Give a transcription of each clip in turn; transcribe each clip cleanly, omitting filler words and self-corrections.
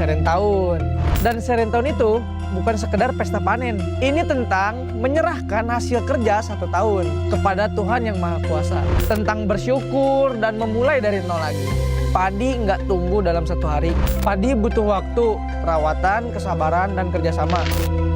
Serentahun. Dan Serentahun itu bukan sekedar pesta panen. Ini tentang menyerahkan hasil kerja 1 tahun kepada Tuhan yang Maha Kuasa. Tentang bersyukur dan memulai dari nol lagi. Padi nggak tumbuh dalam 1 hari. Padi butuh waktu, perawatan, kesabaran, dan kerjasama.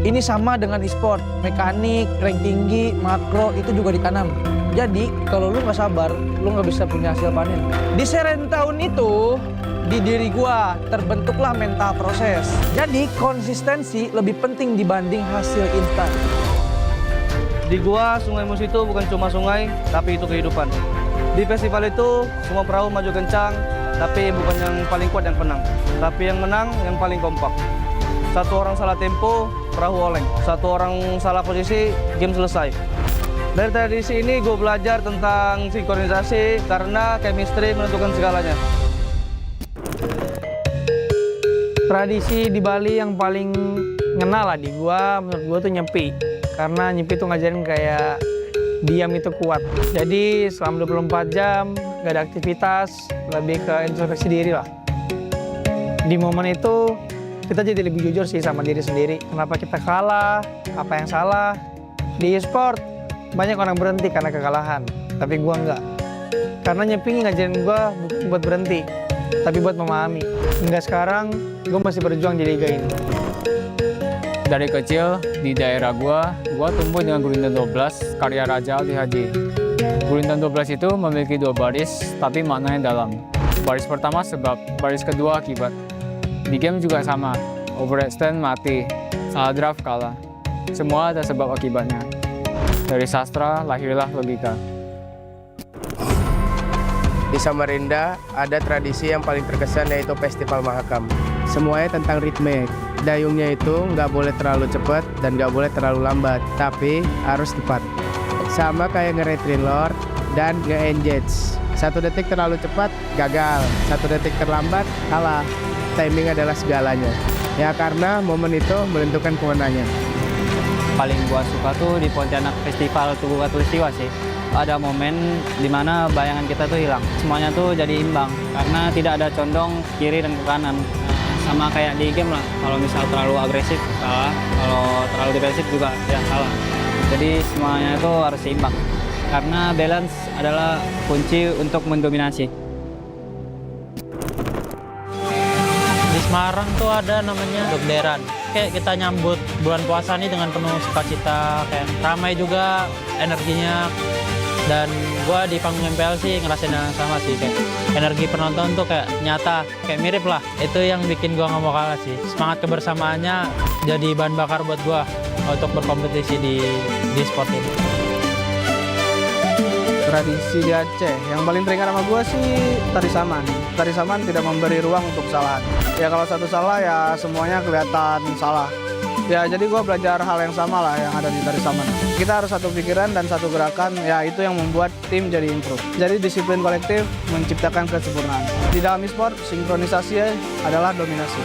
Ini sama dengan e-sport, mekanik, rank tinggi, makro, itu juga ditanam. Jadi, kalau lu nggak sabar, lu nggak bisa punya hasil panen. Di Serentahun itu, di diri gua terbentuklah mental proses. Jadi, konsistensi lebih penting dibanding hasil instan. Di gua, Sungai Musi itu bukan cuma sungai, tapi itu kehidupan. Di festival itu, semua perahu maju kencang, tapi bukan yang paling kuat yang menang. Tapi yang menang, yang paling kompak. 1 orang salah tempo, perahu oleng. 1 orang salah posisi, game selesai. Dari tradisi ini gue belajar tentang sinkronisasi karena chemistry menentukan segalanya. Tradisi di Bali yang paling ngena lah di gua, menurut gua tuh nyepi. Karena nyepi tuh ngajarin kayak diam itu kuat. Jadi selama 24 jam gak ada aktivitas, lebih ke introspeksi diri lah. Di momen itu kita jadi lebih jujur sih sama diri sendiri. Kenapa kita kalah, apa yang salah. Di e-sport banyak orang berhenti karena kekalahan, tapi gua enggak. Karena nyepi ngajarin gua bukan buat berhenti, tapi buat memahami. Hingga sekarang, gua masih berjuang di liga ini. Dari kecil, di daerah gua tumbuh dengan Gurindam 12, karya Raja Aldi Haji. Gurindam 12 itu memiliki 2 baris, tapi maknanya dalam. Baris pertama sebab, baris kedua akibat. Di game juga sama, overextend mati, salah draft kalah. Semua ada sebab akibatnya. Dari sastra lahirlah logika. Di Samarinda ada tradisi yang paling terkesan yaitu Festival Mahakam. Semuanya tentang ritme. Dayungnya itu nggak boleh terlalu cepat dan nggak boleh terlalu lambat, tapi harus tepat. Sama kayak nge-retry lord dan nge-engage. 1 detik terlalu cepat, gagal. 1 detik terlambat, kalah. Timing adalah segalanya. Ya karena momen itu menentukan kemenangan. Paling gua suka tuh di Pontianak Festival Tugu Katulistiwa sih. Ada momen dimana bayangan kita tuh hilang. Semuanya tuh jadi imbang karena tidak ada condong kiri dan ke kanan. Sama kayak di game lah, kalau misal terlalu agresif salah, kalau terlalu defensif juga ya salah. Jadi semuanya itu harus seimbang. Karena balance adalah kunci untuk mendominasi. Di Semarang tuh ada namanya Dogderan. Kayak kita nyambut bulan puasa nih dengan penuh sukacita, kayak ramai juga energinya. Dan gua di panggung MPL sih ngerasain yang sama sih, kayak energi penonton tuh kayak nyata, kayak mirip lah. Itu yang bikin gua nggak mau kalah sih. Semangat kebersamaannya jadi bahan bakar buat gua untuk berkompetisi di sport ini. Tradisi di Aceh, yang paling teringat sama gue sih tari saman. Tari saman tidak memberi ruang untuk kesalahan. Ya kalau satu salah ya semuanya kelihatan salah. Ya jadi gue belajar hal yang sama lah yang ada di tari saman. Kita harus satu pikiran dan satu gerakan, ya itu yang membuat tim jadi improve. Jadi disiplin kolektif menciptakan kesempurnaan. Di dalam e-sport, sinkronisasi adalah dominasi.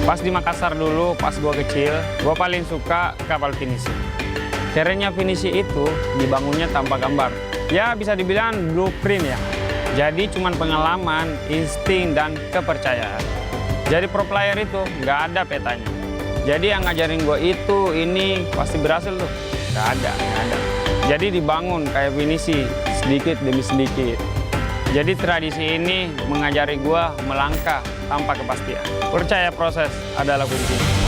Pas di Makassar dulu, pas gue kecil, gue paling suka kapal finisi. Kerennya finisi itu dibangunnya tanpa gambar. Ya bisa dibilang blueprint ya. Jadi cuman pengalaman, insting, dan kepercayaan. Jadi pro player itu nggak ada petanya. Jadi yang ngajarin gue itu, ini pasti berhasil tuh. Nggak ada. Jadi dibangun kayak finisi, sedikit demi sedikit. Jadi tradisi ini mengajari gue melangkah tanpa kepastian. Percaya proses adalah kunci.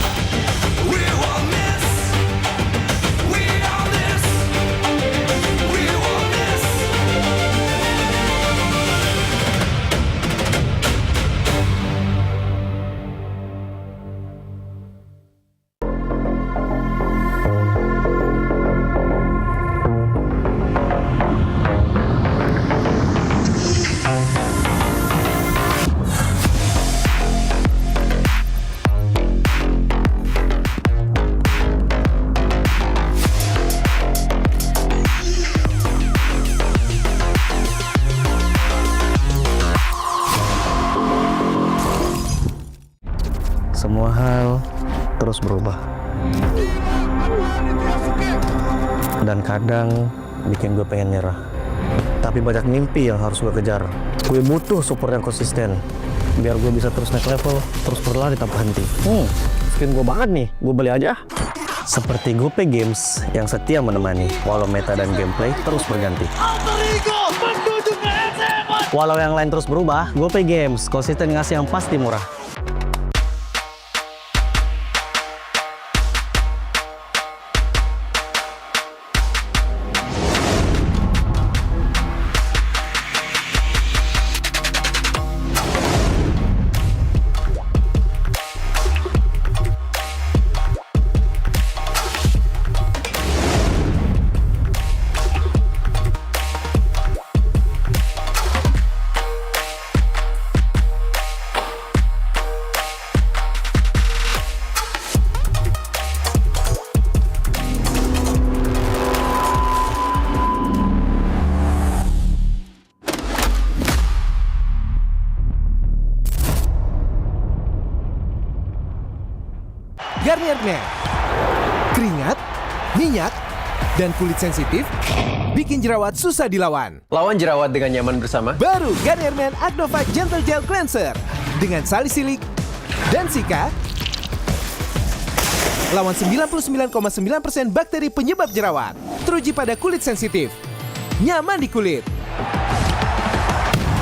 Semua hal terus berubah. Dan kadang bikin gue pengen nyerah. Tapi banyak mimpi yang harus gue kejar. Gue butuh support yang konsisten. biar gue bisa terus naik level, terus berlari tanpa henti. Skin gue banget nih, gue beli aja. Seperti GoPay Games yang setia menemani, walau meta dan gameplay terus berganti. Walau yang lain terus berubah, GoPay Games konsisten ngasih yang pasti murah. Garnier Men. Keringat, minyak, dan kulit sensitif bikin jerawat susah dilawan. Lawan jerawat dengan nyaman bersama. Baru Garnier Men Acno 5 Gentle Gel Cleanser dengan salisilik dan sika. Lawan 99,9% bakteri penyebab jerawat. Teruji pada kulit sensitif. Nyaman di kulit.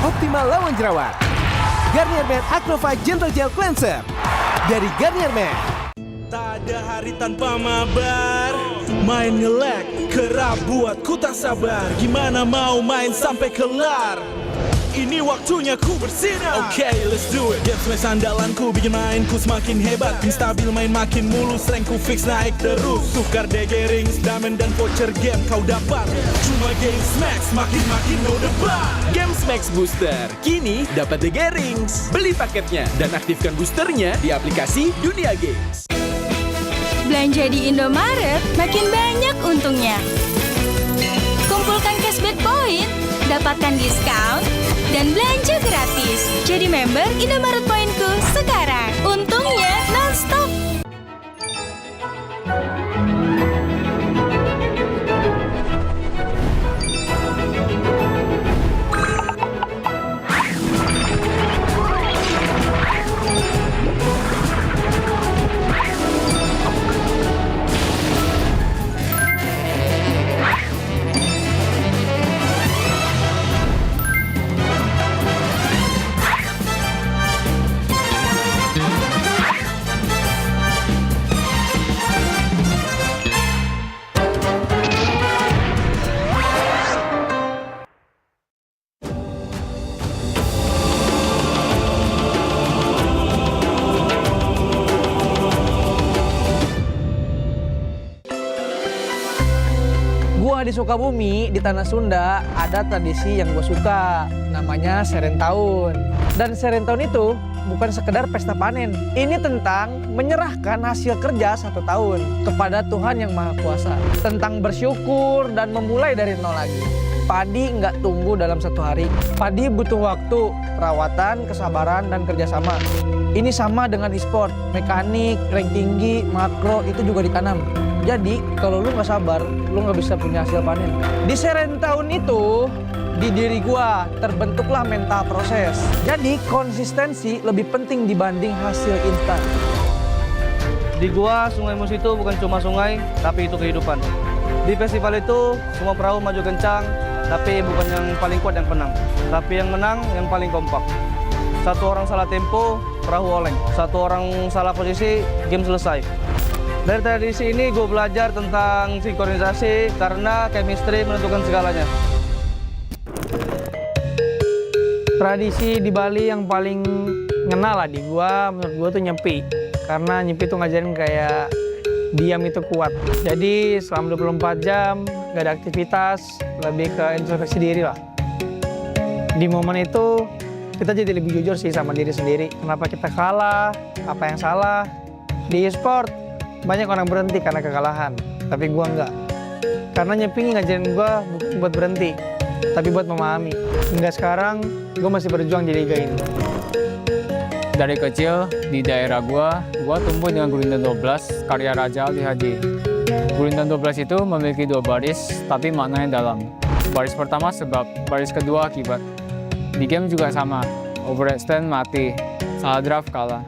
Optimal lawan jerawat. Garnier Men Acno 5 Gentle Gel Cleanser dari Garnier Men. Tak ada hari tanpa mabar. Main nge-lag, kerap buatku tak sabar. Gimana mau main sampai kelar? Ini waktunya ku bersinar. Okay, let's do it. Game smash andalanku bikin mainku semakin hebat. Pin stabil main makin mulus, rankku fix naik terus. Tukar DG rings, diamond dan voucher game kau dapat. Cuma Game Smash makin no debat. Game Smash Booster kini dapat DG rings. Beli paketnya dan aktifkan boosternya di aplikasi Dunia Games. Belanja di Indomaret makin banyak untungnya. Kumpulkan cashback point, dapatkan diskon, dan belanja gratis. Jadi member Indomaret Pointku sekarang. Untungnya non-stop. Di Sukabumi, di Tanah Sunda, ada tradisi yang gue suka, namanya Serentahun. Dan Serentahun itu bukan sekedar pesta panen. Ini tentang menyerahkan hasil kerja 1 tahun kepada Tuhan Yang Maha Kuasa. Tentang bersyukur dan memulai dari nol lagi. Padi nggak tumbuh dalam 1 hari. Padi butuh waktu, perawatan, kesabaran, dan kerjasama. Ini sama dengan e-sport, mekanik, rank tinggi, makro, itu juga ditanam. Jadi, kalau lu nggak sabar, lu nggak bisa punya hasil panen. Di Serentahun itu, di diri gua terbentuklah mental proses. Jadi, konsistensi lebih penting dibanding hasil instan. Di gua, Sungai Mus itu bukan cuma sungai, tapi itu kehidupan. Di festival itu, semua perahu maju kencang, tapi bukan yang paling kuat yang menang. Tapi yang menang, yang paling kompak. Satu orang salah tempo, perahu oleng. Satu orang salah posisi, game selesai. Dari tradisi ini gue belajar tentang sinkronisasi karena chemistry menentukan segalanya. Tradisi di Bali yang paling ngena lah di gua, menurut gua tuh nyepi. Karena nyepi tuh ngajarin kayak diam itu kuat. Jadi selama 24 jam gak ada aktivitas, lebih ke introspeksi diri lah. Di momen itu kita jadi lebih jujur sih sama diri sendiri. Kenapa kita kalah, apa yang salah. Di e-sport banyak orang berhenti karena kekalahan, tapi gua enggak. Karena nyepi ngajarin gua bukan buat berhenti, tapi buat memahami. Hingga sekarang, gua masih berjuang di liga ini. Dari kecil, di daerah gua tumbuh dengan Gurindam 12, karya Raja Ali Haji. Gurindam 12 itu memiliki 2 baris, tapi maknanya dalam. Baris pertama sebab, baris kedua akibat. Di game juga sama, overextend mati. Salah draft kalah.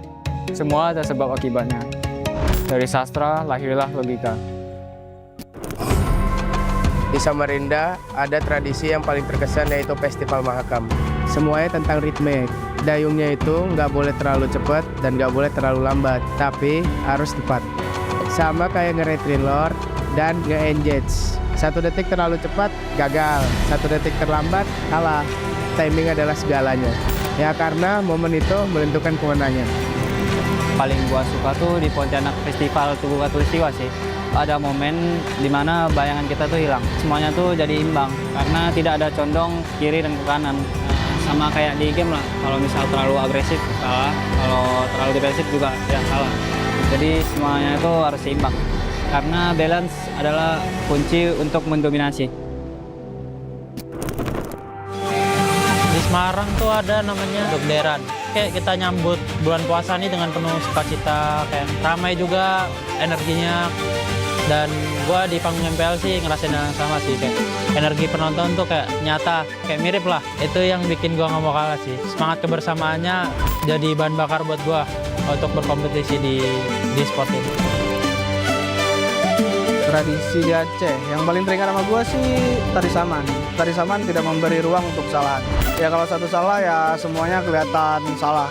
Semua ada sebab akibatnya. Dari sastra lahirlah logika. Di Samarinda ada tradisi yang paling terkesan yaitu Festival Mahakam. Semuanya tentang ritme. Dayungnya itu nggak boleh terlalu cepat dan nggak boleh terlalu lambat, tapi harus tepat. Sama kayak nge-retrailer dan nge-engage. 1 detik terlalu cepat, gagal. 1 detik terlambat, kalah. Timing adalah segalanya. Ya karena momen itu menentukan kemenangan. Paling gua suka tuh di Pontianak Festival Tugu Katulistiwa sih. Ada momen dimana bayangan kita tuh hilang. Semuanya tuh jadi imbang karena tidak ada condong kiri dan ke kanan. Sama kayak di game lah, kalau misal terlalu agresif kalah, kalau terlalu defensif juga ya kalah. Jadi semuanya itu harus seimbang karena balance adalah kunci untuk mendominasi. Di Semarang tuh ada namanya Dogderan. Kayak kita nyambut bulan puasa nih dengan penuh sukacita, kayak ramai juga energinya. Dan gua di panggung MPL sih ngerasain yang sama sih, kayak energi penonton tuh kayak nyata, kayak mirip lah. Itu yang bikin gua nggak mau kalah sih. Semangat kebersamaannya jadi bahan bakar buat gua untuk berkompetisi di sport ini. Tradisi di Aceh, yang paling teringat sama gue sih tari saman. Tari saman tidak memberi ruang untuk kesalahan. Ya kalau satu salah ya semuanya kelihatan salah.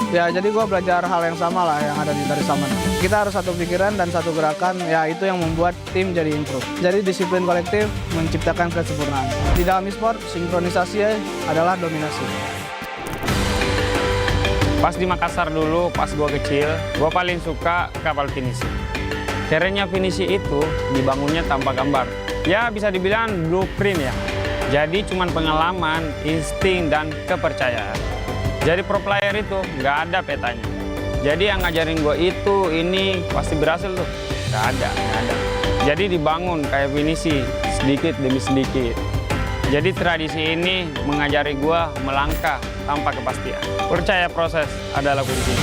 Ya jadi gue belajar hal yang sama lah yang ada di tari saman. Kita harus satu pikiran dan satu gerakan, ya itu yang membuat tim jadi improve. Jadi disiplin kolektif menciptakan kesempurnaan. Di dalam e-sport, sinkronisasi adalah dominasi. Pas di Makassar dulu, pas gue kecil, gue paling suka kapal finisi. Kerennya finisi itu dibangunnya tanpa gambar. Ya bisa dibilang blueprint ya. Jadi cuman pengalaman, insting, dan kepercayaan. Jadi pro player itu nggak ada petanya. Jadi yang ngajarin gue itu, ini pasti berhasil tuh. Nggak ada. Jadi dibangun kayak finisi, sedikit demi sedikit. Jadi tradisi ini mengajari gue melangkah tanpa kepastian. Percaya proses adalah kunci.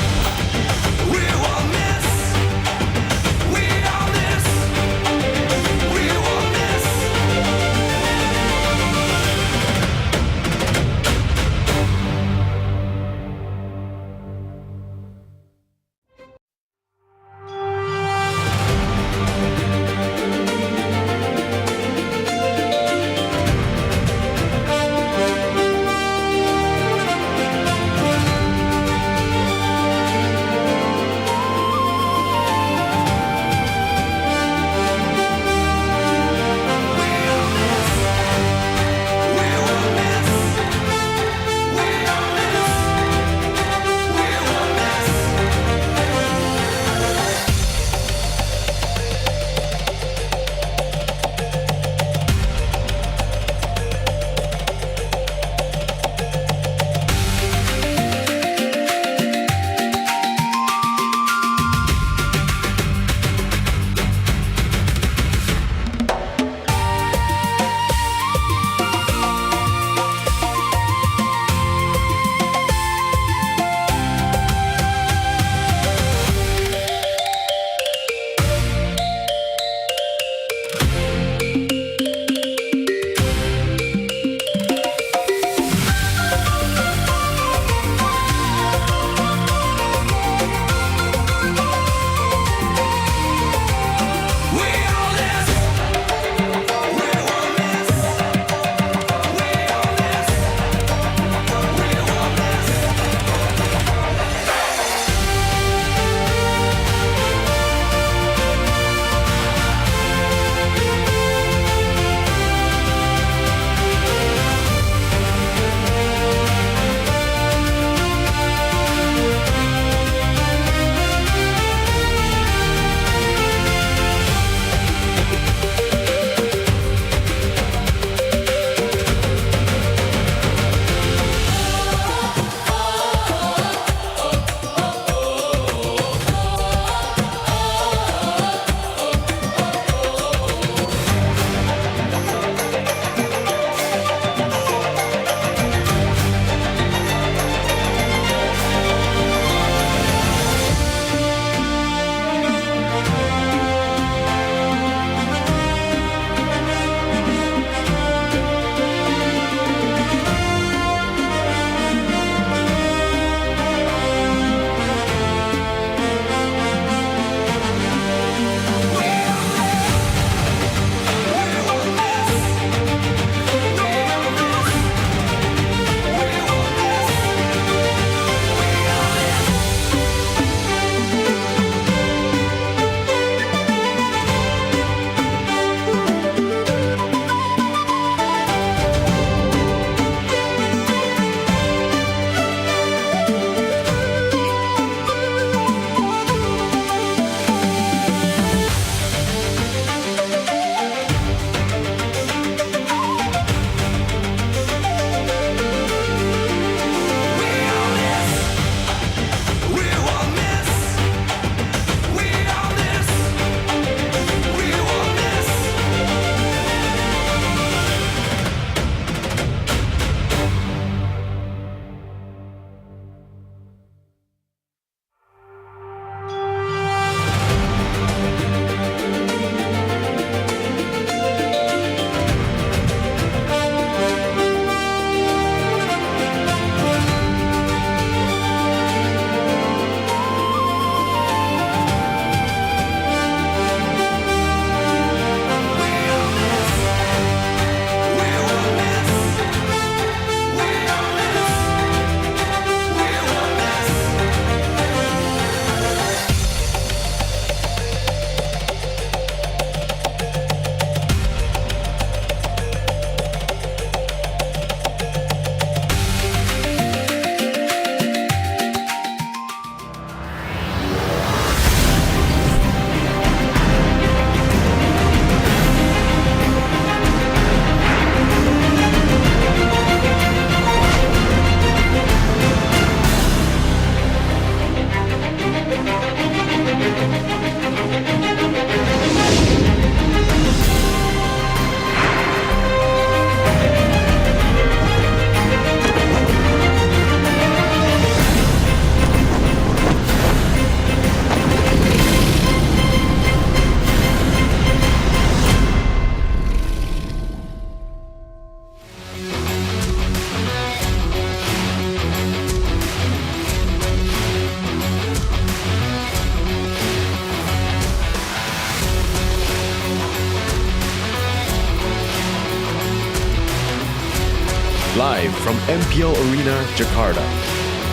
Live from MPL Arena, Jakarta.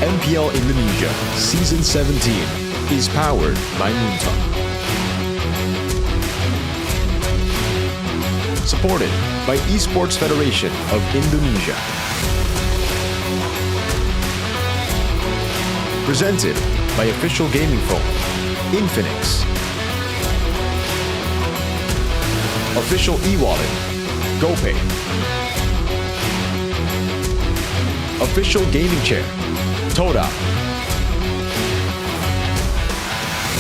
MPL Indonesia Season 17 is powered by Moonton. Supported by Esports Federation of Indonesia. Presented by official gaming phone, Infinix. Official e-wallet, GoPay. Official gaming chair, Toda.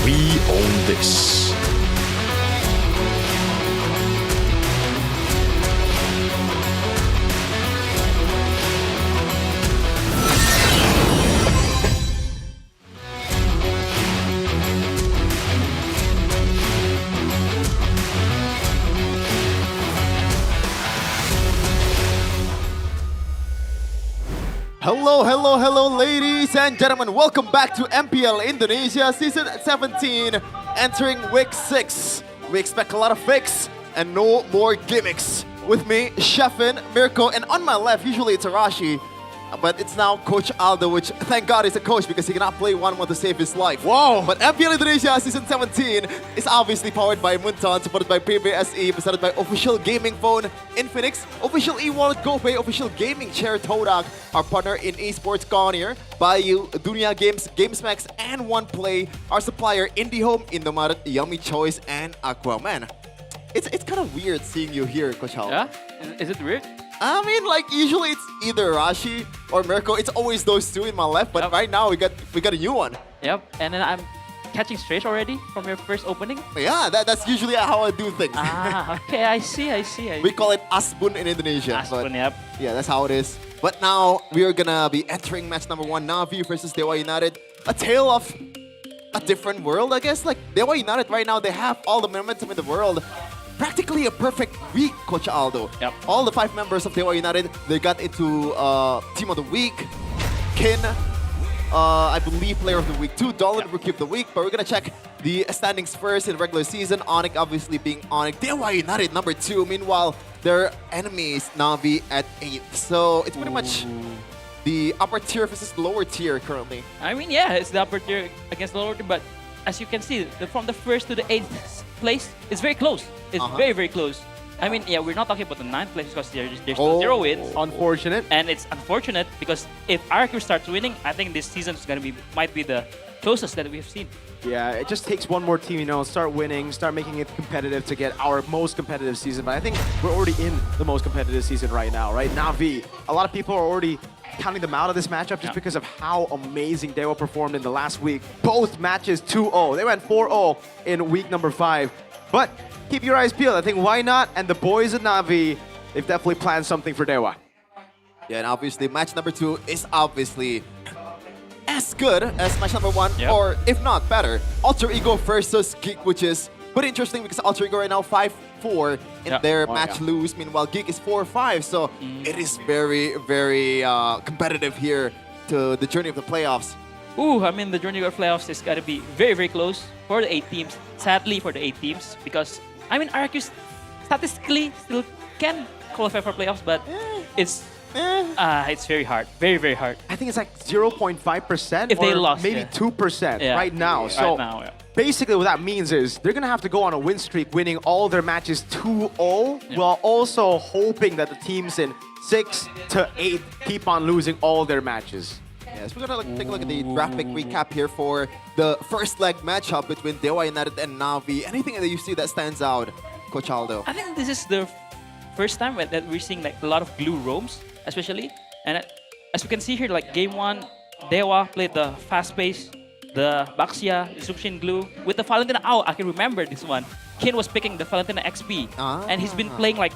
We own this. Hello, ladies and gentlemen. Welcome back to MPL Indonesia Season 17, entering week 6. We expect a lot of fakes and no more gimmicks. With me, Shefin, Mirko, and on my left, usually it's Arashi, but it's now Coach Aldo, which thank God is a coach because he cannot play 1-1 to save his life. Wow! But MPL Indonesia Season 17 is obviously powered by Moonton, supported by PBSE, presented by official gaming phone, Infinix, official e-wallet GoPay, official gaming chair Todak, our partner in esports Gonier, Bayu, Dunia Games, GamesMax, and OnePlay, our supplier IndieHome, Indomaret, Yummy Choice, and Aquaman. It's kind of weird seeing you here, Coach Aldo. Yeah? Is it weird? I mean, like usually it's either Rashi or Mirko. It's always those two in my left, but right now we got a new one. Yep, and then I'm catching strays already from your first opening. Yeah, that's usually how I do things. Ah, okay, I see. We call it Asbun in Indonesia. Asbun, yep. Yeah, that's how it is. But now we are gonna be entering match number 1, Navi versus Dewa United. A tale of a different world, I guess. Like Dewa United right now, they have all the momentum in the world. Practically a perfect week, Coach Aldo. Yep. All the 5 members of Dewa United, they got into Team of the Week. Kin, I believe Player of the Week too. Dolan, Rookie of the Week. But we're gonna check the standings first in regular season. Onyx obviously being Onyx. Dewa United number 2. Meanwhile, their enemies, Navi at 8th. So it's pretty much the upper tier versus the lower tier currently. I mean, yeah, it's the upper tier against the lower tier, but as you can see, from the 1st to the 8th place, it's very close. It's very, very close. I mean, yeah, we're not talking about the 9th place because there's still 0 wins. Unfortunate. And it's unfortunate because if RQ starts winning, I think this season is might be the closest that we've seen. Yeah, it just takes one more team, start winning, start making it competitive to get our most competitive season. But I think we're already in the most competitive season right now, right? Navi, a lot of people are already counting them out of this matchup just because of how amazing Dewa performed in the last week. Both matches 2-0. They went 4-0 in week number 5. But keep your eyes peeled. I think why not? And the boys at Navi, they've definitely planned something for Dewa. Yeah, and obviously match number 2 is obviously as good as match number 1, or if not better. Alter Ego versus Geek, which is pretty interesting because Alter Ego right now 5-4 in their match lose. Meanwhile, Geek is 4-5, so it is very, very competitive here to the journey of the playoffs. Ooh, I mean, the journey of playoffs is got to be very, very close for the 8 teams. Sadly, for the 8 teams, because, I mean, RQ statistically still can qualify for playoffs, but it's very hard. Very, very hard. I think it's like 0.5% if they lost, maybe 2% right now. So right now, basically what that means is they're going to have to go on a win streak, winning all their matches 2-0, while also hoping that the teams in 6 to 8 keep on losing all their matches. Yes, we're gonna take a look at the graphic recap here for the first leg matchup between Dewa United and Navi. Anything that you see that stands out, Coach Aldo? I think this is the first time that we're seeing like a lot of glue roams, especially. And as we can see here, like game 1, Dewa played the fast pace, the Baxia, Sushin glue with the Valentina. Oh, I can remember this one. Kin was picking the Valentina XP, and he's been playing like,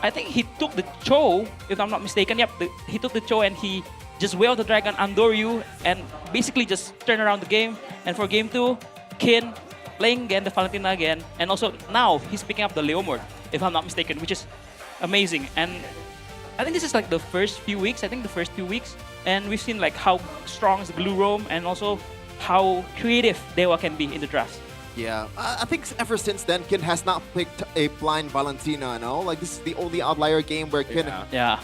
I think he took the Cho, if I'm not mistaken. Yep, he took the Cho and he just wailed the Dragon Andoryu and basically just turn around the game. And for game 2, Kin playing again the Valentina again, and also now he's picking up the Leomord, if I'm not mistaken, which is amazing. And I think this is like the first few weeks. And we've seen like how strong is the Blue Roam and also how creative Dewa can be in the draft. Yeah, I think ever since then, Kin has not picked a blind Valentina, no? Like, this is the only outlier game where Kin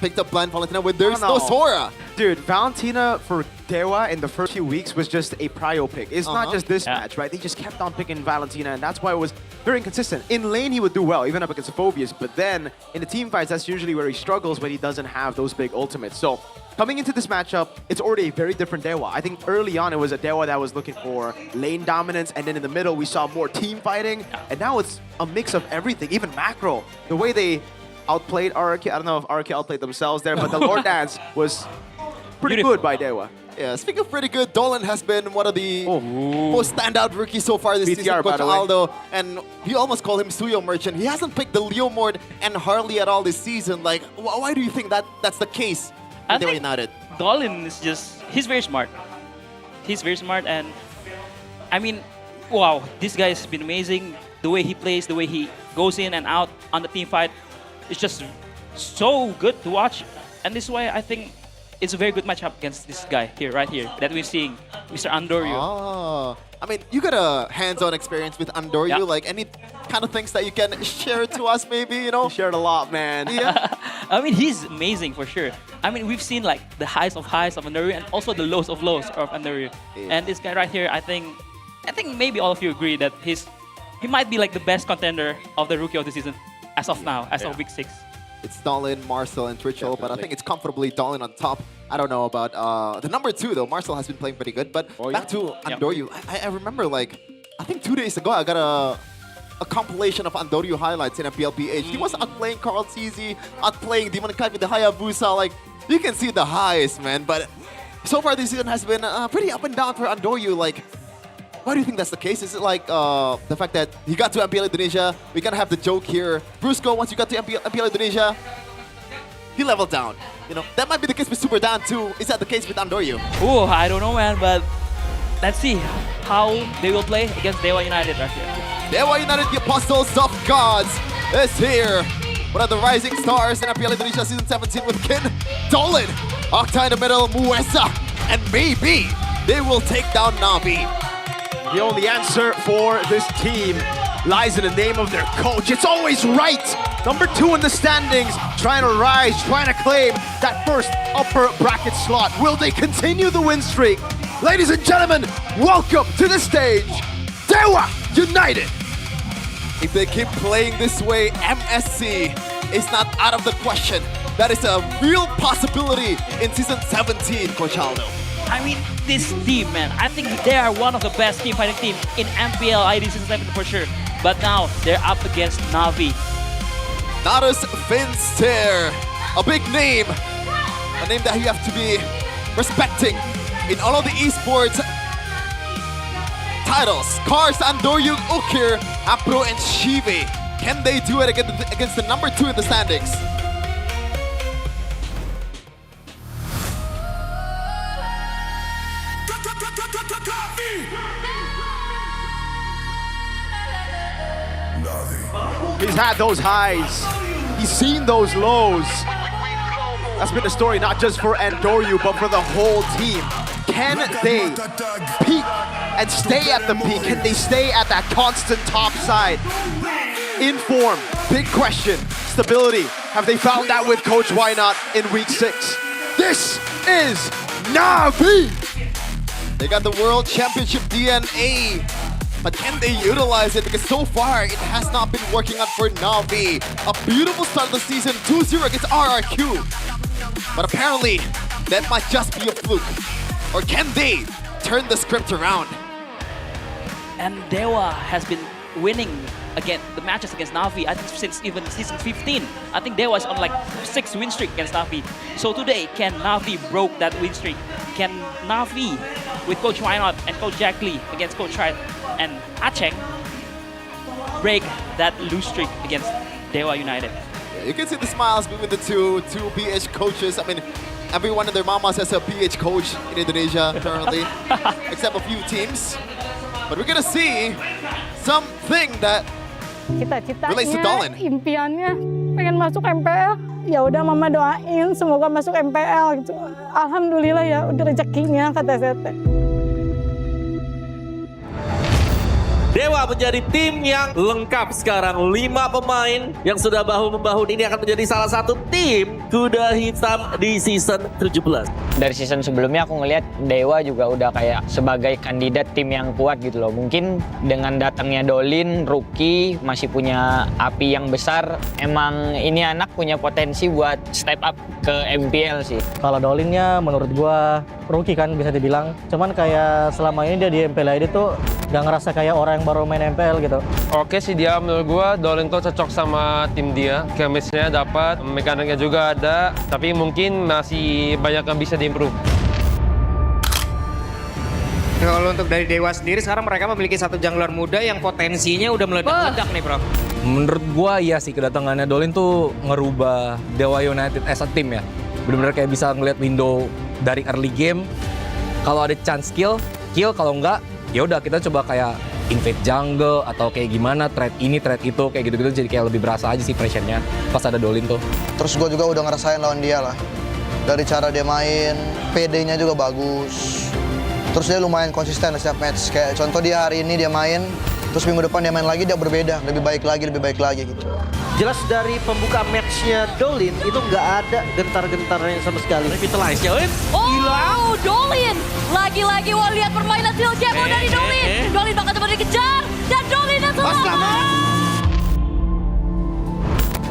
picked up blind Valentina when there's no Sora. Dude, Valentina for Dewa in the first few weeks was just a prio pick. It's not just this match, right? They just kept on picking Valentina, and that's why it was very inconsistent. In lane, he would do well, even up against Phobias, but then in the team fights, that's usually where he struggles when he doesn't have those big ultimates. So coming into this matchup, it's already a very different Dewa. I think early on, it was a Dewa that was looking for lane dominance, and then in the middle, we saw more team fighting, and now it's a mix of everything, even macro. The way they outplayed RRQ, I don't know if RRQ outplayed themselves there, but the Lord Dance was pretty good by Dewa. Yeah, speaking of pretty good, Dolan has been one of the most standout rookies so far this season, Coach Aldo. And he almost called him Suyo Merchant. He hasn't picked the Leomord and Harley at all this season. Like, why do you think that's the case with Dewa United? Dolan is just, he's very smart. He's very smart, and I mean, wow, this guy has been amazing. The way he plays, the way he goes in and out on the team fight, it's just so good to watch. And this is why I think it's a very good matchup against this guy here, right here, that we're seeing, Mr. Andoryu. Oh, I mean, you got a hands-on experience with Andoryu. Like, any kind of things that you can share to us, maybe, you know? He shared a lot, man. Yeah. I mean, he's amazing for sure. I mean, we've seen like the highs of Andoryu and also the lows of Andoryu. Yeah. And this guy right here, I think maybe all of you agree that he might be like the best contender of the Rookie of the Season as of now, as of week 6. It's Dolan, Marcel, and Trichel, but I think it's comfortably Dolan on top. I don't know about the number 2, though. Marcel has been playing pretty good, but back to Andoryu. I remember, like, I think 2 days ago, I got a compilation of Andoryu highlights in MPLPH. He was outplaying Carl CZ, outplaying Demon Kai with the Hayabusa. Like, you can see the highs, man. But so far this season has been pretty up and down for Andoryu. Like, why do you think that's the case? Is it like the fact that he got to MPL Indonesia? We kind of have the joke here. Brusco, once you got to MPL Indonesia, he leveled down. You know, that might be the case with Super Dan too. Is that the case with Andoryu? Oh, I don't know, man, but let's see how they will play against Dewa United right here. Dewa United, the Apostles of Gods, is here. One of the rising stars in MPL Indonesia Season 17 with Kin, Dolan, Octa in the middle, Muesa, and maybe they will take down Navi. The only answer for this team lies in the name of their coach. It's always right. Number 2 in the standings, trying to rise, trying to claim that first upper bracket slot. Will they continue the win streak? Ladies and gentlemen, welcome to the stage, Dewa United. If they keep playing this way, MSC is not out of the question. That is a real possibility in Season 17, Coach Aldo. I mean, this team, man, I think they are one of the best team fighting teams in MPL ID Season 7 for sure. But now, they're up against Navi. Natus Finster, a big name. A name that you have to be respecting in all of the esports titles. Cars, Andoryu, Ukir, Apro, and Shive. Can they do it against the number 2 in the standings? He's had those highs. He's seen those lows. That's been the story not just for Andoryu, but for the whole team. Can they peak and stay at the peak? Can they stay at that constant top side? In form, big question. Stability, have they found that with Coach Why Not in week 6? This is Navi! They got the World Championship DNA, but can they utilize it? Because so far, it has not been working out for Navi. A beautiful start of the season, 2-0 against RRQ. But apparently, that might just be a fluke. Or can they turn the script around? And Dewa has been winning the matches against Navi, I think since even Season 15. I think Dewa is on like 6 win streak against Navi. So today, can Navi broke that win streak? Can Navi, with Coach Wynot and Coach Jack Lee against Coach Wright and Acheng, break that lose streak against Dewa United? Yeah, you can see the smiles between the two PH coaches. I mean, everyone and their mamas has a PH coach in Indonesia currently, except a few teams. But we're gonna see something that relates to Dolan. Impiannya pengen masuk MPL. Ya udah mama doain semoga masuk MPL gitu. Alhamdulillah ya udah rezekinya kata Zete. Dewa menjadi tim yang lengkap sekarang. 5 pemain yang sudah bahu-membahu ini akan menjadi salah satu tim kuda hitam di season 17. Dari season sebelumnya aku ngelihat Dewa juga udah kayak sebagai kandidat tim yang kuat gitu loh. Mungkin dengan datangnya Dolin, rookie, masih punya api yang besar. Emang ini anak punya potensi buat step up ke MPL sih. Kalau Dolinnya menurut gua rookie kan bisa dibilang. Cuman kayak selama ini dia di MPL ID tuh gak ngerasa kayak orang yang baru main MPL gitu. Oke sih dia menurut gua Dolin tuh cocok sama tim dia. Chemistry-nya dapat, mekaniknya juga ada, tapi mungkin masih banyak yang bisa diimprove. Kalau untuk dari Dewa sendiri sekarang mereka memiliki satu jungler muda yang potensinya udah meledak-ledak nih, Bro. Menurut gua iya sih kedatangannya Dolin tuh ngerubah Dewa United as a team ya. Bener-bener kayak bisa ngeliat window dari early game. Kalau ada chance kill, kalau enggak ya udah kita coba kayak invade jungle atau kayak gimana, trade ini, trade itu, kayak gitu-gitu jadi kayak lebih berasa aja sih pressure-nya pas ada Dolin tuh. Terus gue juga udah ngerasain lawan dia lah. Dari cara dia main, PD-nya juga bagus. Terus dia lumayan konsisten setiap match. Kayak contoh dia hari ini dia main, terus minggu depan dia main lagi, dia berbeda. Lebih baik lagi gitu. Jelas dari pembuka matchnya Dolin itu nggak ada gentar-gentarnya sama sekali. Revitalize ya, Win. Oh, Dolin. Lagi-lagi wah lihat permainan skill game dari Dolin. Dolin bakal coba dikejar dan Dolin yang selamat.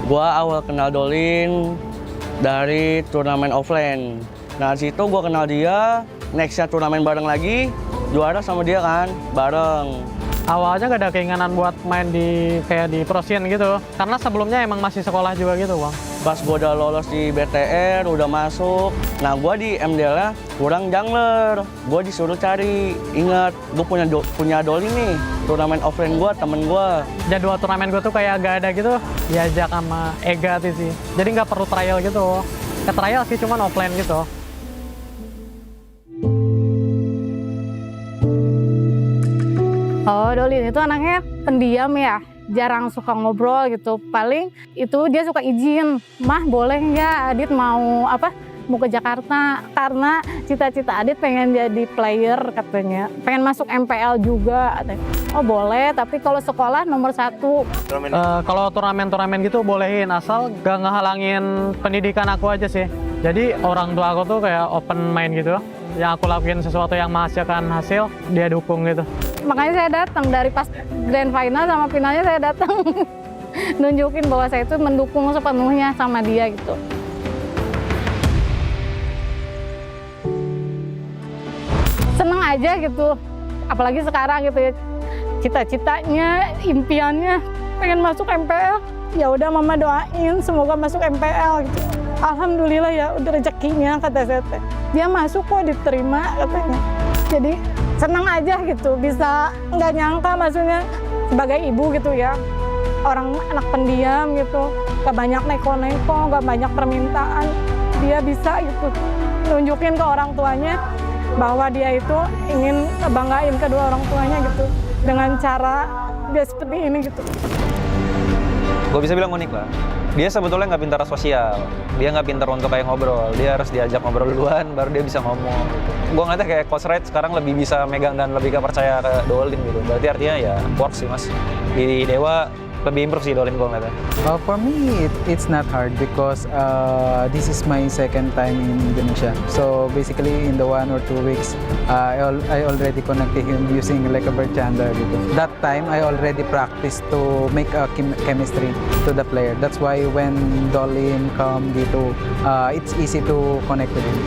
Gua awal kenal Dolin dari turnamen offline. Nah, di situ gua kenal dia, nextnya turnamen bareng lagi, juara sama dia kan, bareng. Awalnya gak ada keinginan buat main di kayak di pro scene gitu. Karena sebelumnya emang masih sekolah juga gitu, Bang. Pas gue udah lolos di BTR, udah masuk. Nah, gue di MDL-nya kurang jungler. Gue disuruh cari. Ingat, gue punya Dolin nih. Turnamen offline gue, temen gue. Jadwal turnamen gue tuh kayak gak ada gitu. Diajak sama Ega tuh sih. Jadi gak perlu trial gitu. Ke trial sih, cuman offline gitu. Oh, Dolin itu anaknya pendiam ya, jarang suka ngobrol gitu. Paling itu dia suka izin, Mah boleh nggak Adit mau ke Jakarta? Karena cita-cita Adit pengen jadi player katanya, pengen masuk MPL juga. Oh boleh, tapi kalau sekolah nomor 1. Kalau turnamen-turnamen gitu bolehin, asal gak ngehalangin pendidikan aku aja sih. Jadi orang tua aku tuh kayak open main gitu. Yang aku lakuin sesuatu yang menghasilkan hasil, dia dukung gitu. Makanya saya datang dari pas grand final sama finalnya saya datang nunjukin bahwa saya itu mendukung sepenuhnya sama dia gitu. Seneng aja gitu, apalagi sekarang gitu ya, cita-citanya, impiannya pengen masuk MPL. Ya udah mama doain semoga masuk MPL gitu. Alhamdulillah ya udah rezekinya kata saya. Dia masuk kok diterima katanya. Jadi senang aja gitu, bisa nggak nyangka maksudnya sebagai ibu gitu ya, orang anak pendiam gitu, gak banyak neko-neko, gak banyak permintaan, dia bisa gitu nunjukin ke orang tuanya bahwa dia itu ingin banggain kedua orang tuanya gitu dengan cara dia seperti ini gitu. Gue bisa bilang unik lah. Dia sebetulnya nggak pintar sosial, dia nggak pintar untuk kayak ngobrol, dia harus diajak ngobrol duluan, baru dia bisa ngomong. Gitu. Gue ngeliatnya kayak Coach Red sekarang lebih bisa megang dan lebih percaya ke Dolin gitu. Berarti artinya ya works sih mas. Di Dewa lebih improve sih Dolin gue ngeliatnya. For me, it's not hard because this is my second time in Indonesia. So basically in the 1 or 2 weeks, I already connected him using like a bartender gitu. That time I already practiced to make a chemistry to the player. That's why when Dolin come gitu, it's easy to connect with him.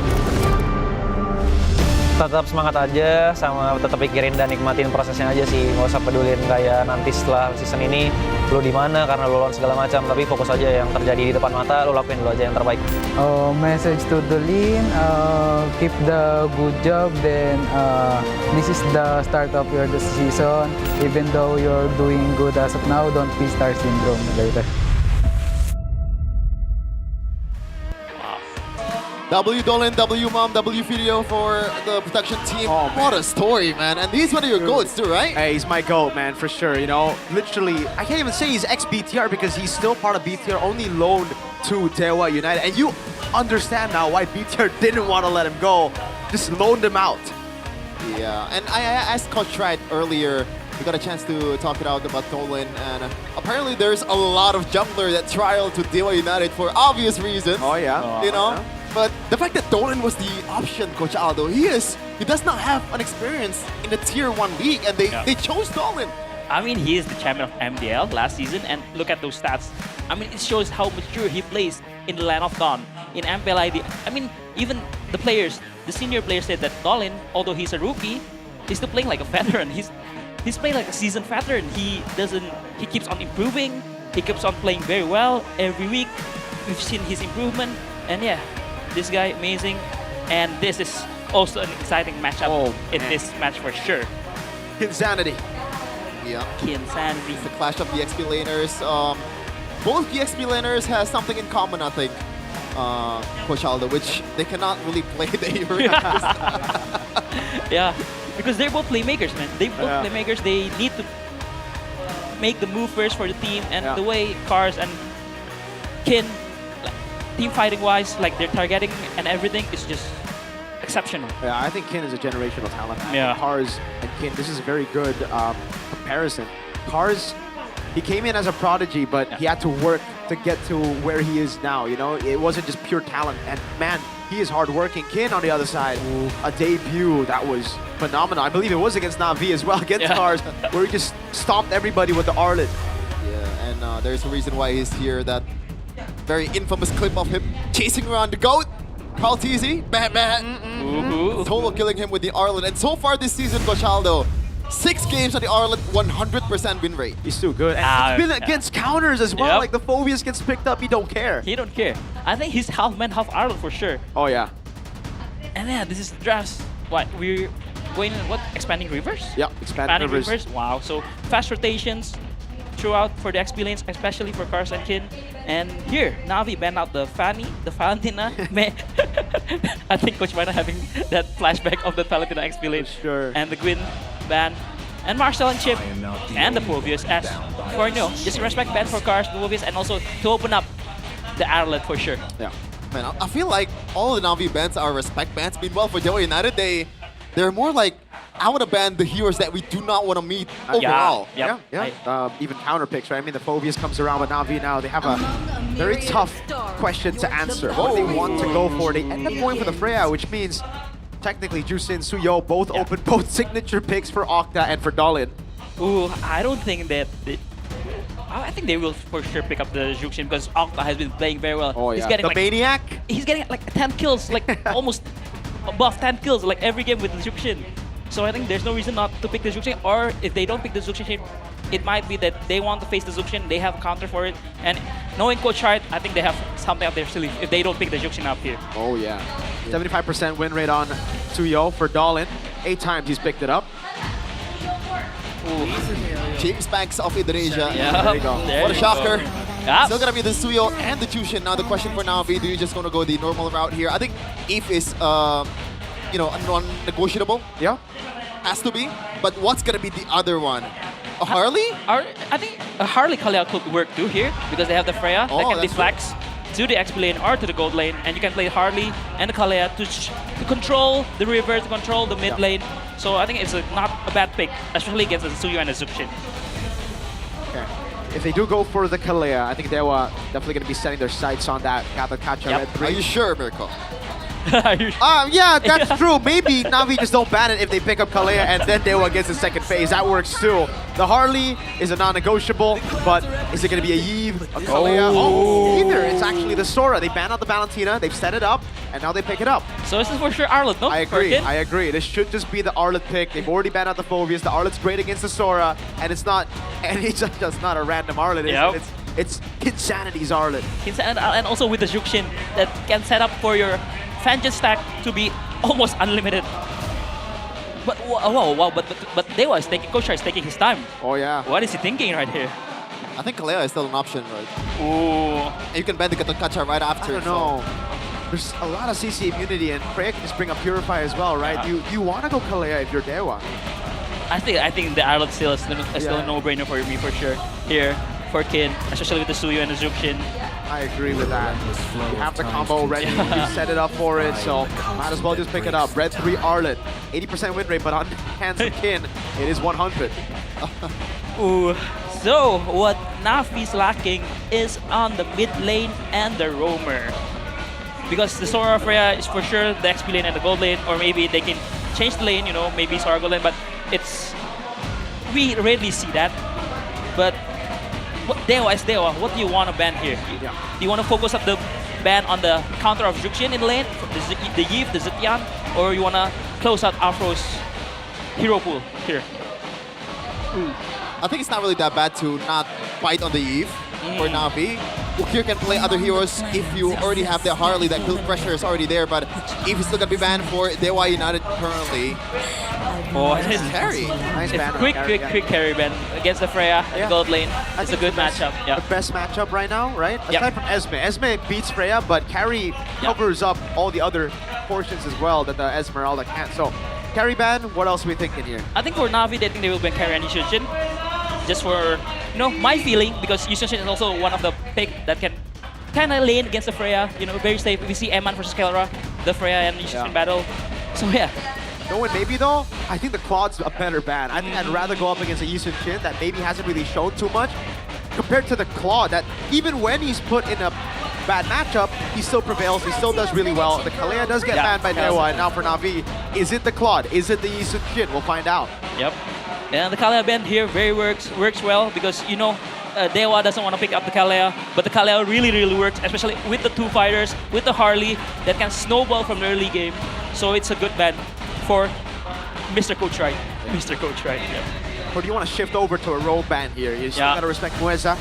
Tetap semangat aja, sama tetap pikirin dan nikmatin prosesnya aja sih. Nggak usah pedulin kayak nanti setelah season ini lu di mana karena lu lawan segala macam, tapi fokus aja yang terjadi di depan mata, lu lakuin dulu aja yang terbaik. Message to Dolin, keep the good job. Then this is the start of your season. Even though you're doing good as of now, don't be star syndrome later. W Dolin, W Mom, W Video for the protection team. Oh, what a story, man. And he's one of your goats too, right? Hey, he's my goat, man, for sure. You know, literally, I can't even say he's ex-BTR because he's still part of BTR, only loaned to Dewa United. And you understand now why BTR didn't want to let him go. Just loaned him out. Yeah, and I asked Coach Red earlier, we got a chance to talk it out about Dolan, and apparently there's a lot of jungler that trial to Dewa United for obvious reasons. Oh yeah. You know? But the fact that Dolan was the option, Coach Aldo, he does not have an experience in the Tier 1 league, and they chose Dolan. I mean, he is the champion of MPL last season, and look at those stats. I mean, it shows how mature he plays in the Land of Dawn. In MPL ID, I mean, even the players, the senior players said that Dolan, although he's a rookie, he's still playing like a veteran. He's playing like a seasoned veteran. He keeps on improving. He keeps on playing very well every week. We've seen his improvement, and yeah, this guy amazing. And this is also an exciting matchup in this match for sure. Insanity. Yeah. Insanity. It's the clash of the XP laners. Both the XP laners has something in common, I think, Coach Aldo, which they cannot really play the heroes. Yeah, because they're both playmakers, man. They're both playmakers. They need to make the move first for the team, and the way Cars and Kin, like, team fighting wise, like their targeting and everything is just exceptional. Yeah, I think Kin is a generational talent. Yeah. Cars and Kin, this is a very good comparison. Cars, he came in as a prodigy, but he had to work to get to where he is now, you know? It wasn't just pure talent, and man, he is hardworking. Kin on the other side, a debut that was phenomenal. I believe it was against Na'Vi as well, against Cars, where he just stomped everybody with the Arlet. Yeah, and there's a reason why he's here. That very infamous clip of him chasing around the GOAT, Carl TZ, Tolo killing him with the Arlet. And so far this season, Coach Aldo, 6 games on the Arlet, 100% win rate. He's too good. And it's been against counters as well. Like the Phobius gets picked up, he don't care. He don't care. I think he's half man, half Arlet for sure. Oh yeah. And yeah, this is drafts. What, we're going in, what, expanding rivers? Yeah, expanding rivers. Wow, so fast rotations throughout for the XP lanes, especially for Cars and Kin. And here, Na'Vi banned out the Fanny, the Valentina. I think Coach Mana having that flashback of the Valentina XP lane. Sure. And the Gwyn ban. And Marcel and Chip and the Phobius as for just respect ban for Cars, Phobius, and also to open up the Arlet for sure. Yeah. Man, I feel like all the Na'Vi bans are respect bans. Meanwhile, for Dewa United, they're more like, I want to ban the heroes that we do not want to meet overall. Even counter picks, right? I mean, the Phobius comes around with Na'Vi now. They have a very tough question to answer. What do they want to go for? They end up going for the Freya, which means technically Jusin, Suyo both open both signature picks for Octa and for Dolan. Ooh, I don't think that... I think they will for sure pick up the Juxin because Octa has been playing very well. Oh, yeah. He's getting the Maniac? He's getting like 10 kills, like almost above 10 kills like every game with the Juxin. So I think there's no reason not to pick the Juxin, or if they don't pick the Juxin, it might be that they want to face the Juxin, they have a counter for it, and knowing Coach Hart, I think they have something up their sleeve if they don't pick the Juxin up here. Oh yeah. 75% win rate on Suyo for Dolan. 8 times he's picked it up. James Banks of Indonesia. Yeah. There you go. What a shocker. Yep. Still gonna be the Suyo and the Jushin. Now the question for Na'Vi, do you just gonna go the normal route here? I think Eve is you know, non-negotiable. Yeah. Has to be. But what's gonna be the other one? A Harley? I think a Harley Kalea could work too here because they have the Freya that can deflex to the XP lane or to the gold lane, and you can play Harley and the Kalea to control the river, to control the mid lane. So I think it's not a bad pick, especially against the Suyo and the Zuxin. Okay. If they do go for the Kalea, I think they're definitely going to be setting their sights on that Gather Catcher Red 3. Are you sure, Mirko? Yeah, that's true. Maybe Na'Vi just don't ban it if they pick up Kalea and then Dewa gets the second phase. That works too. The Harley is a non-negotiable, but is it going to be a Yves, a Kalea? Oh, either. It's actually the Sora. They ban out the Valentina, they've set it up, and now they pick it up. So this is for sure Arlet, no? I agree. This should just be the Arlet pick. They've already banned out the Phobius. The Arlet's great against the Sora, and it's not, and it's just not a random Arlet. It's Insanity's Arlet. And also with the Juxin that can set up for your Fangen stack to be almost unlimited. But wow, but Dewa is taking, Coach is taking his time. Oh yeah. What is he thinking right here? I think Kalea is still an option, right? Ooh. You can ban the Katakacha right after. I don't know. There's a lot of CC immunity, and Freya can just bring up Purify as well, right? You want to go Kalea if you're Dewa. I think the Arlet still is still a no-brainer for me for sure. Here for Kin, especially with the Suyo and the Zuxin. I agree with that. You have the combo ready, you set it up for it, so might as well just pick it up. Red 3 Arlet, 80% win rate, but on hands of Kin, it is 100. Ooh. So, what Navi's lacking is on the mid lane and the roamer. Because the Sora Freya is for sure the XP lane and the gold lane, or maybe they can change the lane, you know, maybe Sora gold lane, but we rarely see that. But Dewa is Dewa. What do you want to ban here? Do you want to focus up the ban on the counter of Juxian in the lane, the Yves, the Zetian, or you want to close out Afro's hero pool here? I think it's not really that bad to not fight on the Eve for Navi. Ukir can play other heroes if you already have the Harley, that kill pressure is already there, but Eve is still going to be banned for Dewa United currently. Oh, nice carry. Nice ban. Quick carry ban against the Freya in gold lane. It's a good matchup. Yeah. The best matchup right now, right? Aside from Esme. Esme beats Freya, but carry covers up all the other portions as well that the Esmeralda can't. So, carry ban, what else are we thinking here? I think for Navi, they think they will ban carry and Yushin. Just for, you know, my feeling, because Yushin is also one of the pick that can kind of lane against the Freya, you know, very safe. We see Eman versus Kelra, the Freya and Yushin battle. So yeah. No one maybe though, I think the Claude's a better ban. I think I'd rather go up against a Yushin Shin that maybe hasn't really shown too much compared to the Claude that even when he's put in a bad matchup, he still prevails, he still does really well. The Kalea does get banned by Dewa, and now for Navi, is it the Claude? Is it the Yushin Shin? We'll find out. Yep. And the Kalea ban here works well because, you know, Dewa doesn't want to pick up the Kalea, but the Kalea really works, especially with the two fighters, with the Harley that can snowball from the early game. So it's a good ban for Mr. Coach Right. Mr. Coach Right, yeah. Or do you want to shift over to a roll ban here? You still got to respect Mueza.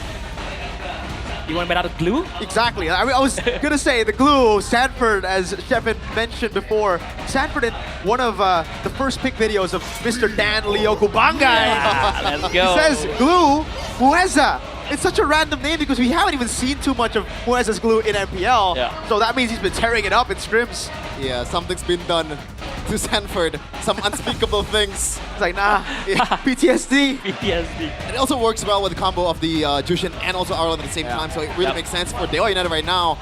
You want to ban out of glue? Exactly. I was going to say the glue, Sanford, as Shepard mentioned before. Sanford in one of the first pick videos of Mr. Dan Leo Kubangay. Yeah, let's go. He says glue, Mueza. It's such a random name because we haven't even seen too much of Mueza's glue in MPL. Yeah. So that means he's been tearing it up in scrims. Yeah, something's been done to Sanford. Some unspeakable things. It's like, nah, PTSD. PTSD. And it also works well with the combo of the Jushin and also Arlen at the same time, so it really makes sense for Dewa United right now.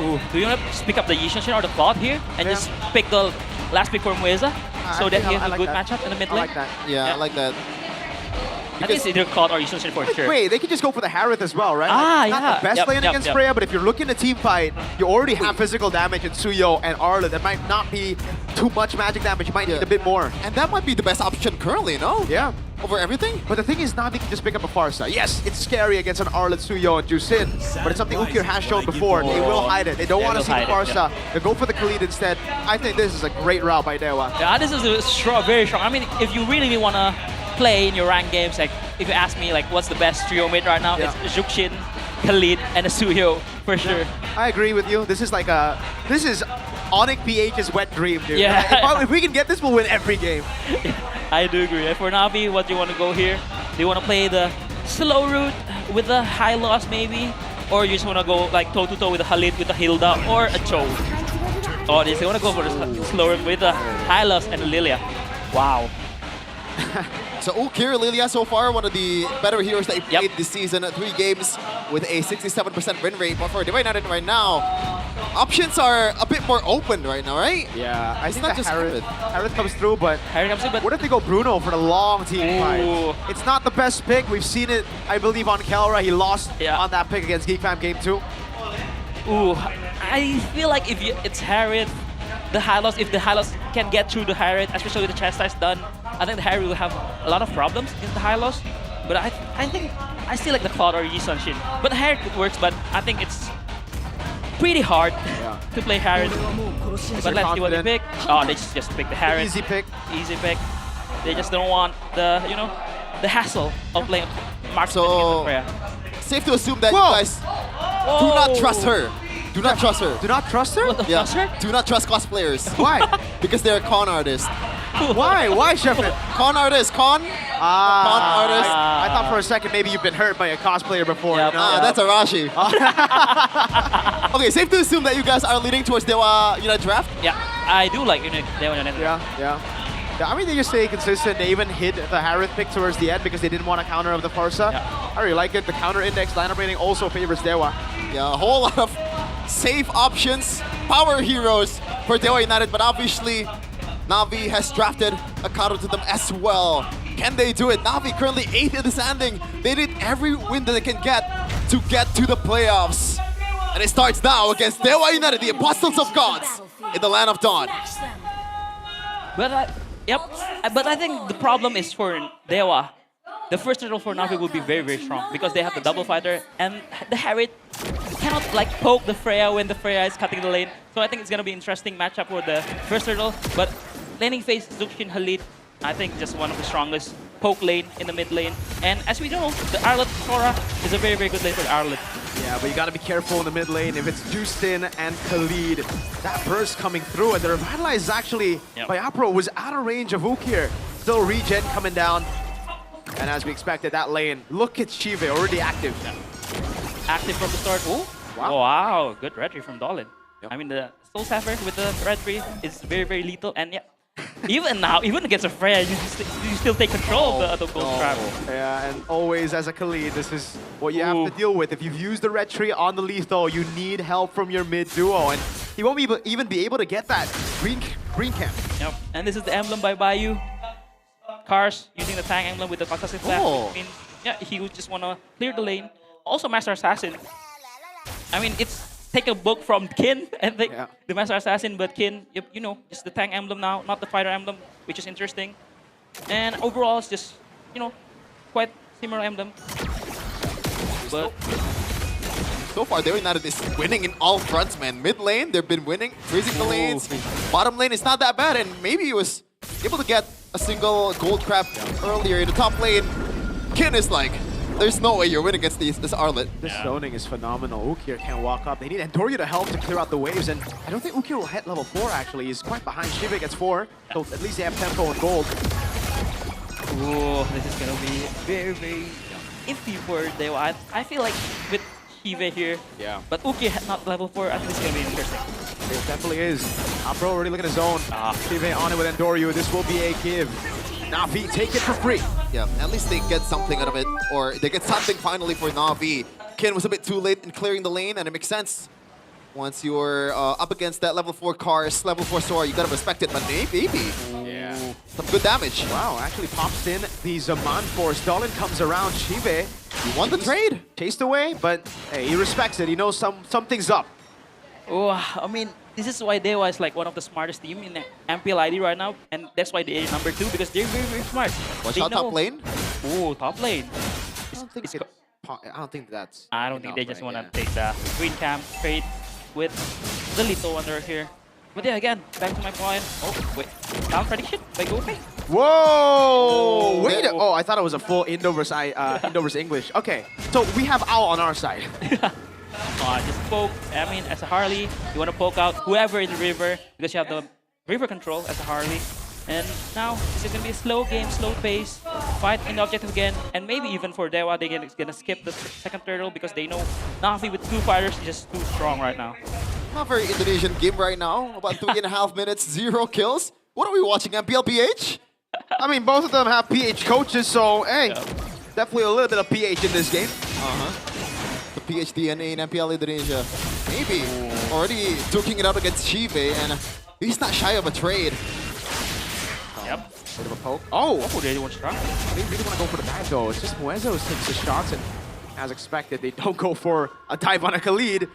Ooh, do you want to pick up the Yishin or the Claude here and just pick the last pick for Mueza so that he has a good matchup in the mid lane? I like that. Yeah, I like that. I think it's either Claude or Yishin for sure. Wait, they can just go for the Harith as well, right? Ah, Not the best lane against Freya, but if you're looking to team fight, you already have physical damage in Suyo and Arla. That might not be too much magic damage. You might need a bit more. And that might be the best option currently, no? Yeah. Over everything? But the thing is, Navi can just pick up a Farsa. Yes, it's scary against an Arlet, Suyo, and Jusin, but it's something Ukir has shown before. They will hide it. They don't want to see the Farsa. They go for the Khalid instead. I think this is a great route by Dewa. Yeah, this is very strong. I mean, if you really want to play in your ranked games, like if you ask me, like what's the best trio mid right now, it's Jukshin, Khalid, and a Suyo for sure. I agree with you. This is like this is Onyx PH's wet dream, dude. Yeah. If we can get this, we'll win every game. I do agree. And for Navi, what do you want to go here? Do you want to play the slow route with a high loss maybe? Or you just want to go like toe-to-toe with a Khalid, with a Hilda, or a Cho? Or they want to go for the slow route with a high loss and a Lilia. Wow. So Ukir Lilia so far, one of the better heroes that he played this season. 3 games with a 67% win rate. But for Dewa United right now, options are a bit more open right now, right? Yeah, I think not just Harith comes through, but what if they go Bruno for the long team fight? It's not the best pick. We've seen it, I believe, on Kelra. He lost on that pick against Geekfam Game 2. Ooh, I feel like if it's Harith, the Hylos, if the Hylos can get through the Harith, especially with the chastise done, I think the Harith will have a lot of problems against the Hylos. But I think I still like the Claude or Yi Sun-Shin. But the Harith works, but I think it's pretty hard to play Harith. But let's see what they pick. Oh, they just pick the Harith. Easy pick. Easy pick. They just don't want the, you know, the hassle of playing marksman against Freya. Safe to assume that you guys do not trust her. Do not trust her. Do not trust her? Trust her? Do not trust cosplayers. Why? Because they're con artists. Why? Why, Shepard? Con artists. Con artist. I thought for a second maybe you've been hurt by a cosplayer before. Yep. That's Arashi. Okay, safe to assume that you guys are leading towards Dewa United draft? Yeah, I do like Dewa United. Yeah. Yeah, I mean, they just stay consistent. They even hit the Harith pick towards the end because they didn't want to counter of the Farsa. I really like it. The counter index lineup rating also favors Dewa. Yeah, a whole lot of safe options, power heroes for Dewa United, but obviously Na'Vi has drafted a counter to them as well. Can they do it? Na'Vi currently 8th in the standing. They need every win that they can get to the playoffs. And it starts now against Dewa United, the Apostles of Gods in the Land of Dawn. But but I think the problem is for Dewa. The first turtle for Na'Vi will be very, very strong because they have the double fighter and the Harith cannot like poke the Freya when the Freya is cutting the lane. So I think it's gonna be an interesting matchup for the first turtle. But laning phase, Zuxin Khalid, I think just one of the strongest poke lane in the mid lane. And as we know, the Arlet Sora is a very, very good lane for Arlet. Yeah, but you gotta be careful in the mid lane. If it's Justin and Khalid, that burst coming through, and the Revitalize actually by Apro was out of range of Ukir. Still regen coming down. And as we expected, that lane, look at Shive, already active. Active from the start. Ooh. Wow, good red tree from Dolin. I mean, the Soul Sapphire with the red tree is very, very lethal. And even now, even against a Freya, you still take control of the gold trap. Yeah, and always as a Khalid, this is what you have to deal with. If you've used the red tree on the lethal, you need help from your mid duo. And he won't even be able to get that green camp. Yep, and this is the emblem by Bayou. Cars using the Tang emblem with the Fantastic Flash. I mean, yeah, he would just want to clear the lane. Also, Master Assassin. I mean, it's take a book from Kin, I think, the Master Assassin, but Kin, you know, just the Tang emblem now, not the Fighter emblem, which is interesting. And overall, it's just, you know, quite similar emblem. But so far, Dewa United is winning in all fronts, man. Mid lane, they've been winning, freezing the lanes. Bottom lane is not that bad, and maybe he was able to get a single gold crab earlier in the top lane. Kin is like, there's no way you're winning against this Arlet. This zoning is phenomenal. Ukir can't walk up. They need Endoria to help to clear out the waves, and I don't think Ukir will hit level 4 actually. He's quite behind. Shiva gets 4, so at least they have tempo and gold. Ooh, this is gonna be very, very iffy for Dewa. I feel like with Shiva here, but Ukir not level 4, I think it's gonna be interesting. It definitely is. Apro already looking at zone. Shiva on it with Endoria. This will be a give. Na'Vi take it for free. Yeah, at least they get something out of it, or they get something finally for Na'Vi. Kin was a bit too late in clearing the lane, and it makes sense. Once you're up against that level 4 Cars, level 4 Sora, you gotta respect it, but maybe. Some good damage. Wow, actually pops in the Zaman Force. Dolin comes around. Shive, he won the trade. Chased away, but hey, he respects it. He knows something's up. Oh, I mean, this is why Dewa is like one of the smartest team in the MPL ID right now, and that's why they're number 2 because they're very, very smart. Watch out top lane. Ooh, top lane. I don't think that's. I don't think they just want to take the green camp straight with the little one here. But yeah, again, back to my point. Oh, wait. Down prediction by GoPay. Whoa! Wait. Oh, I thought it was a full Indo versus English. Okay, so we have Owl on our side. Just poke. I mean, as a Harley, you want to poke out whoever in the river because you have the river control as a Harley. And now, this is going to be a slow game, slow pace, fight in the objective again, and maybe even for Dewa, they're going to skip the second turtle because they know Na'Vi with 2 fighters is just too strong right now. Not very Indonesian game right now. About 3.5 minutes, 0 kills. What are we watching, MPL PH? I mean, both of them have PH coaches, so hey, definitely a little bit of PH in this game. The PH DNA in MPL Indonesia. Maybe already duking it out against Shive, and he's not shy of a trade. Bit of a poke. Oh, they want strong. They really want to go for the dive though. It's just Muezzo takes the shots, and as expected, they don't go for a dive on a Khalid.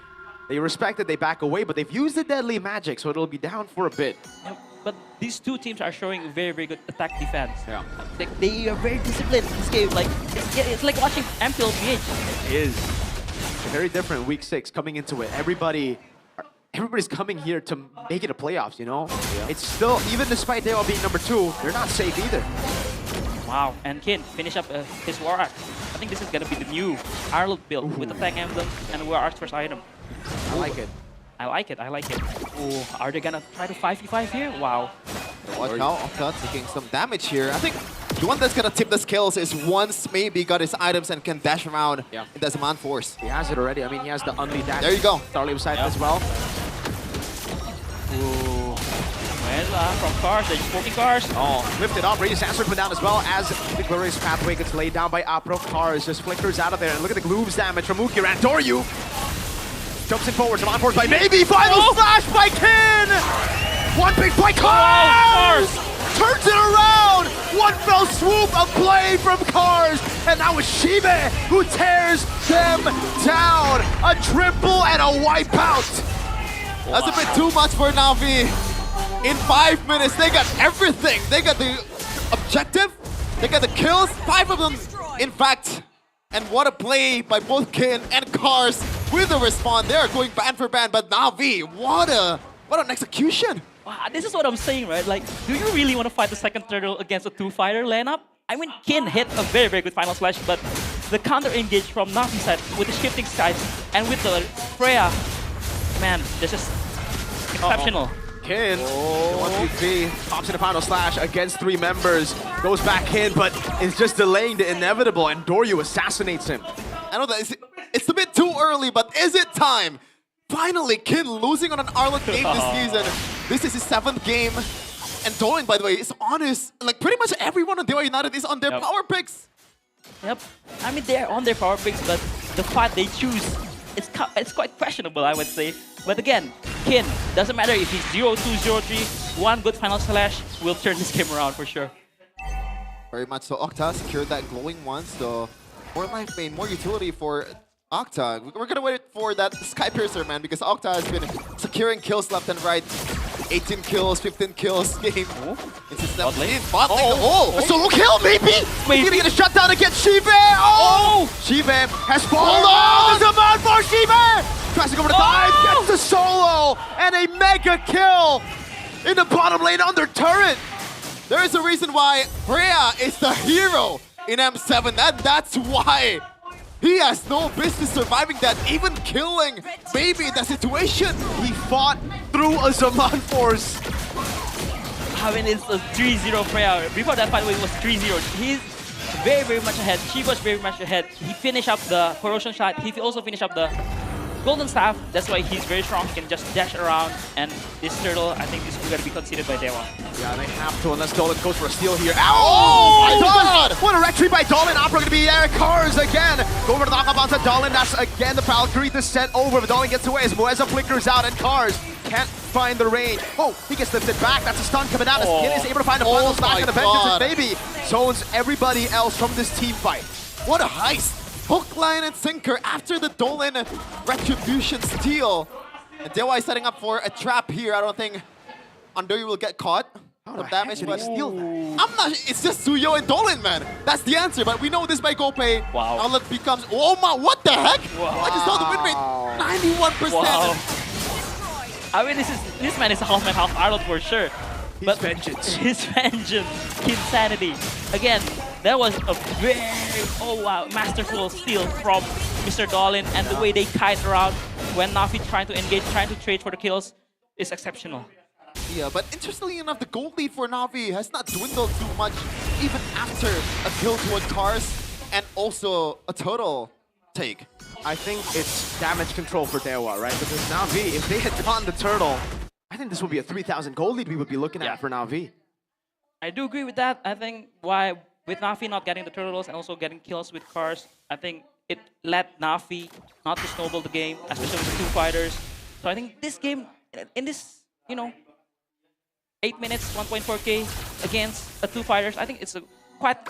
They respect it, they back away, but they've used the deadly magic, so it'll be down for a bit. But these 2 teams are showing very, very good attack defense. Like, they are very disciplined in this game. Like, it's like watching MPL PH. It is. Very different week 6 coming into it. Everybody's coming here to make it a playoffs, you know? It's still, even despite they all being number 2, they're not safe either. Wow, and Kin finish up his War Axe. I think this is going to be the new Arlet build with the Tang emblem and the War Axe first item. I like it. I like it. Ooh, are they going to try to 5v5 here? Wow. Watch out, Octa taking some damage here. I think the one that's going to tip the scales is once maybe got his items and can dash around in the Zaman Force. He has it already. I mean, he has the Unlead dash. There you go. Starly beside as well. Ooh. from Cars. They're just poking Cars. Oh, lifted up. Radius Answer put down as well as the glorious pathway gets laid down by Apro. Cars just flickers out of there. And look at the Gloom's damage from Muki. Randoryu jumps in forward. Zaman forward by Maybe. Final slash by Kin. One big play. Cars turns it around. One fell swoop of play from Cars. And now it's Shibe who tears them down. A triple and a wipeout. That's a bit too much for Na'Vi. In 5 minutes, they got everything. They got the objective, they got the kills, 5 of them, in fact. And what a play by both Kin and Cars with the respawn. They are going band for band, but Na'Vi, what an execution. Wow, this is what I'm saying, right? Like, do you really want to fight the second turtle against a two-fighter lineup? I mean, Kin hit a very, very good final slash, but the counter-engage from Na'Vi side with the shifting skies and with the Freya, man, this is exceptional. Kin, 1-2-3, pops in the final slash against 3 members, goes back in, but is just delaying the inevitable, and Doryu assassinates him. I know that it's a bit too early, but is it time? Finally, Kin losing on an Arlott game this season. This is his 7th game. And Dolan, by the way, is on his, like pretty much everyone on Dewa United is on their power picks. Yep. I mean, they're on their power picks, but the fight they choose, it's quite questionable, I would say. But again, Kin, doesn't matter if he's 0-2, 0-3, one good final slash will turn this game around for sure. Very much so. Octa secured that glowing one, so more life main, more utility for Octa. We're gonna wait for that Sky Piercer, man, because Octa has been securing kills left and right. 18 kills, 15 kills game. It's a 17. Bot lane. A solo kill, maybe? Maybe gonna get a shutdown against Shive. Shive has fallen. There's a man for Shive. Tries to go over the dive, gets the solo, and a mega kill in the bottom lane under turret. There is a reason why Freya is the hero in M7, and that's why he has no business surviving that, even killing Baby in that situation. He fought through a Zaman force. I mean, it's a 3-0 Freya. Before that fight, it was 3-0. He's very, very much ahead. She was very much ahead. He finished up the corrosion shot. He also finished up the golden staff. That's why he's very strong. He can just dash around. And this turtle, I think, is going to be conceded by Dewa. Yeah, they have to, unless Dolan goes for a steal here. Oh my god! What a retreat by Dolan. Opera gonna be there. Cars again. Go over to the knockouts at Dolan. That's again the Valkyrie to set over. But Dolan gets away as Moeza flickers out and Cars can't find the range. Oh, he gets lifted back. That's a stun coming out. As Kin is able to find a final slash and a vengeance and Baby zones everybody else from this team fight. What a heist! Hook, line, and sinker after the Dolan retribution steal. And Dewa is setting up for a trap here. I don't think Andori will get caught. Some damage, but still, I'm not. It's just Suyo and Dolan, man. That's the answer. But we know this by GoPay. Wow. Outlet becomes. Oh my! What the heck? Wow. I just saw the win rate. 91%. Wow. I mean, this man is a half-man, half-Arnold for sure. His vengeance. His vengeance. Insanity. Again, that was a very, masterful steal from Mr. Dolan, and the way they kite around when Na'Vi trying to engage, trying to trade for the kills is exceptional. Yeah, but interestingly enough, the gold lead for Na'Vi has not dwindled too much, even after a kill toward Cars and also a total take. I think it's damage control for Dewa, right? Because Na'Vi, if they had gotten the turtle, I think this would be a 3,000 gold lead we would be looking at for Na'Vi. I do agree with that. I think why with Na'Vi not getting the turtles and also getting kills with Cars, I think it let Na'Vi not to snowball the game, especially with the two fighters. So I think this game, in this, 8 minutes, 1.4k against two fighters, I think it's a quite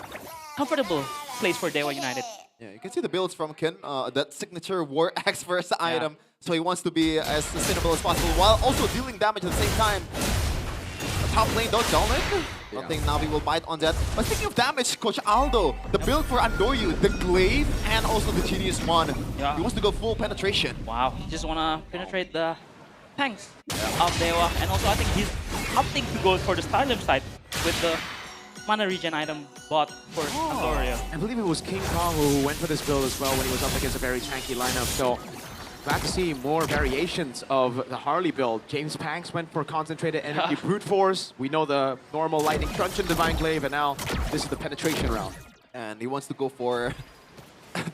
comfortable place for Dewa United. Yeah, you can see the builds from Kin, that signature War Axe first item. So he wants to be as sustainable as possible while also dealing damage at the same time. Top lane though, Dolan. I don't think Na'Vi will bite on that. But speaking of damage, Coach Aldo, the build for Andoryu, the Glaive and also the Genius one. Yeah. He wants to go full penetration. Wow, he just wanna penetrate the tanks of Dewa. And also I think he's opting to go for the Starlim side with the mana regen item bought for Andoryu. I believe it was King Kong who went for this build as well when he was up against a very tanky lineup. So glad to see more variations of the Harley build. James Panks went for concentrated energy brute force. We know the normal lightning truncheon divine glaive, and now this is the penetration round. And he wants to go for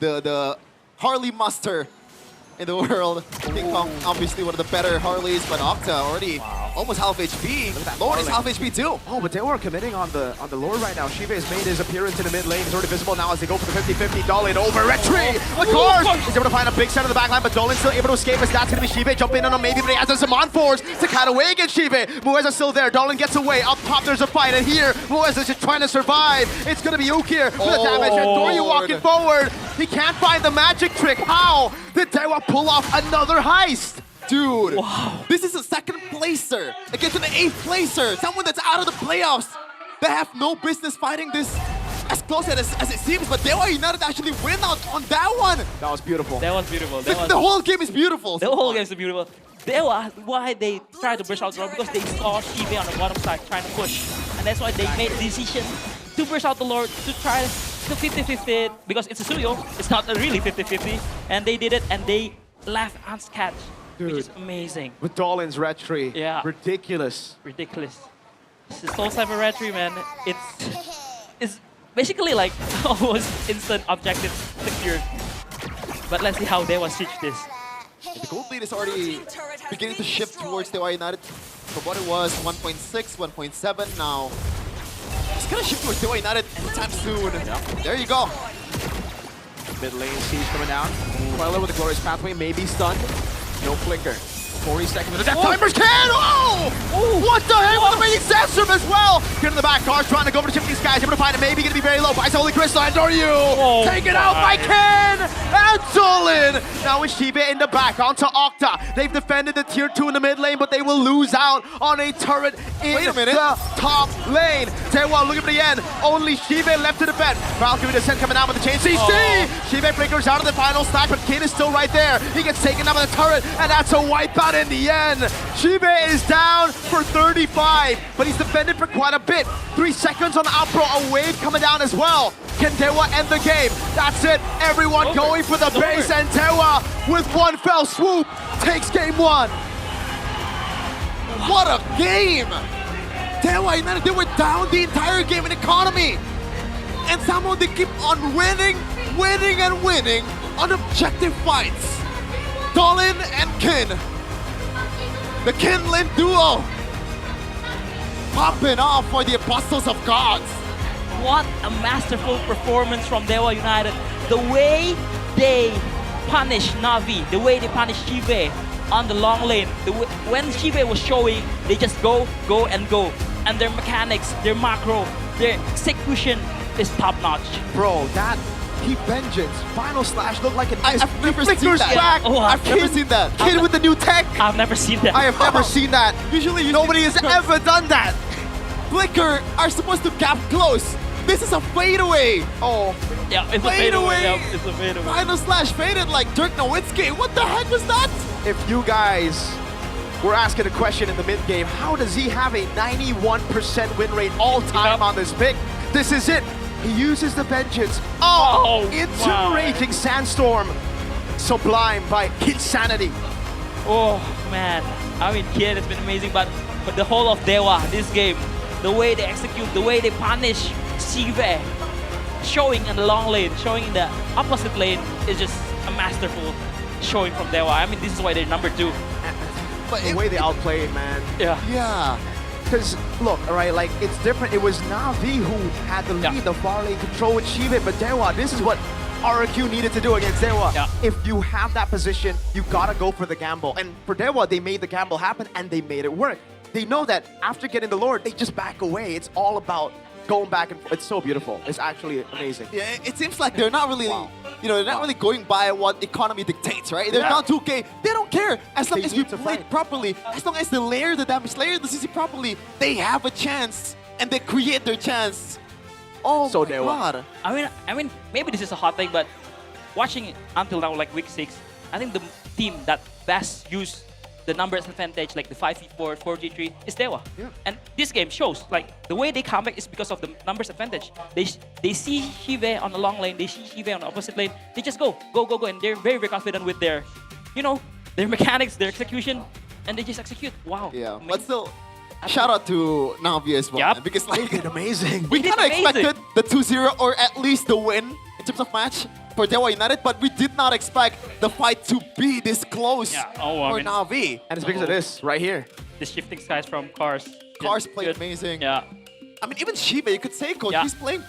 the Harley master in the world. King Kong, obviously one of the better Harleys, but Octa already almost half HP. that Lord is Darling. half HP too. Oh, but they were committing on the Lord right now. Shive has made his appearance in the mid lane. He's already visible now as they go for the 50-50. Dolin over Retri. Of course, he's able to find a big set of the backline, but Dolin's still able to escape as that's going to be Shive. Jump in on him maybe, but he has some on force to cut away against Shive. Muez is still there. Dolin gets away. Up top, there's a fight. And here, Muez is just trying to survive. It's going to be Ukir for the damage. And Doryu walking forward. He can't find the magic trick. How did Dewa pull off another heist? Dude, this is a second placer against an 8th placer. Someone that's out of the playoffs. They have no business fighting this as close as it seems, but Dewa United actually win out on that one. That was beautiful. That was beautiful. The whole game is beautiful. The whole game is beautiful. Why they tried to burst out the Lord, because they saw Shive on the bottom side trying to push. And that's why they made the decision to burst out the Lord, to try to 50-50 because it's a Suyo. It's not a really 50-50. And they did it, and they left unscathed, which is amazing. With Dolin's Retri. Yeah. Ridiculous. Ridiculous. This Soul Cyber Retri, man, it's basically like almost instant objective secured. But let's see how Dewa siege this. The gold lead is already beginning to shift towards Dewa United from what it was 1.6, 1.7 now. It's gonna shift towards Dewa United anytime soon. There you go. Mid lane siege coming down. Queller with the glorious pathway, maybe stunned. No flicker. 40 seconds of the death timers can! Oh! What the heck with the main Sandstorm as well! Get in the back, Cars trying to go over to chip these guys. Able to find it, maybe gonna be very low. Buys Holy Crystal and Doryu! Taken out by Ken! And Dolin! Now with Shiba in the back, onto Octa. They've defended the tier 2 in the mid lane, but they will lose out on a turret in the top lane. Dewa looking for the end. Only Shiba left to defend. Valkyrie descent coming out with the chain CC! Shiba flickers out of the final stack, but Ken is still right there. He gets taken out by the turret, and that's a wipeout in the end. Shibe is down for 35, but he's defended for quite a bit. 3 seconds on Apro, a wave coming down as well. Can Dewa end the game? That's it. Everyone going for the base, and Dewa with one fell swoop takes game 1. What a game! Dewa United, they were down the entire game in economy. And somehow they keep on winning and winning on objective fights. Dolin and Kin. The Kinlin duo popping off for the Apostles of Gods. What a masterful performance from Dewa United. The way they punish Na'Vi, the way they punish Shive on the long lane. When Shive was showing, they just go, and go. And their mechanics, their macro, their execution is top notch. Bro, that Keep Vengeance, Final Slash looked like an I've never seen that. back. I've never seen that. Kid with the new tech. I've never seen that. I have never seen that. Usually nobody has ever done that. Flicker are supposed to gap close. This is a fadeaway. Oh. Yeah, it's a fadeaway. Yeah, it's a fadeaway. Final Slash faded like Dirk Nowitzki. What the heck was that? If you guys were asking a question in the mid game, how does he have a 91% win rate all time on this pick? This is it. He uses the Vengeance. Into Raging Sandstorm. Sublime by Insanity. Oh man, I mean Kid has been amazing, but the whole of Dewa this game, the way they execute, the way they punish Sive, showing in the long lane, showing in the opposite lane is just a masterful showing from Dewa. I mean, this is why they're number 2. But the way they outplayed, man. Yeah. Because, look, all right, like, it's different. It was Na'Vi who had the lead, the far lane control with Shiva, but Dewa, this is what RQ needed to do against Dewa. If you have that position, you gotta go for the gamble. And for Dewa, they made the gamble happen, and they made it work. They know that after getting the Lord, they just back away. It's all about going back and forth. It's so beautiful. It's actually amazing. Yeah, it seems like they're not really, they're not really going by what economy dictates, right? They're not 2K. They don't care. As long as we play properly, as long as they layer the damage, layer the CC properly, they have a chance and they create their chance. Oh so my God. I mean, maybe this is a hot take, but watching it until now, like week 6, I think the team that best used the numbers advantage, like the 5v4, 4v3, is Dewa. And this game shows, like, the way they come back is because of the numbers advantage. They see Shive on the long lane, they see Shive on the opposite lane, they just go, and they're very, very confident with their, their mechanics, their execution, and they just execute. Wow. Yeah, but still, shout out to Na'Vi as well. man, because like, they did amazing. We kind of expected the 2-0 or at least the win in terms of match for Dewa United, but we did not expect the fight to be this close for Na'Vi. And it's because of this right here. the shifting skies from Cars. Cars played amazing. Yeah. I mean, even Shiba, you could say, Coach, Yeah. he's playing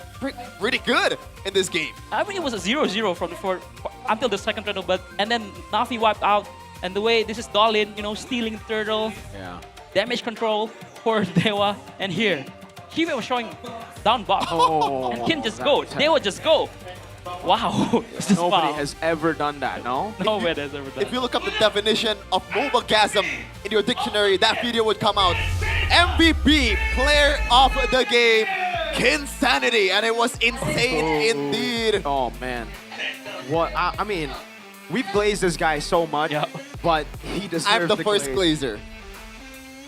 really good in this game. I mean, it was a 0-0 until the second turtle, and then Navi wiped out. And the way this is Dolin, you know, stealing turtle, damage control for Dewa, and here, Shiba was showing down buff, and Kin just go. Dewa just go. Wow, this is Nobody wow. has ever done that, no? Nobody has ever done. If you look up the definition of mobilegasm in your dictionary, that video would come out. MVP, player of the game, Kin Sanity, and it was insane indeed. Oh man, what? I mean, we've glazed this guy so much, but he deserves I'm the first glaze. glazer.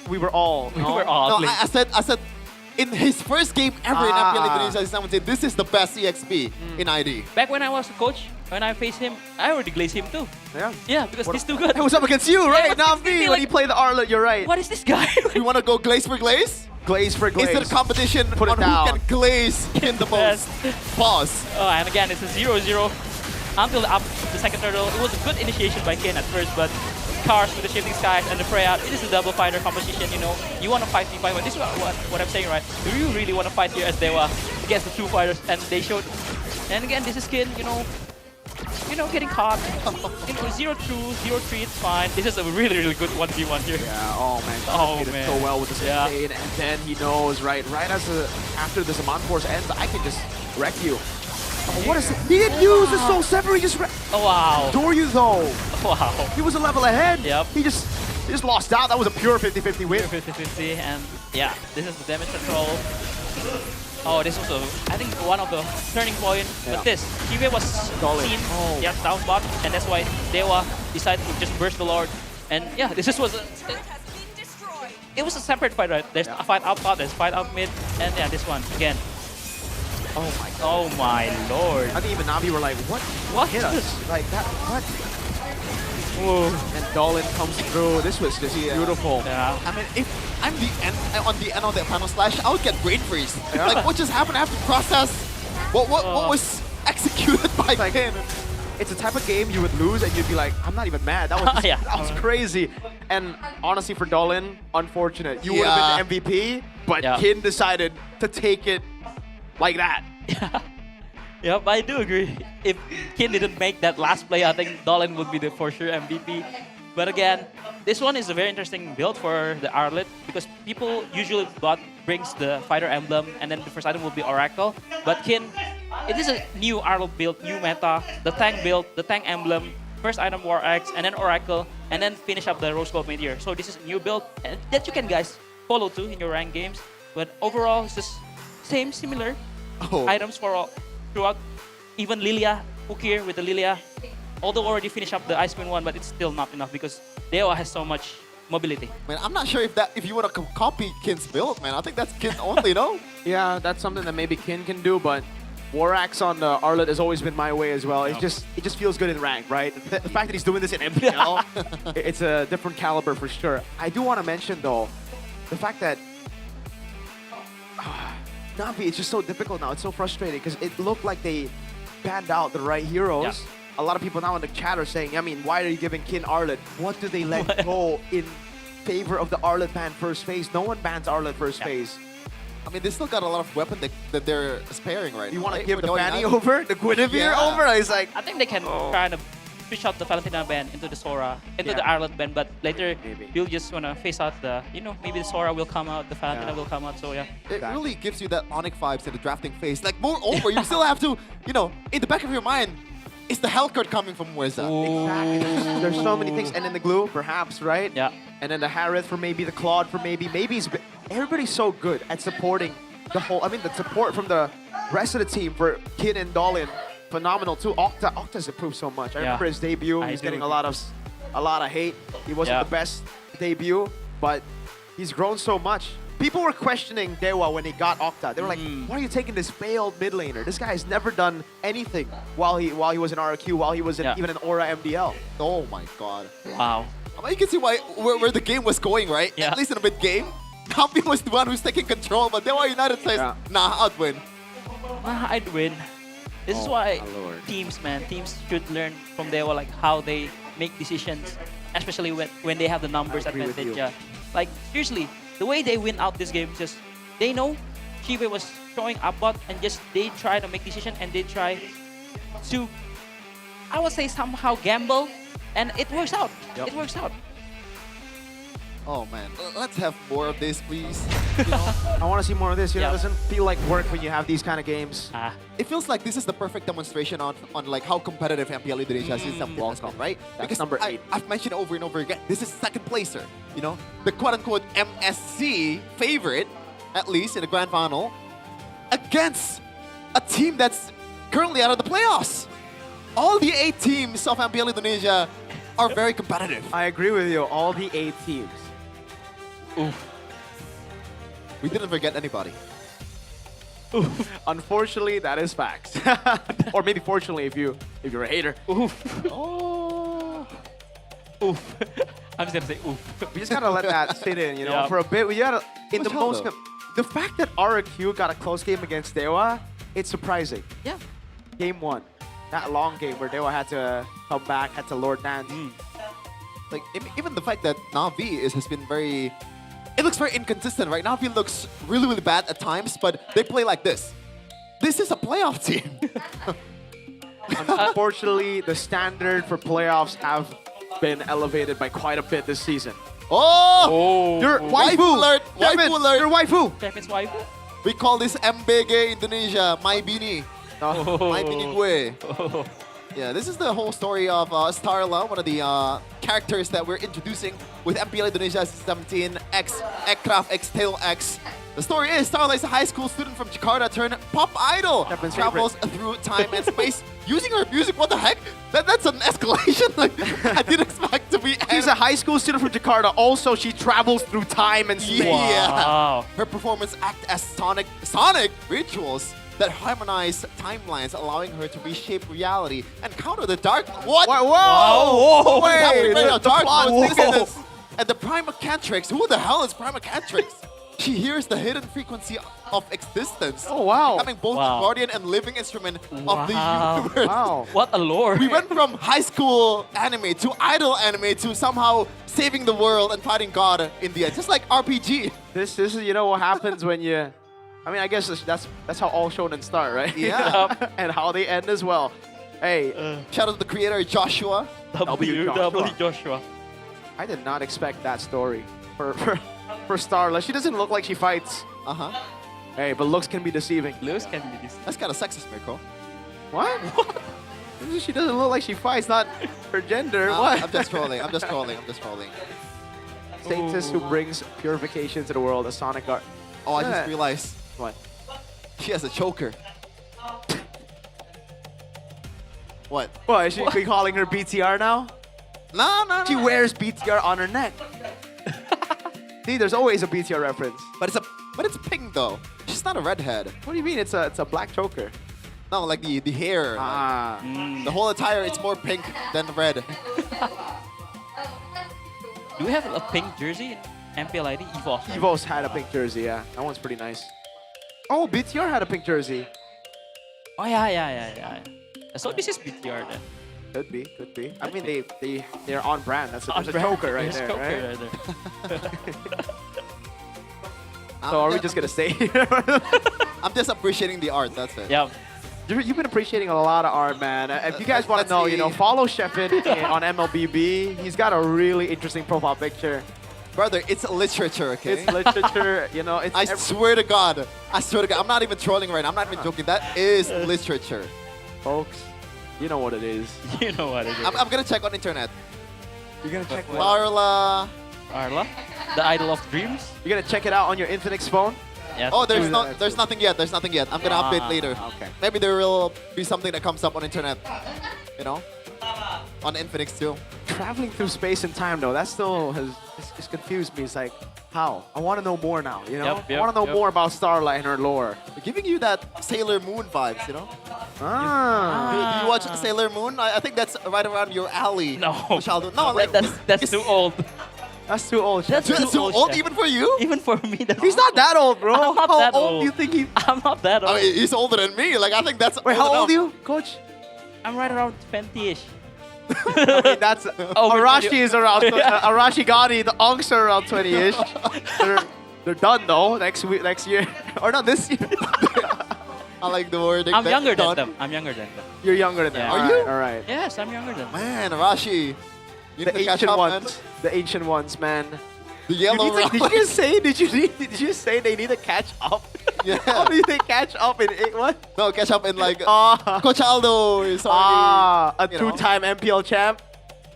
We were all. We were all. No, I said, in his first game ever in MPL Indonesia, S17, this is the best EXP in ID. Back when I was a coach, when I faced him, I already glazed him too. Yeah. Yeah, because he's too good. It was up against you, right? Yeah, Not me. When he played the Arlet, you're right. What is this guy? You want to go glaze for glaze? Glaze for glaze. Is it a competition Put it on down. who can glaze in the most? Pause. Oh, and again, it's a 0-0 until the second turtle. It was a good initiation by Ken at first, but Cars with the shifting skies and the spray out. It is a double fighter competition, you know. You want to fight v5, but this is what I'm saying, right? Do you really want to fight here as Dewa against the two fighters? And they showed. And again, this is Ken, you know, getting caught. You know, 0-2, 0-3, it's fine. This is a really, really good 1v1 here. Yeah, oh man, Oh, he did man. so well with the sustain, and then he knows, right after this Amount Force ends, I can just wreck you. Oh, what is it? He didn't use the Soul Sever, he just Oh, wow. Doryu though. Wow. He was a level ahead. Yep. He just lost out. That was a pure 50-50 win. 50-50, and yeah, this is the damage control. Oh, this was, I think, one of the turning point. But this, Kiwe was seen, down bot, and that's why Dewa decided to just burst the Lord. And yeah, this was it was a separate fight, right? There's a fight out top, there's a fight out mid, and yeah, this one again. Oh my lord! I think even Navi were like, what hit us? Like that? What? Whoa. And Dolin comes through. This was just beautiful. Yeah. I mean, if I'm on the end of the final slash, I would get brain freeze. Like, what just happened? I have to process what was executed by Ken. It's a type of game you would lose and you'd be like, I'm not even mad. That was just, that was crazy. And honestly, for Dolin, unfortunate. You would have been the MVP, but Kin decided to take it like that. Yep, I do agree. If Kin didn't make that last play, I think Dolin would be the for sure MVP. But again, this one is a very interesting build for the Arlet because people usually brings the fighter emblem and then the first item will be Oracle. But Kin, it is a new Arlet build, new meta, the tank build, the tank emblem, first item War Axe, and then Oracle, and then finish up the Rose Gold Meteor. So this is a new build and that you can guys follow too in your ranked games. But overall, it's just similar items for all. Throughout, even Lilia, Ukir with the Lilia, although already finished up the Ice Queen one, but it's still not enough because Dewa has so much mobility. Man, I'm not sure if you want to copy Kin's build, man. I think that's Kin only, no? Yeah, that's something that maybe Kin can do, but War Axe on the Arlet has always been my way as well. It just feels good in rank, right? The fact that he's doing this in MPL, it's a different caliber for sure. I do want to mention though, the fact that Navi, it's just so difficult now. It's so frustrating because it looked like they banned out the right heroes. A lot of people now in the chat are saying, I mean, why are you giving Kin Arlet? What do they let go in favor of the Arlet ban first phase? No one bans Arlet first phase. I mean, they still got a lot of weapon that they're sparing right You now. want to right? give We're the going Fanny out. over? The Guinevere over? It's like... I think they can kind of switch out the Valentina ban into the Sora, into the Arlet ban, but later you'll just want to face out the, maybe the Sora will come out, the Valentina will come out, so yeah. It really gives you that Onyx vibes in the drafting phase. Like, moreover, you still have to, in the back of your mind, is the Hell card coming from Weza? Exactly. There's so many things. And then the glue, perhaps, right? Yeah. And then the Harith for maybe, the Claude for maybe. Everybody's so good at supporting the whole... I mean, the support from the rest of the team for Kin and Dolin, phenomenal too. Octa's improved so much. I remember his debut. He's getting a lot of hate. He wasn't the best debut, but he's grown so much. People were questioning Dewa when he got Octa. They were like, why are you taking this failed mid laner? This guy has never done anything while he was in RQ, while he was even in Aura MDL. Oh my god. Wow. I mean, you can see where the game was going, right? Yeah. At least in the mid game. Kampi was the one who's taking control, but Dewa United says, nah, I'd win. I'd win. This is why teams should learn from Dewa, like how they make decisions, especially when they have the numbers advantage. Like seriously, the way they win out this game, just they know Chive was showing up bot and just they try to make decision and they try to, I would say somehow gamble, and it works out. Yep. It works out. Oh man, let's have more of this, please. I want to see more of this. You know, Yeah. it doesn't feel like work when you have these kind of games. It feels like this is the perfect demonstration on like how competitive MPL Indonesia system has been, right? That's Because number 8. I've mentioned over and over again, this is second placer. You know, the quote-unquote MSC favorite, at least in the grand final, against a team that's currently out of the playoffs. All the 8 teams of MPL Indonesia are very competitive. I agree with you. All the 8 teams. We didn't forget anybody. Unfortunately, that is facts. Or maybe fortunately, if you're a hater. Oh. Oof. I'm just gonna say oof. We just gotta let that sit in, you know, Yeah. for a bit. We gotta in Much the hell, most. though. The fact that RQ got a close game against Dewa, it's surprising. Yeah. Game 1, that long game where Dewa had to come back, had to Lord Nance. Like even the fact that Navi has been very, it looks very inconsistent, right? Navi looks really, really bad at times, but they play like this. This is a playoff team. Unfortunately, the standard for playoffs have been elevated by quite a bit this season. Oh! Your Waifu waifu alert! Kevin, Waifu alert! Your waifu! Kevin's waifu. We call this MBG Indonesia, My Bini. My Bini Gue. Yeah, this is the whole story of Starla, one of the characters that we're introducing with MPL Indonesia S17 X Ekraf X Tail X. The story is Starla is a high school student from Jakarta turned pop idol. Kevin's Travels through time and space using her music. What the heck? That's an escalation. Like, I didn't expect to be. She's a high school student from Jakarta. Also, she travels through time and space. Yeah. Wow. Her performance act as sonic rituals that harmonize timelines, allowing her to reshape reality and counter the dark. What? Whoa! Whoa! Wait, Happening right now? the Dark plot mode thickens. thickens. And the Primacantrix. Who the hell is Primacantrix? She hears the hidden frequency of existence. Oh wow! Becoming both Wow. the guardian and living instrument of the Wow. universe. Wow! What a lore. We went from high school anime to idol anime to somehow saving the world and fighting God in the end, just like RPG. This is what happens when you. I mean, I guess that's how all shonen start, right? Yeah. And how they end as well. Hey, Shout out to the creator Joshua. W Joshua. I did not expect that story for Starla. She doesn't look like she fights. Hey, but looks can be deceiving. Lewis can be this. That's kind of sexist, Mirko. What? She doesn't look like she fights, not her gender. What? I'm just trolling. I'm just trolling. Saintess who brings purification to the world, a Sonic Guard. Oh, I just realized. What? She has a choker. What? What, is she be calling her BTR now? No. She wears BTR on her neck. See, there's always a BTR reference. But it's pink though. She's not a redhead. What do you mean? It's a black choker. No, like the hair. Ah. The whole attire, it's more pink than red. Do we have a pink jersey in MPL ID? Evo. Evo's had a pink jersey, yeah. That one's pretty nice. Oh, BTR had a pink jersey. Oh yeah. So this is BTR then. Could be. I mean, they're on brand. There's a choker right there, right? So are we just gonna stay here? I'm just appreciating the art. That's it. Yeah. You've been appreciating a lot of art, man. If you guys want to know, follow Sheffin on MLBB. He's got a really interesting profile picture. Brother, it's literature, okay? It's literature, it's I swear to God. I'm not even trolling right now. I'm not even joking. That is literature. Folks, you know what it is. You know what it is. I'm gonna check on internet. You're gonna check what? Arla, the idol of dreams. You're gonna check it out on your Infinix phone? Yeah. Oh, there's nothing yet. There's nothing yet. I'm gonna update later. Okay. Maybe there will be something that comes up on internet. On Infinix too. Traveling through space and time, though, that still has confused me. It's like, how? I want to know more now. Yep, I want to know more about Starlight and her lore. They're giving you that Sailor Moon vibes, Ah. Do you watch Sailor Moon? I think that's right around your alley. No. Childhood. No, like that's too old. That's too old. That's too old even for you? Even for me. He's not that old, bro. I'm not how that old old. do you think he? I'm not that old. I mean, he's older than me. Like I think that's. Wait, how old enough. are you, Coach? I'm right around 20-ish. I mean, that's Arashi is around. Arashi Gotti, the Onks are around 20-ish. They're done though next year, or not this year. I like the word. I'm younger than them. I'm younger than them. You're younger than them. Yeah. Are you? All right. Yes, I'm younger than them. Man, Arashi. You need The to catch ancient up, man. ones. The ancient ones, man. The yellow Did you just say? Did you say they need to catch up? Yeah. How do they catch up in what? No, catch up in like Coach Aldo is already a two-time MPL champ.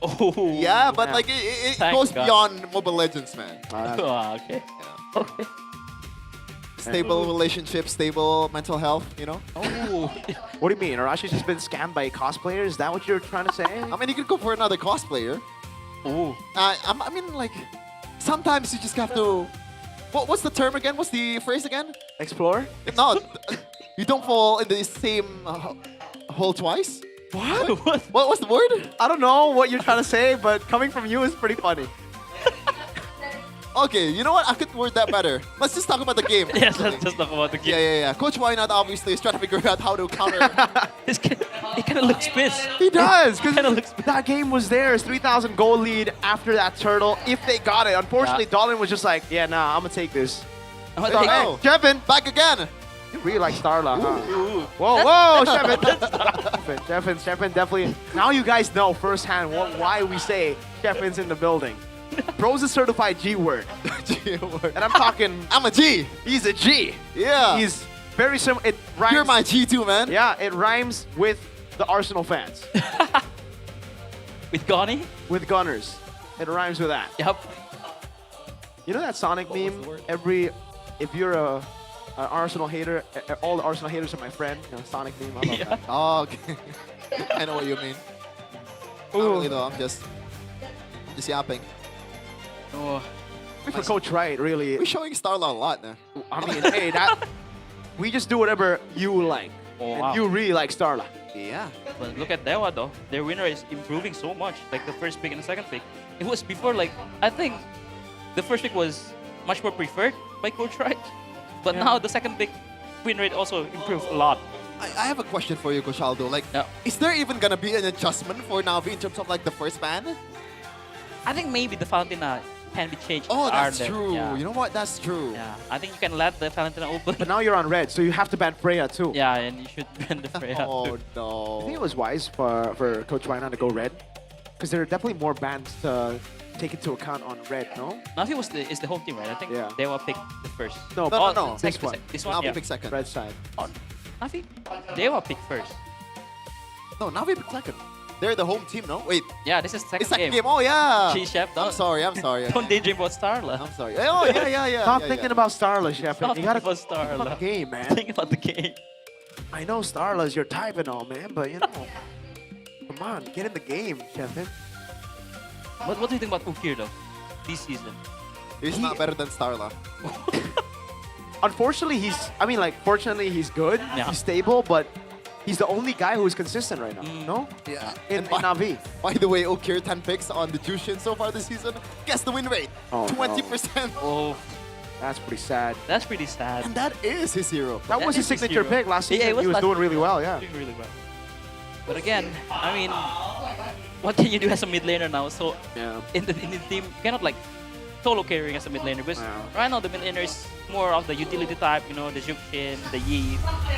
Oh. Yeah, but like it Thank goes God. beyond Mobile Legends, man. Okay. Okay. Stable relationship, stable mental health, you know? Oh. What do you mean? Arashi's just been scammed by cosplayers? Is that what you're trying to say? I mean, you could go for another cosplayer. Oh. I mean, like, sometimes you just have to... What's the term again? What's the phrase again? Explore? No, you don't fall in the same hole twice. What? What's the word? I don't know what you're trying to say, but coming from you is pretty funny. Okay, you know what? I could word that better. Let's just talk about the game. Yes, let's just talk about the game. Yeah. Coach Wynot obviously is trying to figure out how to counter. He kind of looks pissed. He does, because that game was theirs. 3,000 goal lead after that turtle, if they got it. Unfortunately, Dolan was just like, yeah, nah, I'm going to take this. Oh, Kevin, back again. You really like Starla, huh? Whoa, Shepin. Shepin definitely. Now you guys know firsthand why we say Shepin's in the building. Bro's a certified G word. G word. And I'm talking... I'm a G. He's a G. Yeah. He's very similar. It rhymes. You're my G too, man. Yeah, it rhymes with the Arsenal fans. With Gonnie? With Gunners. It rhymes with that. Yep. You know that Sonic meme? If you're an Arsenal hater, all the Arsenal haters are my friend. You know, Sonic meme. I love that. Oh, okay. I know what you mean. Not really though. I'm just yapping. Oh. For Coach Wright, really. We're showing Starla a lot now. I mean, hey, we just do whatever you like. Oh, and wow. you really like Starla. Yeah. But look at Dewa though. Their winner is improving so much. Like the first pick and the second pick. It was before, like, I think the first pick was much more preferred by Coach Wright. But now the second pick win rate also improved a lot. I have a question for you, Coach Aldo. Like, is there even gonna be an adjustment for Navi in terms of like the first ban? I think maybe the Valentina can be changed. Oh, that's harder. true. Yeah. You know what? That's true. Yeah, I think you can let the Valentina open. But now you're on red, so you have to ban Freya too. Yeah, and you should ban the Freya. Oh I no. think it was wise for Coach Wynot to go red, because there are definitely more bans to take into account on red, no? Navi is the home team, right? I think Dewa picked the first. No, No. this one. This one, Navi picked second. Red side. Oh, Navi? Dewa picked first. No, Navi picked second. They're the home team, no? Wait. Yeah, this is second It's second game. game. Oh yeah. Gee, Chef, I'm sorry. Don't daydream about Starla. I'm sorry. Oh yeah. Stop thinking about Starla, Chef. Stop You gotta thinking about think about Starla. the game, man. Think about the game. I know Starla's your type and all, man, but you know, come on, get in the game, Chef. What do you think about Ukir though? This season. He's not better than Starla. Unfortunately, fortunately, he's good. Yeah. He's stable, but he's the only guy who's consistent right now. No? Yeah. In Navi. By the way, Okir 10 picks on the Jushin so far this season. Guess the win rate. Oh, 20%. Oh, that's pretty sad. that's pretty sad. And that is his hero. That was his is his signature hero. pick last season. Yeah, it was he was last doing really well, yeah. Doing really well. But again, I mean, what can you do as a mid laner now? So in the team, you cannot like solo carrying as a mid laner, because right now the mid laner is more of the utility type, you know, the Jukshin, the Yi,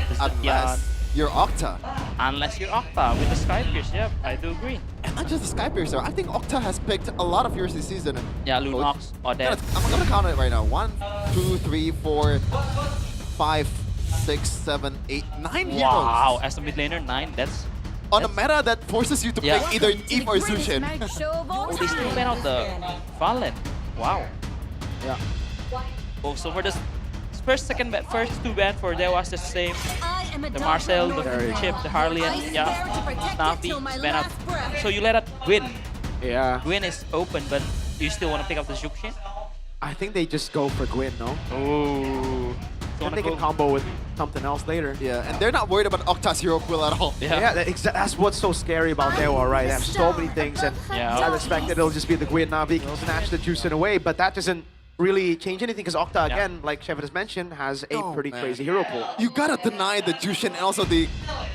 the Satyan. Unless you're Octa. Unless you're Octa with the Skypierce, yep, I do agree. And not just the Skypiercer. I think Octa has picked a lot of heroes this season. Yeah, Lunox, Odette. I'm gonna count it right now. 1, 2, 3, 4, 5, 6, 7, 8, 9 heroes. Wow, as a mid laner, 9, that's... On a meta that forces you to Yeah. pick either Eve or Zushin. Oh, they still ban out the Valen. Wow. Yeah. Oh, so for the first two ban for Dewa was the same. The Marcel, the Chip, the Harleyan, yeah. Navi, ban out. So you let it win. Yeah. Gwyn is open, but you still want to pick up the Jukshin? I think they just go for Gwyn, no? Oh. And they can combo with something else later. Yeah, and they're not worried about Octa's hero quill at all. Yeah, that's what's so scary about Dewa, right? They have so many things, and as expected, it'll just be the Gwyn Navi snatch the juice in away, but that doesn't really change anything because Octa, again, like Shepard has mentioned, has a pretty crazy hero pool. You gotta deny the Jushin and also the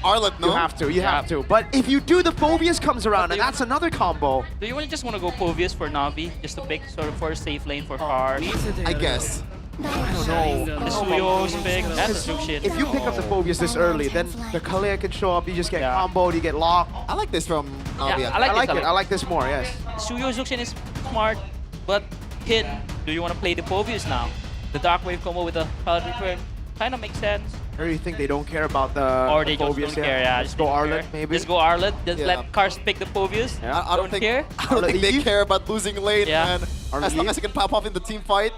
Arlet, no? You have to, you have to. But if you do, the Phobius comes around, and that's another combo. Do you just want to go Povius for Navi, just to pick sort of for a safe lane for Cars? I guess. I don't know. The Suyo's pick, and the Jushin. If you pick up the Phobius this early, then the Kalea can show up, you just get comboed, you get locked. I like this from Navi. Yeah, I like it. I like this more, yes. Suyo Jushin is smart, but hit. Do you want to play the Povius now? The Dark Wave combo with the Pilot Return kind of makes sense. Or do you think they don't care about the Or they just Phobius don't care, yeah. Just go Arlet, maybe? Just go Arlet, just let Cars pick the Povius. Yeah. I don't think care. I don't think they care about losing lane, man. As long as you can pop off in the team fight,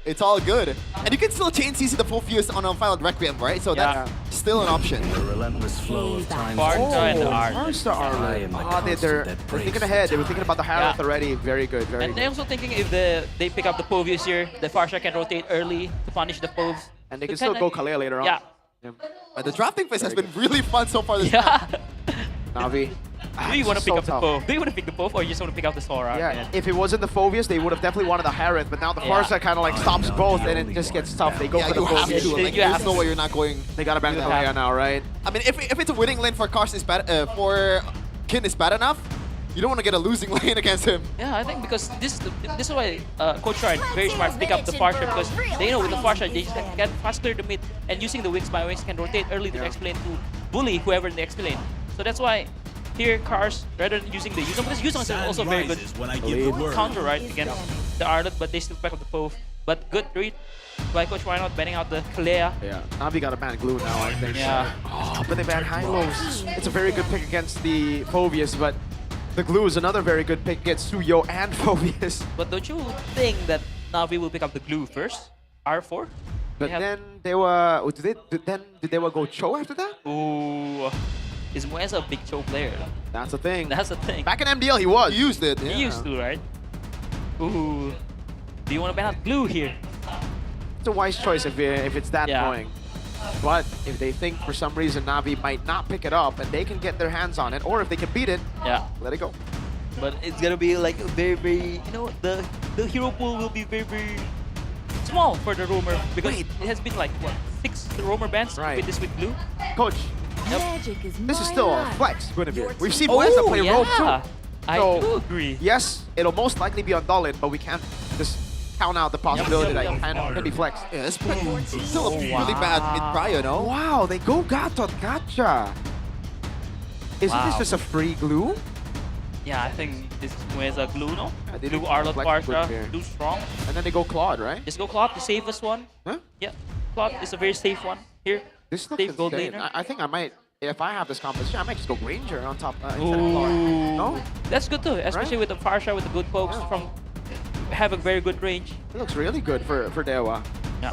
it's all good. And you can still chain CC the full fuse on a Final Requiem, right? So that's still an option. The relentless flow of time. And the Art. First Arlet. They're thinking ahead. They were thinking about the Harith already. Very good, very And good. they're also thinking if they pick up the Povius here, the Farsha can rotate early to punish the Povs. And they can still go Kalea later on. Yeah. The drafting phase has been really fun so far this Navi. Do you want to so pick up the tough. Pov? Do you want to pick the Pov or you just want to pick up the Sora? Yeah, if it wasn't the Phobius, they would have definitely wanted the Harith, but now the Farsa kind of like stops both and it just gets tough. They go for the you have Phobius. to. Like, there's no way you're not going. They gotta ban Kalea now, right? I mean, if it's a winning lane for Cars is bad, for Kin is bad enough, you don't want to get a losing lane against him. Yeah, I think because this is why Coach Ryan very smart pick up the Farsha because they know with the Farsha they just can faster the mid and using the wings by wings can rotate early the next lane to bully whoever in the next lane. So that's why here Cars rather than using the Yuzong because Yuzong is also very good counter right against the Arlet, but they still back up the Pov. But good read by Coach Ryan banning out the Kalea. Yeah, Navi got to ban Glue now, I think. Yeah. Oh, but they ban Hylos. It's a very good pick against the Phobius, but the Glue is another very good pick against Suyo and Phobius. But don't you think that Navi will pick up the Glue first? R4? But then they were. Did they go Cho after that? Ooh. Is Moesa a big Cho player? That's the thing. That's the thing. Back in MDL, he was. He used it. He used to, right? Ooh. Do you want to ban out Glue here? It's a wise choice if it's that annoying. But if they think for some reason Navi might not pick it up and they can get their hands on it, or if they can beat it, let it go. But it's gonna be like very, very, the hero pool will be very, very small for the roamer because it has been like what 6 roamer bans with this with Glue. Coach, this is still a flex, Guinevere. We've seen Moesa play roam too. I do agree. Yes, it'll most likely be on Dalit, but we can't just count out the possibility that it can be flexed. Yeah, this is still a really bad mid-prio, no? Wow, they go Gatot Gacha. Isn't this just a free Glue? Yeah, I think this is Moesa Glue, no? They Glue do Arlet flex Farsha, here. Glue strong. And then they go Claude, right? Just go Claude, the safest one. Huh? Yeah, Claude is a very safe one. Here, This looks safe gold insane. laner. I think I might, if I have this composition, I might just go Ranger on top instead of Claude. No? That's good too, especially with the Farsha with the good pokes from have a very good range. It looks really good for Dewa. Yeah.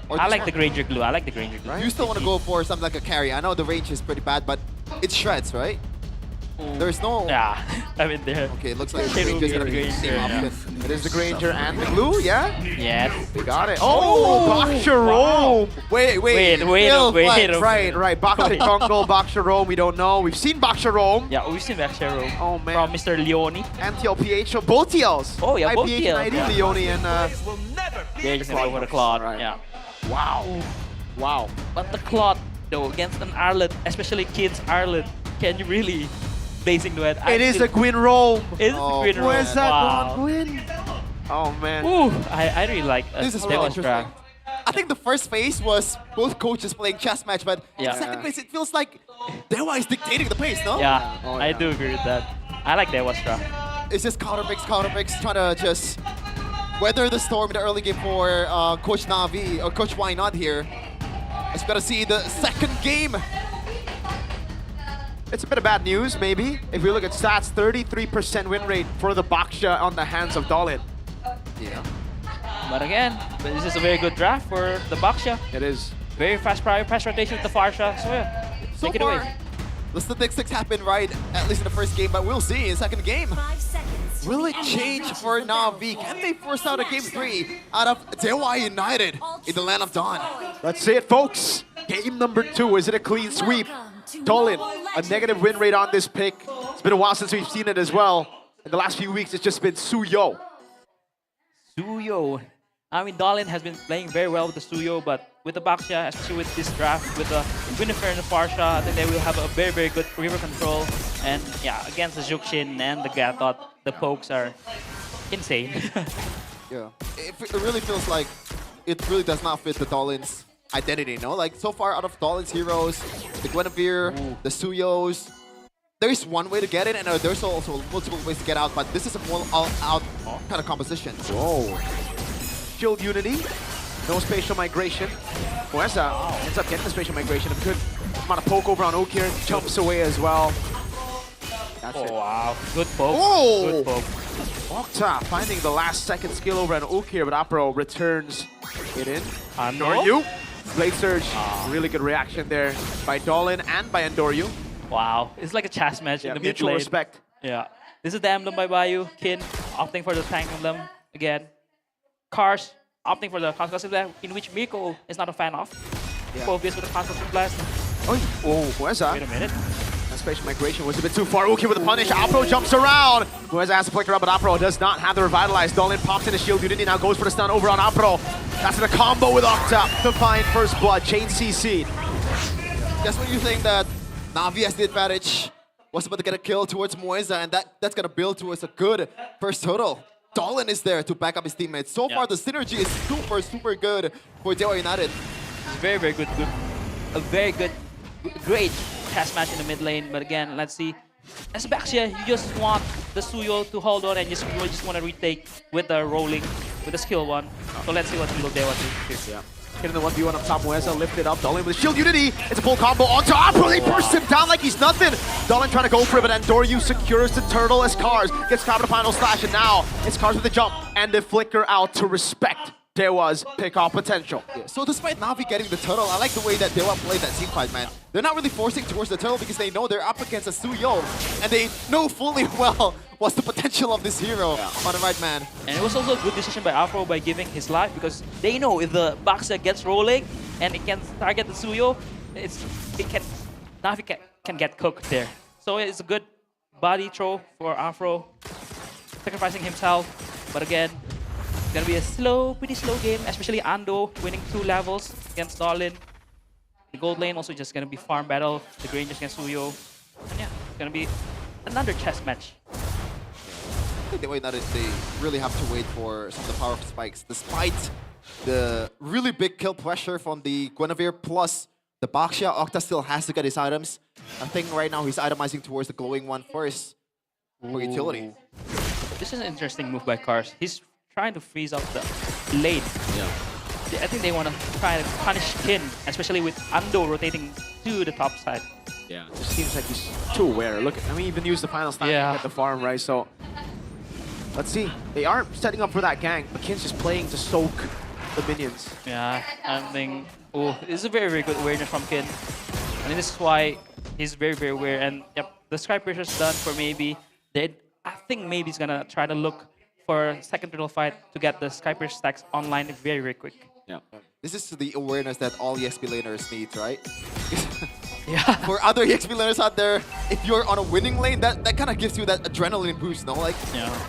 I like the Granger Glue. I like the Granger Glue. You still want to go for something like a carry. I know the range is pretty bad, but it shreds, right? There's no... Yeah, I mean there. Okay, it looks like the Granger's gonna be the same option. It is the Granger and the Glue, yeah? Yes. We got it. Oh, Baksha Wait. Right. Baksha Jungle, Baksha Rome, we don't know. We've seen Baksha Rome. Yeah, we've seen Baksha Rome. Oh, man. From Mr. Leone. And TLPH, so both TLs. Oh, yeah, both IPH and TLs. ID, Leone and... Yeah, just go for the Claude. Right. Yeah. Wow. But the Claude, though, against an Arlet, especially kids Arlet, can you really blazing duet? It is a Gwyn Rome. It is a Gwyn Rome. Where's that Wow. Gwyn? Oh, man. Ooh, I really like This is really Demon's interesting. draft. I think the first phase was both coaches playing chess match, but Yeah. the second phase it feels like Dewa is dictating the pace, no? Yeah, I do agree with that. I like Dewa's draft. It's just counter picks, trying to just weather the storm in the early game for Coach Navi or Coach Why Not here. Let's gotta see the second game. It's a bit of bad news, maybe. If we look at stats, 33% win rate for the Baksha on the hands of Dalit. Yeah. But again, this is a very good draft for the Baksha. It is. Very fast prior pass rotation with the Farsha. So yeah, So take it far, away. the statistics happen right, at least in the first game, but we'll see in the second game. Will it change for Navi? Can they force out a game 3 out of Dewa United in the Land of Dawn? Let's see it, folks. Game number 2. Is it a clean sweep? Dalit, a negative win rate on this pick. It's been a while since we've seen it as well. In the last few weeks, it's just been Suyo. Suyo. I mean, Dolin has been playing very well with the Suyo, but with the Baxia, especially with this draft, with the Winifred and the Farsha, I think they will have a very, very good river control. And yeah, against the Jukshin and the Gatot, the pokes are insane. Yeah, it really feels like it really does not fit the Dolin's identity, no? Like, so far out of Dolin's heroes, the Guinevere, the Suyos, there's one way to get in, and there's also multiple ways to get out, but this is a more all-out kind of composition. Whoa. Shield Unity, no spatial migration. Moesa ends up getting the spatial migration. A good amount of poke over on Okir, jumps away as well. That's it. Wow, good poke. Oh! Good poke. Octa finding the last second skill over on Okir, but Apro returns it in. Andoryu. Blade Surge, really good reaction there by Dolin and by Andoryu. Wow, it's like a chess match in the mid mutual lane. respect. Yeah. This is the emblem by Bayu. Kin opting for the tank emblem again. Cars opting for the Concussive Blast, in which Miko is not a fan of. Focus with the Concussive Blast. Oh, Moesa. Wait a minute. That spatial migration was a bit too far. Okir with the punish. Apro jumps around. Moesa has to flicker up, but Apro does not have the revitalize. Dolin pops into Shield Unity, now goes for the stun over on Apro. That's in a combo with Octa to find first blood. Chain CC'd. Guess what you think that Na'Vi has the advantage, was about to get a kill towards Moesa, and that's gonna build towards a good first total. Dolin is there to back up his teammates. So far, the synergy is super, super good for Dewa United. It's very, very good. A very good, great chess match in the mid lane. But again, let's see. As Baxia, you just want the Suyo to hold on and you just want to retake with the rolling, with the skill one. So let's see what Dewa do. Yeah. Hitting the 1v1 up top, Moesa lifted up. Dolin with Shield Unity. It's a full combo onto Apro. They burst him down like he's nothing. Dolin trying to go for it, but Andoryu secures the turtle as Cars gets caught with a final slash, and now it's Cars with the jump and the flicker out to respect Dewa's pick-off potential. Yeah, so despite Na'Vi getting the turtle, I like the way that Dewa played that team fight, man. They're not really forcing towards the turtle because they know they're up against a Suyo, and they know fully well what's the potential of this hero on the right man. And it was also a good decision by Afro by giving his life, because they know if the Baxia gets rolling and it can target the Suyo, Na'Vi can get cooked there. So it's a good body throw for Afro, sacrificing himself. But again, it's gonna be a pretty slow game, especially Ando winning 2 levels against Dolin. The gold lane also just gonna be farm battle, the Grangers against Suyo. And yeah, it's gonna be another chess match. I think the way that they really have to wait for some of the power spikes, despite the really big kill pressure from the Guinevere plus the Baxia. Octa still has to get his items. I think right now he's itemizing towards the glowing one first for utility. This is an interesting move by Cars. He's trying to freeze up the lane. Yeah. I think they want to try to punish Kin, especially with Ando rotating to the top side. Yeah, it seems like he's too aware. Look, I mean, even use the final stand to get the farm, right? So let's see. They aren't setting up for that gank, but Kin's just playing to soak the minions. Yeah, I think, this is a very, very good awareness from Kin. I mean, this is why he's very, very aware. And yep, the Sky Piercer's done for maybe. I think maybe he's gonna try to look for second turtle fight to get the Sky Piercer stacks online very, very quick. Yeah. This is the awareness that all EXP laners need, right? Yeah. For other EXP laners out there, if you're on a winning lane, that kind of gives you that adrenaline boost, no? Like,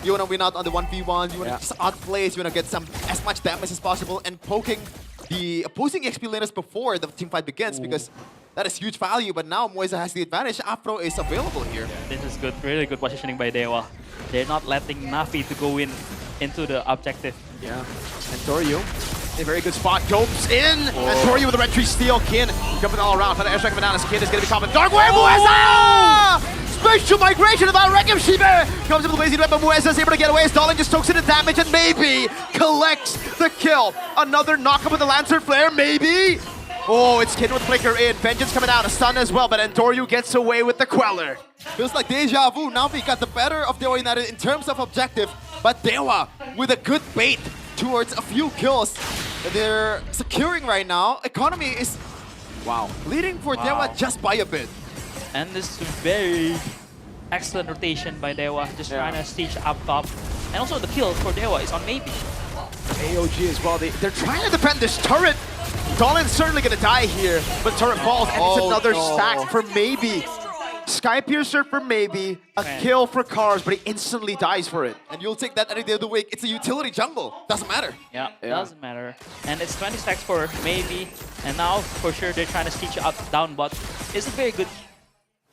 you want to win out on the 1v1, you want to just outplay, you want to get as much damage as possible, and poking the opposing EXP laners before the team fight begins, because that is huge value. But now Moesa has the advantage. Afro is available here. This is good, really good positioning by Dewa. They're not letting Na'Vi to go into the objective. Yeah. And Toryu, a very good spot, jumps in, and Toryu with the red tree steal. Kin jumping all around, but the airstrike coming down as Kin is going to be coming. Dark Wave, Moesa! Spatial migration of that Rekem Shibe comes in with the lazy red, but Moesa is able to get away as Dolin just soaks in the damage and maybe collects the kill. Another knockup with the Lancer Flare, maybe? Oh, it's Kin with Flicker in. Vengeance coming out, a stun as well, but Andoryu gets away with the Queller. Feels like deja vu. Na'Vi got the better of Dewa United in terms of objective, but Dewa with a good bait towards a few kills that they're securing right now. Economy is leading for Dewa just by a bit. And this is very excellent rotation by Dewa, just trying to stage up top. And also the kill for Dewa is on maybe. AOG as well. They're trying to defend this turret. Dolin's certainly going to die here, but turret falls, and it's another stack for maybe. Skypiercer for maybe, a Man. kill for Cars, but he instantly dies for it. And you'll take that any day of the week. It's a utility jungle. Doesn't matter. Yeah, doesn't matter. And it's 20 stacks for maybe. And now, for sure, they're trying to stitch up down bot. It's a very good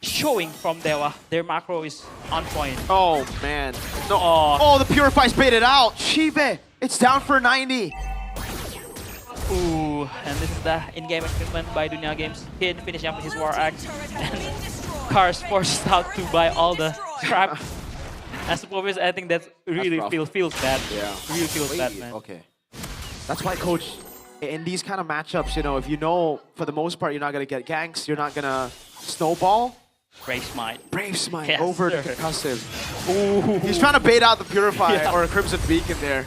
showing from Dewa. Their macro is on point. Oh, man. No. Oh, the Purify's baited out. Chive, it's down for 90. Ooh, and this is the in-game equipment by Dunia Games. Kid finishing up his War Axe. And Cars forced out to buy all the scrap. As a Provis, I think that really feels bad. Yeah. Really feels bad, man. Okay. That's why, Coach, in these kind of matchups, you know, if you know for the most part you're not going to get ganks, you're not going to snowball. Brave Smite. Brave Smite Yes, over sir. the concussive. Ooh. He's trying to bait out the Purify or a Crimson Beacon there.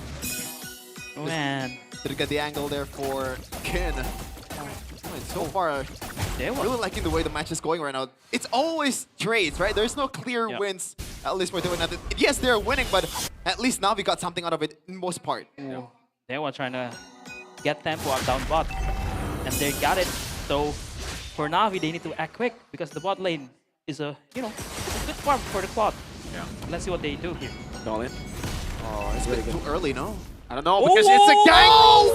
Man. Didn't get the angle there for Kin. So far, really liking the way the match is going right now. It's always trades, right? There's no clear wins, at least for doing that. Yes, they're winning, but at least now we got something out of it in most part. They were trying to get tempo up down bot. And they got it. So for Na'Vi, they need to act quick because the bot lane is a, it's a good farm for the quad. Yeah. Let's see what they do here. Dolin. Oh, it's a bit too early, no? I don't know, because it's a gang!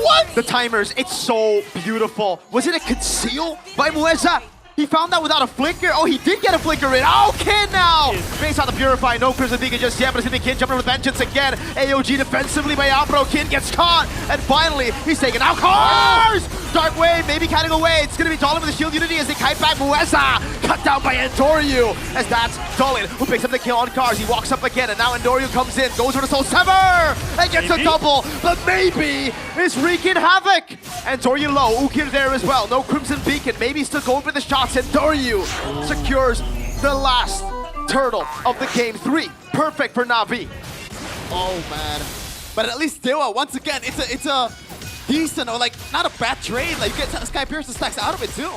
What? The timers, it's so beautiful. Was it a conceal by Mueza? He found that without a flicker. Oh, he did get a flicker in. Oh, Kin now! Face out the Purify. No Crimson Beacon just yet, but it's going to be Kin jumping with vengeance again. AOG defensively by Apro. Kin gets caught. And finally, he's taken out Cars! Dark Wave maybe cutting away. It's going to be Dolin with the Shield Unity as they kite back Mueza. Cut down by Endoryu. As that's Dolin who picks up the kill on Cars. He walks up again, and now Endoryu comes in, goes for the Soul Sever! And gets a double, but maybe is wreaking havoc. Endoryu low. Ukir there as well. No Crimson Beacon. Maybe still going for the shots. Endoryu secures the last turtle of the game 3. Perfect for Na'Vi. Oh man. But at least Dewa, once again, it's a decent or like not a bad trade. Like you get Skypiercer stacks out of it too.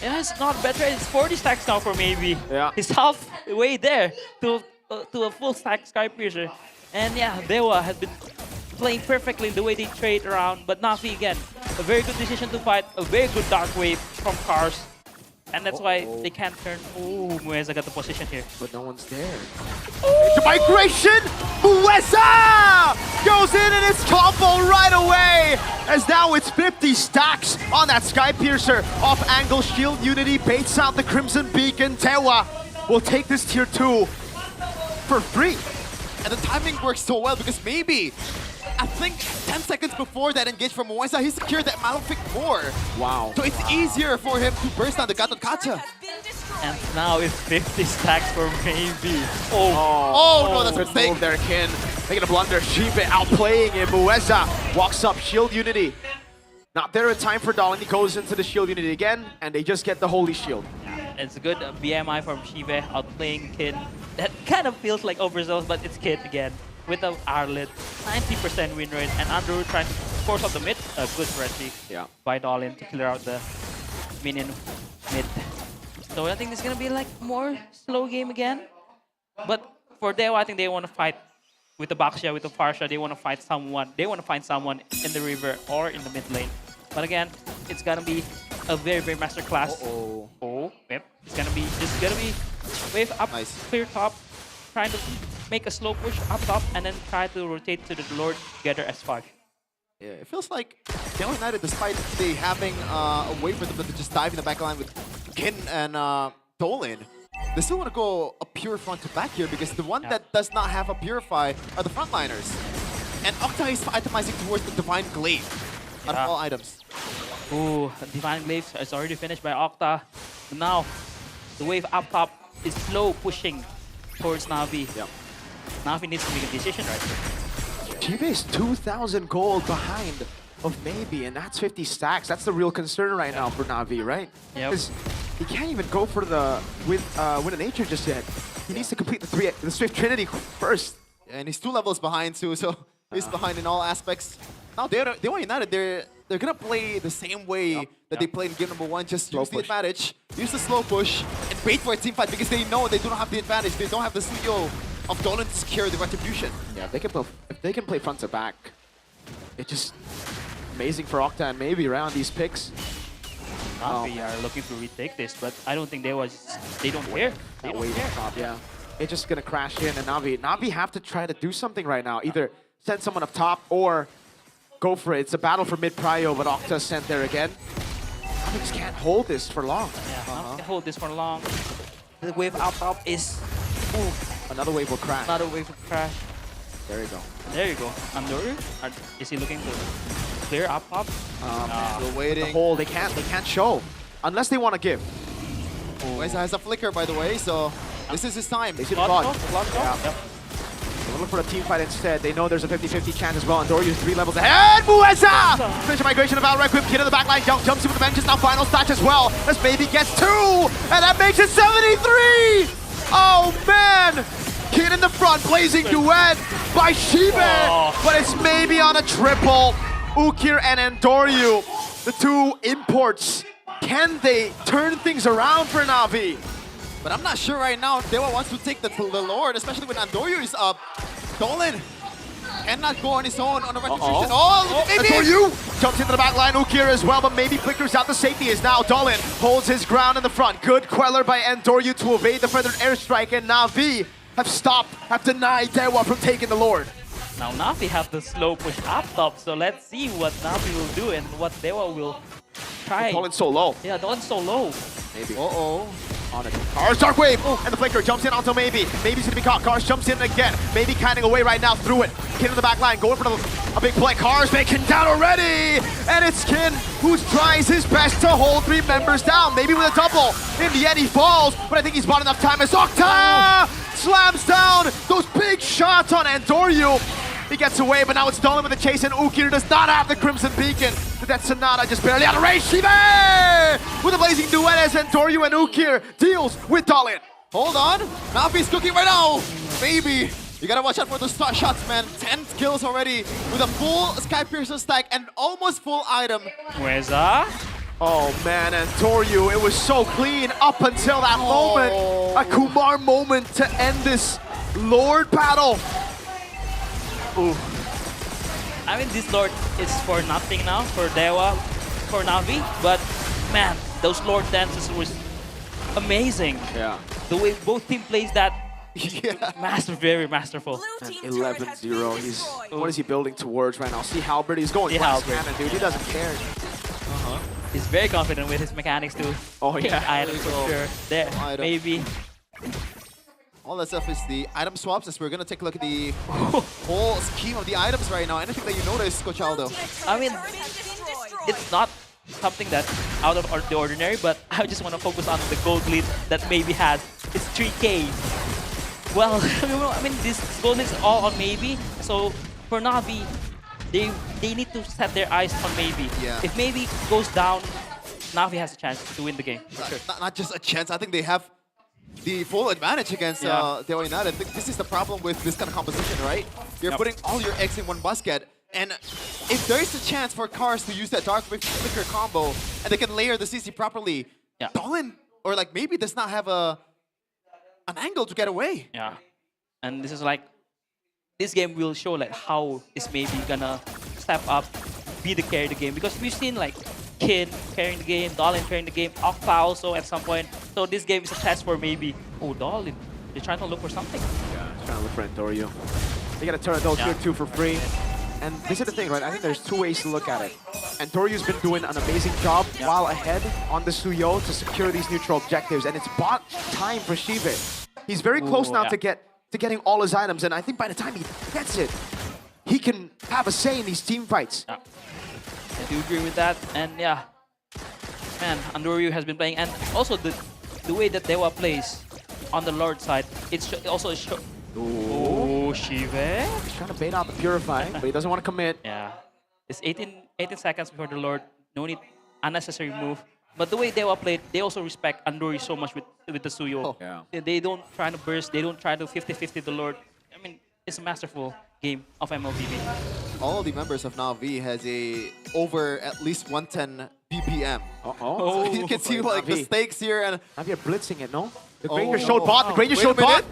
Yeah, it's not a bad trade. It's 40 stacks now for maybe. Yeah. He's halfway there to a full stack Skypiercer. And yeah, Dewa has been playing perfectly the way they trade around. But Na'Vi again, a very good decision to fight, a very good Dark Wave from Cars. And that's why they can't turn. Oh, Mueza got the position here. But no one's there. The migration! Mueza goes in and it's combo right away! As now it's 50 stacks on that Skypiercer. Off angle Shield Unity baits out the Crimson Beacon. Tewa will take this tier 2 for free. And the timing works so well because maybe, I think 10 seconds before that engage from Mueza, he secured that Malefic more. Wow. So it's easier for him to burst down the Gatot Kacha. And now it's 50 stacks for maybe. Oh no, that's a good mistake. move there, Kin. Making a blunder. Shibe outplaying him. Mueza walks up. Shield Unity. Not there in time for Dolin. He goes into the Shield Unity again, and they just get the Holy Shield. It's a good BMI from Shive outplaying Kid. That kind of feels like overzealous, but it's Kid again. With the Arlet, 90% win rate, and Andrew trying to force out the mid. A good strategy by Dolin to clear out the minion mid. So I think this is gonna be like more slow game again. But for Dewa, I think they want to fight with the Baxia, with the Farsha. They want to fight someone. They want to find someone in the river or in the mid lane. But again, it's gonna be a very master class. Yep. It's gonna be wave up, clear top, trying to make a slow push up top, and then try to rotate to the Lord together as 5. Yeah, it feels like Dewa United, despite they having a way for them to just dive in the backline with Kin and Dolin, they still want to go a pure front to back here because the one that does not have a Purify are the frontliners. And Octa is itemizing towards the Divine Glaive out of all items. Ooh, Divine Glaive is already finished by Octa. Now, the wave up top is slow pushing towards Na'Vi. Na'Vi needs to make a decision right here. Chibe is 2,000 gold behind of maybe, and that's 50 stacks. That's the real concern right now for Na'Vi, right? Because he can't even go for the Win of Nature just yet. He needs to complete the Swift Trinity first. Yeah, and he's 2 levels behind too, so he's behind in all aspects. Now Dewa United, they're gonna play the same way that they played in game number 1. Just use the advantage, use the slow push, and wait for a team fight because they know they do not have the advantage. They don't have the studio of Dolin to secure the retribution. Yeah, if they can play front to back, it's just amazing for Octa and maybe around these picks. Navi are looking to retake this, but I don't think they don't care. They That don't wave care. on top, yeah. It's just gonna crash in, and Navi have to try to do something right now. Either send someone up top or go for it. It's a battle for mid prio, but Octa's sent there again. Navi just can't hold this for long. Yeah, Navi can hold this for long. The wave up top is... Ooh. Another wave will crash. Another wave will crash. There you go. There you go. Andor, is he looking to clear up top? Still waiting. The hole, they can't show. Unless they want to give. Weza has a flicker, by the way, so this is his time. They should have gone. Yeah. Yep. They'll look for a team fight instead. They know there's a 50-50 chance as well. And Dorio's 3 levels ahead. Mueza! Finish migration of Valorant Equip. Kid in the back line. Jumps in with the benches. Now final touch as well. As maybe gets 2. And that makes it 73! Oh, man! Kid in the front. Blazing duet by Shibe. But it's maybe on a triple. Ukir and Andoryu, the 2 imports. Can they turn things around for Navi? But I'm not sure right now if Dewa wants to take the Lord, especially when Andoryu is up. Dolan cannot go on his own on a retribution. Andoryu jumps into the back line. Ukir as well, but maybe flickers out the safety is now Dolan holds his ground in the front. Good queller by Andoryu to evade the feathered airstrike, and Navi have denied Dewa from taking the Lord. Now Navi have the slow push up top, so let's see what Navi will do and what Dewa will try. Dolan's so low. Yeah, Dolan's so low. Maybe. On it. Cars, Dark Wave, and the flicker jumps in onto Maybe. Maybe's gonna be caught. Cars jumps in again. Maybe kiting away right now through it. Kin in the back line, going for a big play. Cars making down already! And it's Kin who tries his best to hold 3 members down. Maybe with a double. In the end, he falls, but I think he's bought enough time as Octa slams down those big shots on Andoryu. He gets away, but now it's Dolan with the chase, and Ukir does not have the Crimson Beacon. But that Sonata just barely out of range. Shibe with a blazing duet as Andoryu and Ukir deals with Dolan. Hold on. Navi's cooking right now. Maybe. You gotta watch out for those shots, man. 10 kills already with a full Sky Piercer stack and almost full item. Weza? Oh man, Andoryu, it was so clean up until that moment. A Kumar moment to end this Lord battle. Ooh. I mean, this Lord is for nothing now for Dewa, for Navi, but man, those Lord dances was amazing. Yeah. The way both team plays that, very masterful. 11-0. What is he building towards right now? See Halberd, he's going last cannon, dude. He doesn't care. He's very confident with his mechanics too. Oh yeah. Items for sure. There, maybe. All that stuff is the item swaps, as we're gonna take a look at the whole scheme of the items right now. Anything that you notice, Coach Aldo? I mean, it's not something that's out of the ordinary, but I just want to focus on the gold lead that Maybe has. It's 3K. Well, I mean, this gold lead is all on Maybe. So for Navi, they need to set their eyes on Maybe. Yeah. If Maybe goes down, Navi has a chance to win the game. Not just a chance, I think they have the full advantage against Dewa United. This is the problem with this kind of composition, right? You're putting all your eggs in one basket, and if there is a chance for Cars to use that Dark Wave Flicker combo, and they can layer the CC properly, Dolan, or like maybe does not have an angle to get away. Yeah, and this is like, this game will show like how is Maybe gonna step up, be the carry of the game, because we've seen like Kin carrying the game, Dolan carrying the game, Octa also at some point. So this game is a test for Maybe. Oh, Dolan, they're trying to look for something. Yeah, trying to look for Andoryu. They got to turn those here 2 for free. And this is the thing, right? I think there's 2 ways to look at it. Andoryu's been doing an amazing job while ahead on the Suyo to secure these neutral objectives, and it's bought time for Shibe. He's very close now to getting all his items, and I think by the time he gets it, he can have a say in these team fights. Yeah. I do agree with that, and yeah, man, Andoryu has been playing, and also the way that Dewa plays on the Lord side, it's also a show. Oh, Shive. He's trying to bait out the Purify, but he doesn't want to commit. Yeah, it's 18 seconds before the Lord. No need unnecessary move. But the way Dewa played, they also respect Andoryu so much with the Suyo. They don't try to burst. They don't try to 50-50 the Lord. I mean, it's a masterful game of MLBB. All the members of Navi has over at least 110 BPM. Oh, so you can see like the stakes here, and Navi are blitzing it, no? The Granger showed bot. The Granger showed bot.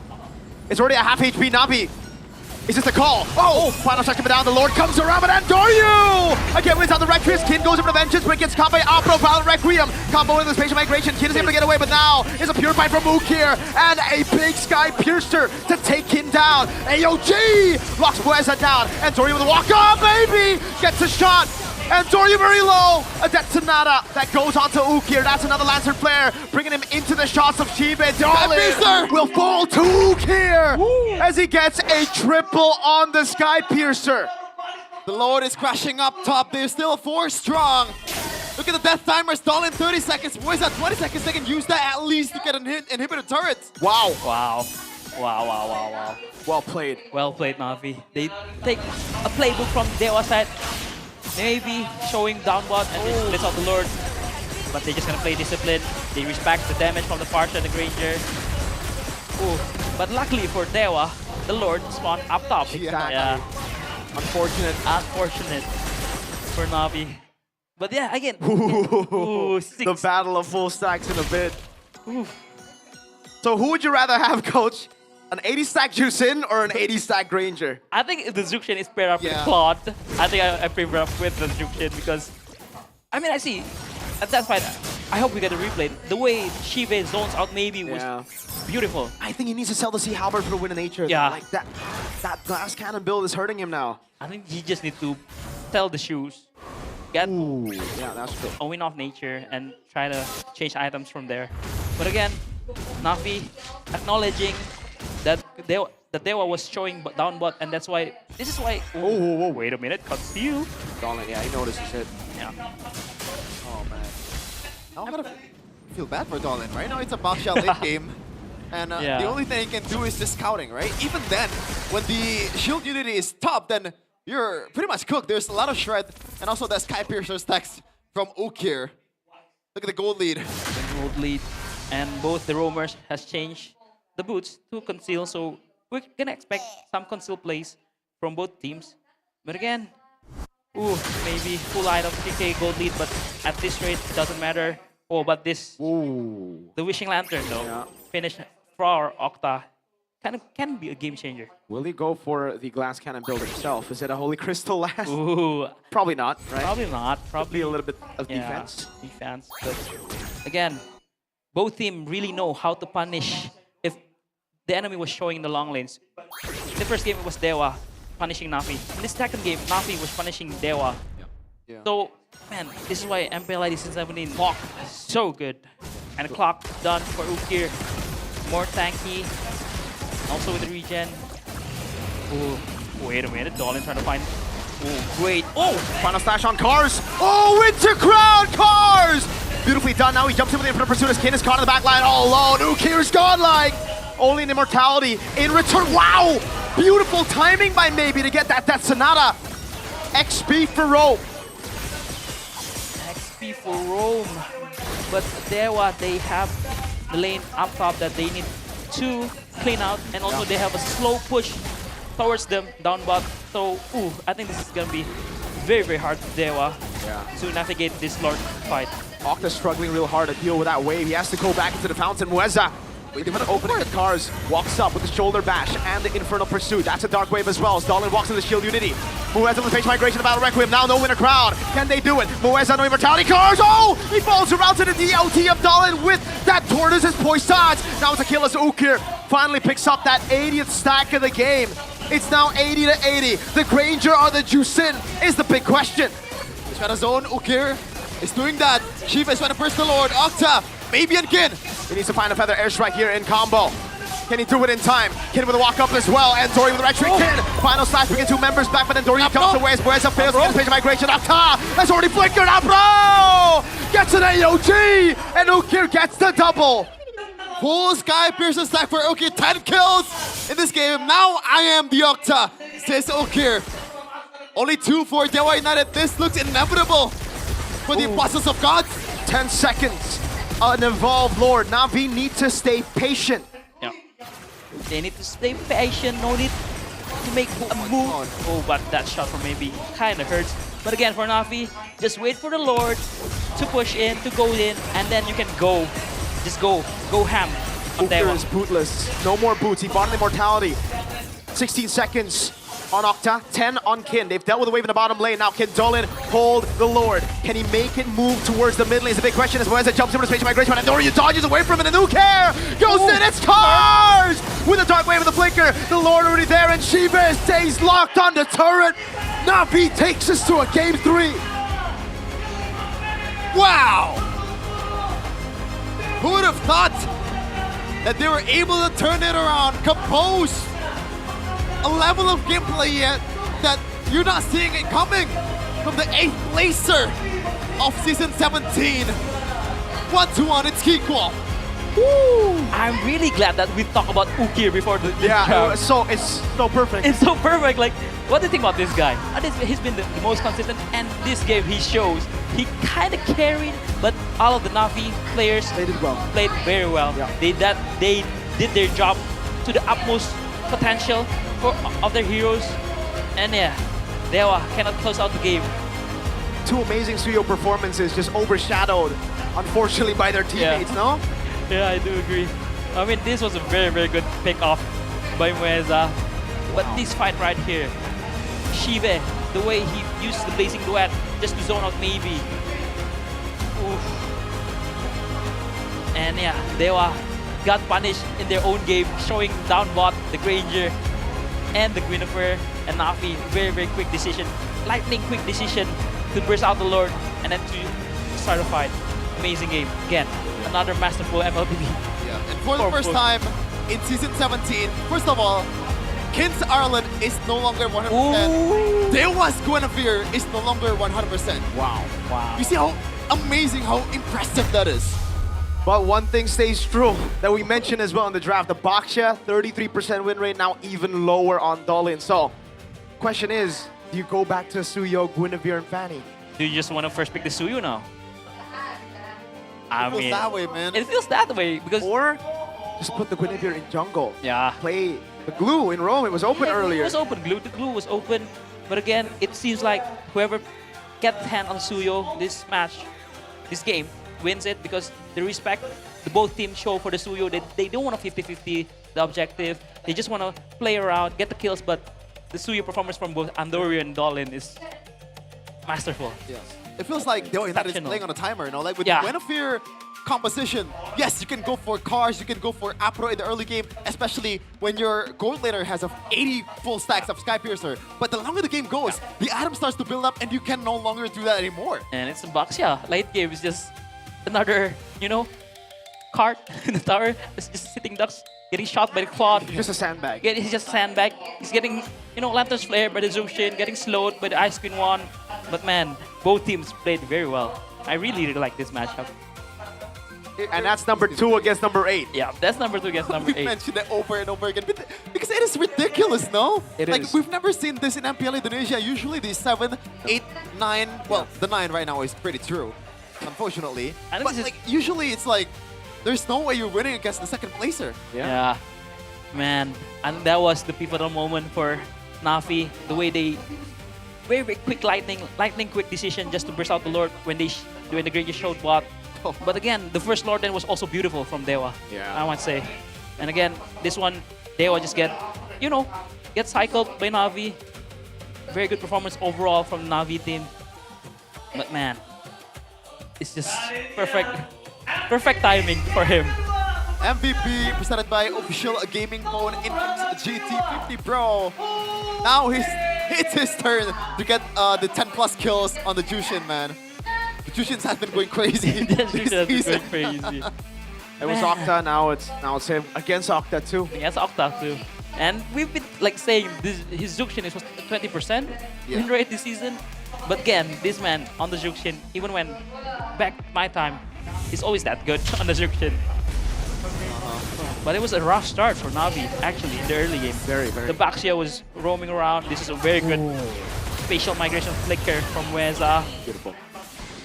It's already a half HP Navi. Is this a call? Oh, final shot coming down. The Lord comes around, but Andoryu! Again, wins out the Requiem. Kin goes over to Vengeance, but gets caught by Opro, Violent Requiem. Combo with the Spatial Migration. Kin is able to get away, but now is a Purify from Mook here. And a big Sky Piercer to take Kin down. AOG locks Mueza down. Andoryu with a walk on, baby! Gets a shot. And Andoryu very low. A Detonata that goes onto Ukir. That's another Lancer flare, bringing him into the shots of Shibe. Dolin will fall to Ukir as he gets a triple on the Sky Piercer. The Lord is crashing up top. They're still 4 strong. Look at the death timers. Dolin 30 seconds. Where's that 20 seconds? They can use that at least to get an inhibitor turret. Wow. Wow. Wow, wow, wow, wow. Well played. Well played, Na'Vi. They take a playbook from Dewa side. Maybe showing downward and they split out the Lord. But they're just gonna play discipline. They respect the damage from the Parcher and the Granger. Ooh. But luckily for Dewa, the Lord spawned up top. Exactly. Yeah. Unfortunate. Unfortunate for Na'Vi. But yeah, again. The battle of full stacks in a bit. So who would you rather have, Coach? An 80 stack Juicin or an 80 stack Granger? I think if the Zuxian is paired up with Claude, I think I pair up with the Zuxian because, I mean, I see. That's fine. I hope we get a replay. The way Shive zones out maybe was beautiful. I think he needs to sell the Sea Halberd for the win in nature. Yeah. Like that glass cannon build is hurting him now. I think he just needs to sell the shoes, get yeah, that's true. a win off nature, and try to change items from there. But again, Na'Vi acknowledging that Dewa was showing down bot, and that's why. This is why. Oh, wait a minute, conceal. Dolin, yeah, he notices it. Yeah. Oh man. Now I'm gonna feel bad for Dolin. Right now it's a bombshell late game. And the only thing he can do is just scouting, right? Even then, when the shield unity is top, then you're pretty much cooked. There's a lot of shred, and also the Sky Piercer stacks from Ukir. Look at the gold lead. The gold lead, and both the roamers has changed the boots to conceal, so we're gonna expect some conceal plays from both teams. But again, maybe full item PK gold lead, but at this rate it doesn't matter. Oh, but this the Wishing Lantern though, finish for Octa can be a game changer. Will he go for the glass cannon build himself? Is it a Holy Crystal last? Probably not, right? Probably not. Probably a little bit of defense. Defense, but again, both teams really know how to punish if the enemy was showing in the long lanes. In the first game, it was Dewa punishing Na'Vi. In the second game, Na'Vi was punishing Dewa. So, man, this is why MPL Season 17 walk so good. And the clock done for Ukir. More tanky. Also with the regen. Wait a minute. Dolin trying to find. Great. Final slash on Cars. Winter Crown Cars! Beautifully done. Now he jumps in with the Infinite Pursuit as Kin is caught in the back line all alone. Ukir's godlike. Only an immortality in return. Wow! Beautiful timing by Maybe to get that Sonata. XP for Rome. XP for Rome. But Dewa, they have the lane up top that they need to clean out. And also they have a slow push towards them down bot. So, I think this is going to be very, very hard for Dewa to navigate this Lord fight. Octa's struggling real hard to deal with that wave. He has to go back into the fountain. Mueza opening the cars, walks up with the shoulder bash and the Infernal Pursuit. That's a dark wave as well as Dolin walks into the shield unity. Mueza with the Phase Migration, the Battle Requiem. Now no Winter Crown. Can they do it? Mueza, no Immortality cars. He falls around to the DLT of Dolin with that Tortoise as Poisons. Now it's a kill as Ukir finally picks up that 80th stack of the game. It's now 80 to 80. The Granger or the Juicin is the big question. He's got a zone. Ukir is doing that. Shiva is trying to burst the Lord. Octa, maybe and Kin. He needs to find a Feather Airstrike here in combo. Can he do it in time? Kin with a walk up as well, and Dory with the right trick. Kin, final slash, bringing 2 members back, but then Dory comes away as Mueza fails to get his Phase Migration. Octa has already flickered. Bro gets an AOG, and Ukir gets the double. Full Sky Piercer stack for Ukir. 10 kills in this game. Now I am the Octa, says Ukir. Only 2 for Dewa United. This looks inevitable for the Apostles of Gods. 10 seconds. An evolved Lord. Na'Vi need to stay patient. Yeah. They need to stay patient. No need to make a move. But that shot from Maybe kind of hurts. But again, for Na'Vi, just wait for the Lord to push in, to go in, and then you can go. Just go ham. Ukir is bootless. No more boots. He bought an immortality. 16 seconds. on Octa, 10 on Kin. They've dealt with the wave in the bottom lane. Now can Dolan hold the Lord? Can he make it move towards the mid lane? It's a big question as Moeza jumps into spatial migration. And Doria dodges away from it. And who cares? Goes in, it's Cars! With a dark wave of the flicker. The Lord already there, and Shiva stays locked on the turret. Na'Vi takes us to a game 3. Wow! Who would have thought that they were able to turn it around, compose a level of gameplay yet that you're not seeing it coming from the 8th placer of Season 17. 1-1, it's equal. I'm really glad that we talked about Ukir before the Yeah, it's so perfect. It's so perfect. Like, what do you think about this guy? He's been the most consistent, and this game he shows he kind of carried, but all of the Na'Vi players played very well. Yeah. They did their job to the utmost potential of their heroes, and yeah, Dewa cannot close out the game. 2 amazing Suyo performances just overshadowed, unfortunately, by their teammates, no? Yeah, I do agree. I mean, this was a very, very good pick-off by Moeza. But this fight right here, Shive, the way he used the Blazing Duet just to zone out maybe. Oof. And yeah, Dewa got punished in their own game, showing down bot, the Granger, and the Guinevere, and Na'Vi, very, very quick decision. Lightning quick decision to burst out the Lord, and then to start a fight. Amazing game. Again, another masterful MLBB. Yeah, and for the first time in Season 17, first of all, Kin's Ireland is no longer 100%. Dewa's Guinevere is no longer 100%. Wow. You see how amazing, how impressive that is. But one thing stays true that we mentioned as well in the draft. The Baksha, 33% win rate, now even lower on Dolin. So, question is, do you go back to Suyo, Guinevere, and Fanny? Do you just want to first pick the Suyu now? It feels that way, man. It feels that way because... Or just put the Guinevere in jungle. Yeah. Play the glue in Rome. It was open earlier. It was open. The glue was open. But again, it seems like whoever gets hand on Suyo this match, this game, wins it because they respect the both teams show for the Suyo. They don't want to 50-50 the objective. They just want to play around, get the kills, but the Suyo performance from both Andorio and Dolin is masterful. Yes. It feels like Dewa United is playing on a timer, you know? Like with the Guinevere composition, yes, you can go for Cars, you can go for Apro in the early game, especially when your gold laner has 80 full stacks of Skypiercer. But the longer the game goes, the item starts to build up and you can no longer do that anymore. And it's a Baksha. Late game is just another, cart in the tower. It's just sitting ducks, getting shot by the Claude. Just a sandbag. He's just a sandbag. He's getting, Lantern's Flare by the Zushin, getting slowed by the Ice Queen 1. But man, both teams played very well. I really, really like this matchup. And that's number 2 against number 8. Yeah, that's number 2 against number 8. We mentioned it over and over again because it is ridiculous, no? It is. We've never seen this in MPL Indonesia. Usually the 7, 8, 9, well, the 9 right now is pretty true, unfortunately. But usually it's like, there's no way you're winning against the second placer. Yeah. Man, and that was the pivotal moment for Na'Vi. The way they very, very quick lightning quick decision just to burst out the Lord when the Granger showed bot. But again, the first Lord then was also beautiful from Dewa. Yeah. I want to say. And again, this one, Dewa just get cycled by Na'Vi. Very good performance overall from the Na'Vi team. But man, it's just perfect timing for him. MVP presented by official gaming phone Infinix GT50 Pro. Now it's his turn to get the 10+ kills on the Jushin, man. The Jushins have been going crazy. Going crazy. It was Octa, now it's him against Octa too. Against Octa too. And we've been saying his Jushin is 20% win rate this season. But again, this man on the Jushin, even when back my time, he's always that good on the Jushin. But it was a rough start for Na'Vi, actually, in the early game. Very. The Baksha was roaming around. This is a very good spatial migration flicker from Moeza. Beautiful.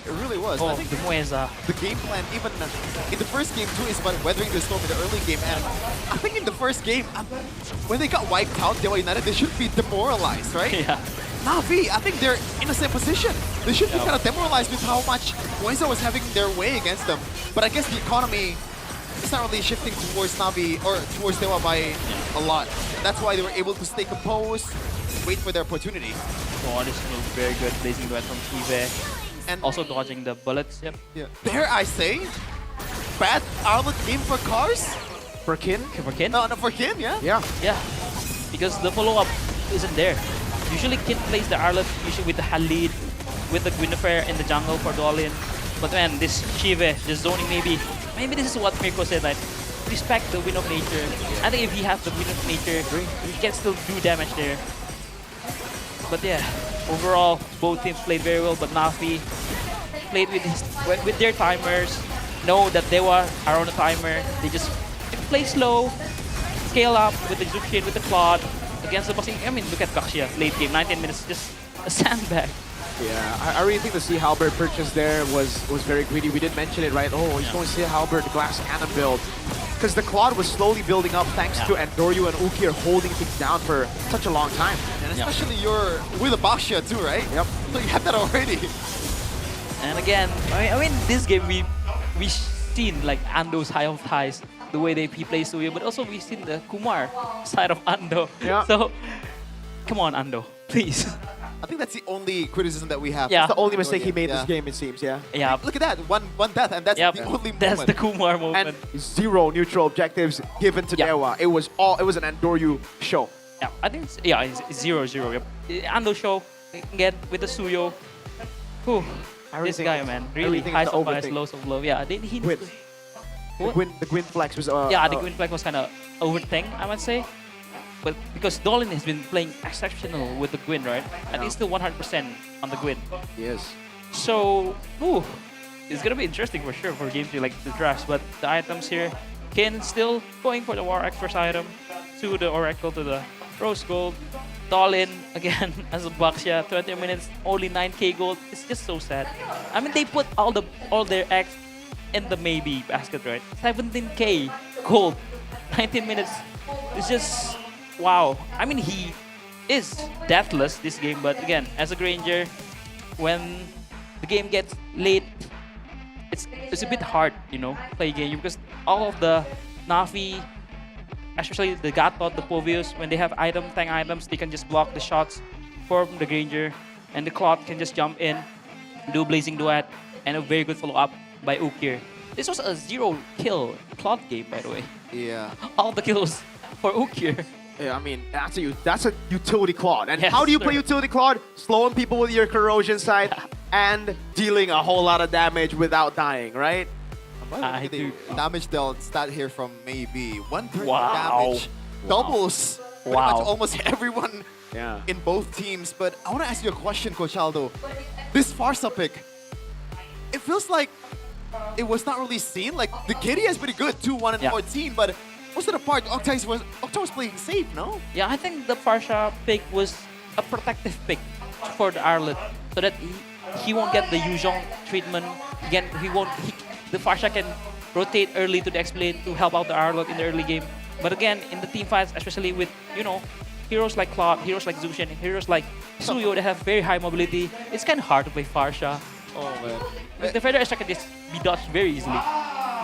It really was. Oh, I think the Moeza. The game plan, even in the first game too, is about weathering the storm in the early game. And I think in the first game, when they got wiped out, Dewa United, they should be demoralized, right? Yeah. Na'Vi, I think they're in the same position. They should be kind of demoralized with how much Moeza was having their way against them. But I guess the economy it's not really shifting towards Navi or towards Dewa by a lot. That's why they were able to stay composed, wait for their opportunity. Oh, this move very good, blazing duet from Chive. And also dodging the bullets. Yep. Yeah. Dare I say, bad Arlet game for Cars? For Kin? For Kin? No, for Kin, yeah? Yeah. Because the follow-up isn't there. Usually Kin plays the Arlet, usually with the Halid, with the Guinevere in the jungle for Dolin. But man, this Chive just zoning maybe this is what Mirko said, like, respect the Wind of Nature. I think if he has the Wind of Nature, he can still do damage there. But yeah, overall, both teams played very well, but Navi played with their timers, know that they are on a timer. They just play slow, scale up with the Zuxin, with the Claude, against the boxing. I mean, look at Kaxia, late game, 19 minutes, just a sandbag. Yeah, I really think the Sea Halberd purchase there was very greedy. We did mention it, right? Oh, he's going Sea Halberd, glass cannon build. Because the Claude was slowly building up thanks to Andoryu and Ukir holding things down for such a long time. And especially you're with a Baxia too, right? Yep. So you have that already. And again, I mean, this game we seen like Ando's high of highs, the way he plays Suyo, but also we've seen the Kumar side of Ando. Yeah. So, come on, Ando, please. I think that's the only criticism that we have. Yeah. That's the only mistake he made this game, it seems, yeah? Yeah. Look at that, one death, and that's the only moment. That's the Kumar moment. And 0 neutral objectives given to Dewa. It was an Andoryu show. Yeah, I think it's 0-0. Yep. Ando show again with the Suyo. Whew. This guy, man, really highs of highs, lows of low. Yeah, he Gwyn. The Gwyn flex was yeah, the Gwyn flex was kind of overthink, I would say. But because Dolin has been playing exceptional with the Gwyn, right? And he's still 100% on the Gwyn. Yes. So, it's gonna be interesting for sure for game 3, like the drafts. But the items here, Kin still going for the War Axe first item, to the Oracle, to the Rose Gold. Dolin again as a Baxia, 20 minutes, only 9k gold. It's just so sad. I mean, they put all their eggs in the maybe basket, right? 17k gold, 19 minutes. It's just wow. I mean, he is deathless this game, but again, as a Granger, when the game gets late, it's a bit hard, play game because all of the Navi, especially the Gatot, the Povius, when they have tank items, they can just block the shots from the Granger, and the Claude can just jump in, do Blazing Duet, and a very good follow-up by Ukir. This was a 0-kill Claude game, by the way. Yeah. All the kills for Ukir. Yeah, I mean, that's a utility Claude. And Yes, how do you sir. play utility Claude? Slowing people with your corrosion side and dealing a whole lot of damage without dying, right? The damage dealt stat here from maybe 130 Wow. damage. Doubles pretty Wow. much almost everyone in both teams. But I want to ask you a question, Coach Aldo. This Farsa pick, it feels like it was not really seen. Like, the Kitty is pretty good, 2-1 and 14, but most of the part, Octa was playing safe, no? Yeah, I think the Farsha pick was a protective pick for the Arlet, so that he won't get the Yuzhong treatment. Again, the Farsha can rotate early to the X-Blade to help out the Arlet in the early game. But again, in the team fights, especially with, heroes like Claude, heroes like Zushin, heroes like Suyo that have very high mobility, it's kind of hard to play Farsha. Oh, man. The Feather Extra can just be dodged very easily.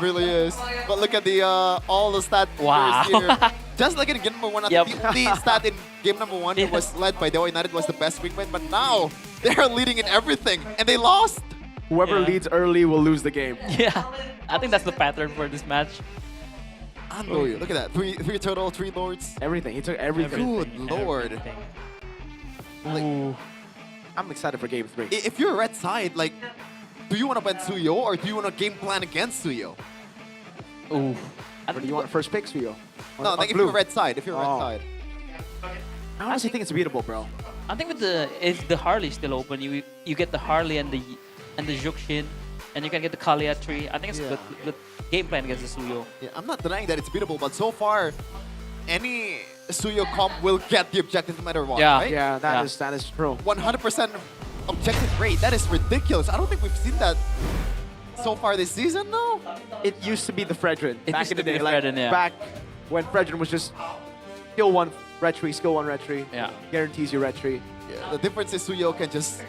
Really is. But look at the all the stat Wow. here. Just like in game number 1, I think the stat in game number 1 that was led by Dewa United was the best wingman, but now they're leading in everything, and they lost. Whoever leads early will lose the game. Yeah, I think that's the pattern for this match. Look at that. Three turtle, 3 lords. Everything. He took everything. Good lord. Like, I'm excited for game 3. If you're a red side, like, do you want to ban Suyo or do you want to game plan against Suyo? Ooh. Or do you want first pick Suyo? No, like if you're red side. If you're red side. I honestly think it's beatable, bro. I think if the Harley's still open, you get the Harley and the Juxin, and you can get the Kalia tree. I think it's a good game plan against the Suyo. Yeah, I'm not denying that it's beatable, but so far, any Suyo comp will get the objective no matter what, right? Yeah, that is true. 100% objective rate. That is ridiculous. I don't think we've seen that so far this season, no? It used to be the Fredrin back in the day. Fredrin, Back when Fredrin was just skill 1 retry, skill 1 retry. Yeah. Guarantees you retry. Yeah, the difference is Suyo can just...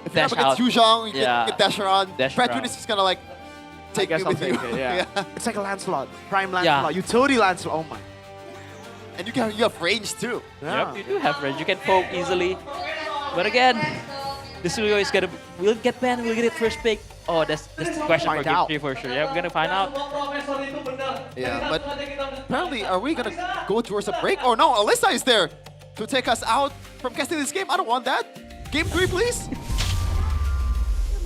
If Dash you have against out. Yuzhong, you can dash around. Dash Fredrin around. is just gonna like take me I'll with you. take it, yeah. It's like a Lancelot, prime Yeah. Lancelot, utility Lancelot. Oh my. And you have range too. Yep, you do have range. You can poke easily. But again, the studio is gonna will it get banned, will it get first pick. Oh, that's the question for Find game out. 3 for sure. Yeah, we're gonna find out. Yeah, but apparently, are we gonna go towards a break? Or no, Alyssa is there to take us out from casting this game. I don't want that. Game 3, please.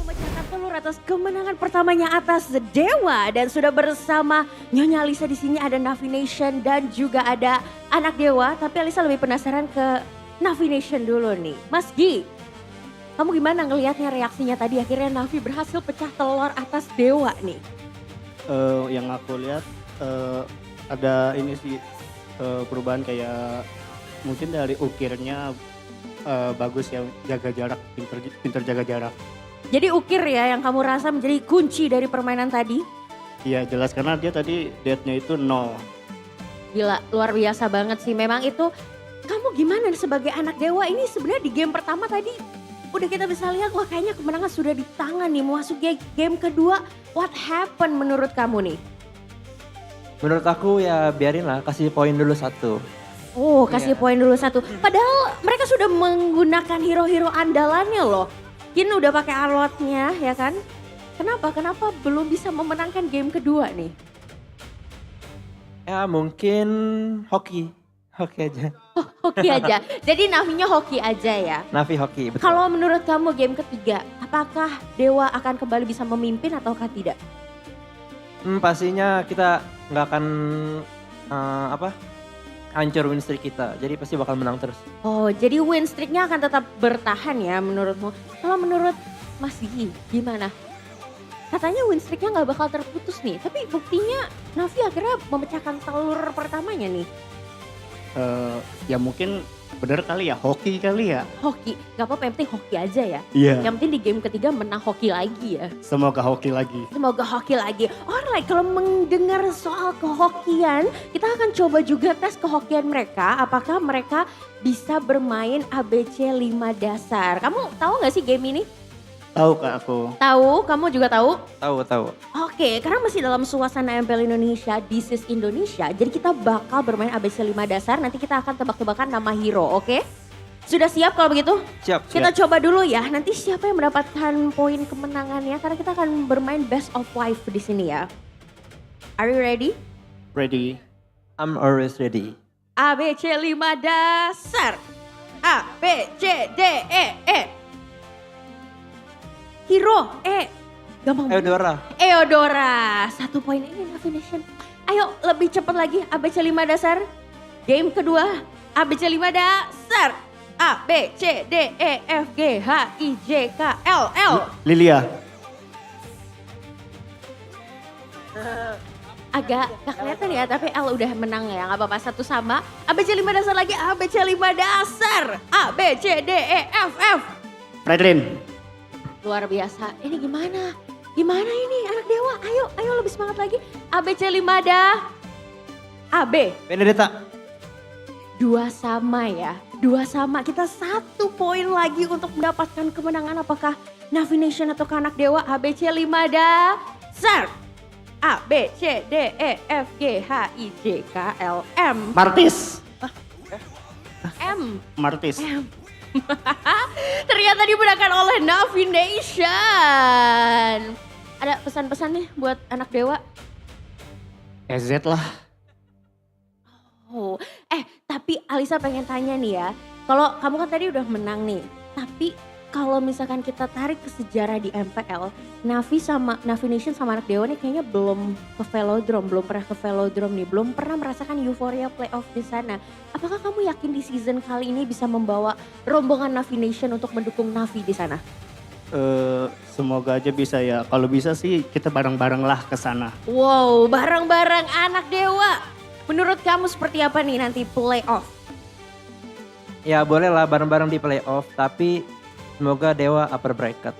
Memecahkan telur atas kemenangan pertamanya atas Dewa dan sudah bersama Nyonya Alisa di sini ada Navi Nation dan juga ada anak Dewa. Tapi Alisa lebih penasaran ke Navi Nation dulu nih. Mas Gi, kamu gimana ngelihatnya reaksinya tadi akhirnya Navi berhasil pecah telur atas Dewa nih? Yang aku lihat ada ini sih perubahan kayak mungkin dari ukirnya bagus ya, jaga jarak, pinter jaga jarak. Jadi ukir ya yang kamu rasa menjadi kunci dari permainan tadi? Iya jelas karena dia tadi death-nya itu 0. Gila, luar biasa banget sih. Memang itu, kamu gimana sebagai anak Dewa ini sebenarnya di game pertama tadi udah kita bisa lihat wah kayaknya kemenangan sudah di tangan nih. Mau masuk game kedua, what happened menurut kamu nih? Menurut aku ya biarin lah, kasih poin dulu 1. Oh, kasih poin dulu 1. Padahal mereka sudah menggunakan hero-hero andalannya loh. Kin udah pakai alotnya ya kan? Kenapa belum bisa memenangkan game kedua nih? Ya mungkin hoki aja. Oh, hoki aja. Jadi Navinya hoki aja ya? Navi hoki, betul. Kalau menurut kamu game ketiga, apakah Dewa akan kembali bisa memimpin ataukah tidak? Pastinya kita nggak akan hancur win streak kita. Jadi pasti bakal menang terus. Oh, jadi win streaknya akan tetap bertahan ya menurutmu. Kalau menurut Mas Gigi, gimana? Katanya win streaknya nggak bakal terputus nih. Tapi buktinya Navi akhirnya memecahkan telur pertamanya nih. Ya mungkin bener kali ya, hoki kali ya. Hoki, gak apa-apa yang penting hoki aja ya. Iya. Yang penting di game ketiga menang hoki lagi ya. Semoga hoki lagi. Semoga hoki lagi. Alright, kalau mendengar soal kehokian, kita akan coba juga tes kehokian mereka. Apakah mereka bisa bermain ABC 5 dasar. Kamu tahu gak sih game ini? Tahu Kak aku. Tahu, kamu juga tahu? Tahu. Oke, karena masih dalam suasana MPL Indonesia, This is Indonesia. Jadi kita bakal bermain ABC 5 dasar, nanti kita akan tebak-tebakan nama hero, oke? Sudah siap kalau begitu? Siap. Kita coba dulu ya, nanti siapa yang mendapatkan poin kemenangannya, karena kita akan bermain best of 5 di sini ya. Are you ready? Ready. I'm always ready. ABC 5 dasar. A, B, C, D, E. Hero, gampang banget. Eudora. 1 poin ini Navi Nation. Ayo lebih cepat lagi ABC 5 dasar. Game kedua ABC 5 dasar. A, B, C, D, E, F, G, H, I, J, K, L, L. Lilia. Agak gak kelihatan ya, tapi L udah menang ya. Gak apa-apa, 1 sama. ABC 5 dasar lagi, ABC 5 dasar. A, B, C, D, E, F, F. Fredrin. Luar biasa. Ini gimana? Gimana ini anak Dewa? Ayo lebih semangat lagi. ABC 5 AB. Benedetta. 2 sama ya. 2 sama. Kita 1 poin lagi untuk mendapatkan kemenangan. Apakah Navi Nation atau anak Dewa? ABC 5 dasar. A, B, C, D, E, F, G, H, I, J, K, L, M. Martis. M. Martis. M. Ternyata dimenangkan oleh Navi Nation. Ada pesan-pesan nih buat anak Dewa? EZ lah. Oh, tapi Alisa pengen tanya nih ya. Kalau kamu kan tadi udah menang nih, tapi kalau misalkan kita tarik ke sejarah di MPL, Navi Nation sama anak Dewa nih kayaknya belum ke velodrome, belum pernah ke velodrome nih, belum pernah merasakan euforia playoff di sana. Apakah kamu yakin di season kali ini bisa membawa rombongan Navi Nation untuk mendukung Navi di sana? Semoga aja bisa ya. Kalau bisa sih kita bareng-bareng lah ke sana. Wow, bareng-bareng anak Dewa. Menurut kamu seperti apa nih nanti playoff? Ya boleh lah bareng-bareng di playoff, tapi semoga Dewa upper bracket.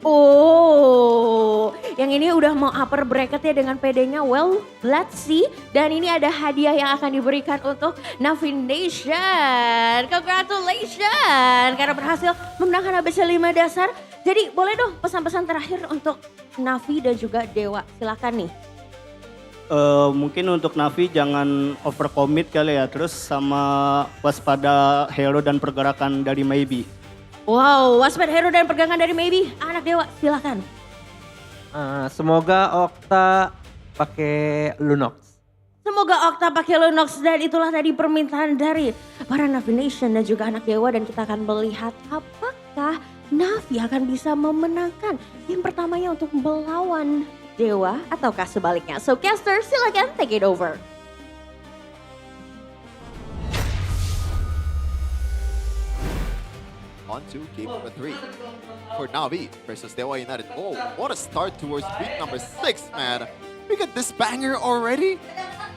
Oh, yang ini udah mau upper bracket ya dengan PD-nya. Well, let's see. Dan ini ada hadiah yang akan diberikan untuk Navi Nation. Congratulations. Karena berhasil memenangkan ABC 5 dasar. Jadi boleh dong pesan-pesan terakhir untuk Navi dan juga Dewa. Silakan nih. Mungkin untuk Navi jangan overcommit kali ya, terus sama waspada hero dan pergerakan dari Maybe. Wow, waspada hero dan pergerakan dari Maybe. Anak Dewa, silakan. Semoga Okta pakai Lunox. Semoga Okta pakai Lunox dan itulah tadi permintaan dari para Navi Nation dan juga anak Dewa dan kita akan melihat apakah Navi akan bisa memenangkan game pertamanya untuk melawan Dewa ataukah sebaliknya. So caster silakan take it over. On to game number 3 for Navi versus Dewa United. Oh, what a start towards week number 6, man. We got this banger already.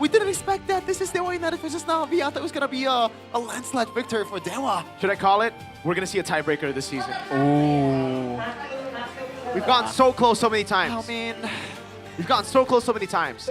We didn't expect that. This is Dewa United versus Navi. I thought it was gonna be a landslide victory for Dewa. Should I call it? We're gonna see a tiebreaker this season. Ooh. We've gotten so close so many times. I mean, we've gotten so close so many times.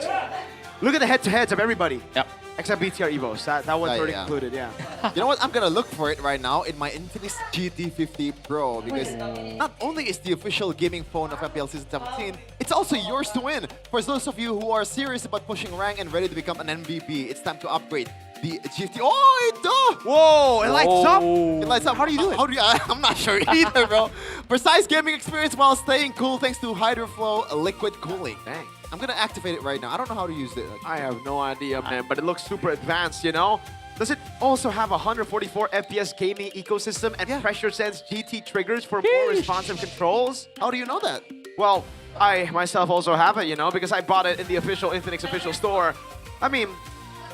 Look at the head-to-heads of everybody. Yep. Except BTR Evos. That one's already yeah. concluded, yeah. You know what? I'm gonna look for it right now in my Infinix GT50 Pro because not only is the official gaming phone of MPL Season 17, it's also yours to win. For those of you who are serious about pushing rank and ready to become an MVP, it's time to upgrade the GT. Oh, it does! Whoa, it lights up? It lights up. How do you do it? I'm not sure either, bro. Precise gaming experience while staying cool thanks to HydroFlow liquid cooling. Dang. I'm gonna activate it right now. I don't know how to use it. I have no idea, man, but it looks super advanced, you know? Does it also have 144 FPS gaming ecosystem and pressure sense GT triggers for more responsive controls? How do you know that? Well, I myself also have it, you know, because I bought it in the official Infinix official store. I mean,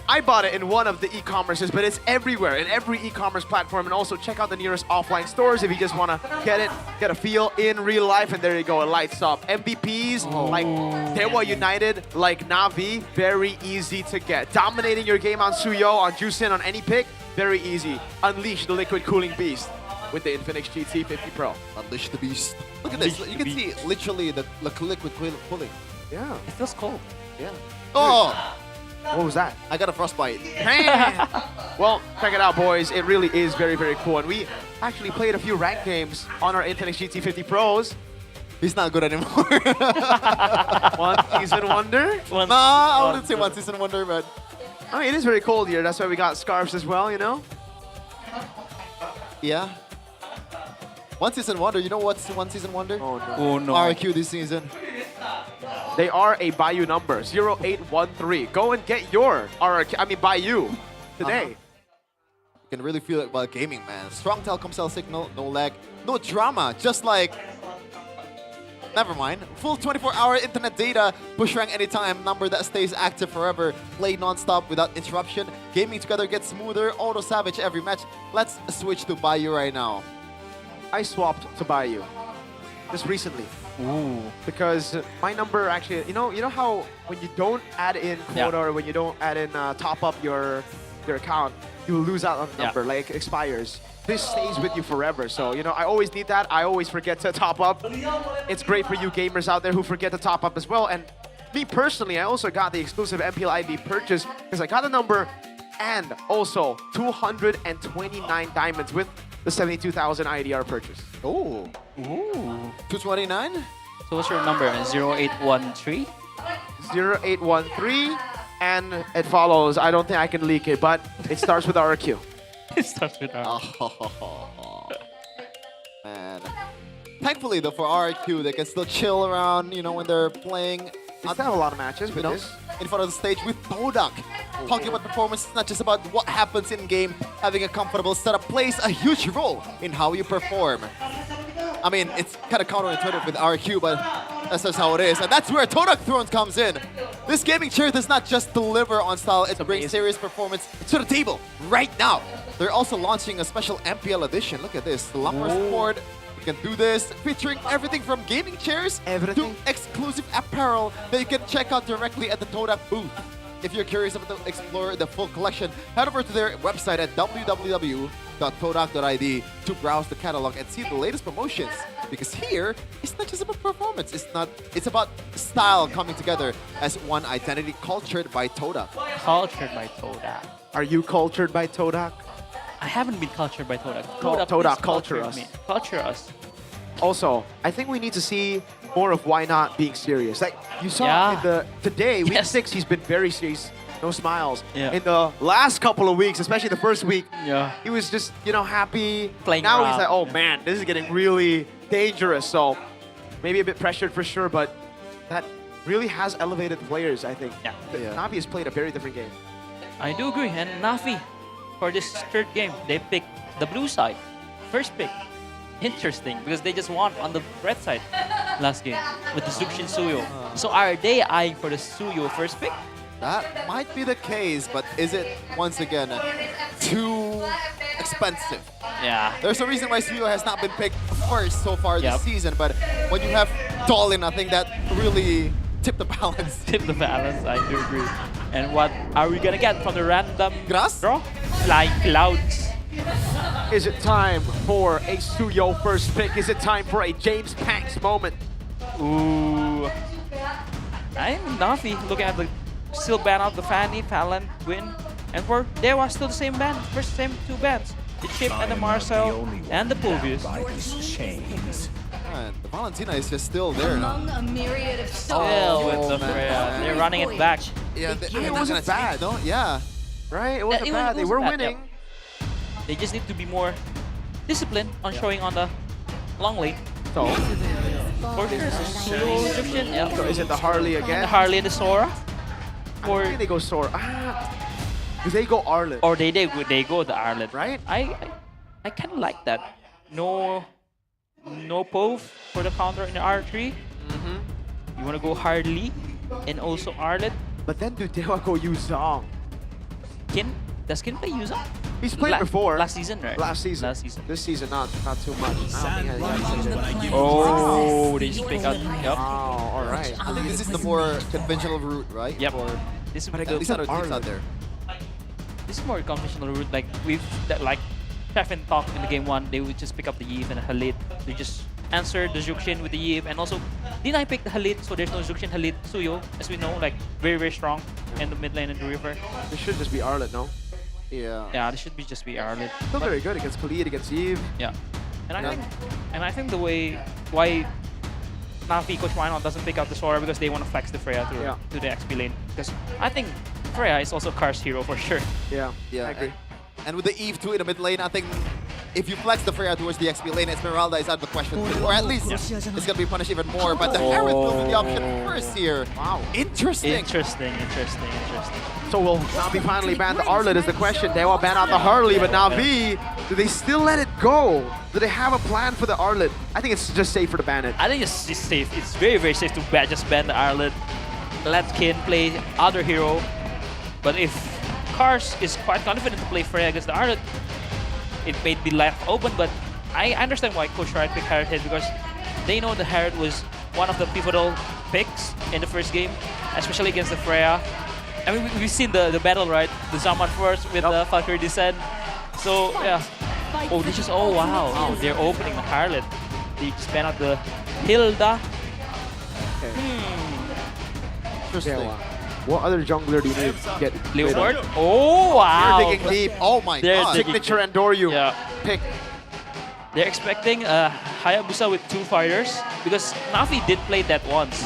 I bought it in one of the e-commerces, but it's everywhere, in every e-commerce platform. And also check out the nearest offline stores if you just want to get it, get a feel in real life. And there you go, it lights up. MVPs like Dewa United, like Navi, very easy to get. Dominating your game on Suyo, on Jusin, on any pick, very easy. Unleash the liquid cooling beast with the Infinix GT50 Pro. Unleash the beast. Look at this. You can see literally the liquid cooling. Yeah. It feels cold. Yeah. Oh! What was that? I got a frostbite. Man! Well, check it out, boys. It really is very, very cool. And we actually played a few ranked games on our Infinix GT50 Pros. He's not good anymore. One season wonder? Nah, I wouldn't say one season wonder, but... I mean, it is very cold here. That's why we got scarves as well, you know? Yeah. One season wonder. You know what's one season wonder? Oh, no. Oh, no. RQ this season. They are a Bayou number, 0813. Go and get your Bayou today. You can really feel it while gaming, man. Strong telecom cell signal, no lag, no drama, just like... Never mind. Full 24-hour internet data, push rank anytime, number that stays active forever, play non-stop without interruption, gaming together gets smoother, auto savage every match. Let's switch to Bayou right now. I swapped to Bayou just recently. Ooh. Because my number actually, you know how when you don't add in quota or when you don't add in top up your account, you lose out on the number, like it expires. This stays with you forever. So, you know, I always need that. I always forget to top up. It's great for you gamers out there who forget to top up as well. And me personally, I also got the exclusive MPL ID purchase because I got the number and also 229 diamonds with the 72,000 IDR purchase. Oh. Ooh. 229? So what's your number? 0813? 0813. And it follows. I don't think I can leak it, but it starts with RQ. It starts with RQ. Oh, man. Thankfully, though, for RQ, they can still chill around, you know, when they're playing. They still have a lot of matches with this. In front of the stage with Todak. Talking about performance, it's not just about what happens in-game. Having a comfortable setup plays a huge role in how you perform. I mean, it's kind of counterintuitive with RQ, but that's just how it is. And that's where Todak Thrones comes in. This gaming chair does not just deliver on style, it brings serious performance to the table right now. They're also launching a special MPL edition. Look at this, the Lumber Sport. You can do this, featuring everything from gaming chairs to exclusive apparel that you can check out directly at the Todak booth. If you're curious about to explore the full collection, head over to their website at www.todak.id to browse the catalog and see the latest promotions. Because here, it's not just about performance, it's about style coming together as one identity cultured by Todak. Cultured by Todak. Are you cultured by Todak? I haven't been cultured by Todak. Todak, please culture us. Me. Culture us. Also, I think we need to see more of why not being serious. Like you saw in today, week 6, he's been very serious. No smiles. Yeah. In the last couple of weeks, especially the first week, he was just, happy. Playing now around. he's like, oh man, this is getting really dangerous. So maybe a bit pressured for sure, but that really has elevated players, I think. Navi has played a very different game. I do agree. And Navi, for this third game, they picked the blue side. First pick. Interesting, because they just won on the red side last game with the Zuxin Suyo. So are they eyeing for the Suyo first pick? That might be the case, but is it, once again, too expensive? Yeah. There's a reason why Suyo has not been picked first so far this season, but when you have Dolin, I think that really tipped the balance. Tip the balance, I do agree. And what are we gonna get from the random Grass? draw? Flying clouds. Is it time for a Suyo first pick? Is it time for a James Panks moment? Ooh. I'm Navi looking at the still ban out the Fanny, Fallon, Gwyn. And for Dewa, still the same band. First same 2 bands. The Chip and the Marcel and the Pulvius. And the Valentina is just still there now. Still with the Freya. They're running it back. Yeah, it wasn't bad. No, yeah. Right? It wasn't bad. They were winning. They just need to be more disciplined on showing on the long lane. So, for sure, Suyo, Egyptian, so is it the Harley again? The Harley and the Sora. I think they go Sora. Do they go Arlen? Or they go the Arlen. Right? I kind of like that. No Pove for the counter in the R3. You want to go Harley and also Arlen. But then do Dewa go Yuzong? Does Kin play Yuzong? He's played before. Last season, right? Last season. This season, not too much. I don't think he Oh, they just pick out. Yep. Oh, all right. I think this is the more conventional route, right? Yep. This is at least other teams out there. This is more conventional route. Like Chefin talked in the game 1, they would just pick up the Yves and the Halit. They just answer the Zuxin with the Yves, and also didn't I pick the Halit, so there's no Zuxin, Halit, Suyo, as we know, like very very strong in the mid lane and the river. This should just be Arlet, no? Yeah. This should be just be Arlet. Still very good against Khalid, against Eve. Yeah. And I think the way why Navi Coach Rhino doesn't pick out the Sora because they want to flex the Freya to the XP lane. Because I think Freya is also Kar's hero for sure. Yeah, I agree. And with the Eve too in the mid lane, I think if you flex the Freya towards the XP lane, Esmeralda is out of the question. Or at least it's going to be punished even more. But the Herald will be the option first here. Wow. Interesting. So will Navi finally ban the Arlet is the question. They will ban out the Harley, but Navi, do they still let it go? Do they have a plan for the Arlet? I think it's just safer to ban it. I think it's safe. It's very, very safe to just ban the Arlet. Let Kin play other hero. But if Kars is quite confident to play Freya against the Arlet, it may be left open, but I understand why Coach Riot picked Herald because they know the Herald was one of the pivotal picks in the first game, especially against the Freya. I mean, we've seen the battle, right? The Zaman first with the Valkyrie Descent. So, yeah. Oh, wow. They're opening the Harlot. They just ban out the Hilda. Interesting. Yeah, wow. What other jungler do you need to get Leopard? Oh, wow. You're digging deep. Oh my god. Signature Andoryu pick. They're expecting Hayabusa with 2 fighters because Navi did play that once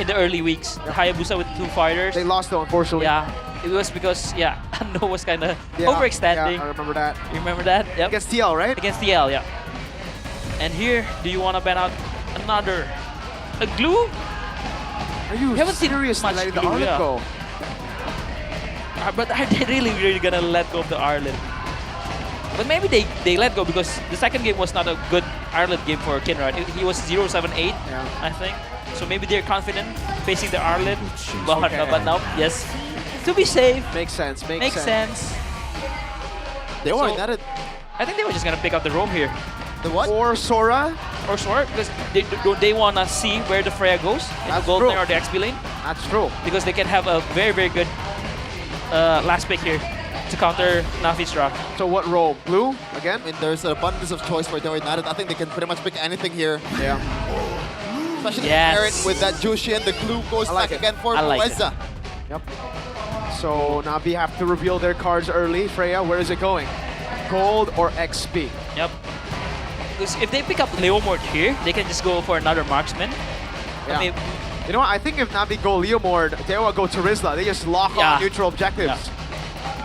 in the early weeks. The Hayabusa with 2 fighters. They lost though, unfortunately. Yeah, it was because, Ando was kind of overextending. Yeah, I remember that. You remember that? Yep. Against TL, right? Against TL, yeah. And here, do you want to ban out a glue? Are you haven't seen seriously much letting the glue, Arlet go? But are they really gonna let go of the Arlet? But maybe they let go because the second game was not a good Arlet game for Kin, right? He was 0-7-8, I think. So maybe they're confident facing the Arlet. But no, yes. To be safe. Makes sense, makes sense. They were that. I think they were just gonna pick up the roam here. The what? Or Sora. Or Sora, because they want to see where the Freya goes in the gold lane or the XP lane. That's true. Because they can have a very, very good last pick here to counter Navi's draft. So what role? Blue again? I mean, there's an abundance of choice for Dewa United. I think they can pretty much pick anything here. Yeah. Especially Aaron with that Jushin, the glue goes back again for Moeza. Yep. So Navi have to reveal their cards early. Freya, where is it going? Gold or XP? Yep. Because if they pick up Leomord here, they can just go for another marksman. Yeah. I mean, you know what? I think if Navi go Leomord, Dewa go Terizla. They just lock on neutral objectives.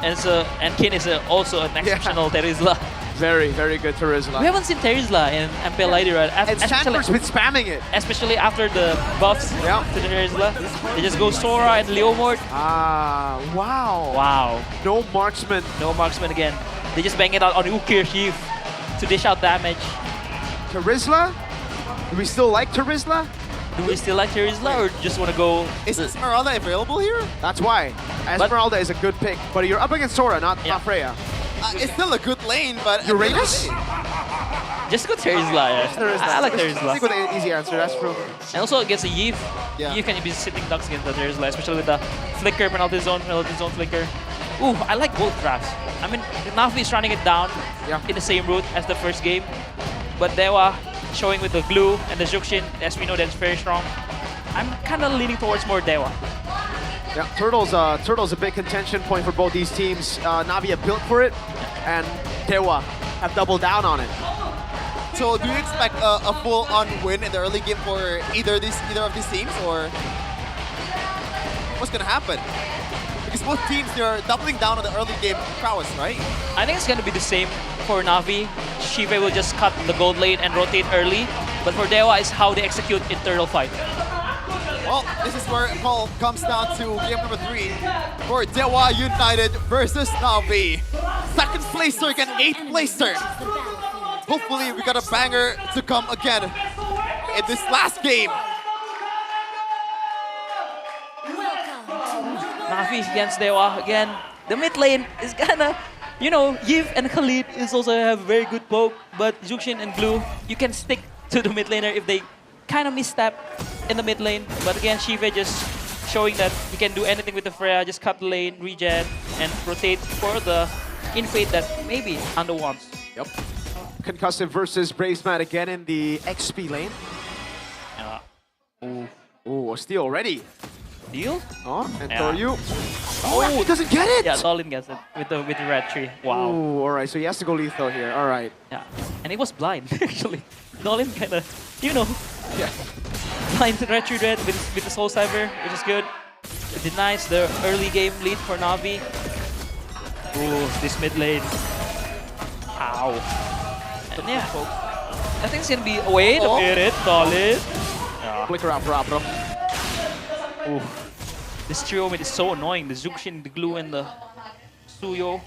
And Kin is also an exceptional Terizla. Very, very good Terizla. We haven't seen Terizla in MPL ID, right? And Stanford's been spamming it. Especially after the buffs to the Terizla. They just go Sora and Leomord. Ah, wow. Wow. No marksman. No marksman again. They just bang it out on Ukir Sheaf to dish out damage. Terizla? Do we still like Terizla? Do we still like Terizla or just want to go... Is Esmeralda available here? That's why. Esmeralda is a good pick, but you're up against Sora, not Freya. It's still a good lane, but... Uranus? Just go Terizla, yeah. I like Terizla. Stick with the easy answer, that's true. And also against a Yves, Yves can be sitting ducks against the Terizla, especially with the flicker, penalty zone flicker. Ooh, I like both drafts. I mean, Navi is running it down in the same route as the first game, but Dewa showing with the glue and the Jukshin, as we know, that's very strong. I'm kind of leaning towards more Dewa. Yeah, Turtle's a big contention point for both these teams. Navi have built for it, and Dewa have doubled down on it. So do you expect a full-on win in the early game for either of these teams, or what's gonna happen? Because both teams, they're doubling down on the early game prowess, right? I think it's gonna be the same for Navi. Shive will just cut the gold lane and rotate early, but for Dewa is how they execute in turtle fight. Well, this is where it all comes down to game number 3 for Dewa United versus Navi. Second placer against 8th placer. Hopefully we got a banger to come again in this last game. Navi against Dewa again. The mid lane is kinda, you know, Yves and Khalid is also have very good poke, but Jukshin and Blue, you can stick to the mid laner if they kind of misstep in the mid lane. But again, Shive just showing that he can do anything with the Freya, just cut the lane, regen, and rotate for the infade that maybe Ando wants. Yep. Concussive versus Bravesman again in the XP lane. Ooh, a steal already. Steal? Oh, and Toryu. Oh, he doesn't get it! Yeah, Dolin gets it with the red tree. Wow. Ooh, alright, so he has to go lethal here. Alright. Yeah, and he was blind actually. Dolin kind of, you know, blind red tree red with the Soul Cyber, which is good. It denies the early game lead for Navi. Ooh, this mid lane. Ow. And yeah, I think it's gonna be wait a minute, Dolin. Flicker out for Abro. Ooh. This trio mid is so annoying. The Jukshin, the Glue, and the Suyo.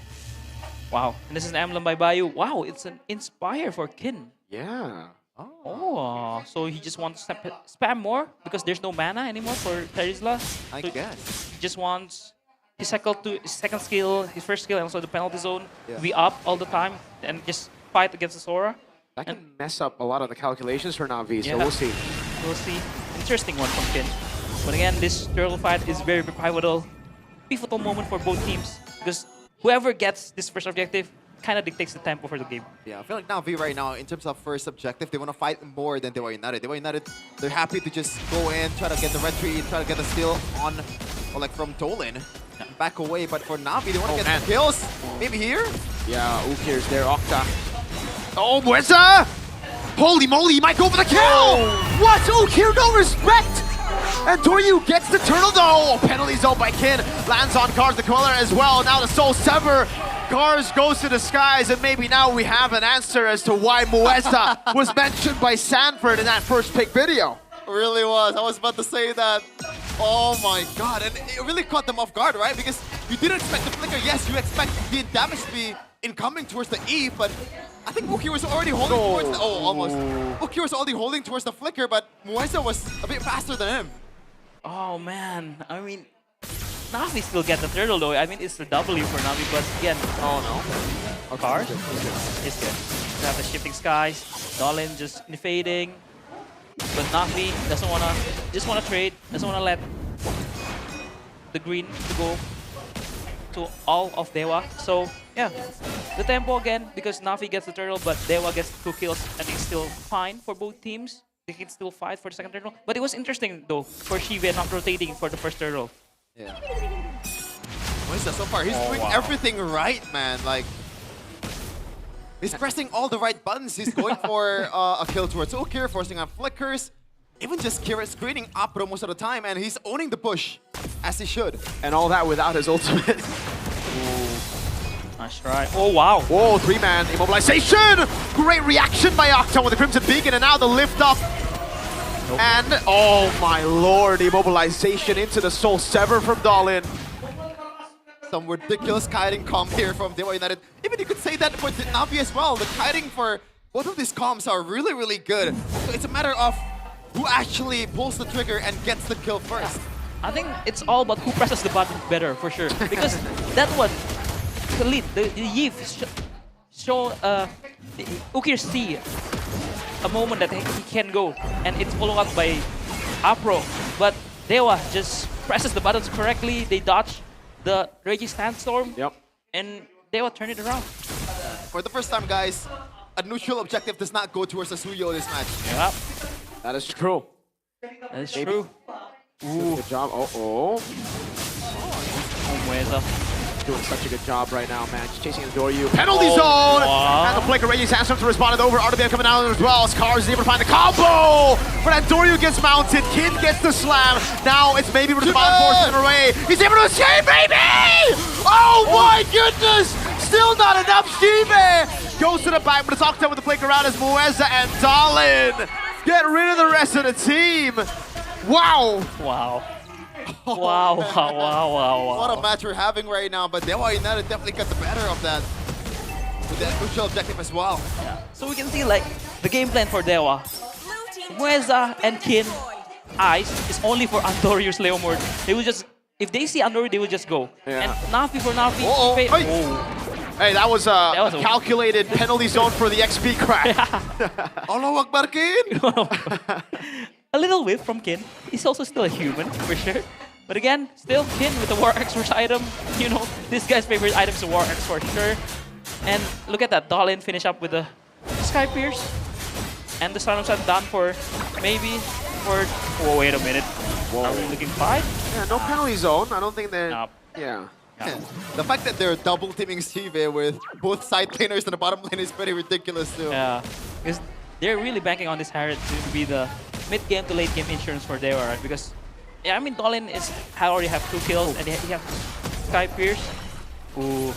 Wow. And this is an emblem by Bayu. Wow, it's an Inspire for Kin. Yeah. Oh, so he just wants to spam more because there's no mana anymore for Terizla. I guess. He just wants his second skill, his first skill, and also the penalty zone to be up all the time and just fight against the Sora. That can mess up a lot of the calculations for Navi, so Yeah. we'll see. We'll see. Interesting one from Kin. But again, this turtle fight is very pivotal moment for both teams because whoever gets this first objective kind of dictates the tempo for the game. Yeah, I feel like Navi right now, in terms of first objective, they want to fight more than Dewa United. Dewa United, they're happy to just go in, try to get the red tree, try to get the steal on, or like from Dolin, back away. But for Navi, they want to get the kills. Maybe here? Yeah, Ukir's there, Octa. Oh, Mueza! Holy moly, he might go for the kill! What? Ukir, no respect! And Toryu gets the turtle though! Penalty zone by Kin, lands on Cars the Queller as well. Now the Soul Sever. Cars goes to the skies, and maybe now we have an answer as to why Mueza was mentioned by Sanford in that first pick video. Really was. I was about to say that. Oh my god. And it really caught them off guard, right? Because you didn't expect the flicker. Yes, you expect the damage to be incoming towards the Eve, but I think Wookie was already holding towards the... Oh, almost. Wookie was already holding towards the flicker, but Mueza was a bit faster than him. Oh man, I mean, Navi still get the turtle though. I mean, it's the W for Navi, but again... Oh no. Card? It's good. You have the shifting skies, Dolin just invading. But Navi doesn't wanna, just wanna trade, doesn't wanna let the green to go to all of Dewa. So yeah, the tempo again, because Navi gets the turtle, but Dewa gets 2 kills. I think still fine for both teams. They can still fight for the second turtle. But it was interesting though, for Shive not rotating for the first turtle. Yeah. What is that so far? He's doing everything right, man. Like, He's pressing all the right buttons. He's going for a kill towards Ukir, forcing on flickers. Even just Kira screening Apro most of the time, and he's owning the push, as he should. And all that without his ultimate. Nice try. Oh, wow. Whoa, 3-man immobilization! Great reaction by Octa with the Crimson Beacon, and now the lift up. And, oh my lord, immobilization into the Soul Sever from Dolin. Some ridiculous kiting comp here from Dewa United. Even you could say that for Navi as well. The kiting for both of these comps are really, really good. So it's a matter of who actually pulls the trigger and gets the kill first. I think it's all about who presses the button better, for sure. Because that one, the lead, the Yves Ukir see a moment that he can go, and it's followed up by Apro. But Dewa just presses the buttons correctly, they dodge the Reggie Sandstorm, and Dewa turn it around. For the first time, guys, a neutral objective does not go towards Asuyo this match. Yep. That is true. That is true. Ooh. Good job. Oh. Mueza. Doing such a good job right now, man. Just chasing Andoryu. Penalty zone! And the flicker Reggie Sandstorm to respond it over. RWF coming out as well. Scars is able to find the combo! But Andoryu gets mounted. Kin gets the slam. Now it's maybe with the bottom force in a way. He's able to escape, baby! Oh my goodness! Still not enough. Shive goes to the back, but it's Octa with the flicker around as Mueza and Dalin get rid of the rest of the team. Wow. Wow. Wow. What a match we're having right now, but Dewa United definitely got the better of that with that crucial objective as well. Yeah. So we can see like the game plan for Dewa. Mueza and Kin Ice is only for Andoryu's Leomord. They will just, if they see Andoryu, they will just go. Yeah. And Navi for Navi. Hey, that was a calculated penalty zone for the XP crack. Allahu Akbar, Kin! A little whiff from Kin. He's also still a human, for sure. But again, still Kin with the War X-Force item. You know, this guy's favorite item is the War X for sure. And look at that, Dalin finish up with the Sky Pierce. And the Sun of Sun done for maybe for... Oh, wait a minute. Are we looking 5? Yeah, no penalty zone. I don't think they're... Yeah. The fact that they're double teaming Steve with both side laners and the bottom lane is pretty ridiculous too. Yeah, because they're really banking on this Harriet to be the mid-game to late-game insurance for Dewa, right? Because, yeah, I mean, Dolin already have 2 kills and he has Sky Pierce. Ooh,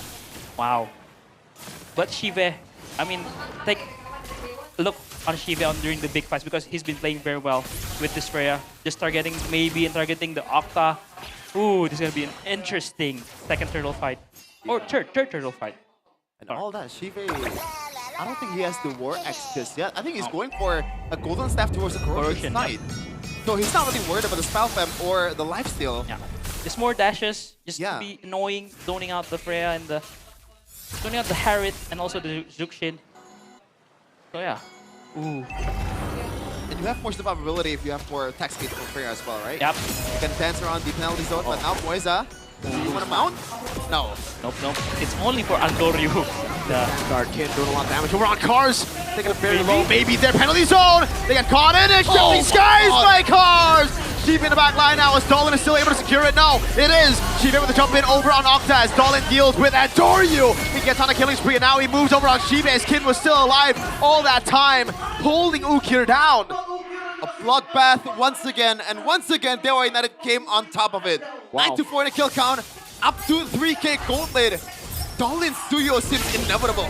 wow. But Shive, I mean, take a look on Shive during the big fights because he's been playing very well with this Freya. Just targeting the Octa. Ooh, this is going to be an interesting second turtle fight. Or third turtle fight. And all that, Shive, I don't think he has the War X just yet. I think he's going for a Golden Staff towards the Corrosion Knight. So he's not really worried about the Spell Fem or the Lifesteal. Yeah. Just more dashes, just to be annoying, zoning out the Freya and zoning out the Harriet and also the Zuxin. So yeah. Ooh. And you have more survivability if you have more attack speed for Freya as well, right? Yep. You can dance around the penalty zone, but now Mueza, you want to mount? No. Nope. It's only for Andoryu. Guard Kin doing a lot of damage over on Cars. Taking a very low. Maybe their penalty zone. They got caught in it. Shifting skies by Cars. Sheep in the back line now as Dolin is still able to secure it. No, it is. Sheep able to jump in over on Octa as Dolin deals with Andoryu. He gets on a killing spree and now he moves over on Sheep as Kin was still alive all that time, holding Ukir down. A bloodbath once again, and once again, Dewa United came on top of it. 9-4 in a kill count, up to 3k gold lead. Dolin's duo seems inevitable.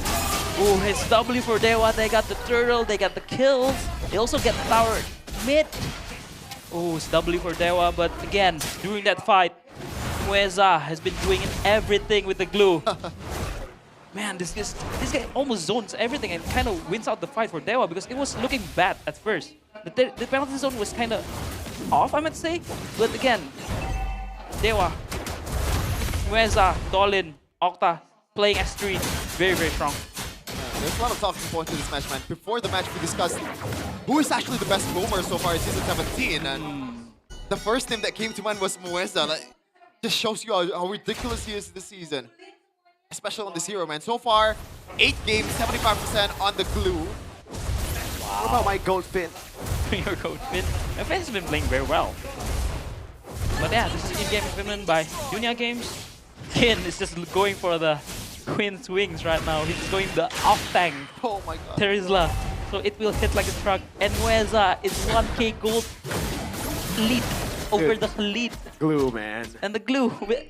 Ooh, his W for Dewa, they got the turtle, they got the kills. They also get the tower mid. Ooh, it's W for Dewa, but again, during that fight, Mueza has been doing everything with the glue. Man, this guy almost zones everything and kind of wins out the fight for Dewa because it was looking bad at first. The penalty zone was kind of off, I might say. But again, Dewa, Mueza, Dolin, Octa playing S3 very, very strong. There's a lot of talking points in this match, man. Before the match, we discussed who is actually the best roamer so far in Season 17. And the first name that came to mind was Mueza. That just shows you how ridiculous he is this season. Especially on this hero, man. So far, 8 games, 75% on the glue. What about my goat Finn? Your goat Finn? My Finn has been playing very well. But yeah, this is in-game equipment by Junior Games. Kin is just going for the Queen's wings right now. He's going the off tank. Oh my god. Terizla. So it will hit like a truck. And Mueza is 1k gold lead over the lead. Glue, man. And the glue, with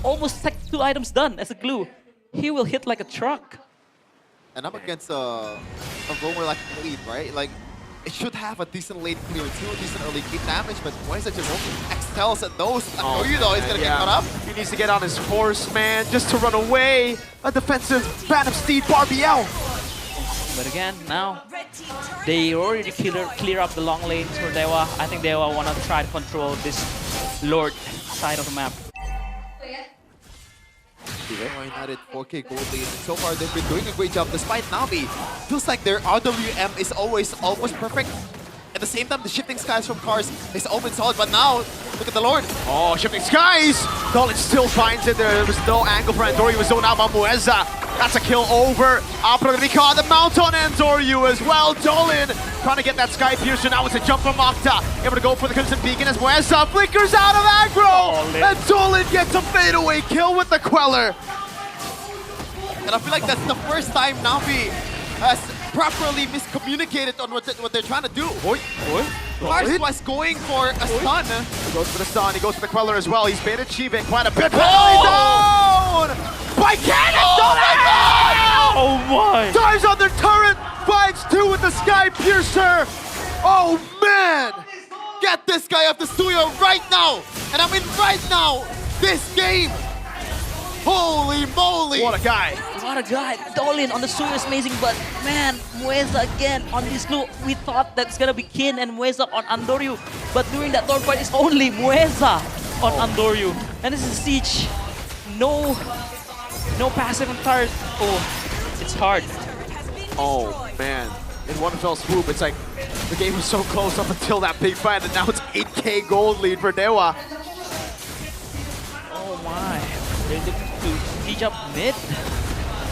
almost like 2 items done as a glue. He will hit like a truck. And I'm against a roamer like Elite, right? Like, it should have a decent late clear too, decent early game damage, but Mueza just excels at those. Oh, you know, he's gonna get caught up. He needs to get on his horse, man, just to run away. A defensive Phantom Steed Barbiel. But again, now they already clear up the long lanes for Dewa. I think Dewa wanna try to control this Lord side of the map. United 4K gold lead. So far, they've been doing a great job despite Navi. Feels like their RWM is always almost perfect. At the same time, the shifting skies from cars is all been solid, but now, look at the Lord. Oh, shifting skies! Dolin still finds it. There was no angle for Andoryu. He was zoned out by Mueza. That's a kill over. Apro gonna be caught the mount on Andoryu as well. Dolin trying to get that Sky Piercer. Now it's a jump from Octa. Able to go for the Crimson Beacon as Mueza flickers out of aggro. And Dolin gets a fadeaway kill with the Queller. And I feel like that's the first time Navi has properly miscommunicated on what they're trying to do. Cars was going for a stun. He goes for the stun. He goes for the Queller as well. He's baited Chive quite a bit. Down by Cannon! Oh my! Dives on their turret. Finds 2 with the Sky Piercer. Oh man! Get this guy off the studio right now! And I mean right now! This game! Holy moly! What a guy! What a guy! Dolin on the Suyo is amazing, but man, Mueza again on this glue. We thought that's gonna be Kin and Mueza on Andoryu, but during that third fight, it's only Mueza on Andoryu. And this is Siege. No passive and third. Oh, it's hard. Oh man! In one fell swoop, it's like the game was so close up until that big fight, and now it's 8k gold lead for Dewa. Oh my! They're looking to siege up mid.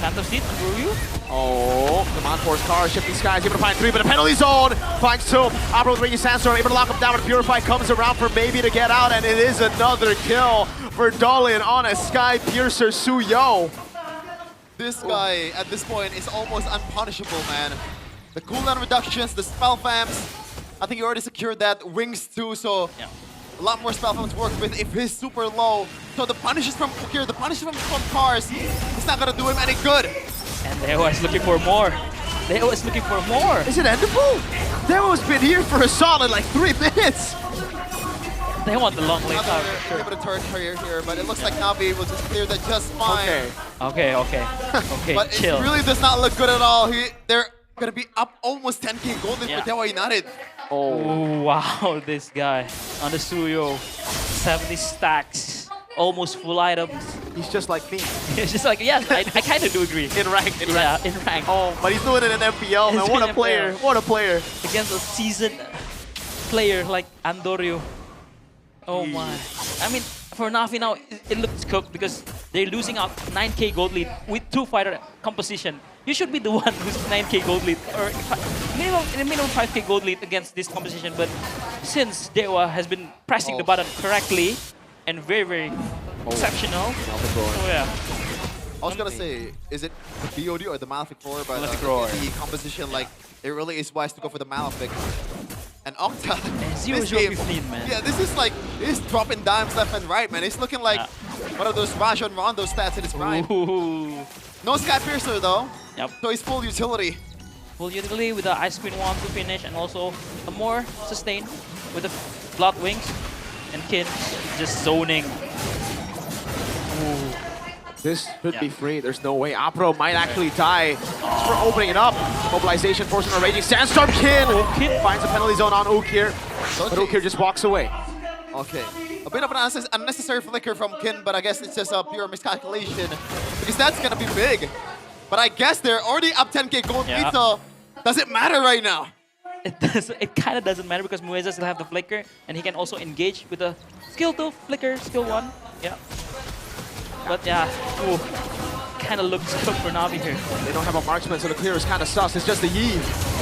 Phantom Seed, Andoryu. Oh, the Mount-Force car, shifting skies, able to find 3, but a penalty zone finds 2. Apro with Ringy Sandstorm, able to lock him down, but Purify comes around for Baby to get out, and it is another kill for Dolin on a Sky Piercer Suyo. This guy, at this point, is almost unpunishable, man. The cooldown reductions, the spell fams, I think he already secured that. Wings too, so a lot more spell fams to work with if he's super low. So the punishes from Ukir, the punishes from Cars, it's not gonna do him any good. And Dewa is looking for more. Dewa is looking for more. Is it endable? Dewa's been here for a solid like 3 minutes. They want the long lane tower. Sure. Give it a turn here, but it looks like Navi will just clear that just fine. Okay. But chill. it really does not look good at all. They're gonna be up almost 10k gold for Dewa United. Oh wow, this guy on the Suyo, 70 stacks. Almost full items. He's just like me. He's just like, yes, I kind of do agree. In rank. In rank. Oh, but he's doing it in MPL, man. What a player. What a player. Against a seasoned player like Andoryu. Oh my. I mean, for Navi now, it looks cooked because they're losing out 9k gold lead with 2 fighter composition. You should be the one who's 9k gold lead or minimum 5k gold lead against this composition. But since Dewa has been pressing the button correctly, and very exceptional. Oh yeah. I was gonna say, is it the BOD or the Malefic Roar? But the composition, like, it really is wise to go for the Malefic. And Octa, this game, 15, man. Yeah, this is like, he's dropping dimes left and right, man. He's looking like one of those Rajon Rondo stats in his prime. No Sky Piercer though, so he's full utility. Full utility with the Ice Queen 1 to finish, and also a more sustain with the Blood Wings. And Kin just zoning. Ooh. This could be free. There's no way. Apro might actually die. Just for opening it up. Mobilization forcing a Raging Sandstorm. Kin finds a penalty zone on Ukir. But Ukir just walks away. Okay. A bit of an unnecessary flicker from Kin, but I guess it's just a pure miscalculation. Because that's going to be big. But I guess they're already up 10k gold lead, so does it matter right now? It kind of doesn't matter because Mueza still have the flicker, and he can also engage with the skill 2 flicker, skill 1. Yeah. But yeah, kind of looks cooked for Navi here. They don't have a marksman, so the clear is kind of sus. It's just the Yi.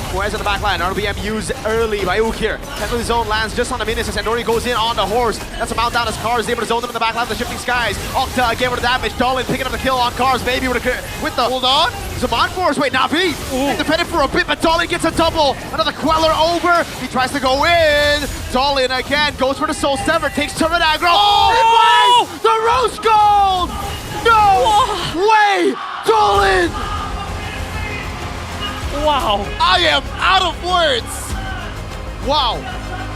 Where's in the back line? RBM used early by Ukir. Technically zone lands just on the minutes as Andori goes in on the horse. That's a mount down as Cars able to zone them in the back line of the shifting skies. Octa again with the damage. Dolan picking up the kill on Cars. Maybe with the hold on. Zaman Force. Wait, Navi defended for a bit, but Dolan gets a double. Another Queller over. He tries to go in. Dolan again goes for the Soul Sever. Takes turret aggro. Oh! It buys the Rose Gold! No way! Dolan! Wow. I am out of words. Wow.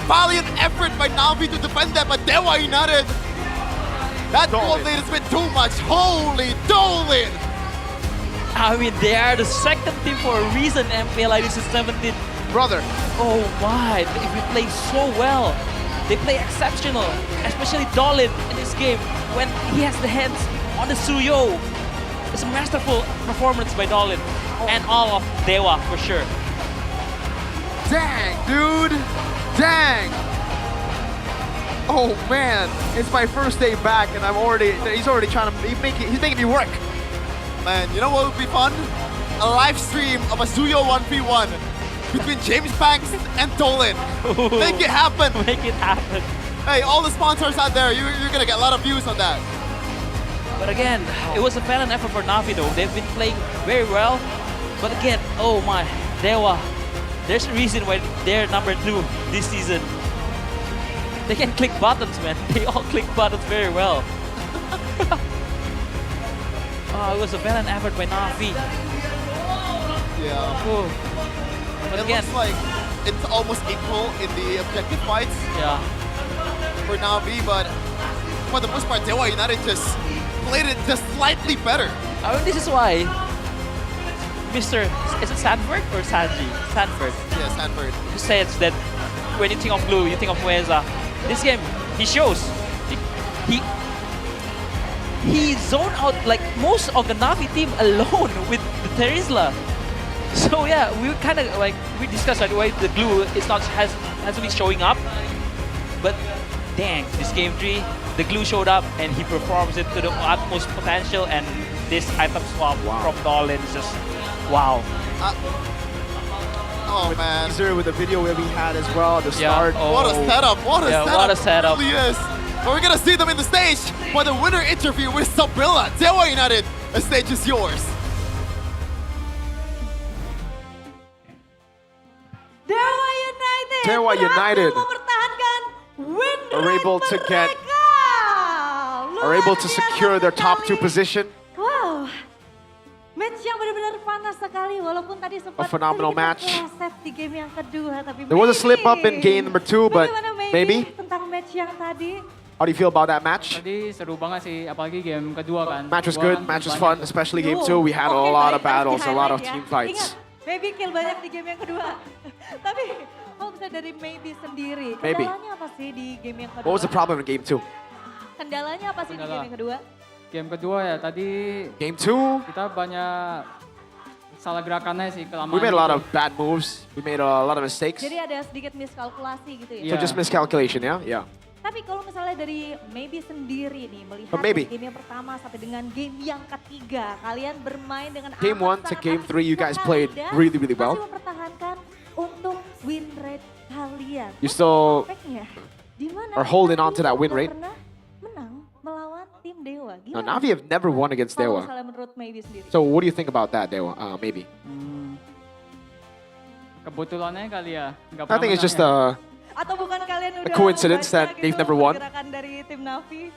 Valiant effort by Navi to defend that, but Dewa United. That gold lead has been too much. Holy Dolan! I mean, they are the second team for a reason, MPL S17. Brother. Oh my, we play so well. They play exceptional, especially Dolan in this game when he has the hands on the Suyo. It's a masterful performance by Dolan and all of Dewa for sure. Dang, dude. Dang. Oh man, it's my first day back and he's already trying to, he's making me work. Man, you know what would be fun? A live stream of a Suyo 1v1 between James Banks and Dolan. Make it happen. Make it happen. Hey, all the sponsors out there, you're gonna get a lot of views on that. But again, it was a valiant effort for Navi though. They've been playing very well. But again, oh my, Dewa. There's a reason why they're number 2 this season. They can click buttons, man. They all click buttons very well. Oh, it was a valiant effort by Navi. Yeah. Oh. But it again, looks like it's almost equal in the objective fights. Yeah. For Navi, but for the most part, Dewa United just played it just slightly better. I mean, this is why Mr. Is it Sanford or Sanji? Sanford. Yeah, Sanford. Who says that when you think of Blue, you think of Mueza. This game, he shows. He zoned out like most of the Navi team alone with the Terizla. So yeah, we kind of like we discussed right why the Glue is not hasn't been showing up. But dang, this game 3, the Glue showed up and he performs it to the utmost potential. And this item swap from Dolan is just wow. Oh man. Teaser with the video where we had as well at the start. Oh. What a setup! What a setup! What a setup! It really is. But we're gonna see them in the stage for the winner interview with Sabilla. Dewa United, the stage is yours. Dewa United. Dewa United mempertahankan win are able to get, are able to secure their top 2 position. Wow. Match yang benar-benar panas sekali walaupun tadi sempat A phenomenal match. set di game yang kedua tapi There was a slip up in game number 2, but maybe. tentang match yang tadi. How do you feel about that match? Tadi seru banget sih, apalagi game kedua kan. Match was good, match was fun, especially game 2. We had a lot of battles, a lot of team fights. Maybe kill banyak di game yang kedua. Tapi kalau bisa dari Maybe sendiri, Maybe. kendalanya apa sih di game yang kedua? What was the problem in game 2? Kendalanya apa sih di game yang kedua? Game kedua ya tadi. Game 2? Kita banyak salah gerakannya sih kelamaan. We made a lot of bad moves. We made a lot of mistakes. Jadi ada sedikit miskalkulasi gitu ya? So just miscalculation, yeah? Yeah. Tapi kalau misalnya dari Maybe sendiri nih, melihat Maybe. game yang pertama sampai dengan game yang ketiga, kalian bermain dengan Game 1 to game 3, you guys played really, really well. masih mempertahankan untuk win rate kalian. You still Efeknya, di mana are holding on to that win rate. pernah menang melawan tim Dewa. Now, Gimana? Navi have never won against Kalau Dewa. misalnya menurut Maybe sendiri. So what do you think about that, Dewa? Maybe. Kebetulannya kali ya. Nggak I pernah think it's just menang ya. Atau bukan kalian udah coincidence baca that they've gitu never won? pergerakan dari tim Navi?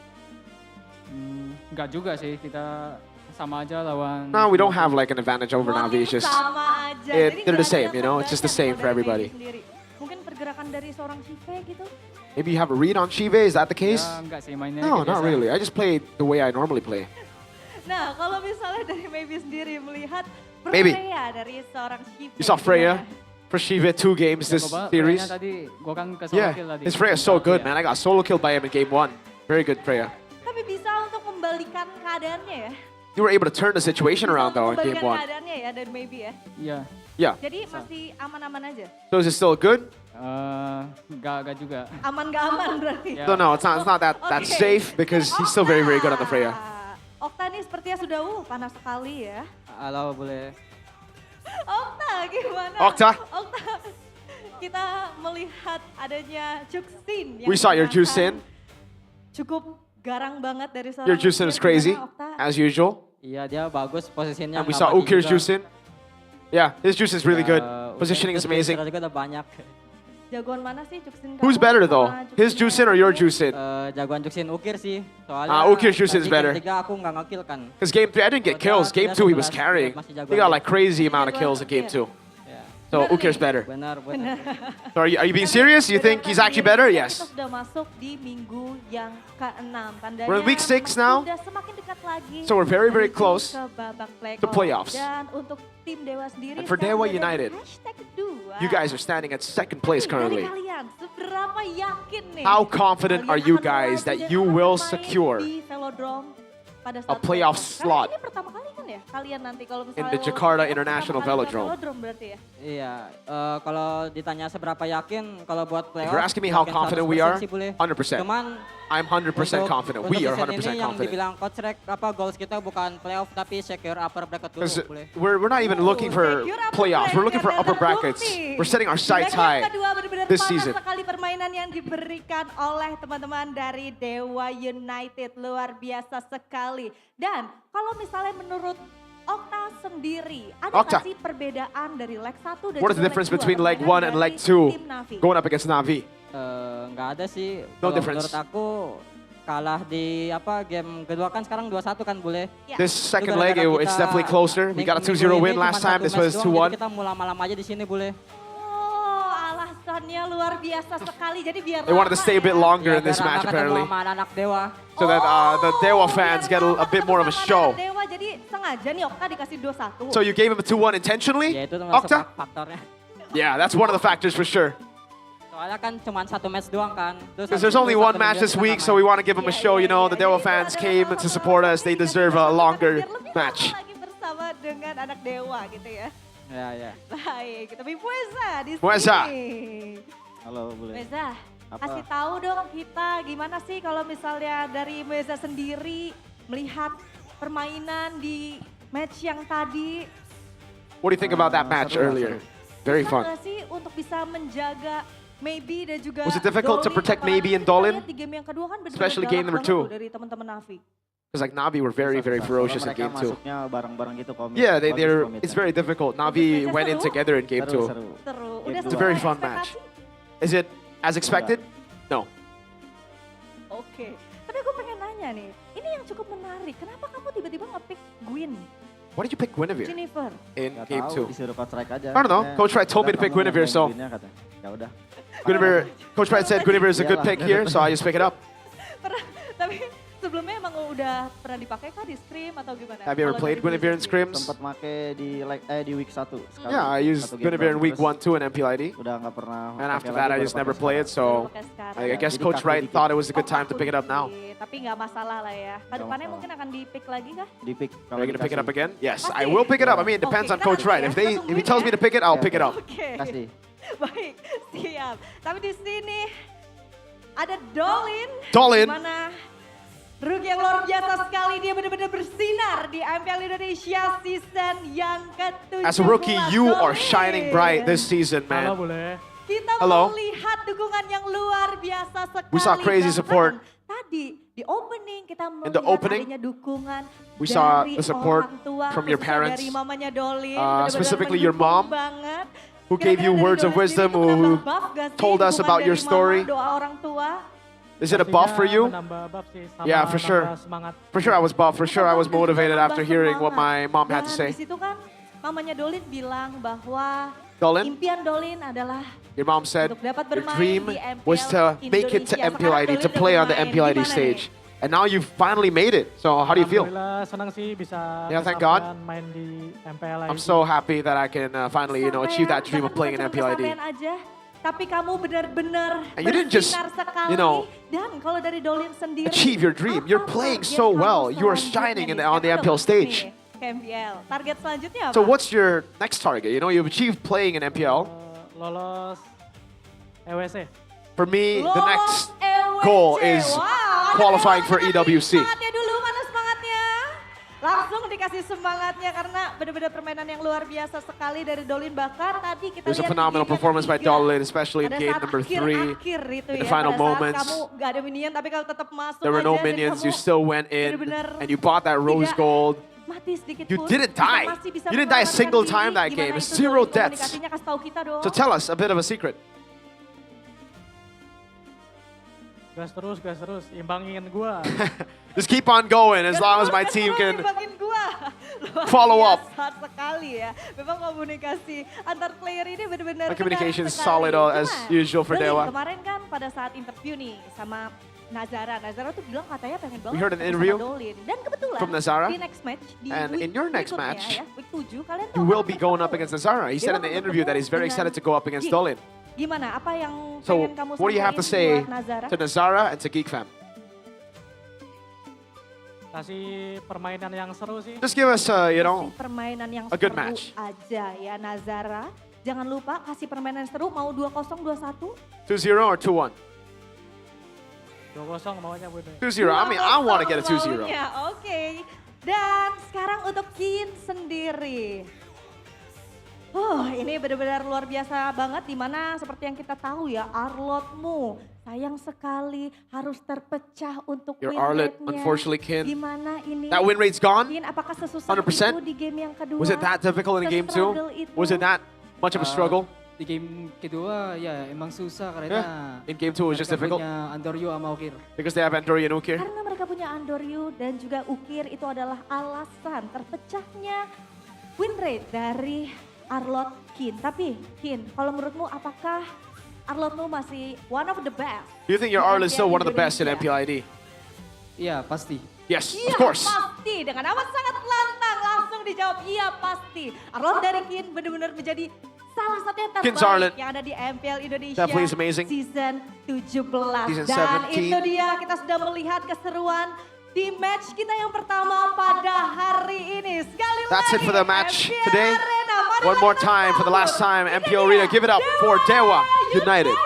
Nggak juga sih, kita sama aja lawan. No, we don't have like an advantage over Navi. It's just, Sama aja. Jadi they're the nggak same, ada you know? It's just the same for dari everybody. Maybe sendiri. Mungkin pergerakan dari seorang Shive gitu? Maybe you have a read on Shive, is that the case? Ya, enggak sih, mainnya No, kayak not biasa. really. I just play the way I normally play. Nah, kalau misalnya dari Maybe sendiri melihat Maybe. Freya dari seorang Shive. You saw Freya for Shiva 2 games this series. Tadi gua kan ke solo Yeah, kill tadi. his Freya's so good, man. I got solo killed by him in game 1. Very good Freya. Tapi bisa untuk membalikan keadaannya ya? You were able to turn the situation around though in game Membalikan 1. keadaannya ya dari Maybe ya? Iya. Yeah. Jadi masih aman-aman aja? So is it still good? Enggak juga. Aman gak aman berarti? No, no, it's not that safe because he's still very, very good on the Freya. Okta nih sepertinya sudah panas sekali ya. Halo, boleh. Okta, gimana? Okta? Kita melihat adanya Juksin. We saw your Jusin. Cukup garang banget dari seorang Your Jusin is crazy, as usual. Iya, dia bagus posisinya. And we saw Ukir's Jusin. Yeah, his Jusin is really good. Positioning is amazing. Juga udah banyak. Jagoan mana sih Juksin? Who's better though? His Jusin or your Jusin? Jagoan Juksin Ukir sih. Soalnya Ukir's Jusin is better. Game 3 aku nggak nge-kill kan. Because game 3, I didn't get kills. Game 2, he was carrying. He got like crazy amount of kills in game 2. So Ukir's better. Benar. So are you being serious? You think he's actually better? Yes. Kita sudah masuk di minggu yang ke-6. Tandanya We're in week 6 now. Sudah semakin dekat lagi. So we're very, very close ke babak to playoffs. Dan untuk tim Dewa sendiri, And for Dewa United, you guys are standing at second place currently. Dari kalian, seberapa yakin nih? How confident are you guys that you will secure di Velodrome pada a saat playoff slot Ini pertama kali kan ya kalian nanti kalau in misalnya the Jakarta International Velodrome? Velodrome berarti ya? Iya, kalau ditanya seberapa yakin kalau buat If playoff. you're asking me how yakin confident we are, 100% sih boleh. 100%. Cuman I'm 100% confident. We are 100% ini yang confident. dibilang coach Rek, goals kita bukan playoff tapi secure upper bracket dulu Because boleh. we're not even looking for playoffs. We're looking for upper brackets. We're setting our sights high this season. Sekali permainan yang diberikan oleh teman-teman dari Dewa United, luar biasa sekali. Dan kalau misalnya menurut Okta sendiri, ada Okta, nggak sih perbedaan dari leg 1 dan what is the difference between leg 1 and leg 2 going up against Navi? Nggak ada sih. No Kalau difference. menurut aku kalah di game kedua kan sekarang 2-1 kan boleh. This second leg, it's definitely closer. We got a 2-0 win last time. This was 2-1. Kita mau lama-lama aja di sini boleh. Oh, alasannya luar biasa sekali. Jadi biar They wanted to stay a bit longer in this biar match ketemu apparently, sama anak Dewa. so that the Dewa fans get a bit more of a show. Dewa jadi sengaja nih Okta dikasih 2-1. So you gave him a 2-1 intentionally, Ya itu termasuk Okta? faktornya. Yeah, that's one of the factors for sure. Soalnya kan cuma satu match doang kan. Because there's only one match this week, so we want to give them a show. You know, the Dewa fans came to support us. They deserve a longer match. Lagi bersama dengan anak Dewa gitu ya. Ya. Baik, tapi Mueza di sini. Mueza. Halo, boleh. Mueza, Apa? kasih tahu dong kita gimana sih kalau misalnya dari Mueza sendiri melihat permainan di match yang tadi. What do you think about that match earlier? Very Susah fun. nggak sih untuk bisa menjaga Maybe dan juga Was it difficult to Dolin, protect apalagi Maybe and kita Dolin? lihat di game yang kedua kan benar-benar Especially game galak number banget 2. tuh dari teman-teman Navi. Because like Navi were very, very ferocious in game 2. Masuknya bareng-bareng gitu komit. Yeah, Bagus they're. komitnya. It's very difficult. Navi went in together in game 2. Seru. Udah It's a very fun match. Is it as expected? No. Oke, tapi aku pengen nanya nih, ini yang cukup menarik. Kenapa kamu tiba-tiba nge-pick Gwyn? Why did you pick Guinevere Jennifer. in Nggak game tahu, 2? disuruh Coach Rek aja. I don't know. Coach Wright told me to pick Guinevere, so Ya udah. Guinevere. Coach Wright said Guinevere is a good pick here, so I just pick it up. Tapi sebelumnya emang udah pernah dipakai kah di scrim atau gimana? Have you ever Kalau played dari Guinevere in Gwyn scrims? Sempat make di di week 1 sekali. Yeah, I used Satu game Guinevere in doang. week Terus 1, 2 in MPLID. Udah nggak pernah. And after pakai that, lagi, I baru just never pakai play it, sekarang. so I guess Jadi Coach kaki Wright dikit. thought it was a good time to pick it up now. Tapi nggak masalah lah ya. Kedepannya mungkin akan di-pick lagi kah? Di pick. Are you gonna pick it up again? Yes, I will pick it up. I mean, it depends on Coach Wright. If he tells me to pick it, I'll pick it up. Oke. Kasih. Baik, siap. Tapi di sini ada Dolin. Dolin. Dimana rookie yang luar biasa sekali. Dia benar-benar bersinar di MPL Indonesia season yang ke-17. As a rookie, you are shining bright this season, man. Kita Hello. melihat dukungan yang luar biasa sekali. We saw crazy Bahkan support. Tadi di opening kita In the melihat opening, adanya dukungan we saw dari the support orang tua, from your khususnya parents, dari mamanya Dolin, benar-benar specifically your mendukung mom, banget. who gave you Kira-kira dari words of Dolin wisdom, sendiri itu who menambah buff gak sih told us dukungan about your dari mama, story. doa orang tua? Is it a buff for you? Yeah, for sure. For sure I was buff. For sure I was motivated after hearing what my mom had to Dan say. di situ kan mamanya Dolin bilang bahwa Dolin, impian Dolin adalah your mom said untuk dapat your bermain dream di MPL was to make it to Indonesia. MPLID, Sekarang to Dolin play udah on the bermain. MPLID Gimana stage. And now you've finally made it. So how do you feel? Alhamdulillah senang sih bisa Yeah, thank God. main di MPL. I'm so happy that I can finally, achieve that dream of playing in MPLID. Kesampaian aja, tapi kamu benar-benar And you didn't just, bersinar sekali. you Dan kalau dari Dolin sendiri, achieve your dream. You're playing so well. You are shining on the MPL stage. MPL. Target selanjutnya apa? So what's your next target? You've achieved playing in MPL. Lolos EWC. For me, the Lolos next EWC. goal is Wow, ada qualifying for semangatnya, EWC. Semangatnya dulu, mana semangatnya? Langsung langsung dikasih semangatnya karena benar-benar permainan yang luar biasa sekali dari Dolin. Bahkan tadi kita There's a lihat phenomenal di game performance by ketiga, Dolin, especially in pada game saat number 3. akhir-akhir itu In the ya, final pada saat moments, kamu gak ada minion tapi kalau tetap masuk there were aja no dan minions. kamu You still went in benar-benar and you bought that rose tidak gold. mati sedikit You pun, didn't kita die. masih bisa You didn't die a menyelamatkan single diri. time that Gimana game. itu Zero Dolin deaths. komunikasinya? Kasih tahu kita dong. So tell us a bit of a secret. Gas terus, imbangin gua. Just keep on going as long as my team can Imbangin gua. Luar follow up. biasa sekali ya. Memang komunikasi antar player ini benar-benar My communication is menarik solid sekali. as Cuma, usual for Dolin, Dewa. kemarin kan pada saat interview nih sama Nazara tuh bilang katanya pengen banget We heard an ketemu interview sama Dolin. Dan kebetulan from Nazara, di next match, di and week in your next berikutnya match, ya, week 7, kalian You tuh will be going up against Nazara. He said in the interview that he's very excited to go up against Dolin. Gimana? Apa yang So pengen kamu what do you have to sampaikan say buat Nazara? to Nazara and to Geek Fam? Kasih permainan yang seru sih. Just give us, Permainan yang a good seru match. aja ya Nazara. Jangan lupa kasih permainan seru mau 2-0, 2-1. 2-0 or 2-1? 2-0 maunya Bunda. 2-0. I mean, I want to get a 2-0. Maunya, Oke. Dan sekarang untuk Kin sendiri. Ini benar-benar luar biasa banget dimana seperti yang kita tahu ya, Arlotmu sayang sekali harus terpecah untuk Your win Arlot, rate-nya. unfortunately, Kin. Gimana ini? That win rate's gone? Kin, apakah sesusah 100%? itu di game yang kedua? Was it that difficult in game 2? Se-struggle itu? Was it that much of a struggle? Di game kedua ya emang susah karena In game 2 it was just difficult? punya Andoryu sama Ukir. Because they have Andoryu and Ukir? Karena mereka punya Andoryu dan juga Ukir itu adalah alasan terpecahnya win rate dari Arlot Kin. Tapi Kin, kalau menurutmu apakah Arlotmu masih one of the best? Do you think your Arlot is still one of the best in Indonesia? MPLID? Iya pasti. Yes, Iya of course. pasti, dengan amat sangat lantang langsung dijawab iya pasti. Arlot dari Kin benar-benar menjadi salah satu yang Kin's Arlot. terbaik yang ada di MPL Indonesia Definitely is amazing. season 17. Season Dan 17. itu dia kita sudah melihat keseruan di match kita yang pertama pada hari ini. Sekali That's lagi it for the match MPL today. Arena. Mari One more time for the last time, MPL Arena. Give it up for Dewa United.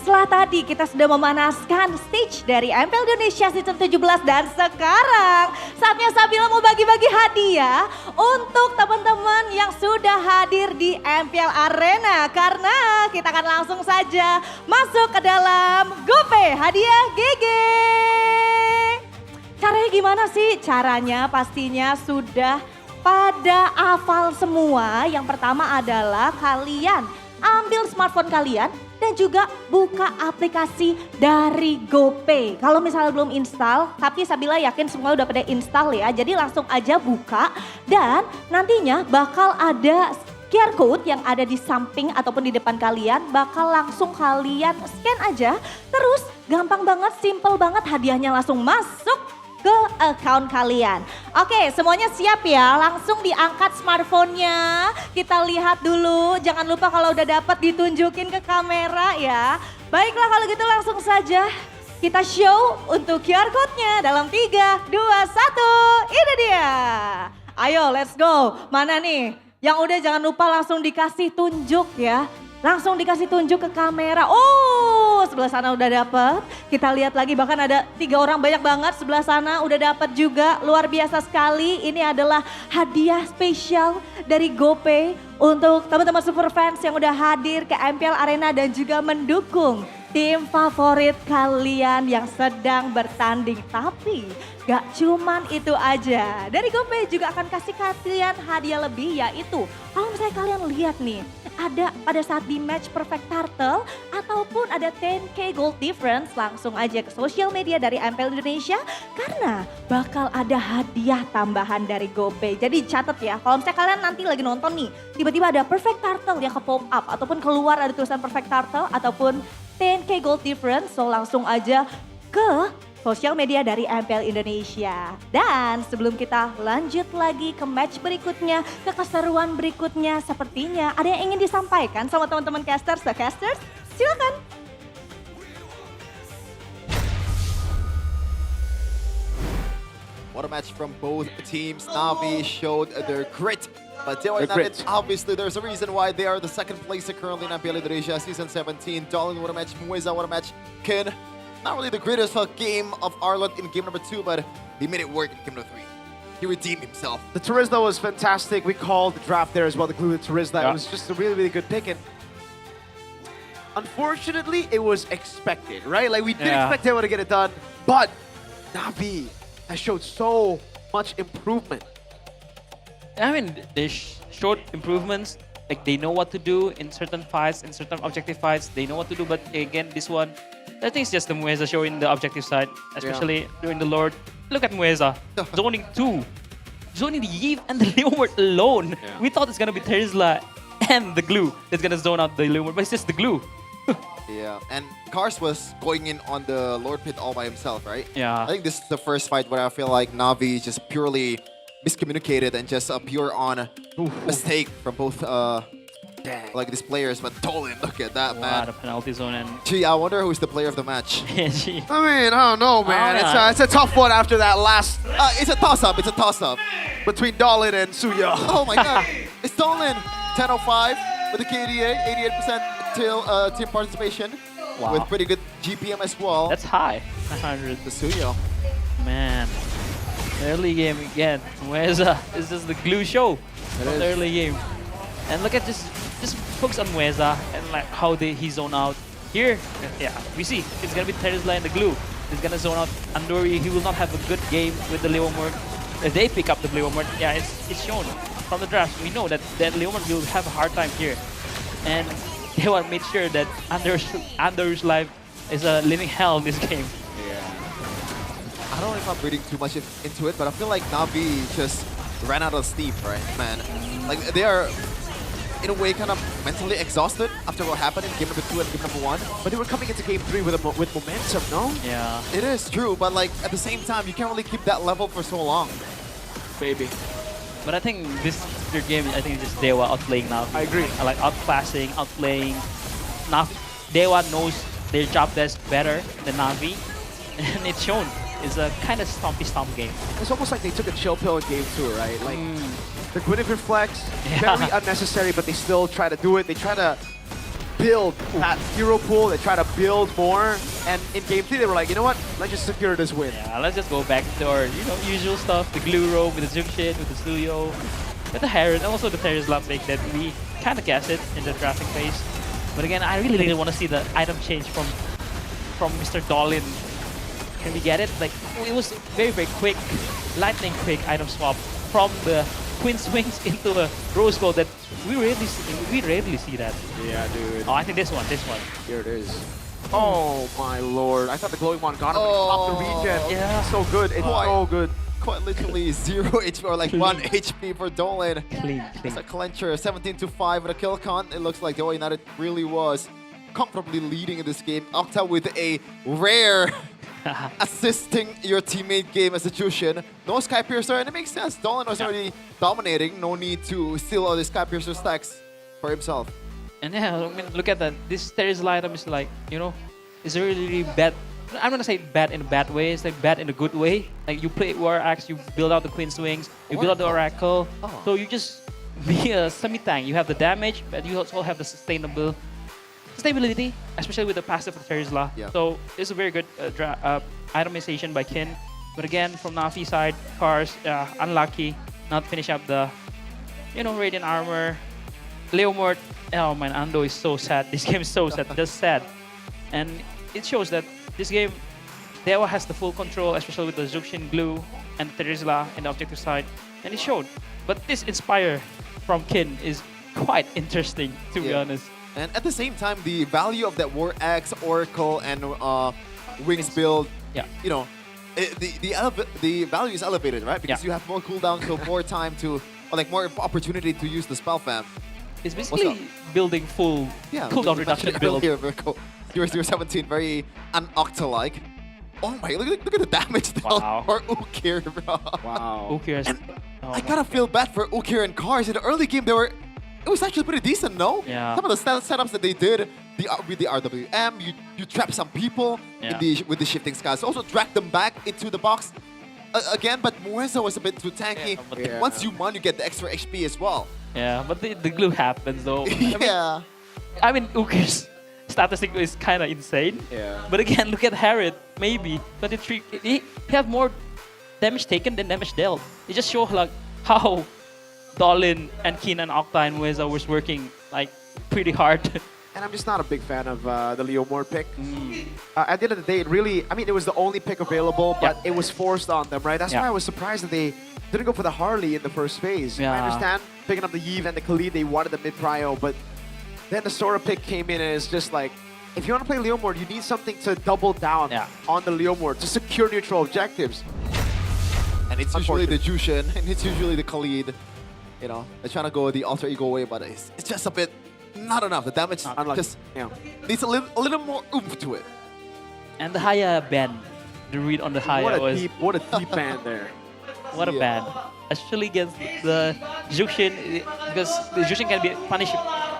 Setelah tadi kita sudah memanaskan stage dari MPL Indonesia Season 17 dan sekarang saatnya Sabila mau bagi-bagi hadiah untuk teman-teman yang sudah hadir di MPL Arena karena kita akan langsung saja masuk ke dalam GoPay hadiah GG. Caranya gimana sih? Caranya pastinya sudah pada hafal semua. Yang pertama adalah kalian ambil smartphone kalian dan juga buka aplikasi dari GoPay. Kalau misalnya belum install, tapi Sabila yakin semua udah pada install ya. Jadi langsung aja buka dan nantinya bakal ada QR code yang ada di samping ataupun di depan kalian. Bakal langsung kalian scan aja. Terus gampang banget, simple banget hadiahnya langsung masuk ke account kalian. Oke, semuanya siap ya? Langsung diangkat smartphone-nya. Kita lihat dulu. Jangan lupa kalau udah dapat ditunjukin ke kamera ya. Baiklah kalau gitu langsung saja kita show untuk QR code-nya dalam 3, 2, 1. Ini dia. Ayo let's go. Mana nih? Yang udah jangan lupa langsung dikasih tunjuk ya. Langsung dikasih tunjuk ke kamera. Oh, sebelah sana udah dapet. Kita lihat lagi bahkan ada 3 orang banyak banget sebelah sana udah dapet juga. Luar biasa sekali. Ini adalah hadiah spesial dari GoPay untuk teman-teman super fans yang udah hadir ke MPL Arena dan juga mendukung tim favorit kalian yang sedang bertanding. Tapi gak cuman itu aja. Dari GoPay juga akan kasih kalian hadiah lebih yaitu kalau misalnya kalian lihat nih. Ada pada saat di match Perfect Turtle ataupun ada 10K gold difference langsung aja ke sosial media dari MPL Indonesia karena bakal ada hadiah tambahan dari GoPay. Jadi catat ya kalau misalnya kalian nanti lagi nonton nih tiba-tiba ada Perfect Turtle yang ke pop up ataupun keluar ada tulisan Perfect Turtle ataupun 10K gold difference so langsung aja ke sosial media dari MPL Indonesia. Dan sebelum kita lanjut lagi ke match berikutnya, ke keseruan berikutnya sepertinya ada yang ingin disampaikan sama teman-teman casters. The casters, silakan. What a match from both teams. Na'Vi showed their grit. But Dewa Their United, grit. obviously, there's a reason why they are the second placer currently in MPL Indonesia Season 17. Dolan, what a match. Mueza, what a match. Ken, not really the greatest game of Arlott in game number 2, but he made it work in game number 3. He redeemed himself. The Turizla was fantastic. We called the draft there as well, the glue to Turizla. Yeah. It was just a really, really good pick. And unfortunately, it was expected, right? Like, we did expect Dewa to get it done, but Na'Vi has showed so much improvement. I mean, they showed improvements. Like, they know what to do in certain fights, in certain objective fights. They know what to do, but again, this one, I think it's just the Mueza show in the objective side, especially during the Lord. Look at Mueza, zoning 2. Zoning the Yves and the Leomord alone. We thought it's going to be Terizla and the glue that's going to zone out the Leomord, but it's just the glue. Yeah, and Kars was going in on the Lord Pit all by himself, right? Yeah. I think this is the first fight where I feel like Na'Vi just purely miscommunicated and just a pure on mistake from both like these players. But Dolan, look at that, man. What a penalty zone. And Gee, I wonder who's the player of the match. I mean, I don't know, man. It's a tough one after that last. It's a toss-up. It's a toss-up between Dolan and Suya. Oh my God, it's Dolan. 10:05 with the KDA, 88% till team participation. Wow. With pretty good GPM as well. That's high. 100. The Suyo. Man. Early game again. Mueza is just the glue show from the early game. And look at just focus on Mueza and like how he zone out. Here, yeah, we see it's gonna be Terizla and the glue. He's gonna zone out Andori. He will not have a good game with the Leomord. If they pick up the Leomord, yeah, it's shown from the draft. We know that Leomord will have a hard time here. And they want to make sure that Andor's life is a living hell in this game. I don't know if I'm reading too much into it, but I feel like Na'Vi just ran out of steam, right, man? Like, they are, in a way, kind of mentally exhausted after what happened in game number 2 and game number 1. But they were coming into game 3 with momentum, no? Yeah. It is true, but like, at the same time, you can't really keep that level for so long. Baby. But I think this third game, I think it's just Dewa outplaying Na'Vi. I agree. I like outclassing, outplaying. Dewa knows their job desk better than Na'Vi, and it's shown. It's a kind of stomp game. It's almost like they took a chill pill in game 2, right? Like, the Guinevere flex, very unnecessary, but they still try to do it. They try to build that hero pool. They try to build more. And in game 3, they were like, you know what? Let's just secure this win. Yeah, let's just go back to our usual stuff. The glue robe with the Zukshin, with the Studio, with the Heron, and also the Terizla pick that we kind of guessed it in the drafting phase. But again, I really want to see the item change from Mr. Dolan. Can we get it? Like, it was very quick, lightning quick item swap from the Queen Swings into a Rose Gold that we rarely see that. Yeah, dude. Oh, I think this one. Here it is. Oh my lord. I thought the glowing one got him off the regen. Yeah. So good. It's so good. Quite literally 0 HP or like 1 HP for Dolan. Clean. It's a clincher, 17-5 with a kill count. It looks like Dewa United really was comfortably leading in this game. Octa with a rare assisting your teammate game execution. No Sky Piercer, and it makes sense. Dolan was already dominating. No need to steal all the Sky Piercer stacks for himself. And yeah, I mean, look at that. This Terizla item is like, it's really bad. I'm gonna say bad in a bad way. It's like bad in a good way. Like, you play War Axe, you build out the Queen Swings, you build out the Oracle. So you just be a semi-tank. You have the damage, but you also have the stability, especially with the passive of Terizla. Yeah. So it's a very good itemization by Kin. But again, from Na'Vi side, Kars, unlucky, not finish up the, Radiant Armor. Leomord, oh man, Ando is so sad. This game is so sad, just sad. And it shows that this game, Dewa has the full control, especially with the Zukshin Glue and Terizla in the objective side. And it showed. But this Inspire from Kin is quite interesting, to be honest. And at the same time, the value of that War Axe, Oracle, and Wings build, the value is elevated, right? Because you have more cooldown, so more time to, or like more opportunity to use the spell fam. It's basically building full cooldown reduction build. Here, 0-0-17, very un-Octa-like. Oh my, look at the damage dealt for Ukir, bro. Wow. Ukir is... I gotta feel bad for Ukir and Kars. In the early game, it was actually pretty decent, no? Yeah. Some of the setups that they did, with the RWM, you trap some people with the shifting skies. Also drag them back into the box. again, but Mueza was a bit too tanky. Yeah. Once you mon, you get the extra HP as well. Yeah, but the glue happens though. Yeah. I mean, Ukir's statistic is kind of insane. Yeah. But again, look at Harriet, maybe 23. He have more damage taken than damage dealt. It just shows like how Dolin and Keenan, Octa, and Mueza was working like pretty hard. And I'm just not a big fan of the Leomord pick. At the end of the day, it really, I mean, it was the only pick available, but it was forced on them, right? That's why I was surprised that they didn't go for the Harley in the first phase. I understand picking up the Yves and the Khalid, they wanted the mid-prio, but then the Sora pick came in and it's just like, if you want to play Leomord, you need something to double down on the Leomord to secure neutral objectives. And it's usually the Jushin, and it's usually the Khalid. You know, they're trying to go the alter ego way, but it's just a bit not enough. The damage just needs a little more oomph to it. And the Haya ban, the read on the Haya was... What a deep ban there. What a ban. Especially against the Jushin, because the Jushin can be punished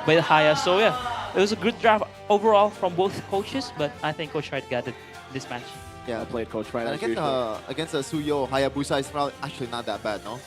by the Haya. So yeah, it was a good draft overall from both coaches, but I think Coach Wright got it this match. Yeah, I played Coach Wright. And against the Suyo, Hayabusa is probably actually not that bad, no?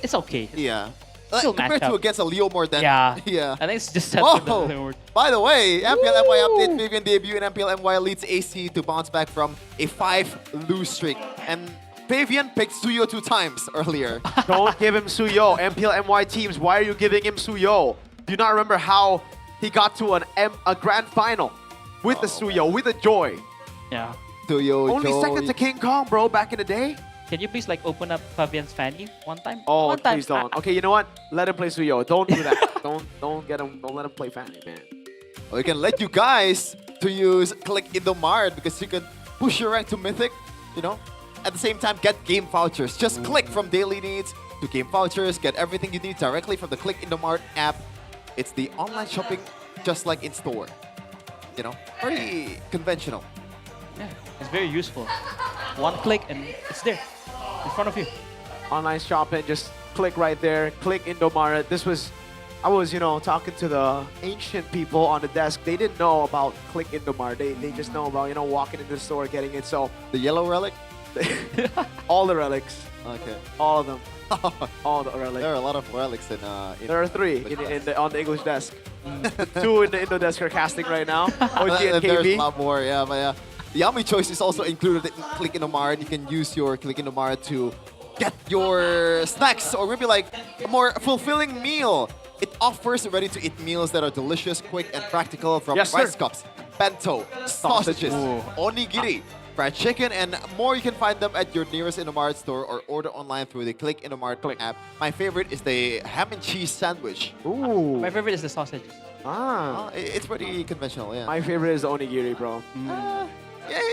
It's okay. Yeah. Still Compared to against a Leomord, then yeah. I think it's just set for the Leomord. By the way, MPL MY update, Vivian debut in MPL MY leads AC to bounce back from a 5-lose streak. And Fabian picked Suyo 2 times earlier. Don't give him Suyo. MPL MY teams, why are you giving him Suyo? Do you not remember how he got to a grand final with the Suyo, with the Joy? Yeah. Suyo, Only second to King Kong, bro, back in the day. Can you please like open up Fabian's fanny one time? Oh, one time. please don't. Okay, you know what? Let him play Suyo. Don't do that. don't get him. Don't let him play Fanny, man. We can let you guys to use Click Indomart because you can push your rank to Mythic, you know. At the same time, get game vouchers. Just click from daily needs to game vouchers. Get everything you need directly from the Click Indomart app. It's the online shopping just like in store. You know, very conventional. Yeah, it's very useful. One click and it's there in front of you. Online shopping, just click right there. Click Indomara. I was, you know, talking to the ancient people on the desk. They didn't know about Click Indomara. They just know about, you know, walking into the store, getting it. So the yellow relic? All the relics. Okay. All of them. All the relics. There are a lot of relics in there are 3 on the English desk. 2 in the Indo desk are casting right now. OG and KB. There's a lot more, yeah, but the Yummy Choice is also included in Click Indomart. You can use your Click Indomart to get your snacks or maybe like a more fulfilling meal. It offers ready-to-eat meals that are delicious, quick, and practical from rice cups, bento, sausages, onigiri, fried chicken, and more. You can find them at your nearest Indomart store or order online through the Click Indomart app. My favorite is the ham and cheese sandwich. Ooh. My favorite is the sausages. It's pretty conventional, yeah. My favorite is the onigiri, bro. Yeah,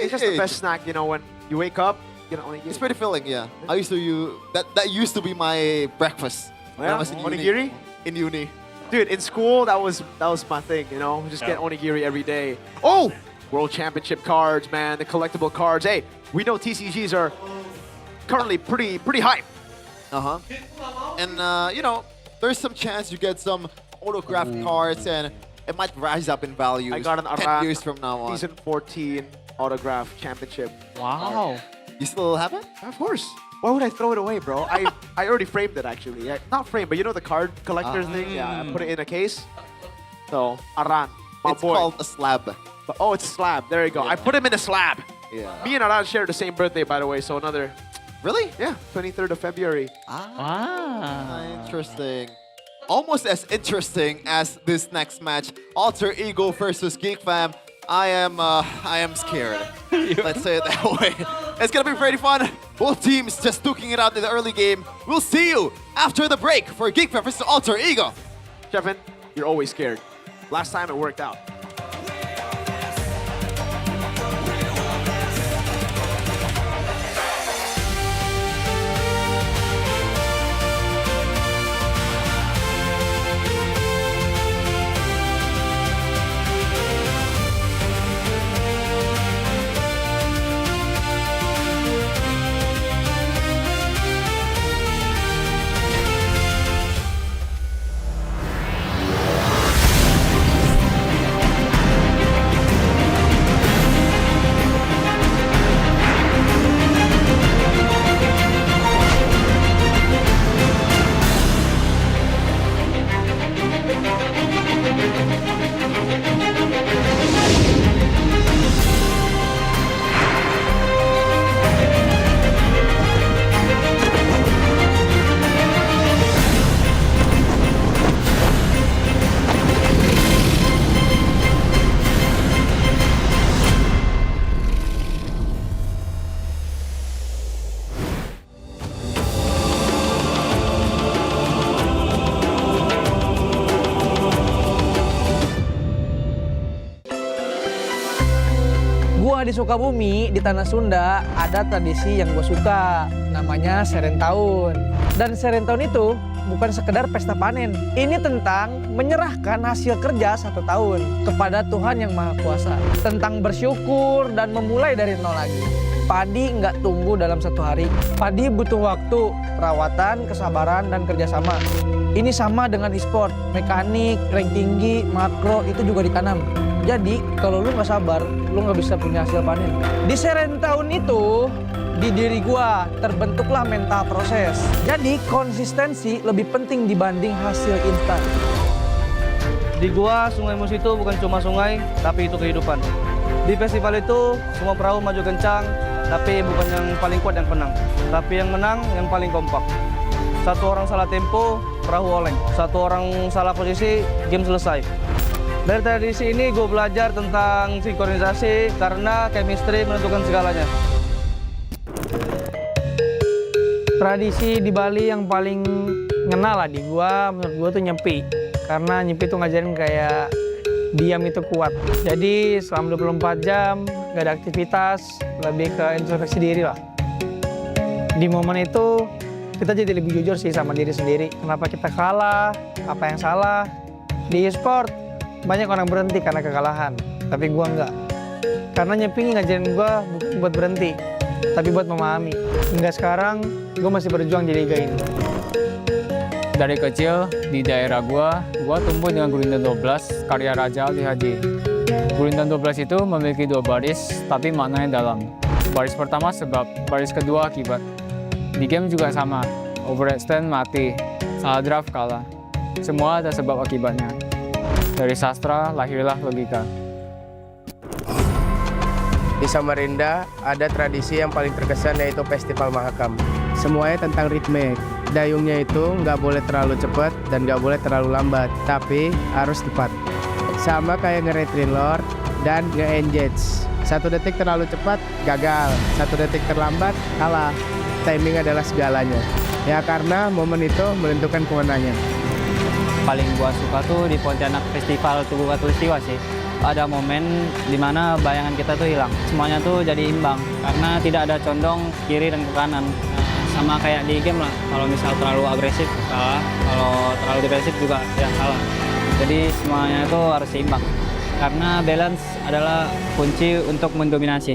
it's just the best snack, you know, when you wake up, you know, onigiri. It's pretty filling, yeah. I used to that used to be my breakfast when I was in onigiri? In uni. Dude, in school, that was my thing, you know? Just get onigiri every day. Oh! World Championship cards, man, the collectible cards. Hey, we know TCGs are currently pretty hype. And, you know, there's some chance you get some autographed cards and it might rise up in value. I got an 10 years from now on. Season 14 autograph championship. Wow. You still have it? Of course. Why would I throw it away, bro? I already framed it, actually. Not framed, but you know the card collector's thing? Yeah, I put it in a case. So, Aran, my it's boy. called a slab. Oh, it's a slab. There you go. I put him in a slab. Yeah. Me and Aran share the same birthday, by the way, so another... Really? Yeah, 23rd of February. Interesting. Almost as interesting as this next match, Alter Ego versus Geek Fam. I am scared. Let's say it that way. It's gonna be pretty fun. Both teams just duking it out in the early game. We'll see you after the break for Geek Fam versus Alter Ego. Kevin, you're always scared. Last time it worked out. di Sukabumi, di Tanah Sunda, ada tradisi yang gue suka, namanya Serentahun. Dan Serentahun itu bukan sekedar pesta panen. Ini tentang menyerahkan hasil kerja 1 tahun kepada Tuhan Yang Maha Kuasa. Tentang bersyukur dan memulai dari nol lagi. Padi nggak tumbuh dalam 1 hari. Padi butuh waktu, perawatan, kesabaran, dan kerjasama. Ini sama dengan e-sport, mekanik, rank tinggi, makro, itu juga ditanam. Jadi kalau lu nggak sabar, lu nggak bisa punya hasil panen. Di Serentahun itu, di diri gua terbentuklah mental proses. Jadi konsistensi lebih penting dibanding hasil instan. Di gua, Sungai Musi itu bukan cuma sungai, tapi itu kehidupan. Di festival itu, semua perahu maju kencang, tapi bukan yang paling kuat yang menang. Tapi yang menang yang paling kompak. 1 orang salah tempo, perahu oleng. 1 orang salah posisi, game selesai. Dari tradisi ini gue belajar tentang sinkronisasi karena chemistry menentukan segalanya. Tradisi di Bali yang paling ngena lah di gua, menurut gua tuh nyepi. Karena nyepi tuh ngajarin kayak diam itu kuat. Jadi selama 24 jam gak ada aktivitas, lebih ke introspeksi diri lah. Di momen itu kita jadi lebih jujur sih sama diri sendiri. Kenapa kita kalah, apa yang salah. Di e-sport banyak orang berhenti karena kekalahan, tapi gua enggak. Karena nyepi ngajarin gua bukan buat berhenti, tapi buat memahami. Hingga sekarang gua masih berjuang di liga ini. Dari kecil di daerah gua tumbuh dengan Gurindam 12 karya Raja Ali Haji. Gurindam 12 itu memiliki 2 baris, tapi maknanya dalam. Baris pertama sebab, baris kedua akibat. Di game juga sama, overextend mati, salah draft kalah. Semua ada sebab akibatnya. Dari sastra lahirlah logika. Di Samarinda ada tradisi yang paling terkesan yaitu Festival Mahakam. Semuanya tentang ritme. Dayungnya itu nggak boleh terlalu cepat dan nggak boleh terlalu lambat, tapi harus tepat. Sama kayak nge-retrin lord dan nge-engage. 1 detik terlalu cepat, gagal. 1 detik terlambat, kalah. Timing adalah segalanya. Ya karena momen itu menentukan kemenangan. Paling gua suka tuh di Pontianak Festival Tugu Katulistiwa sih. Ada momen di mana bayangan kita tuh hilang. Semuanya tuh jadi imbang karena tidak ada condong kiri dan ke kanan. Sama kayak di game lah. Kalau misal terlalu agresif kalah, kalau terlalu defensif juga ya kalah. Jadi semuanya itu harus seimbang. Karena balance adalah kunci untuk mendominasi.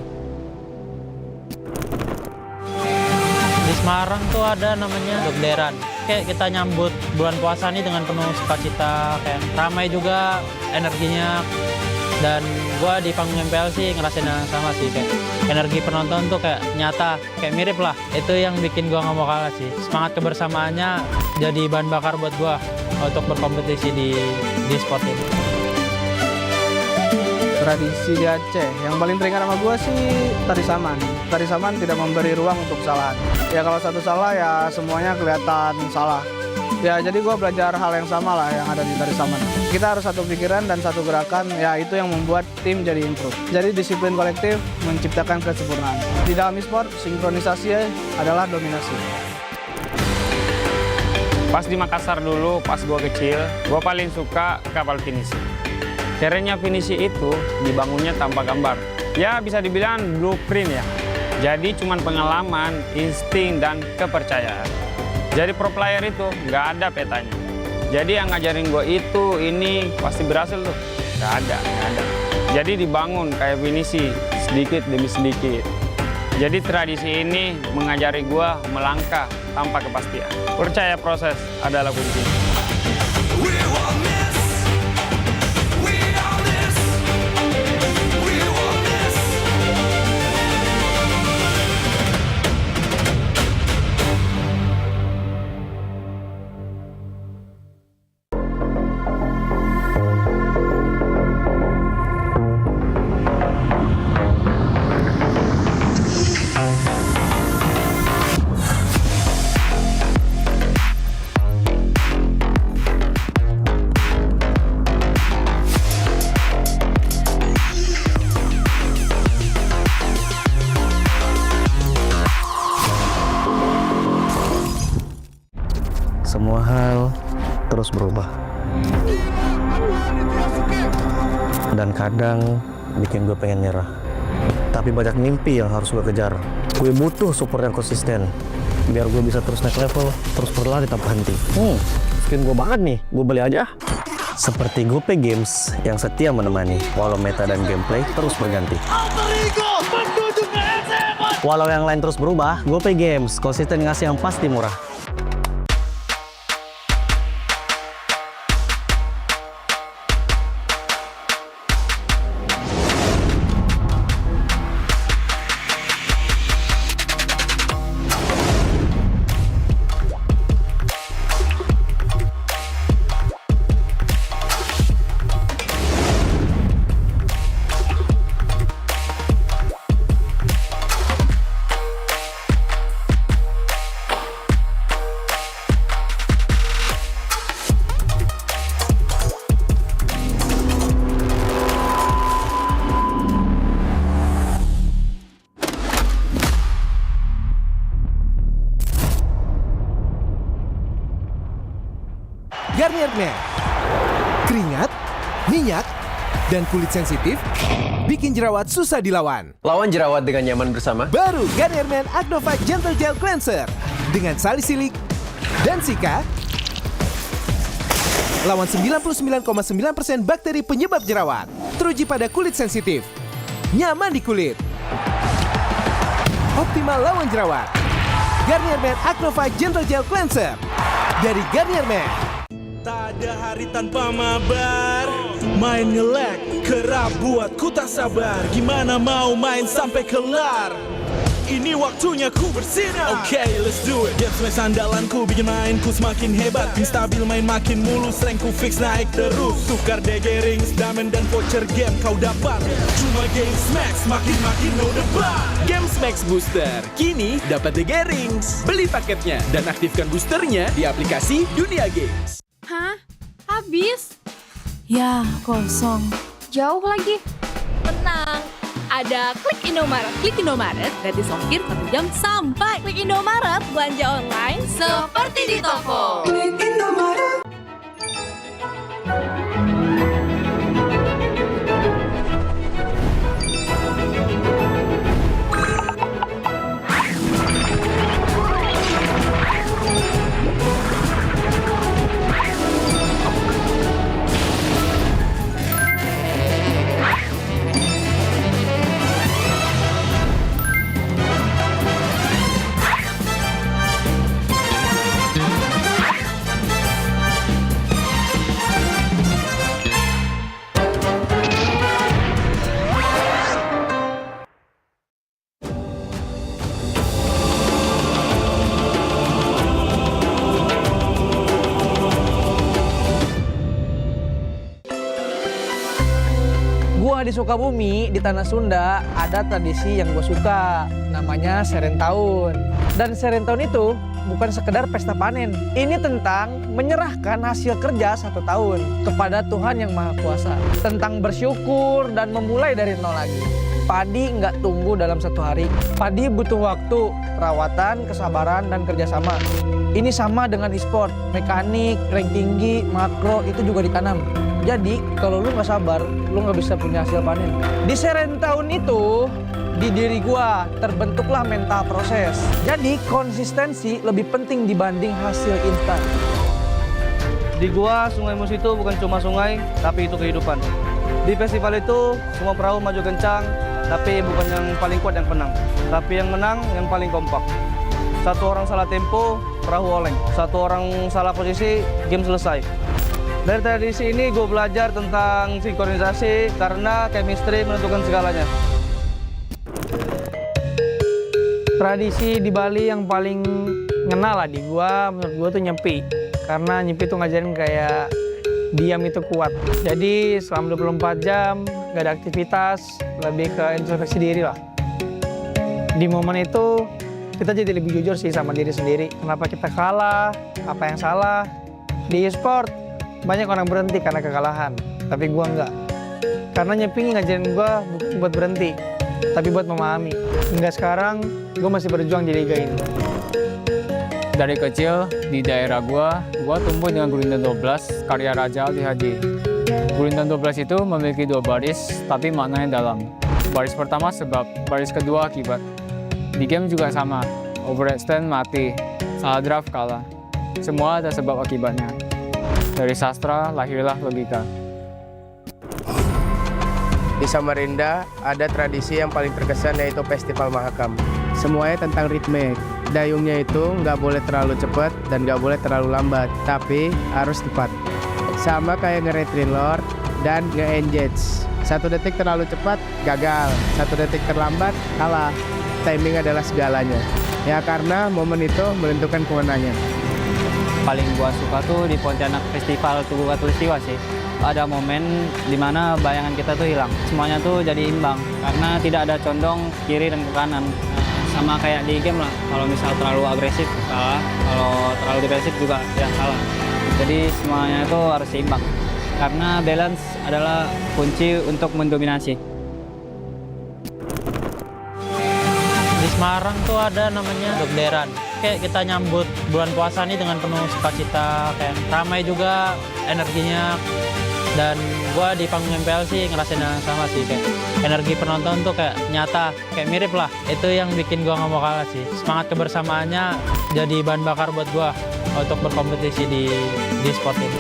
Di Semarang tuh ada namanya Dokderan. Kayak kita nyambut bulan puasa ini dengan penuh sukacita, kayak ramai juga energinya. Dan gua di panggung MPL sih ngerasain yang sama sih, kayak energi penonton tuh kayak nyata, kayak mirip lah. Itu yang bikin gua nggak mau kalah sih. Semangat kebersamaannya jadi bahan bakar buat gua untuk berkompetisi di sport ini. Tradisi di Aceh, yang paling teringat sama gue sih tari saman. Tari saman tidak memberi ruang untuk kesalahan. Ya kalau satu salah ya semuanya kelihatan salah. Ya jadi gue belajar hal yang sama lah yang ada di tari saman. Kita harus satu pikiran dan satu gerakan, ya itu yang membuat tim jadi improve. Jadi disiplin kolektif menciptakan kesempurnaan. Di dalam e-sport, sinkronisasi adalah dominasi. Pas di Makassar dulu, pas gue kecil, gue paling suka kapal finisi. Kerennya finisi itu dibangunnya tanpa gambar. Ya bisa dibilang blueprint ya. Jadi cuman pengalaman, insting, dan kepercayaan. Jadi pro player itu nggak ada petanya. Jadi yang ngajarin gue itu, ini pasti berhasil tuh. Nggak ada. Jadi dibangun kayak finisi, sedikit demi sedikit. Jadi tradisi ini mengajari gue melangkah tanpa kepastian. Percaya proses adalah kunci. Semua hal terus berubah. Dan kadang bikin gue pengen nyerah. Tapi Lebih banyak mimpi yang harus gue kejar. Gue butuh support yang konsisten biar gue bisa terus naik level, terus berlari tanpa henti. Skin gue banget nih, gue beli aja. Seperti GoPay Games yang setia menemani walau meta dan gameplay terus berganti. Walau yang lain terus berubah, GoPay Games konsisten ngasih yang pasti murah. Garnier Men. Keringat, minyak, dan kulit sensitif bikin jerawat susah dilawan. Lawan jerawat dengan nyaman bersama. Baru Garnier Men Acno 5 Gentle Gel Cleanser dengan salisilik dan sika. Lawan 99,9% bakteri penyebab jerawat. Teruji pada kulit sensitif. Nyaman di kulit. Optimal lawan jerawat. Garnier Men Acno 5 Gentle Gel Cleanser dari Garnier Men. Tak ada hari tanpa mabar. Main nge-lag, kerap buatku tak sabar. Gimana mau main sampai kelar? Ini waktunya ku bersinar. Oke, let's do it. Game smash andalanku bikin mainku semakin hebat. Pin stabil main makin mulus, rankku fix naik terus. Tukar DG rings, diamond dan voucher game kau dapat. Cuma Game Smash makin no debat. Game Smash Booster, kini dapat DG rings. Beli paketnya dan aktifkan boosternya di aplikasi Dunia Games. Hah? Habis? Ya, kosong. Jauh lagi. Tenang, ada Klik Indomaret. Klik Indomaret, gratis ongkir 1 jam sampai. Klik Indomaret, belanja online seperti di toko. Klik Indomaret. Di Sukabumi, di Tanah Sunda, ada tradisi yang gue suka, namanya Seren Tahun. Dan Seren Tahun itu bukan sekedar pesta panen. Ini tentang menyerahkan hasil kerja 1 tahun kepada Tuhan Yang Maha Kuasa. Tentang bersyukur dan memulai dari nol lagi. Padi nggak tumbuh dalam 1 hari. Padi butuh waktu, perawatan, kesabaran, dan kerjasama. Ini sama dengan e-sport, mekanik, rank tinggi, makro, itu juga ditanam. Jadi kalau lu nggak sabar, lu nggak bisa punya hasil panen. Di Seren Tahun itu, di diri gua terbentuklah mental proses. Jadi konsistensi lebih penting dibanding hasil instan. Di gua, Sungai Mus itu bukan cuma sungai, tapi itu kehidupan. Di festival itu, semua perahu maju kencang, tapi bukan yang paling kuat yang menang. Tapi yang menang, yang paling kompak. 1 orang salah tempo, perahu oleng. 1 orang salah posisi, game selesai. Dari tradisi ini gue belajar tentang sinkronisasi karena chemistry menentukan segalanya. Tradisi di Bali yang paling ngena lah di gua, menurut gua tuh nyepi. Karena nyepi tuh ngajarin kayak diam itu kuat. Jadi selama 24 jam gak ada aktivitas, lebih ke introspeksi diri lah. Di momen itu kita jadi lebih jujur sih sama diri sendiri. Kenapa kita kalah, apa yang salah. Di e-sport banyak orang berhenti karena kekalahan, tapi gua enggak. Karena nyepi ngajarin gua bukan buat berhenti, tapi buat memahami. Hingga sekarang gua masih berjuang di liga ini. Dari kecil di daerah gua tumbuh dengan Gurindam 12 karya Raja Ali Haji. Gurindam 12 itu memiliki 2 baris, tapi maknanya dalam. Baris pertama sebab, baris kedua akibat. Di game juga sama, overextend mati, salah draft kalah. Semua ada sebab akibatnya. Dari sastra lahirlah logika. Di Samarinda ada tradisi yang paling terkesan yaitu Festival Mahakam. Semuanya tentang ritme. Dayungnya itu nggak boleh terlalu cepat dan nggak boleh terlalu lambat, tapi harus tepat. Sama kayak nge-retry lord dan nge-engage. 1 detik terlalu cepat, gagal. 1 detik terlambat, kalah. Timing adalah segalanya. Ya karena momen itu menentukan kemenangan. Paling gua suka tuh di Pontianak Festival Tugu Katulistiwa sih. Ada momen dimana bayangan kita tuh hilang. Semuanya tuh jadi imbang karena tidak ada condong kiri dan ke kanan. Sama kayak di game lah, kalau misal terlalu agresif salah, kalau terlalu defensif juga ya salah. Jadi semuanya itu harus seimbang. Karena balance adalah kunci untuk mendominasi. Di Semarang tuh ada namanya Dokderan. Kayak kita nyambut bulan puasa ini dengan penuh sukacita, kayak ramai juga energinya. Dan gua di panggung MPL sih ngerasain yang sama sih, kayak energi penonton tuh kayak nyata, kayak mirip lah. Itu yang bikin gua nggak mau kalah sih. Semangat kebersamaannya jadi bahan bakar buat gua untuk berkompetisi di sport ini.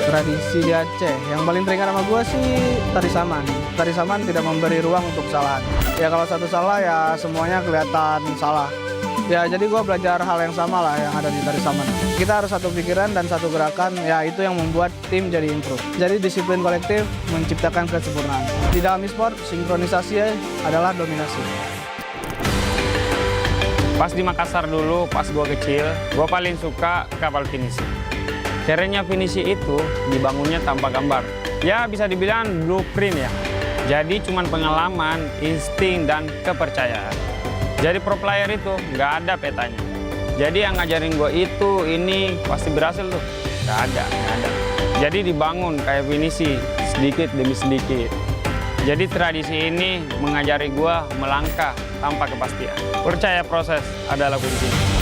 Tradisi di Aceh, yang paling teringat sama gue sih tari saman. Tari saman tidak memberi ruang untuk kesalahan. Ya kalau satu salah ya semuanya kelihatan salah. Ya jadi gue belajar hal yang sama lah yang ada di tari saman. Kita harus satu pikiran dan satu gerakan, ya itu yang membuat tim jadi improve. Jadi disiplin kolektif menciptakan kesempurnaan. Di dalam e-sport, sinkronisasi adalah dominasi. Pas di Makassar dulu, pas gue kecil, gue paling suka kapal finisi. Kerennya finisi itu dibangunnya tanpa gambar. Ya bisa dibilang blueprint ya. Jadi cuman pengalaman, insting, dan kepercayaan. Jadi pro player itu nggak ada petanya. Jadi yang ngajarin gue itu, ini pasti berhasil tuh. Nggak ada. Jadi dibangun kayak finisi, sedikit demi sedikit. Jadi tradisi ini mengajari gue melangkah tanpa kepastian. Percaya proses adalah kuncinya.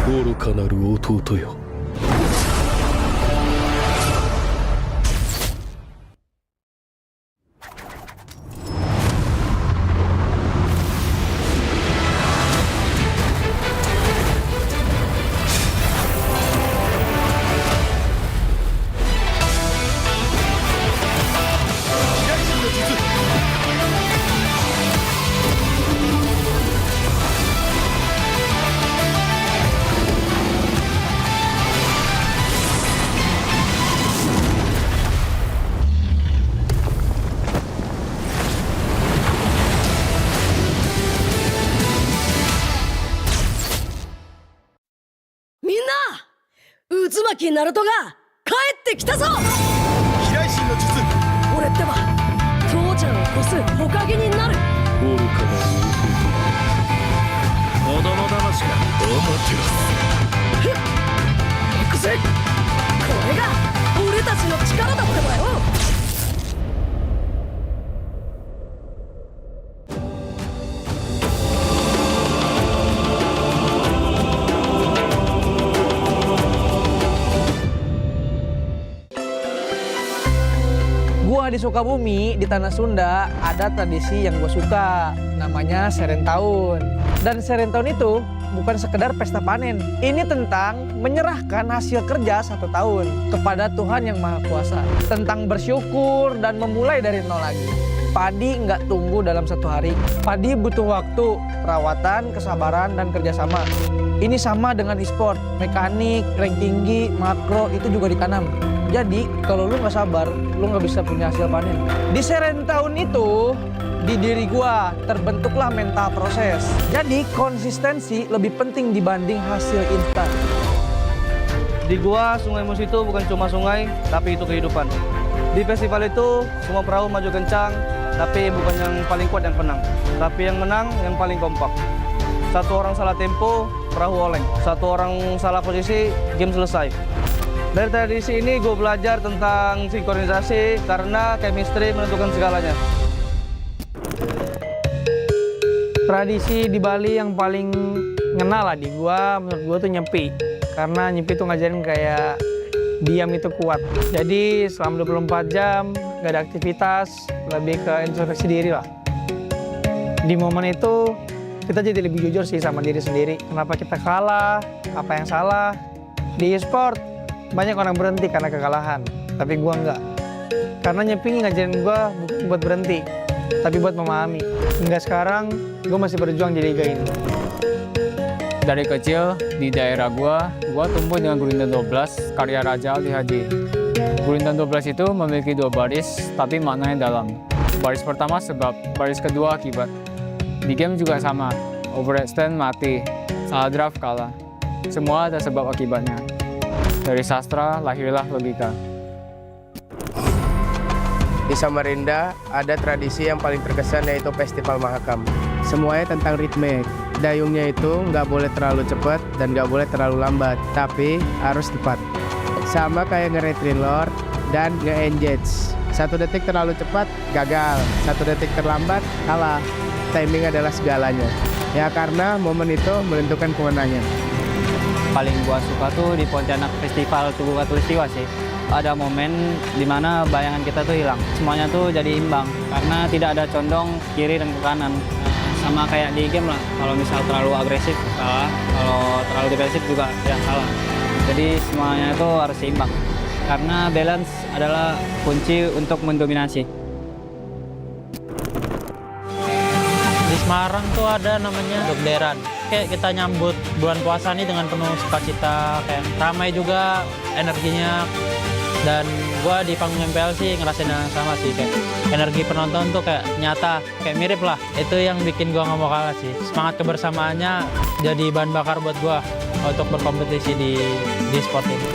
愚かなる弟よ。みんな、渦巻きナルトが帰ってきたぞ。飛来神の術。俺ってば父ちゃんを越す火影になる。愚かなる弟。子供騙しか。アマテラス。行くぜ。これが俺たちの力だってばよ。Gua di Sukabumi, di Tanah Sunda, ada tradisi yang gue suka, namanya Serentahun. Dan Serentahun itu bukan sekedar pesta panen. Ini tentang menyerahkan hasil kerja 1 tahun kepada Tuhan Yang Maha Kuasa. Tentang bersyukur dan memulai dari nol lagi. Padi nggak tumbuh dalam 1 hari. Padi butuh waktu, perawatan, kesabaran, dan kerjasama. Ini sama dengan e-sport, mekanik, rank tinggi, makro, itu juga ditanam. Jadi kalau lu nggak sabar, lu nggak bisa punya hasil panen. Di Serentahun itu, di diri gua terbentuklah mental proses. Jadi konsistensi lebih penting dibanding hasil instan. Di gua, Sungai Mus itu bukan cuma sungai, tapi itu kehidupan. Di festival itu, semua perahu maju kencang, tapi bukan yang paling kuat yang menang. Tapi yang menang, yang paling kompak. 1 orang salah tempo, perahu oleng. 1 orang salah posisi, game selesai. Dari tradisi ini gue belajar tentang sinkronisasi karena chemistry menentukan segalanya. Tradisi di Bali yang paling ngena lah di gua, menurut gua tuh nyepi. Karena nyepi tuh ngajarin kayak diam itu kuat. Jadi selama 24 jam gak ada aktivitas, lebih ke introspeksi diri lah. Di momen itu kita jadi lebih jujur sih sama diri sendiri. Kenapa kita kalah, apa yang salah. Di e-sport banyak orang berhenti karena kekalahan, tapi gua enggak. Karena nyepi ngajarin gua bukan buat berhenti, tapi buat memahami. Hingga sekarang gua masih berjuang di liga ini. Dari kecil di daerah gua tumbuh dengan Gurindam 12 karya Raja Ali Haji. Gurindam 12 itu memiliki 2 baris, tapi maknanya dalam. Baris pertama sebab, baris kedua akibat. Di game juga sama, overextend mati, salah draft kalah. Semua ada sebab akibatnya. Dari sastra lahirlah logika. Di Samarinda ada tradisi yang paling terkesan yaitu Festival Mahakam. Semuanya tentang ritme. Dayungnya itu nggak boleh terlalu cepat dan nggak boleh terlalu lambat, tapi harus tepat. Sama kayak nge-retrin lord dan nge-engage. 1 detik terlalu cepat, gagal. 1 detik terlambat, kalah. Timing adalah segalanya. Ya karena momen itu menentukan kemenangan. Paling gua suka tuh di Pontianak Festival Tugu Katulistiwa sih. Ada momen dimana bayangan kita tuh hilang. Semuanya tuh jadi imbang karena tidak ada condong kiri dan ke kanan. Sama kayak di game lah. Kalau misal terlalu agresif salah, kalau terlalu defensif juga ya salah. Jadi semuanya itu harus seimbang. Karena balance adalah kunci untuk mendominasi. Di Semarang tuh ada namanya Dokderan. Kayak kita nyambut bulan puasa ini dengan penuh sukacita, kayak ramai juga energinya. Dan gua di panggung MPL sih ngerasain yang sama sih, kayak energi penonton tuh kayak nyata, kayak mirip lah. Itu yang bikin gua nggak mau kalah sih. Semangat kebersamaannya jadi bahan bakar buat gua untuk berkompetisi di sport ini.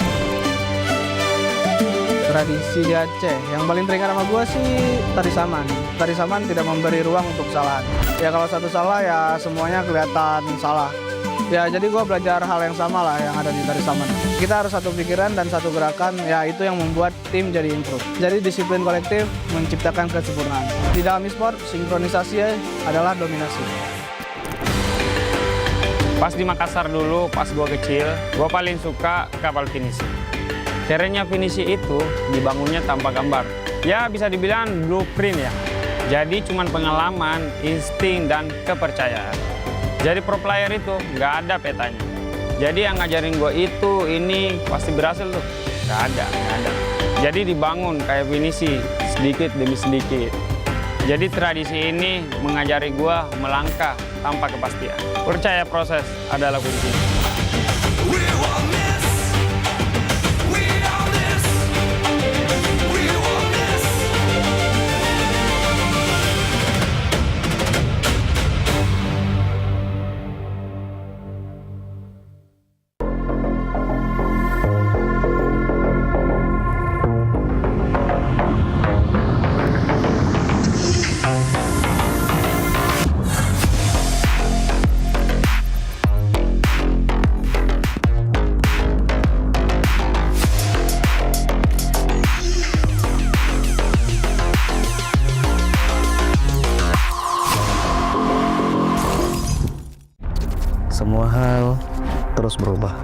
Tradisi di Aceh yang paling teringat sama gue sih tari saman. Tari saman tidak memberi ruang untuk kesalahan. Ya kalau satu salah ya semuanya kelihatan salah. Ya jadi gue belajar hal yang sama lah yang ada di tari saman. Kita harus satu pikiran dan satu gerakan, ya itu yang membuat tim jadi improve. Jadi disiplin kolektif menciptakan kesempurnaan. Di dalam e-sport, sinkronisasi adalah dominasi. Pas di Makassar dulu, pas gue kecil, gue paling suka kapal finisi. Kerennya finisi itu dibangunnya tanpa gambar. Ya bisa dibilang blueprint ya. Jadi cuman pengalaman, insting, dan kepercayaan. Jadi pro player itu nggak ada petanya. Jadi yang ngajarin gue itu, ini pasti berhasil tuh. Nggak ada. Jadi dibangun kayak finisi, sedikit demi sedikit. Jadi tradisi ini mengajari gue melangkah tanpa kepastian. Percaya proses adalah kuncinya. Semua hal terus berubah.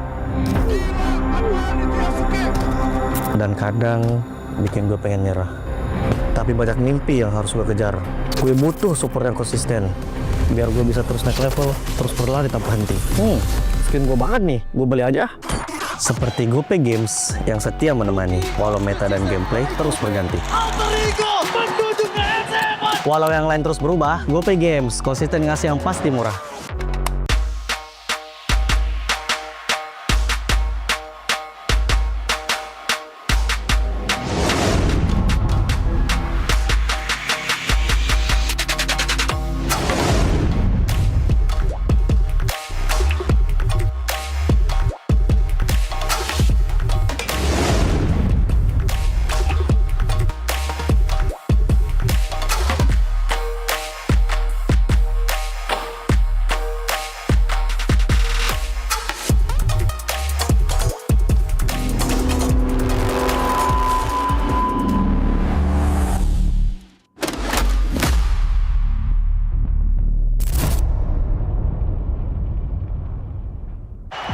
Dan kadang bikin gue pengen nyerah. Tapi banyak mimpi yang harus gue kejar. Gue butuh support yang konsisten. Biar gue bisa terus naik level, terus berlari tanpa henti. Skin gue banget nih, gue beli aja. Seperti GoPay Games yang setia menemani, walau meta dan gameplay terus berganti. Walau yang lain terus berubah, GoPay Games konsisten ngasih yang pasti murah.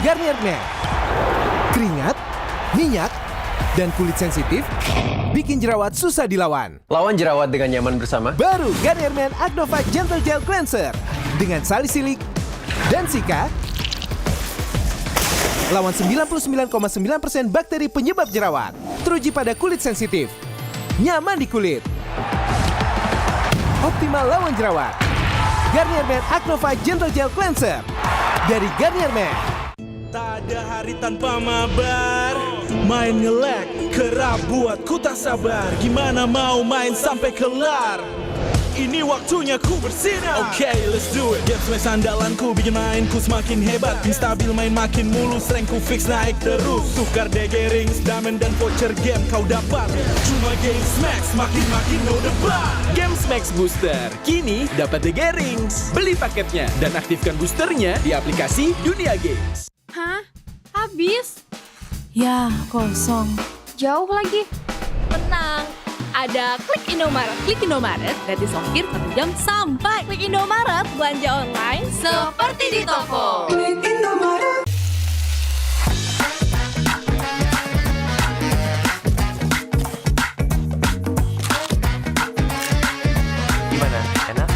Garnier Men. Keringat, minyak, dan kulit sensitif bikin jerawat susah dilawan. Lawan jerawat dengan nyaman bersama. Baru Garnier Men Acnova Gentle Gel Cleanser dengan salisilik dan sika. Lawan 99,9% bakteri penyebab jerawat. Teruji pada kulit sensitif. Nyaman di kulit. Optimal lawan jerawat. Garnier Men Acnova Gentle Gel Cleanser dari Garnier Men. Tak ada hari tanpa mabar. Main nge-lag, kerap buat ku tak sabar. Gimana mau main sampai kelar? Ini waktunya ku bersinar. Oke, let's do it. Games main sandalanku bikin mainku semakin hebat. Tim stabil main makin mulus, rankku fix naik terus. Tukar DG rings, diamond dan voucher game kau dapat. Cuma Games Max, makin no debat. Games Max Booster, kini dapat DG Rings. Beli paketnya dan aktifkan boosternya di aplikasi Dunia Games. Hah? Habis? Ya, kosong. Jauh lagi. Tenang. Ada Klik Indomaret. Klik Indomaret gratis ongkir 1 jam sampai. Klik Indomaret, belanja online seperti di toko. Klik Indomaret. Gimana? Enak?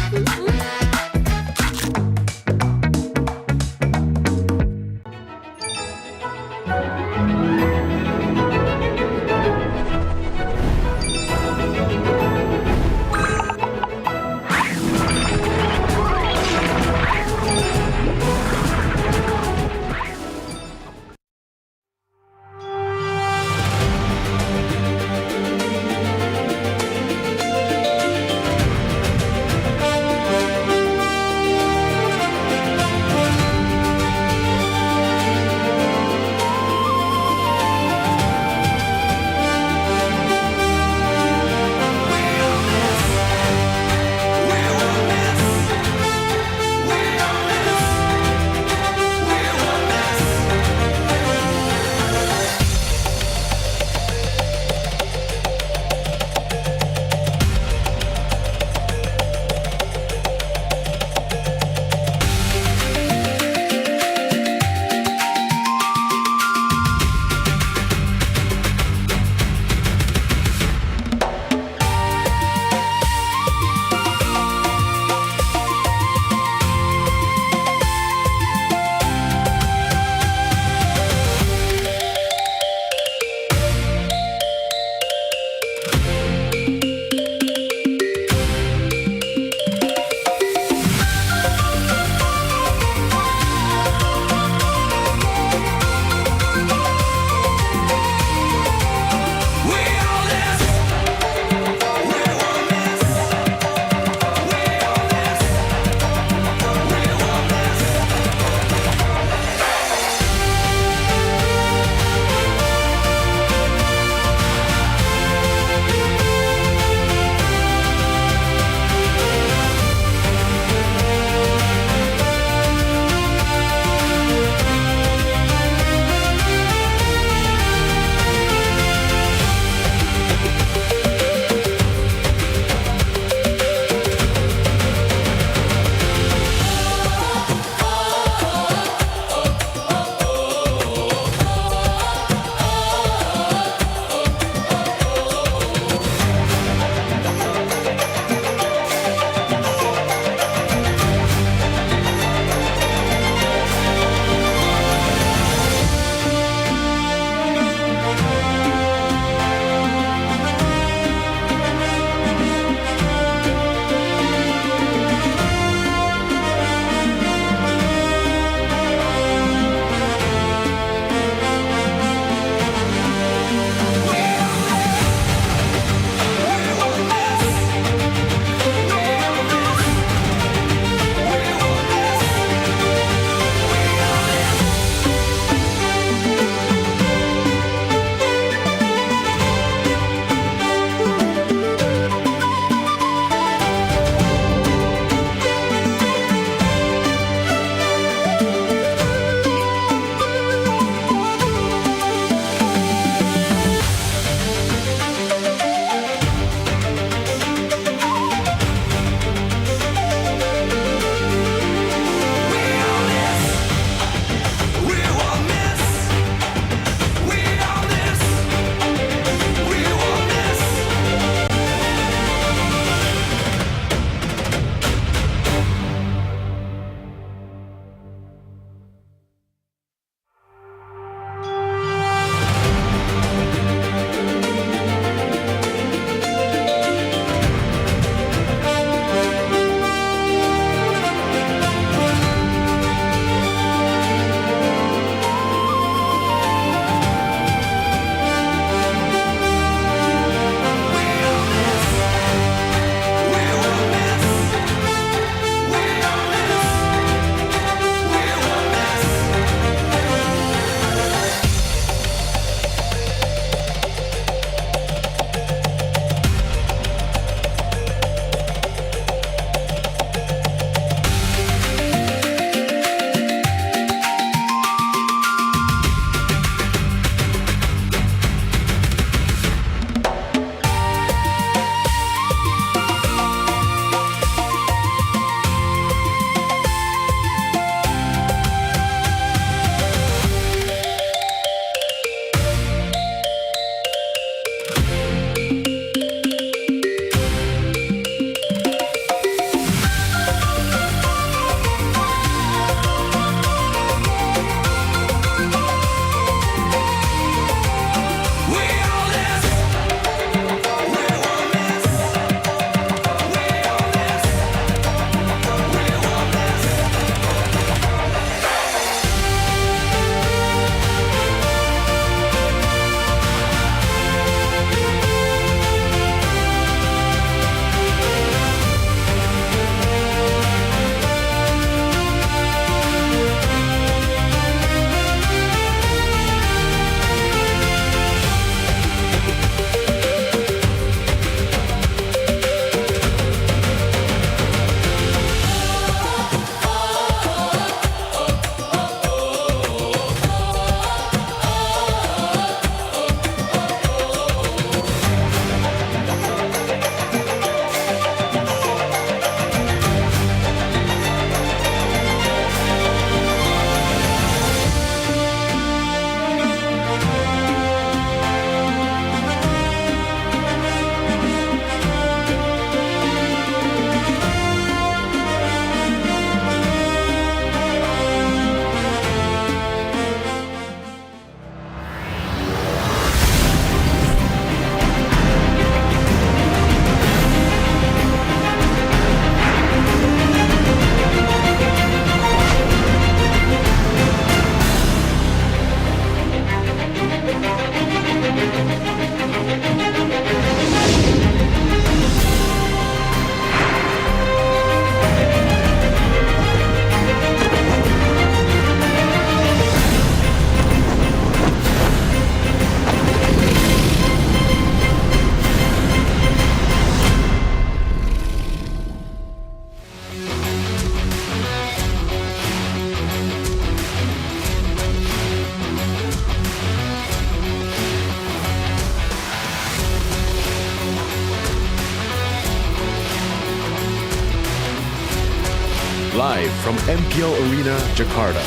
Live from MPL Arena, Jakarta,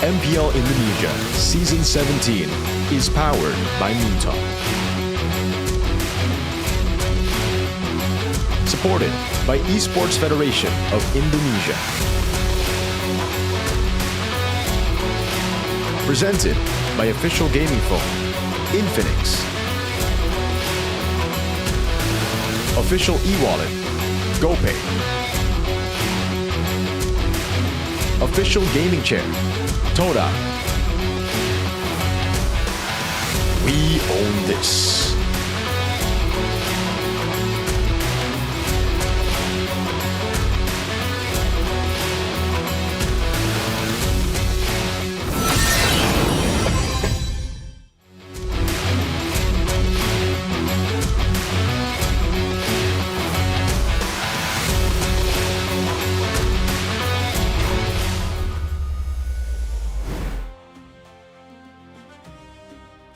MPL Indonesia Season 17 is powered by Moontalk. Supported by Esports Federation of Indonesia. Presented by official gaming phone, Infinix. Official e-wallet, GoPay. Official gaming chair, Toda. We own this.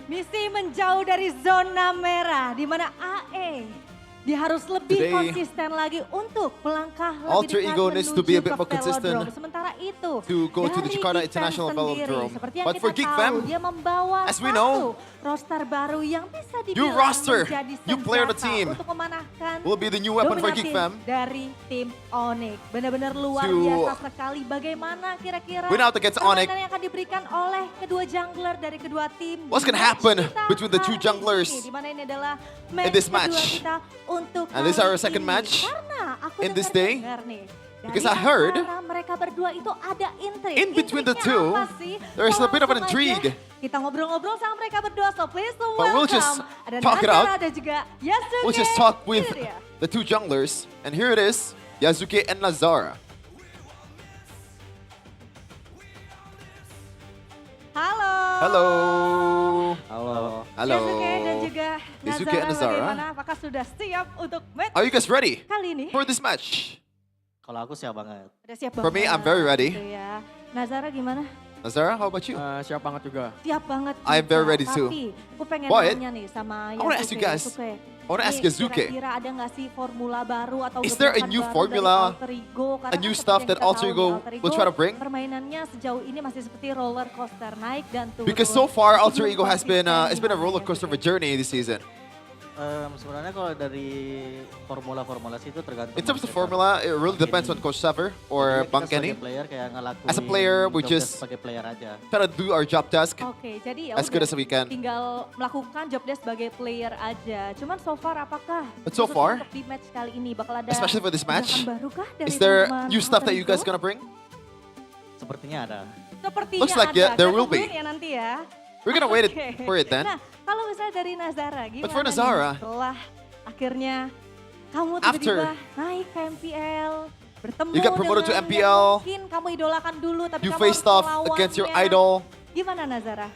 Misi menjauh dari zona merah, di mana AE dia harus lebih Today, konsisten lagi untuk melangkah Alter lebih dekat Ego needs to be a menuju bit ke more consistent velodrome. Sementara itu, to go to the dari Jakarta Geek Fam International sendiri, Velodrome. seperti yang But kita for Geek tahu, Fam, dia membawa as we satu know, roster baru yang bisa new dibilang roster, menjadi new player on the senjata team untuk memanahkan will be the new weapon for Geek dominatif Fam. dari tim Onyx. Benar-benar luar To biasa sekali bagaimana kira-kira win out against Onyx. permainan yang akan diberikan oleh kedua jungler dari kedua tim. What's gonna happen between the two junglers Di mana ini adalah in this kedua match? kita untuk And this is our kali second ini. match Karena aku in this dengar day. nih, Because dari I heard antara mereka berdua itu ada intrik. in between the Intriknya two, apa sih? there's So a bit of an langsung aja intrigue. Kita ngobrol-ngobrol sama mereka berdua, so please But we'll just welcome. Ada talk it Nazara out. dan juga Yasuke. We'll just talk with Ini dia. the two junglers. And here it is, Yasuke and Nazara. Halo. Hello. Halo. Hello. Yasuke dan juga Yasuke and Nazara, Nazara. bagaimana? Apakah sudah siap untuk match Are you guys ready kali ini? for this match? Kalau aku siap banget. Udah siap For me, banget, I'm very ready. gitu ya. Nazara gimana? Nazara, how about you? Siap banget juga. Siap banget. I'm very juga. ready too. Tapi aku pengen But, nanya nih sama I wanna ask you guys, Yasuke. I wanna ask Nih, Yasuke. Kira-kira ada nggak sih formula baru atau Is there a gebrakan new baru formula, dari Alter Ego? Karena a kan new seperti stuff yang that kita Alter tahu Ego nih, Alter will Ego try to bring? permainannya sejauh ini masih seperti roller coaster, naik dan turun. Because so far, Alter Belum Ego has been konsisten it's been a gimana roller coaster of a journey this season. Sebenarnya kalau dari formula-formula sih itu tergantung. In terms of formula, it really depends on Coach Sever or Bang Kenny. Player kayak ngelakuin As a player, we job desk just sebagai player aja. try to do our job task Oke, jadi ya as good udah, as we can. tinggal melakukan job desk sebagai player aja. Cuman so far apakah But so khusus far, untuk di match kali ini bakal ada especially for this match, gebrakan baru kah dari is there teman-teman new stuff that Alter you guys Ego? gonna bring? Sepertinya ada. Sepertinya Looks like, ada. yeah, there Kita will be. tungguin ya nanti ya. We're gonna wait Oke. for it then. Nah, kalau misalnya dari Nazara, gimana for nih Nazara, setelah akhirnya kamu after tiba-tiba naik ke MPL, bertemu you got promoted to dengan yang MPL, mungkin kamu idolakan dulu, tapi you kamu faced harus off against your melawannya. idol. Gimana Nazara?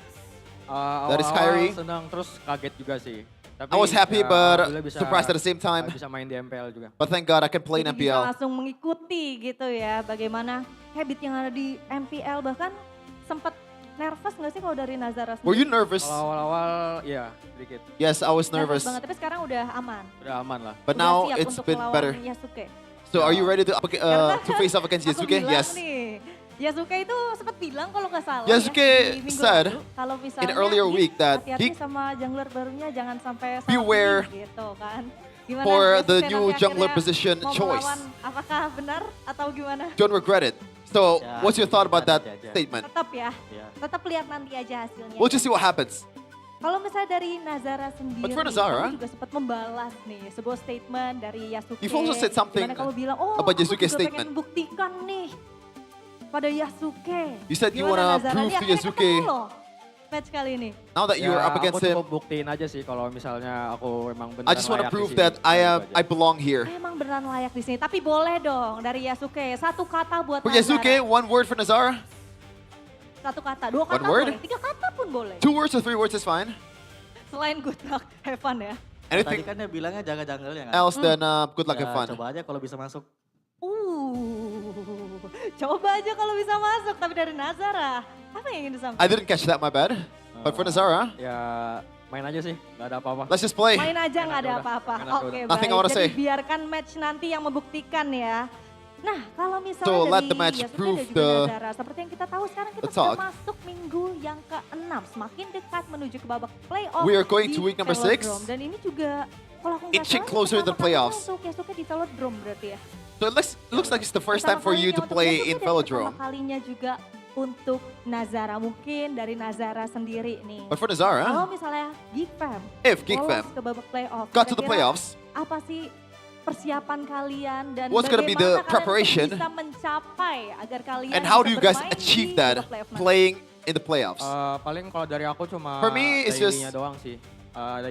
That is Kyrie. Senang terus kaget juga sih. Tapi, I was happy but alhamdulillah bisa- surprised at the same time. Bisa main di MPL juga. But thank God I can play in Jadi bisa MPL. langsung mengikuti gitu ya, bagaimana habit yang ada di MPL, bahkan sempat nervous nggak sih kalau dari Nazara sendiri? Were you nervous? Kalau awal-awal ya sedikit. Yes, I was nervous. banget, tapi sekarang udah aman. Udah aman lah. But Udah now siap it's untuk been melawan better. Yasuke. So are you ready to to face off against Aku Yasuke? bilang Yes. nih, Yasuke itu sempat bilang kalau nggak salah Yasuke ya, di minggu said lalu, kalau in misalnya earlier week that hati-hati he sama jungler barunya jangan sampai salah beware pilih gitu kan. Gimana for Yasuke the nanti new jungler akhirnya position mau choice. melawan, apakah benar atau gimana? Don't regret it. So Ya, what's your thought about that aja. statement? Tetap ya, Ya. tetap lihat nanti aja hasilnya. We'll just see what happens. Kalau misalnya dari Nazara sendiri, But for Nazara, kamu juga sempat membalas nih sebuah statement dari Yasuke. You've also said something Dimana kamu bilang, oh about aku Yasuke's juga statement. pengen buktikan nih pada Yasuke. You said you Gimana, wanna Nazara? prove Dia to akhirnya Yasuke ketemu loh match kali ini? Now that you are up against him, aku coba buktiin aja sih kalau misalnya aku emang beneran I just want to layak prove di sini. that I belong here. Emang beneran layak di sini, tapi boleh dong dari Yasuke. Satu kata buat For Nazara. Yasuke, one word for Nazara. Satu kata, dua kata One word? boleh, tiga kata pun boleh. 2 words or 3 words is fine. Selain good luck, have fun ya. Anything Tadi kan dia bilangnya jaga jungle-nya kan? else then good luck, Ya, have fun. coba aja kalau bisa masuk. Coba aja kalau bisa masuk, tapi dari Nazara. Apa yang ingin disampaikan? I didn't catch that, my bad. But for Nazara, Ya main aja sih, nggak ada apa-apa. let's just play. Main aja nggak ada apa-apa. Oke, Nothing I baik. wanna Jadi say. biarkan match nanti yang membuktikan ya. Nah, kalau misalnya So, dari let the match Yasuke prove dan juga the- Nazara, seperti yang kita tahu sekarang kita the sudah talk. masuk minggu yang ke-6. Semakin dekat menuju ke babak playoff We are going di to week number 6. Velodrome. Dan ini juga, kalau aku nggak Inching salah, closer to the pertama playoffs. kalinya untuk Yasuke di Velodrome berarti ya. So looks like it's the first time Pertama for you kalinya to untuk play Yasuke in dan Velodrome. pertama kalinya juga untuk Nazara. Mungkin dari Nazara sendiri nih. But for Nazara, Kalau misalnya Geek Fam If Geek lolos Fam ke babak playoff, got to the kira-kira playoffs, apa sih persiapan kalian dan What's gonna be the bagaimana preparation? kalian bisa mencapai agar kalian and how do bisa you guys bermain achieve di that babak playoff nanti? playing in the playoffs? Paling kalau dari aku cuma For me, it's daily-nya just- doang sih.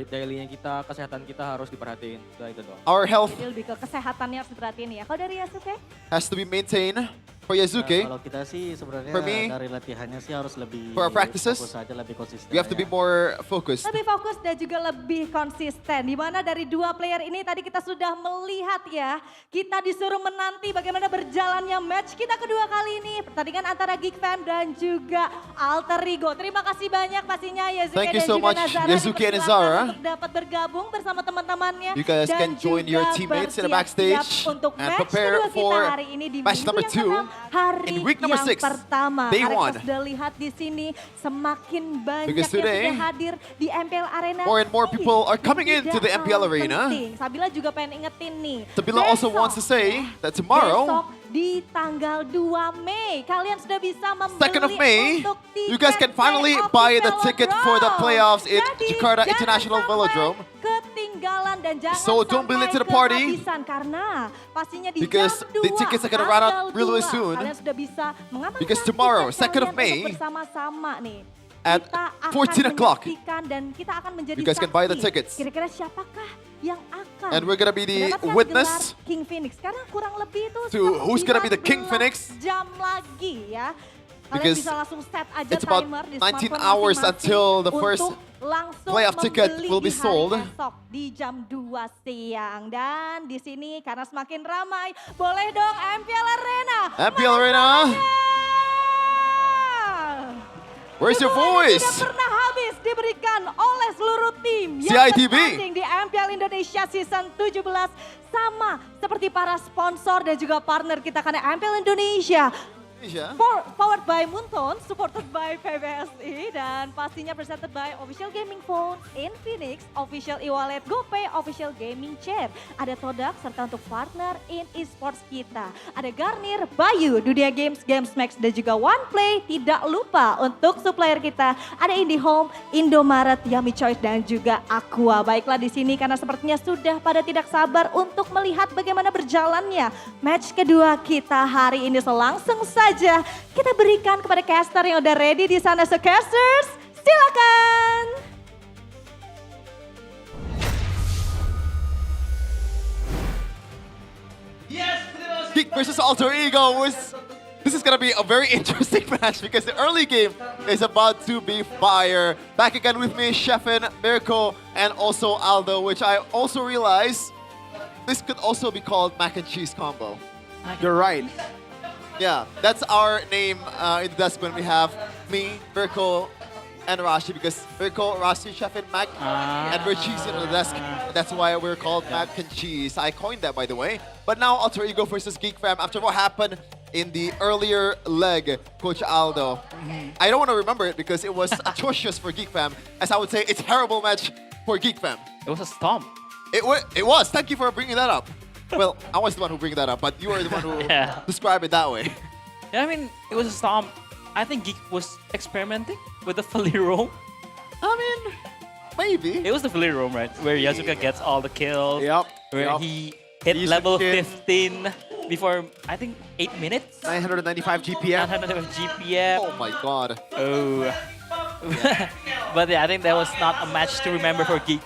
Daily-nya kita, kesehatan kita harus diperhatiin. Udah itu doang. Our health Jadi lebih ke kesehatannya harus diperhatiin ya. Kalau dari Yasuke? has to be maintained. For Ya, Yasuke, kalau kita sih sebenarnya For me, dari latihannya sih harus lebih for our practices, fokus aja, lebih konsisten. you have to be more focused. Lebih fokus dan juga lebih konsisten. Di mana dari dua player ini tadi kita sudah melihat ya. Kita disuruh menanti bagaimana berjalannya match kita kedua kali ini. Pertandingan antara Geek Fam dan juga Alter Ego. Terima kasih banyak pastinya Yasuke Thank you dan so juga much, Nazara. Yasuke and dipersilakan Nazara. untuk dapat bergabung bersama teman-temannya. You guys dan can join your juga teammates in the bersiap-siap backstage untuk and match prepare kedua kita for hari ini di match minggu number yang 2 ke-6, hari in week number yang 6, pertama. day Karena 1. kita sudah lihat di sini semakin banyak Because yang today, sudah hadir di MPL Arena. more and more Ini people are coming yang into the tidak MPL kalah Arena. penting. Sabila juga pengen ingetin nih. Sabila also wants to say that tomorrow, Besok di tanggal 2 Mei kalian sudah bisa membeli 2nd of May, untuk you guys can finally playoff buy di the ticket for the Velodrome. playoffs in Jadi, Jakarta jangan International sampai Velodrome. ketinggalan dan jangan So don't be sampai late to the party. kehabisan karena pastinya di Because jam 2 the tickets are gonna run out tanggal really 2, soon. kalian sudah bisa mengamankan Because tomorrow, tiket 2nd of kalian May, untuk bersama-sama nih. at Kita akan 14 o'clock, menyaksikan dan kita akan menjadi you guys can buy the saksi. tickets. Kira-kira siapakah yang akan And we're gonna be the mendapatkan witness gelar King Phoenix? Karena kurang lebih itu to who's gonna be the King 19 Phoenix. jam lagi ya. Kalian Because bisa langsung set aja it's about timer di 19 smartphone hours masing-masing until the first untuk langsung playoff ticket membeli will be di hari sold. esok di jam 2 siang. Dan di sini karena semakin ramai, boleh dong MPL Arena. MPL Arena, where's your voice? Tidak pernah habis diberikan oleh seluruh tim yang CITB. bertanding di MPL Indonesia Season 17. Sama seperti para sponsor dan juga partner kita karena MPL Indonesia. Powered by Moonton, supported by PBSI, dan pastinya presented by Official Gaming Phone, Infinix, Official e-wallet, GoPay, Official Gaming Chair. Ada Todak serta untuk partner in esports kita. Ada Garnier, Bayu, Dunia Games, GamesMax, dan juga OnePlay. Tidak lupa untuk supplier kita ada IndiHome, Indomaret, Yummy Choice, dan juga Aqua. Baiklah di sini karena sepertinya sudah pada tidak sabar untuk melihat bagaimana berjalannya match kedua kita hari ini. Langsung saja kita berikan kepada caster yang udah ready di sana. So casters, silakan. Geek versus Alter Ego. This is gonna be a very interesting match because the early game is about to be fire. Back again with me, Sheffin, Mirko, and also Aldo, which I also realize this could also be called mac and cheese combo. You're right. Yeah, that's our name in the desk when we have me, Mirko, and Rashi, because Mirko, Rashi, Sheffin, Mac, and we're cheese in the desk. That's why we're called mac and cheese. I coined that, by the way. But now Alter Ego versus Geek Fam after what happened in the earlier leg, Coach Aldo. I don't want to remember it because it was atrocious for Geek Fam, as I would say, it's a terrible match for Geek Fam. It was a stomp. It was. Thank you for bringing that up. Well, I was the one who bring that up, but you were the one who described it that way. Yeah, I mean, it was a stomp. I think Geek was experimenting with the Philly roam. I mean, maybe. It was the Philly roam, right? Where Yasuka gets all the kills. Yep. Where he hit level 15 before, I think, 8 minutes. 995 GPM. 995 GPM. Oh my god. Oh. But yeah, I think that was not a match to remember for Geek.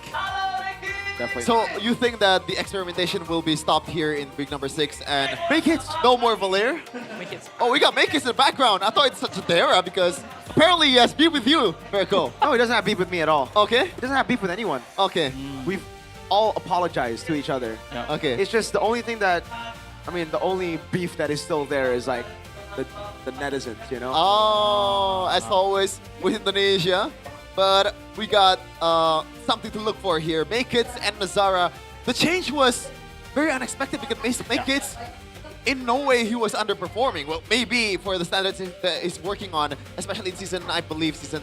Definitely. So you think that the experimentation will be stopped here in week number 6 and make it no more Valir? Make it. Oh, we got Makis in the background. I thought it's such a Dara because apparently he has beef with you, Verco. No, he doesn't have beef with me at all. Okay. He doesn't have beef with anyone. Okay. We've all apologized to each other. Yeah. Okay. It's just the only thing that, I mean, the only beef that is still there is like the netizens, you know? Oh, as always with Indonesia. But we got something to look for here. Makits and Nazara. The change was very unexpected because Makits, in no way he was underperforming. Well, maybe for the standards that he's working on, especially in season, I believe, season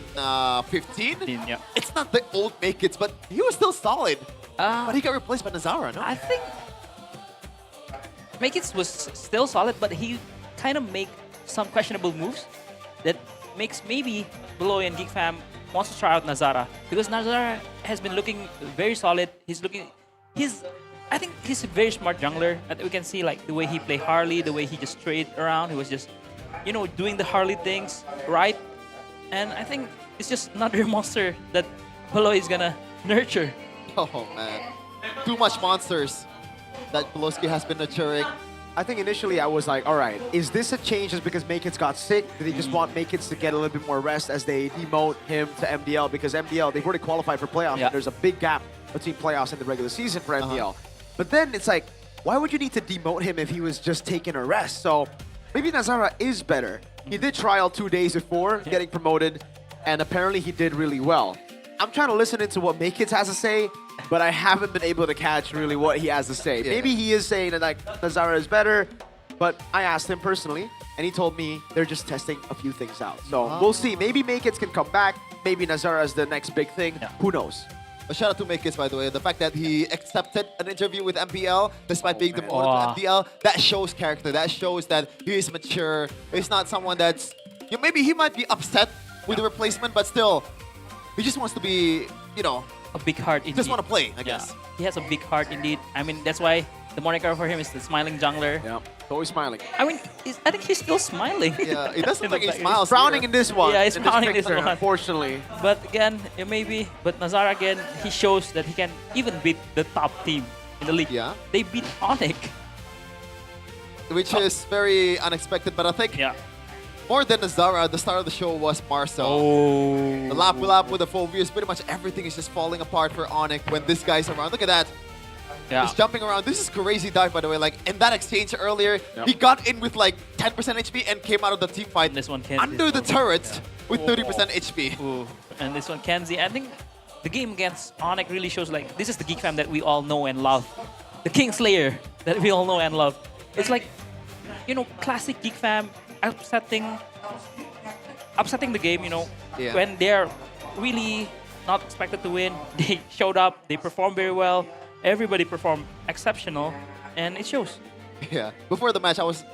15. Yeah. It's not the old Makits, but he was still solid. But he got replaced by Nazara, no? I think Makits was still solid, but he kind of make some questionable moves that makes maybe Beloy and Geek Fam wants to try out Nazara, because Nazara has been looking very solid. I think he's a very smart jungler. And we can see like the way he play Harley, the way he just trade around. He was just, you know, doing the Harley things right. And I think it's just another monster that Beloy is gonna nurture. Oh man, too much monsters that Poloski has been nurturing. I think initially I was like, all right, is this a change just because Makits got sick? Did they just want Makits to get a little bit more rest as they demote him to MDL? Because MDL, they've already qualified for playoffs. Yeah. And there's a big gap between playoffs and the regular season for MDL. But then it's like, why would you need to demote him if he was just taking a rest? So maybe Nazara is better. He did trial 2 days before getting promoted, and apparently he did really well. I'm trying to listen into what Makits has to say, but I haven't been able to catch really what he has to say. Yeah. Maybe he is saying that like Nazara is better, but I asked him personally, and he told me they're just testing a few things out. So we'll see. Maybe Makits can come back. Maybe Nazara is the next big thing. Who knows? A shout out to Makis, by the way. The fact that he accepted an interview with MPL despite being demoted to MPL, that shows character. That shows that he is mature. He's not someone that's... You know, maybe he might be upset with the replacement, but still, he just wants to be, you know... A big heart indeed. Just want to play, I guess. He has a big heart indeed. I mean, that's why the moniker for him is the smiling jungler. Yeah, always smiling. I mean, I think he's still smiling. Yeah, it doesn't look like he smiles. Frowning in this one. Yeah, he's in this frowning in this picture, one. unfortunately. But again, maybe. But Nazara again, he shows that he can even beat the top team in the league. Yeah. They beat Onyx. Which is very unexpected, but I think more than Nazara, the star of the show was Marcel. Oh. The lap with the full views, pretty much everything is just falling apart for Onyx when this guy's around. Look at that. Yeah. He's jumping around. This is crazy dive, by the way. Like, in that exchange earlier, he got in with like 10% HP and came out of the team fight this one under the turret with 30% HP. Ooh. And this one, Kenzie. I think the game against Onyx really shows like this is the Geek Fam that we all know and love. The Kingslayer that we all know and love. It's like, you know, classic Geek Fam upsetting the game, you know, when they're really not expected to win. They showed up, they performed very well. Everybody performed exceptional, and it shows. Yeah. Before the match, I was,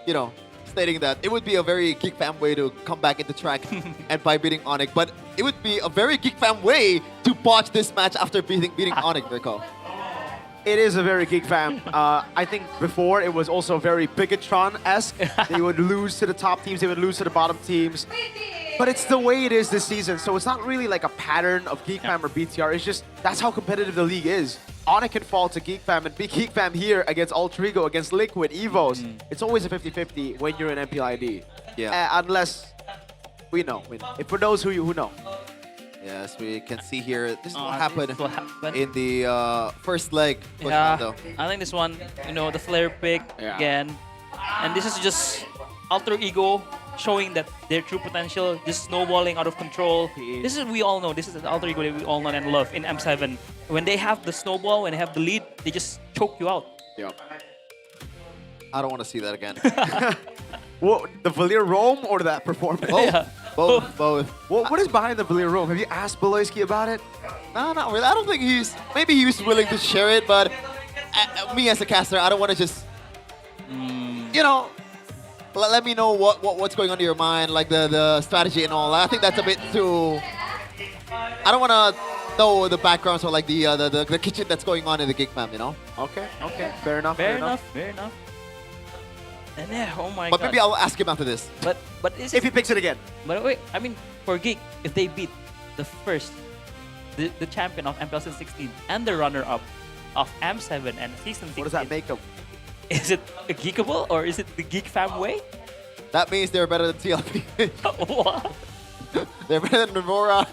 you know, stating that it would be a very Geek Fam way to come back into track and by beating Onyx, but it would be a very Geek Fam way to botch this match after beating Onyx, Rico. It is a very Geek Fam. I think before it was also very Bigatron-esque. They would lose to the top teams, they would lose to the bottom teams. But it's the way it is this season, so it's not really like a pattern of Geek Fam or BTR. It's just, that's how competitive the league is. Onyx can fall to Geek Fam and be Geek Fam here against Alter Ego, against Liquid, Evos. It's always a 50-50 when you're in MPLID. Yeah. Unless we know. If for those who know. Yes, we can see here. This is what happened in the first leg. Yeah, I think this one, you know, the flare pick again. And this is just Alter Ego showing that their true potential, just snowballing out of control. This is we all know. This is the Alter Ego that we all know and love in M7. When they have the snowball, when they have the lead, they just choke you out. Yeah. I don't want to see that again. What, the Valir Roam or that performance? Both. What is behind the Valir Roam? Have you asked Beloyski about it? No, not really. I don't think maybe he was willing to share it, but me as a caster, I don't want to just, you know, let me know what's going on in your mind, like the strategy and all. I think that's a bit too, I don't want to know the backgrounds or like the kitchen that's going on in the Geek Fam, you know? Okay, fair enough. Fair enough. And yeah, oh my But god. maybe I'll ask him after this. But is If he picks it again. But wait, I mean, for Geek, if they beat the first, the champion of MPL Season 16 and the runner-up of M7 and Season 16. What does that make them? Is it a Geekable or is it the Geek Fam way? That means they're better than TLP. What? They're better than Nora.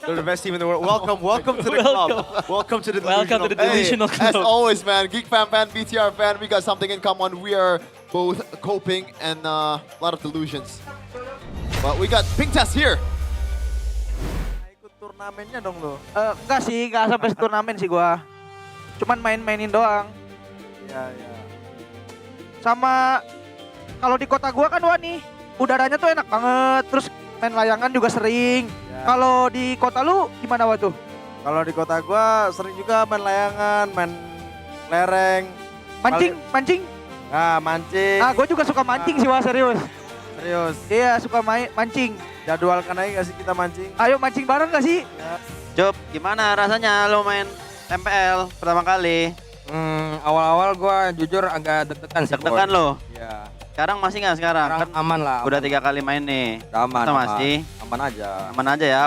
They're the best team in the world. Welcome to the club. Welcome to the delusional club. As always, man, Geek fan, BTR fan, we got something in common. We are both coping and a lot of delusions. But we got Pink Test here. Ikut turnamennya dong lo. Enggak sih, enggak sampai turnamen sih gua. Cuman main-mainin doang. Ya. Sama kalau di kota gua kan wah nih, udaranya tuh enak banget. Terus main layangan juga sering. Kalau di kota lu gimana waktu? Kalau di kota gua sering juga main layangan, main lereng. Mancing? Nah, mancing. Ah, gua juga suka mancing sih, wah serius. Serius? Iya, suka mancing. Jadwalkan aja nggak sih kita mancing? Ayo mancing bareng gak sih? Job, gimana rasanya lo main MPL pertama kali? Awal-awal gua jujur agak deg-degan sih. Deg-degan lo? Iya. Sekarang masih nggak sekarang? Sekarang Kan aman lah. Udah 3 kali main nih. Aman. Kita masih? Aman aja. Aman aja ya,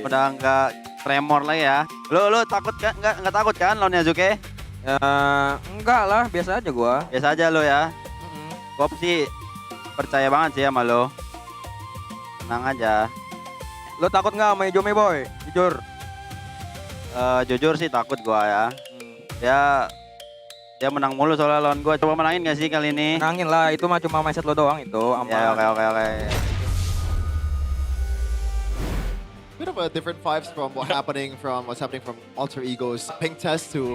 udah nggak tremor lagi ya. Lo takut kan? Nggak takut kan lawan Yazuke? Ya, enggak lah, biasa aja gua. Biasa aja lo ya. Gua sih percaya banget sih sama lo. Tenang aja. Lo takut nggak sama Ijome boy? Jujur. Jujur sih takut gua ya. Dia menang mulu soalnya lawan gua. Coba menangin gak sih kali ini? Menangin lah, itu mah cuma mindset lo doang itu. Aman. Ya, oke. Bit of a different vibes from what's happening from Alter Ego's Pink Test to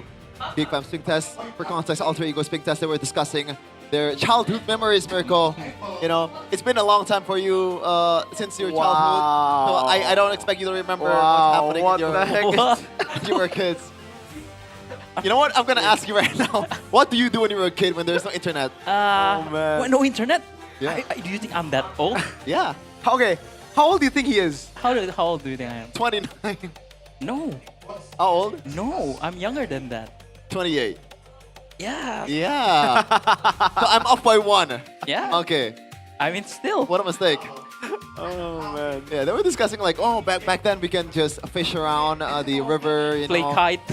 Big Fam's Pink Test. For context, Alter Ego's Pink Test, they were discussing their childhood memories, Mirko. You know, it's been a long time for you since your childhood. So I don't expect you to remember what's happening when you were kids. You know what? I'm gonna ask you right now. What do you do when you were a kid when there's no internet? What, no internet? Yeah. Do you think I'm that old? Yeah. Okay. How old do you think he is? How old do you think I am? 29. No. How old? No, I'm younger than that. 28. Yeah. Yeah. So I'm off by 1. Yeah. Okay. I mean, still. What a mistake. Oh man. Yeah, they were discussing like, oh, back then we can just fish around the river, you Play know. kite.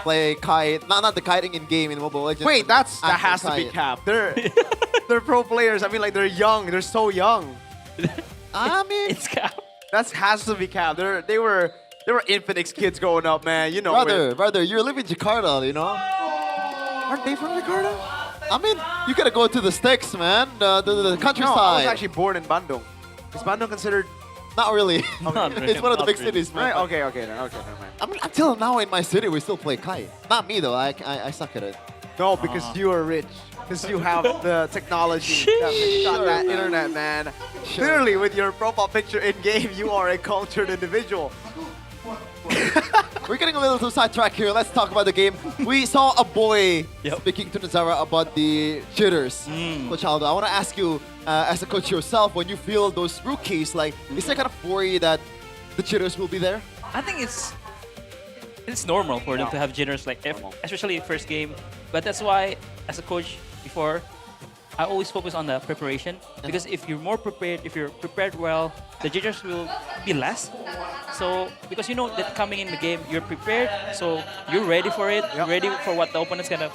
Play kite. Not the kiting in game in Mobile Legends. Wait, that Actual has to be kite. capped. They're pro players. I mean, like they're young. They're so young. I mean, it's capped. That has to be capped. They were Infinix kids growing up, man. You know. Brother, you live in Jakarta, you know. Aren't they from Jakarta? I mean, you gotta go to the sticks, man. The countryside. No, I was actually born in Bandung. Is Bandung considered? Not really. Not really. It's one of the Not big really. cities, man. Right? Okay, never mind. I mean, until now in my city, we still play kite. Not me though. I suck at it. No, because you are rich. Because you have the technology that internet, man. Clearly, with your profile picture in game, you are a cultured individual. We're getting a little too sidetracked here. Let's talk about the game. We saw a boy speaking to Nazara about the jitters. Coach Aldo, I want to ask you, as a coach yourself, when you feel those rookies, like, is there kind of worry that the jitters will be there? I think it's normal for them to have jitters, like especially first game. But that's why, as a coach before, I always focus on the preparation, because if you're more prepared, if you're prepared well, the jitters will be less. So, because you know that coming in the game, you're prepared, so you're ready for it, you're ready for what the opponent's gonna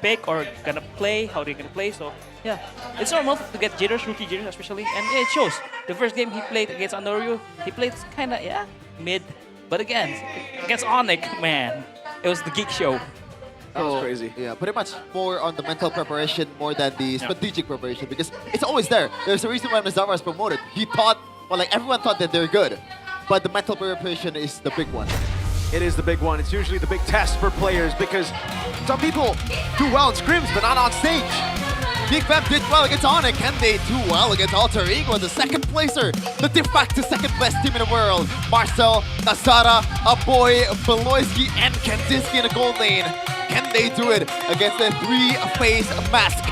pick or gonna play, how they're gonna play. So, yeah, it's normal to get jitters, rookie jitters especially, and it shows. The first game he played against Andoryu, he played kind of, mid, but again, against Onyx, man, it was the geek show. That was crazy. Yeah, pretty much more on the mental preparation more than the strategic preparation, because it's always there. There's a reason why Nazara was promoted. He thought, well, like everyone thought that they're good, but the mental preparation is the big one. It is the big one. It's usually the big test for players because some people do well in scrims, but not on stage. Big Fam did well against Onyx, and they do well against Alter Ego, the second placer, the de facto second best team in the world. Marcel, Nazara, Aboy, Beloyski, and Kandinsky in the gold lane. Can they do it against the three-face mask?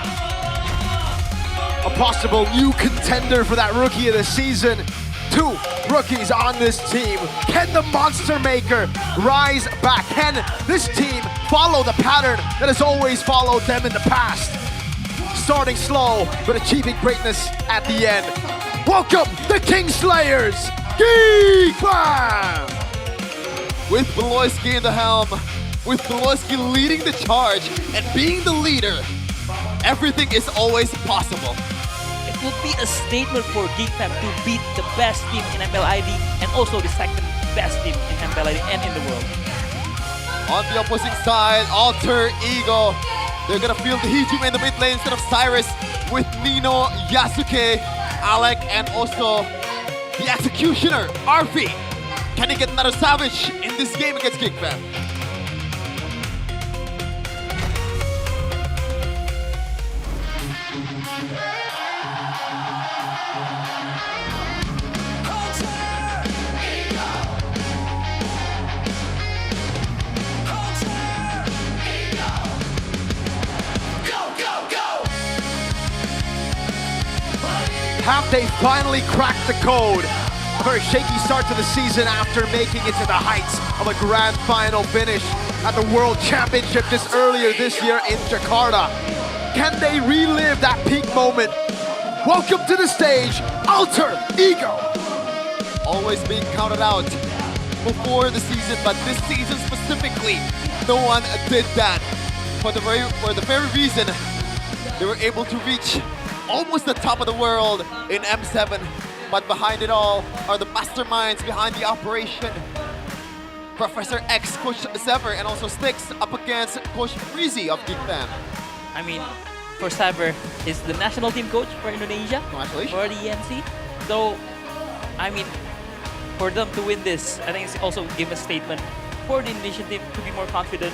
A possible new contender for that rookie of the season. 2 rookies on this team. Can the Monster Maker rise back? Can this team follow the pattern that has always followed them in the past? starting slow, but achieving greatness at the end. Welcome, the Kingslayers, Geek Fam! With Beloyski in the helm, with Beloyski leading the charge and being the leader, everything is always possible. It would be a statement for Geek Fam to beat the best team in MLID and also the second best team in MLID and in the world. On the opposing side, Alter Ego. They're gonna feel the Hijime in the mid lane instead of Cyrus with Nino, Yasuke, Alec, and also the Executioner, Arfi. Can he get another Savage in this game against Geek Fam? Have they finally cracked the code? A very shaky start to the season after making it to the heights of a grand final finish at the World Championship just earlier this year in Jakarta. Can they relive that peak moment? Welcome to the stage, Alter Ego! Always being counted out before the season, but this season specifically, no one did that. For the very reason they were able to reach almost the top of the world in M7, but behind it all are the masterminds behind the operation. Professor X, Coach Sever, and also Styx up against Coach Freezy of Geek Fam. I mean, for Saber, is the national team coach for Indonesia. Congratulations. For the ENC. So, I mean, for them to win this, I think it's also give a statement for the Indonesian team to be more confident.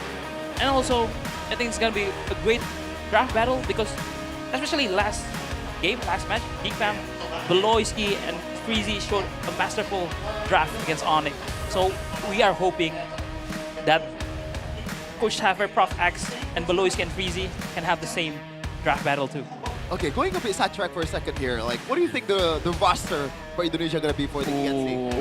And also, I think it's going to be a great draft battle because especially last match, Geek Fam, Beloyski and Freezy showed a masterful draft against Onyx. So we are hoping that Coach Saver, Prof X, and Beloyski and Freezy can have the same draft battle too. Okay, going a bit sidetrack for a second here. Like, what do you think the roster for Indonesia gonna be for the ENC?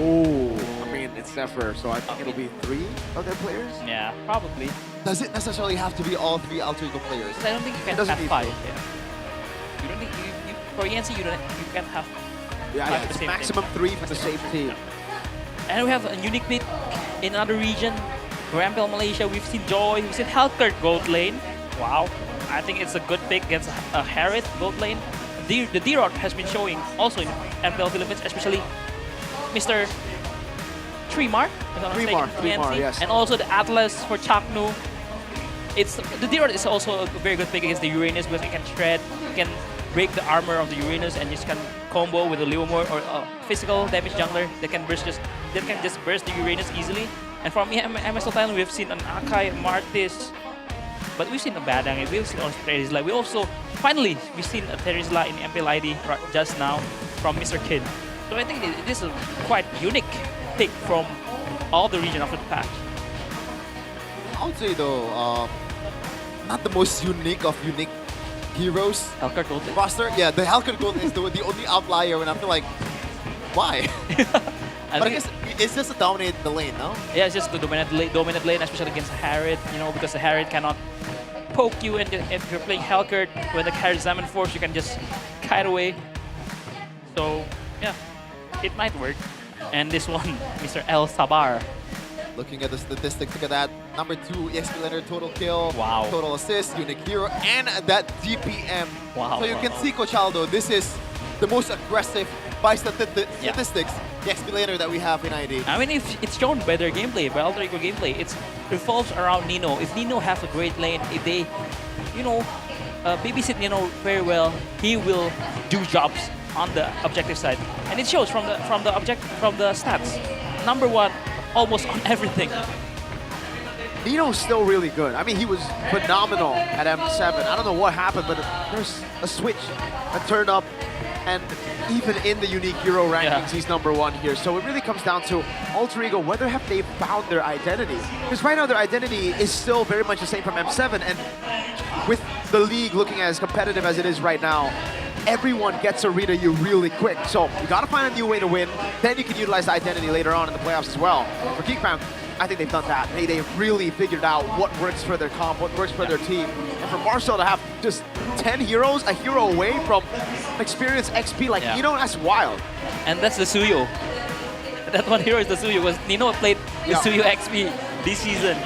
I mean, it's Zephyr, so I think it'll be 3 of their players. Yeah, probably. Does it necessarily have to be all 3 Alter Ego players? I don't think you can have 5. Yeah. You don't think for ENC you can't have. Yeah, it's maximum 3 for the same team. And we have a unique pick in another region. For MPL Malaysia, we've seen Joy, we've seen Helkert gold lane. Wow, I think it's a good pick against a Harriet gold lane. The D-Rod has been showing also in MPL Philippines, especially Mr. Trimar, yes. And also the Atlas for Chaknu. The D-Rod is also a very good pick against the Uranus because you can shred, you can break the armor of the Uranus and just can combo with a Leomore or a physical damage jungler that can just burst the Uranus easily. And from MSL Thailand, we've seen an Akai, Martis, but we've seen a Badang, we've seen Terizla. We've seen a Terizla in MPL ID just now from Mr. Kid. So I think this is a quite unique pick from all the region after the patch. I would say though, not the most unique of unique heroes. Helkert Gold roster. Yeah, the Helkert Gold is the only outlier, and I feel like, why? But I guess it's just to dominate the lane, no? Yeah, it's just to dominate lane, especially against Harriet, because the Harriet cannot poke you, and if you're playing Helkert, when the Harriet Salmon Force, you can just kite away. So, yeah, it might work. And this one, Mr. El Sabar. Looking at the statistics, look at that. Number 2, EXP laner, total kill, wow, total assist, unique hero, and that DPM. Wow. So you can see, Coach Aldo, this is the most aggressive by statistics, the XP laner that we have in ID. I mean, if it's shown by their gameplay, by Alter Ego gameplay, it revolves around Nino. If Nino has a great lane, if they, babysit Nino very well, he will do jobs on the objective side, and it shows from the stats. Number 1, almost on everything. Nino's still really good. I mean, he was phenomenal at M7. I don't know what happened, but there's a switch that turned up, and even in the unique hero rankings, he's number 1 here. So it really comes down to Alter Ego, whether have they found their identity. Because right now their identity is still very much the same from M7, and with the league looking as competitive as it is right now, everyone gets to read you really quick. So you gotta find a new way to win, then you can utilize the identity later on in the playoffs as well. For Geek Fam, I think they've done that. They've really figured out what works for their comp, what works for their team. And for Marcel to have just 10 heroes, a hero away from experienced XP like Nino. That's wild. And that's the Suyo. That one hero is the Suyo, because Nino played the Suyo XP this season.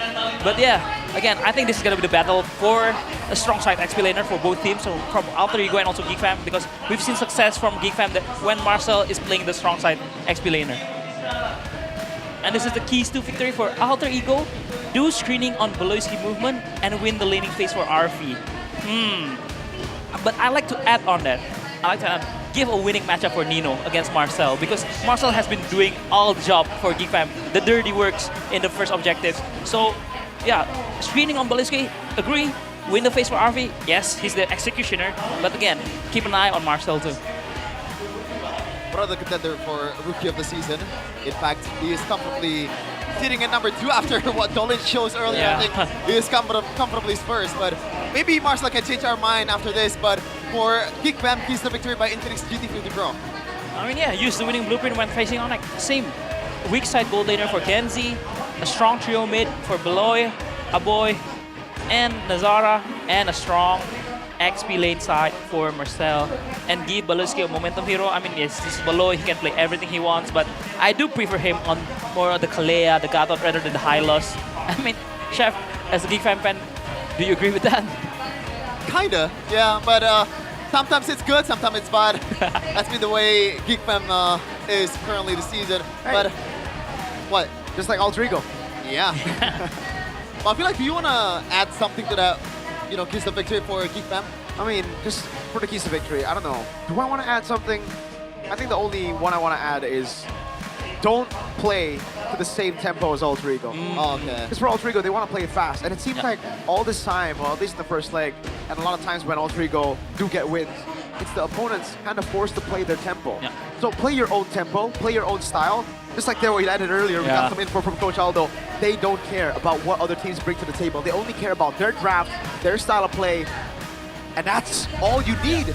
But yeah, again, I think this is going to be the battle for a strong side XP laner for both teams, so from Alter Ego and also Geek Fam, because we've seen success from Geek Fam that when Marcel is playing the strong side XP laner. And this is the keys to victory for Alter Ego. Do screening on Beloyski movement and win the laning phase for RV. But I like to add on that. I like to give a winning matchup for Nino against Marcel, because Marcel has been doing all the job for Geek Fam, the dirty works in the first objectives. So yeah, screening on Beloyski, agree. Win the phase for RV, yes, he's the executioner. But again, keep an eye on Marcel too. What other contender for Rookie of the Season? In fact, he is comfortably sitting at number 2 after what Dolan shows earlier. Yeah. I think he is comfortably first, but maybe Marcel can change our mind after this. But for Geek Fam, keys to victory by Infinix GT50 Pro. I mean, yeah, use the winning blueprint when facing Onyx. Same. Weak side gold laner for Kenzie, a strong trio mid for Beloy, Aboy, and Nazara, and a strong XP lane side for Marcel, and give Beloyski a momentum hero. I mean, yes, this is Beloy, he can play everything he wants, but I do prefer him on more of the Kalea, the Gatot, rather than the Hylos. I mean, Chef, as a Geek Fam fan, do you agree with that? Kinda, yeah, but sometimes it's good, sometimes it's bad. That's been the way Geek Fam is currently this season. Hey. But what? Just like Alter Ego. Yeah. But I feel like, do you want to add something to that, you know, keys to victory for Geek Fam? I mean, just for the keys to victory, I don't know. Do I want to add something? I think the only one I want to add is don't play to the same tempo as Alter Ego. Oh, okay. Because for Alter Ego, they want to play fast. And it seems like all this time, well, at least in the first leg, and a lot of times when Alter Ego do get wins, it's the opponents kind of forced to play their tempo. So play your own tempo, play your own style. Just like we added earlier, we got some info from Coach Aldo. They don't care about what other teams bring to the table. They only care about their draft, their style of play, and that's all you need.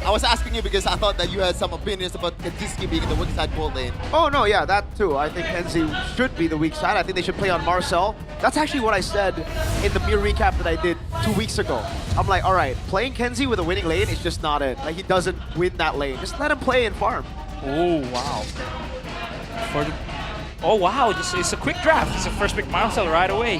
I was asking you because I thought that you had some opinions about Kenzie being in the weak side gold lane. Oh no, yeah, that too. I think Kenzie should be the weak side. I think they should play on Marcel. That's actually what I said in the mere recap that I did 2 weeks ago. I'm like, all right, playing Kenzie with a winning lane is just not it. Like, he doesn't win that lane. Just let him play and farm. Oh, wow. Oh wow, this is a quick draft. It's a first pick Marcel right away.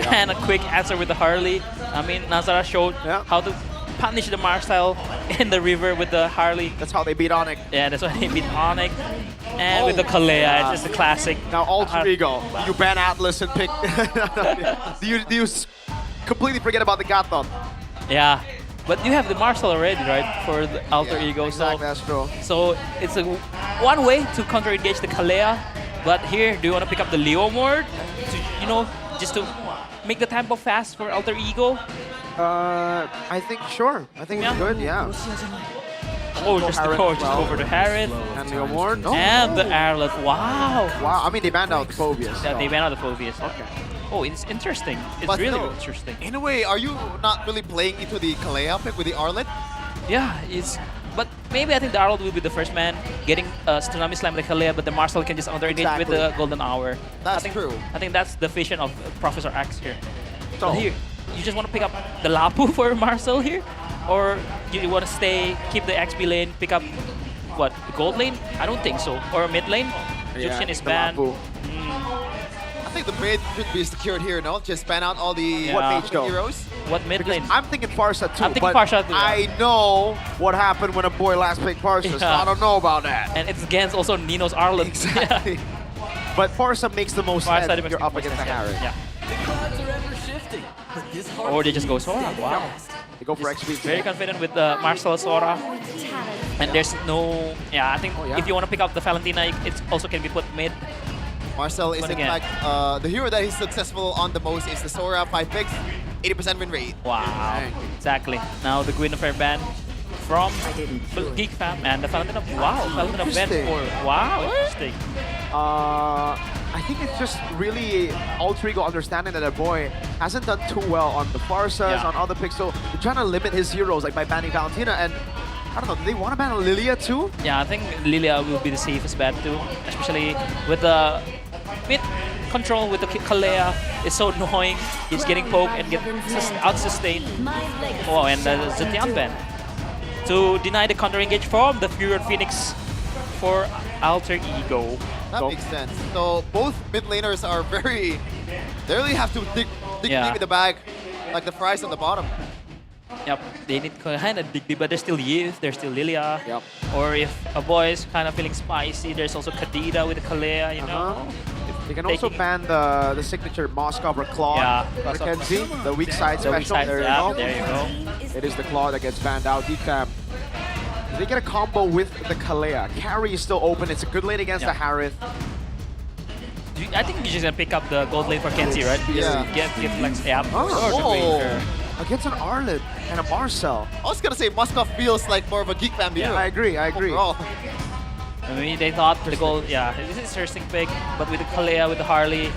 And a quick answer with the Harley. I mean, Nazara showed how to punish the Marcel in the river with the Harley. That's how they beat Onyx. Yeah, that's why they beat Onyx. And with the Kalea, it's just a classic. Now Alter Ego, you ban Atlas and pick... do you completely forget about the Gatot? Yeah. But you have the Marcel already, right, for the Alter Ego. Exactly, that's true. So it's one way to counter-engage the Kalea. But here, do you want to pick up the Leo Mord? To, you know, just to make the tempo fast for Alter Ego? I think, sure. I think it's good, yeah. Oh, just go for the Harriet. And Leo Mord. No. And the Arlet. Wow. Wow, I mean, they banned out Phobius. Yeah, they banned out the Phobius. Okay. Oh, it's interesting. It's But really no, interesting. In a way, are you not really playing into the Kalea pick with the Arlet? Yeah, it's... But maybe I think the Arnold will be the first man getting Tsunami Slam like Kalea, but the Marcel can just counter-engage with the Golden Hour. That's true. I think that's the vision of Professor X here. So here, you just want to pick up the Lapu for Marcel here? Or you want to keep the XP lane, pick up, what, the gold lane? I don't think so. Or a mid lane? Juxian is banned. I think the mid should be secured here, no? Just ban out all the heroes. What mid lane? I'm thinking Farsa too. I'm thinking but Farsa too. I know what happened when a boy last picked Farsa, so I don't know about that. And it's against also Nino's Arlen. Exactly. But Farsa makes the most sense if you're up against the Harry. Yeah. Or they just go Sora. Wow. They go for XP. Very confident with the Marcel Sora. And there's no... Yeah, I think if you want to pick up the Valentina, it also can be put mid. Marcel is in fact the hero that is successful on the most is the Sora 5 picks, 80% win rate. Wow, exactly. Now the Guinevere ban from Geek Fam and the Valentina. Wow, Valentina ban for interesting. I think it's just really Alter Ego understanding that a boy hasn't done too well on the Farsas, on other picks, so they're trying to limit his heroes like by banning Valentina. And I don't know, do they want to ban Lilia too? Yeah, I think Lilia will be the safest ban too, especially with the mid control with the Kalea is so annoying. He's getting poked and get out-sustained. Oh, and Zetian ban to deny the counter engage from the Fury Phoenix for Alter Ego. That makes sense. So both mid laners are very... They really have to dig deep in the bag, like the fries on the bottom. Yep, they need to kind of dig deep, but there's still Yves, there's still Lilia. Yep. Or if a boy is kind of feeling spicy, there's also Kadida with the Kalea, you know? You can also ban the signature Moskov or Claw or Kenzie, the weak side special. There you go. There you go. It is the Claw that gets banned out. Decam. They get a combo with the Kalea. Carry is still open. It's a good lane against the Harith. I think you're just gonna pick up the gold lane for Kenzie, right? Yeah. Get flex. Yeah. Against an Arlet and a Marcel. I was gonna say Moskov feels like more of a Geek Fam hero. I agree. Overall. I mean, they thought the gold, this is interesting pick, but with the Kalea, with the Harley,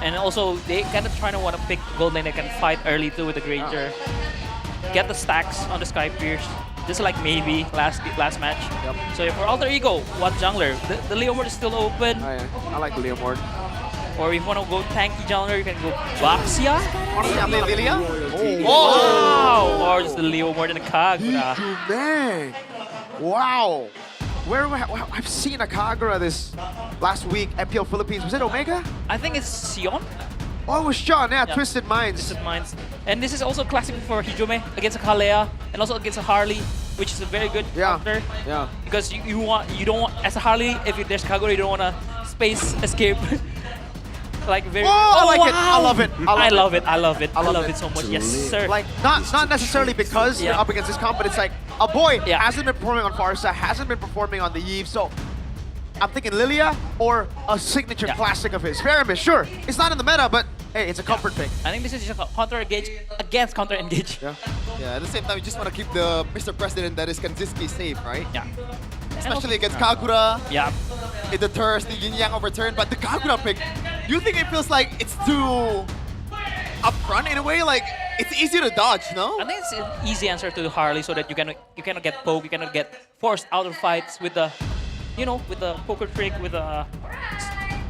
and also they kind of trying to want to pick gold lane that can fight early too with the Granger. Get the stacks on the Sky Pierce. Just like maybe last match. Yep. So for Alter Ego, one jungler. The Leomord is still open. I like the Leomord. Or if you want to go tanky jungler, you can go Baxia. Lilia? Wow! Or just the Leomord and the Kagura. Man! Wow! I've seen a Kagura this last week, MPL Philippines. Was it Omega? I think it's Sion. Oh, it was Sean, Twisted Minds. Twisted Minds. And this is also classic for Hijome against a Kalea and also against a Harley, which is a very good counter. Yeah. Because you don't want, as a Harley, if there's Kagura, you don't want to space escape. Like very. I like it. I love it. I love it. I love it. I love it so much. Yes, sir. Like not necessarily because you're up against this comp, but it's like a boy hasn't been performing on Farsa, hasn't been performing on the Eve, so I'm thinking Lilia or a signature classic of his. Faramis, sure. It's not in the meta, but hey, it's a comfort pick. I think this is just a counter engage against counter engage. Yeah. At the same time, you just want to keep the Mr. President that is Kanziski safe, right? Yeah. Especially against Kagura. Yeah. It deters the Yin Yang overturn, but the Kagura pick, do you think it feels like it's too upfront in a way? Like it's easy to dodge, no? I think it's an easy answer to Harley so that you cannot get poked, you cannot get forced out of fights with the, with the poker trick, with the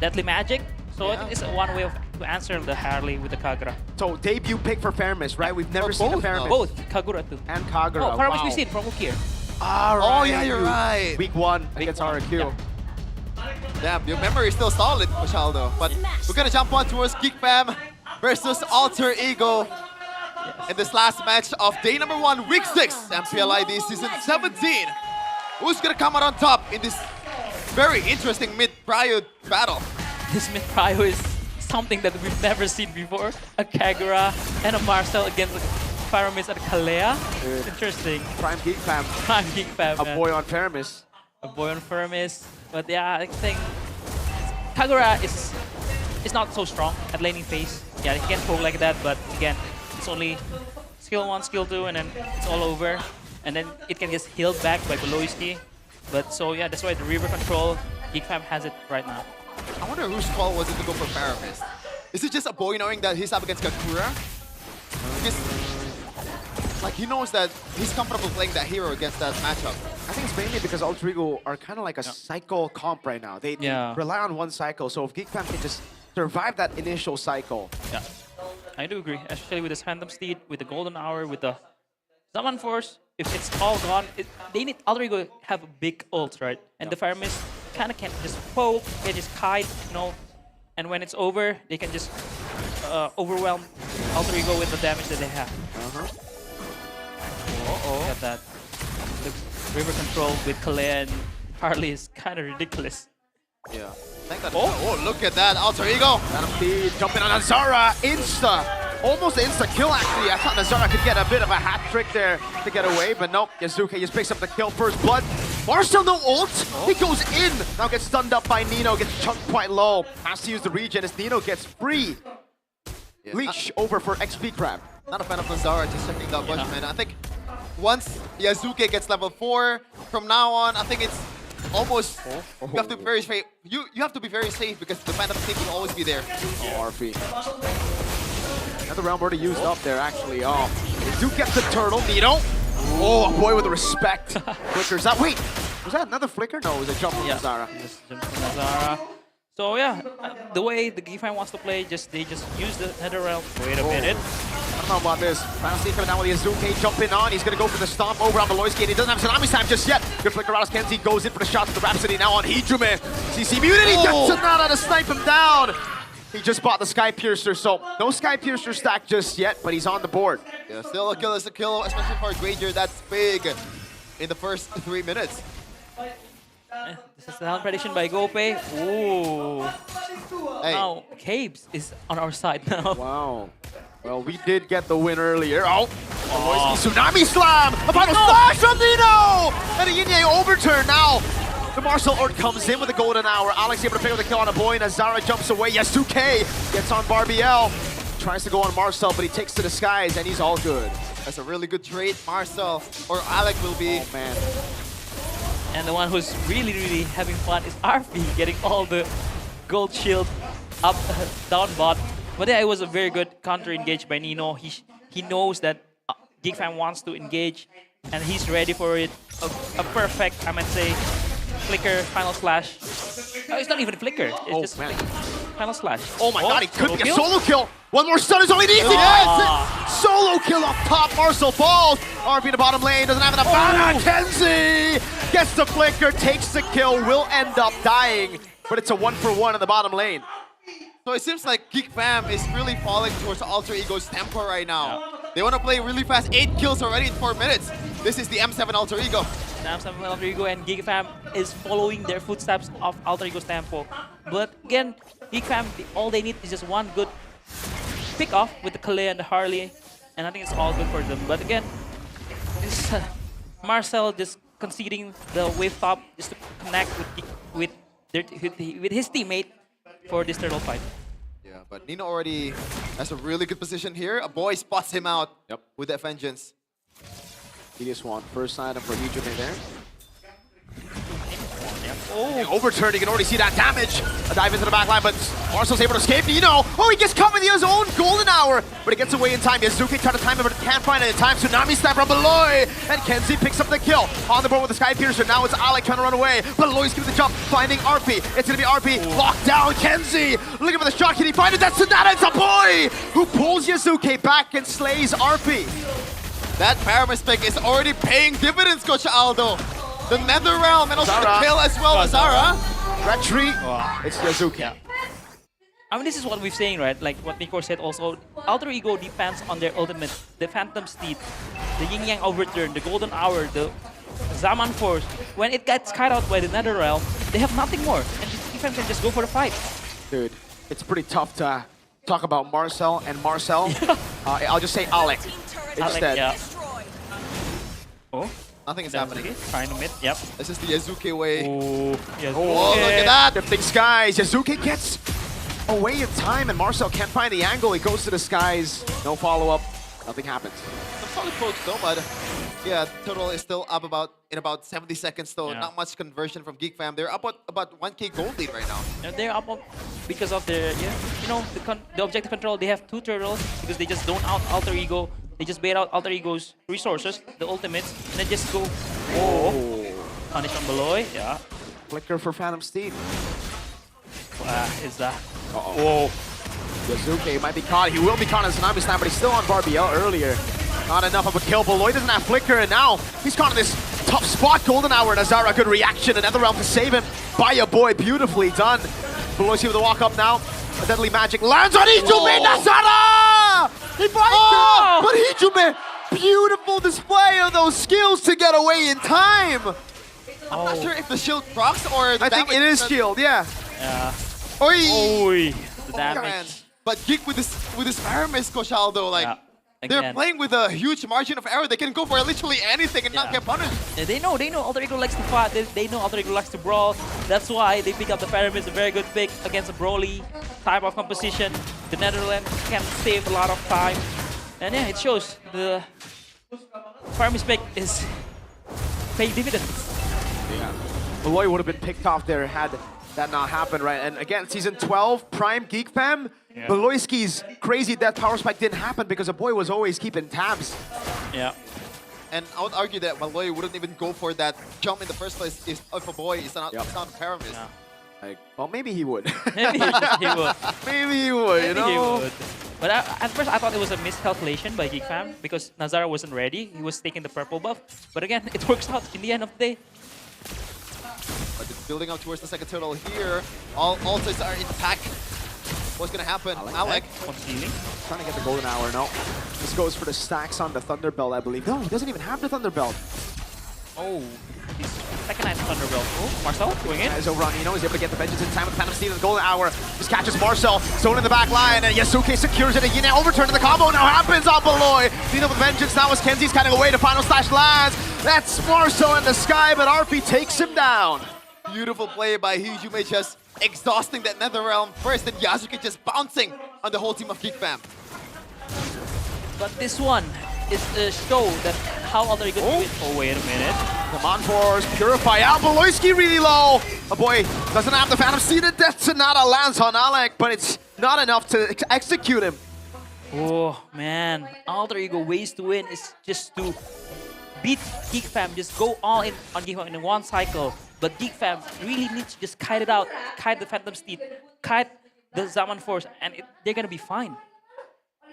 deadly magic. So I think it's one way to answer the Harley with the Kagura. So debut pick for Faramis, right? We've never seen a Faramis. Both, Kagura too. And Kagura. Oh, Faramis we've seen from Ukir. All right. Oh yeah, you're right. Week 1 against RQ. Damn, your memory is still solid, Machaldo. But we're gonna jump on towards Geek Fam versus Alter Ego in this last match of day number 1, week 6, MPL ID season 17. Who's gonna come out on top in this very interesting mid-prio battle? This mid-prio is something that we've never seen before. A Kagura and a Marcel against Faramis and Kalea. Interesting. Prime Geek Fam. Prime Geek Fam. A boy on Faramis. A boy on Faramis. But yeah, I think Kagura is not so strong at laning phase. Yeah, he can poke like that, but again, it's only skill 1, skill 2, and then it's all over. And then it can get healed back by Beloyski. But so yeah, that's why the river control, Geek Fam has it right now. I wonder whose call was it to go for Faramis? Is it just a boy knowing that he's up against Kakura? Because, like, he knows that he's comfortable playing that hero against that matchup. I think it's mainly because Alter Ego are kind of like a cycle comp right now. They rely on one cycle, so if Geek Fam can just survive that initial cycle. Yeah, I do agree, especially with this Phantom Steed, with the Golden Hour, with the Summon Force. If it's all gone, they need Alter Ego have a big ult, right? And the Faramis kind of can just poke, they just kite, and when it's over, they can just overwhelm Alter Ego with the damage that they have. Got that. The river control with Kalea and Harley is kind of ridiculous. Yeah. Oh, look at that, Alter Ego. Phantom Steed jumping on Nazara, almost insta kill actually. I thought Nazara could get a bit of a hat trick there to get away, but nope. Yazuke just picks up the kill, first blood. Marcel no ult, he goes in. Now gets stunned up by Nino, gets chunked quite low. Has to use the regen as Nino gets free. Leech over for XP Crab. Not a fan of Nazara, just checking that bunch, man. I think once Yazuke gets level 4, from now on, I think it's almost you have to be very safe. You have to be very safe because the Phantom Steed will always be there. Oh, RP. Another round already used up there, actually. Oh, they do get the turtle. Nino. Oh, a boy with the respect. Flickers out. Wait, was that another flicker? No, it was a jump from Nazara. Just jump from Nazara. So yeah, the way the Geek fan wants to play, they just use the Nether Realm. Wait a minute. I don't know about this. Fantasy coming down with the Azuke jumping on. He's going to go for the stomp over on Beloyski, and he doesn't have Tsunami time just yet. Good flicker out as Kenzie goes in for the shot to the Rhapsody now on Hijume. CC muted, he gets Sonata to snipe him down. He just bought the Sky Piercer, so no Sky Piercer stack just yet, but he's on the board. Yeah, still a kill is a kill, especially for a Granger. That's big in the first 3 minutes. This is the down prediction by Gope. Ooh. Hey. Now, Cabes is on our side now. Wow. Well, we did get the win earlier. Oh, Beloyski Tsunami Slam! A final slash from Nino! And a Yin-Yang overturn now. The Marcel Ort comes in with the golden hour. Alex able to pick up the kill on a boy, and Azara jumps away. Yasuke gets on Barbiel. Tries to go on Marcel, but he takes to the skies, and he's all good. That's a really good trade. Marcel or Alec will be. Oh, man. And the one who's really having fun is RP, getting all the gold shield up, down bot. But yeah, it was a very good counter engage by Nino. He knows that Geek Fam wants to engage, and he's ready for it. A perfect, I might say, flicker, final slash. Oh, it's not even a flicker. It's just final slash. Oh my god, it could be a kill? solo kill. One more stun is all he needs. He gets it. Solo kill up top. Marcel falls. RP in the bottom lane. Doesn't have enough mana. Kenzie gets the flicker, takes the kill, will end up dying. But it's a 1-for-1 in the bottom lane. So it seems like Geek Fam is really falling towards Alter Ego's tempo right now. They want to play really fast. 8 kills already in 4 minutes. This is the M7 Alter Ego. M7 Alter Ego and Geek Fam is following their footsteps of Alter Ego's tempo. But again, Geek Fam, all they need is just one good pick off with the Kale and the Harley, and I think it's all good for them. But again, it's Marcel just conceding the wave top just to connect with his teammate for this turtle fight. Yeah, but Nino already has a really good position here. A boy spots him out with that vengeance. Tedious one, first item for Hijume there. Oh, overturn, you can already see that damage. A dive into the back line, but Marcel's able to escape. Nino, oh, he gets caught with his own golden hour, but he gets away in time. Yazuki trying to time him, but can't find it in time. Tsunami snap from Beloy, and Kenzie picks up the kill. On the board with the Sky Piercer, now it's Alec trying to run away. Beloy's giving the jump, finding RP. It's gonna be RP, locked down. Kenzie, looking for the shot, can he find it? That's Sonata, it's a boy who pulls Yazuki back and slays RP. That Paramis pick is already paying dividends, Coach Aldo. The Nether Realm and also Zara. the kill as well as Zara. Retreat, it's Yazuki. I mean, this is what we're saying, right? Like what Nico said also, Alter Ego depends on their ultimate, the Phantom Steed, the Yin Yang Overturn, the Golden Hour, the Zaman Force. When it gets cut out by the Nether Realm, they have nothing more, and the defense can just go for the fight. Dude, it's pretty tough to talk about Marcel and Marcel. I'll just say Alec instead. Yeah. Oh. Nothing is happening. Trying to mid, yep. This is the Yazuki way. Oh, Oh, look at that! Drifting skies. Yazuki gets away in time, and Marcel can't find the angle. He goes to the skies. No follow-up. Nothing happens. Some solid pokes though, but yeah, total is still up in about 70 seconds though. Yeah. Not much conversion from Geek Fam. They're up at about 1k gold lead right now. And they're up because of their, the objective control. They have 2 turtles because they just don't out Alter Ego. They just bait out Alter Ego's resources, the ultimates, and then just go. Oh, punish on Beloy, yeah. Flicker for Phantom Steed. Is that? Whoa. Yazuki might be caught. He will be caught as Tsunami Snap, but he's still on Barbiel earlier. Not enough of a kill. Beloy doesn't have Flicker, and now he's caught in this tough spot. Golden Hour and Azara, good reaction. Another round to save him by a boy. Beautifully done. Beloy's able to walk up now. A deadly magic lands on Hijume. Azara! He finds it! But Hijume, beautiful display of those skills to get away in time. I'm not sure if the shield procs or the I think it is shield, yeah. Yeah. Oi! The damage. But Geek with this Paramis, Coach Aldo, like they're Again. playing with a huge margin of error. They can go for literally anything and not get punished. They know Alter Ego likes to fight. They know Alter Ego likes to brawl. That's why they pick up the Pyramid. A very good pick against a Broly type of composition. The Netherlands can save a lot of time. And yeah, it shows the Pyramid pick is paying dividends. Yeah. Beloy would have been picked off there had that not happened, right? And again, Season 12, Prime Geek Fam, Beloyski's crazy death power spike didn't happen because the boy was always keeping tabs. Yeah. And I would argue that Beloy wouldn't even go for that jump in the first place if a boy is not Paramis. Like, well, maybe he would. Maybe he would. Maybe he would, you Maybe he know? would. But at first I thought it was a miscalculation by Geek Fam because Nazara wasn't ready. He was taking the purple buff. But again, it works out in the end of the day. But it's building up towards the second turtle here. All altars are intact. What's gonna happen? Alec. Concealing. Trying to get the golden hour, no. This goes for the stacks on the Thunderbelt, I believe. No, he doesn't even have the Thunderbelt. Oh, he's second Thunderbelt. Oh, Marcel going in. As over on Nino, he's able to get the vengeance in time with Phantom Steed and the golden hour. Just catches Marcel, zone in the back line, and Yasuke secures it. A Yin overturn to the combo now happens on Beloy. Nino with vengeance, now as Kenzie's kind of away, the final slash lands. That's Marcel in the sky, but RP takes him down. Beautiful play by Hijume, just exhausting that Netherrealm first, and Yasuke just bouncing on the whole team of Geek Fam. But this one is a show that how Alter Ego do it. Oh, wait a minute. Come on, Force, Purify out. Beloyski really low. Oh boy, doesn't have the Phantom Steed. Death Sonata lands on Alec, but it's not enough to execute him. Oh, man. Alter Ego ways to win is just to beat Geek Fam, just go all in on Geek Fam in one cycle. But Geek Fam really needs to just kite it out, kite the Phantom Steed, kite the Zaman Force, and they're gonna be fine.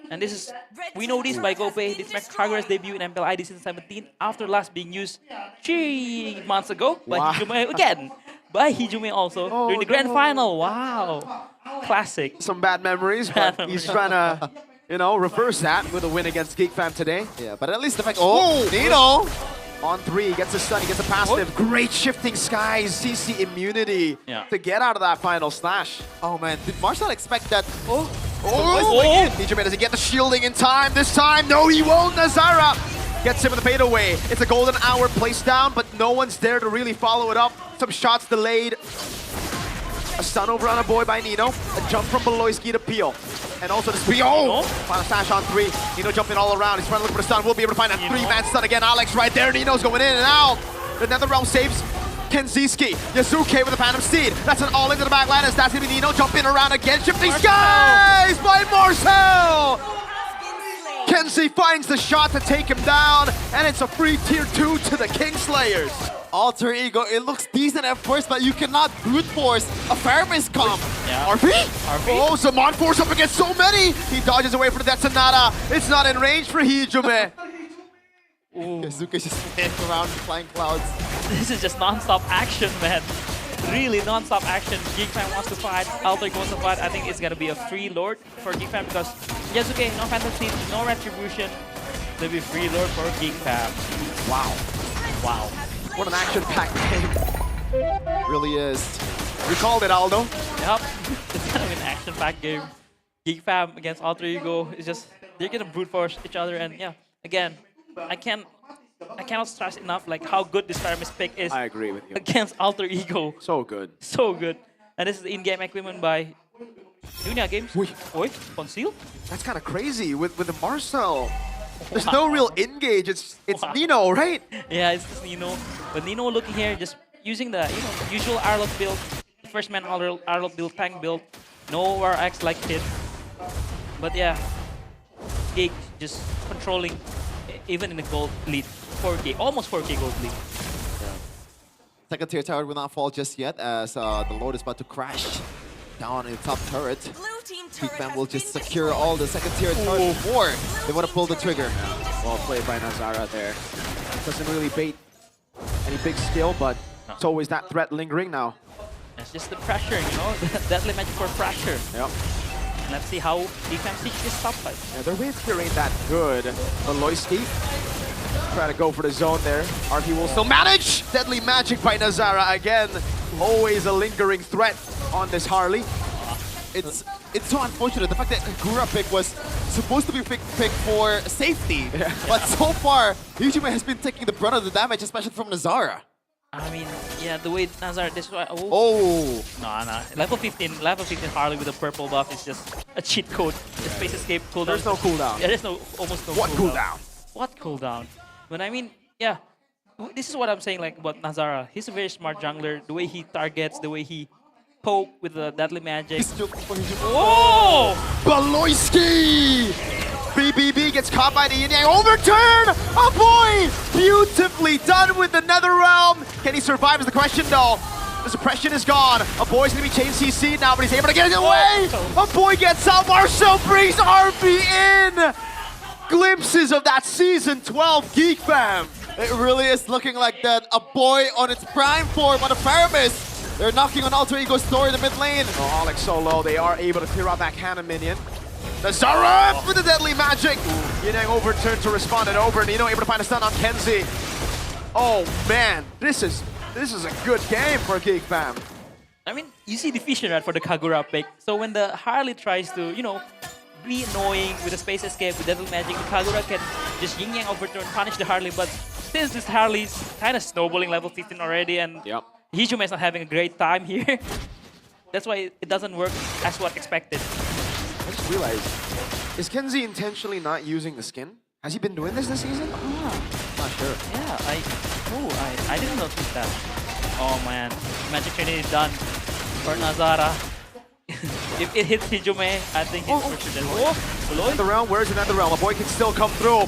And this is, we know this by GoPay. This makes Kagura's debut in MPL ID Season 17 after last being used 3 months ago by Hijume again. By Hijume also during the grand final. Wow. Classic. Some bad memories, but he's trying to, you know, reverse that with a win against Geek Fam today. Yeah, but at least the fact, Nino! On 3, gets a stun, he gets a passive. Great shifting skies, CC immunity to get out of that final slash. Oh man, did Marcel expect that? Hijume doesn't get the shielding in time this time. No, he won't. Nazara gets him with the fadeaway. It's a golden hour placed down, but no one's there to really follow it up. Some shots delayed. A stun over on a boy by Nino. A jump from Beloyski to Peel. And also the speed. Oh! Final slash on 3. Nino jumping all around. He's trying to look for the stun. We'll be able to find that 3-man stun again. Alex right there. Nino's going in and out. The Netherrealm saves Kenziski. Yasuke with the Phantom Steed. That's an all into the back line. As that's going to be Nino jumping around again. Shifting skies by Marcel. Kenzie finds the shot to take him down. And it's a free tier 2 to the Kingslayers. Alter Ego, it looks decent at first, but you cannot brute force a Fairness comp. RP? Oh, Zaman Force up against so many! He dodges away from the Death Sonata. It's not in range for Hijume. Yasuke's just spinning around flying clouds. This is just non-stop action, man. Really non-stop action. Geek Fam wants to fight, Alter Ego wants to fight. I think it's gonna be a free Lord for Geek Fam because Yasuke, no Phantom Steed, no Retribution. There'll be free Lord for Geek Fam. Wow. Wow. What an action-packed game. Really is. You called it, Aldo. Yep. It's kind of an action-packed game. Geek Fam against Alter Ego is just, they're gonna brute force each other, and yeah, again, I cannot stress enough like how good this Fairness pick is. I agree with you. Against Alter Ego. So good. So good. And this is the in-game equipment by Dunia Games. Oi, Conceal? That's kind of crazy with the Marcel. There's no real engage. It's Nino, right? Yeah, it's just Nino. But Nino looking here, just using the usual Arlot build, first man Arlot build, tank build, no RX like hit. But yeah, Geek just controlling even in the gold lead, 4K, almost 4K gold lead. Second tier tower will not fall just yet as the Lord is about to crash down in the top turret. Geek Fam will just secure all the second tier turret before they want to pull the trigger. Yeah. Well played by Nazara there. Doesn't really bait any big skill, but it's always that threat lingering now. It's just the pressure, you know, deadly magic for pressure. Yep. Let's see how Geek Fam sees this top fight. Yeah, their wave here ain't that good. Beloyski try to go for the zone there. RP will still manage. Deadly magic by Nazara again. Always a lingering threat on this Harley. It's so unfortunate. The fact that Gura pick was supposed to be picked for safety, but so far Hijume has been taking the brunt of the damage, especially from Nazara. I mean, yeah, the way Nazara, this is why. Oh! No. Level 15 Harley with a purple buff is just a cheat code. The space escape cooldown. There's no cooldown. Yeah, there's almost no cooldown. What cooldown? But I mean, yeah, this is what I'm saying like about Nazara. He's a very smart jungler. The way he targets, the way he poke with the deadly magic. Oh! Beloyski! BBB gets caught by the Yin-Yang overturn! Oh boy! Beautifully done with the Netherrealm! Can he survive is the question though. The suppression is gone. A boy's gonna be chain CC now, but he's able to get it away. A boy gets out. Marcel brings RB in. Glimpses of that season 12 Geek Fam. It really is looking like that. A boy on its prime form on the Faramis. They're knocking on Alter Ego's door in the mid lane. Oh, Alex so low. They are able to clear out that cannon minion. Nazara for the deadly magic. Yinang overturned to respond and over. Nino able to find a stun on Kenzie. Oh man, this is a good game for Geek Fam. I mean, you see the vision right for the Kagura pick. So when the Harley tries to, you know, be annoying with the space escape, with Devil Magic, the Kagura can just yin yang overturn, punish the Harley. But since this Harley's kind of snowballing level 15 already, and Hijume is not having a great time here, that's why it doesn't work as what expected. I just realized, is Kenzie intentionally not using the skin? Has he been doing this season? Not sure. Yeah, I didn't notice that. Oh man, Magic Trinity is done for Nazara. If it hits Hijume, I think it's for sure dead. Beloy? The realm, where's another realm? A boy can still come through.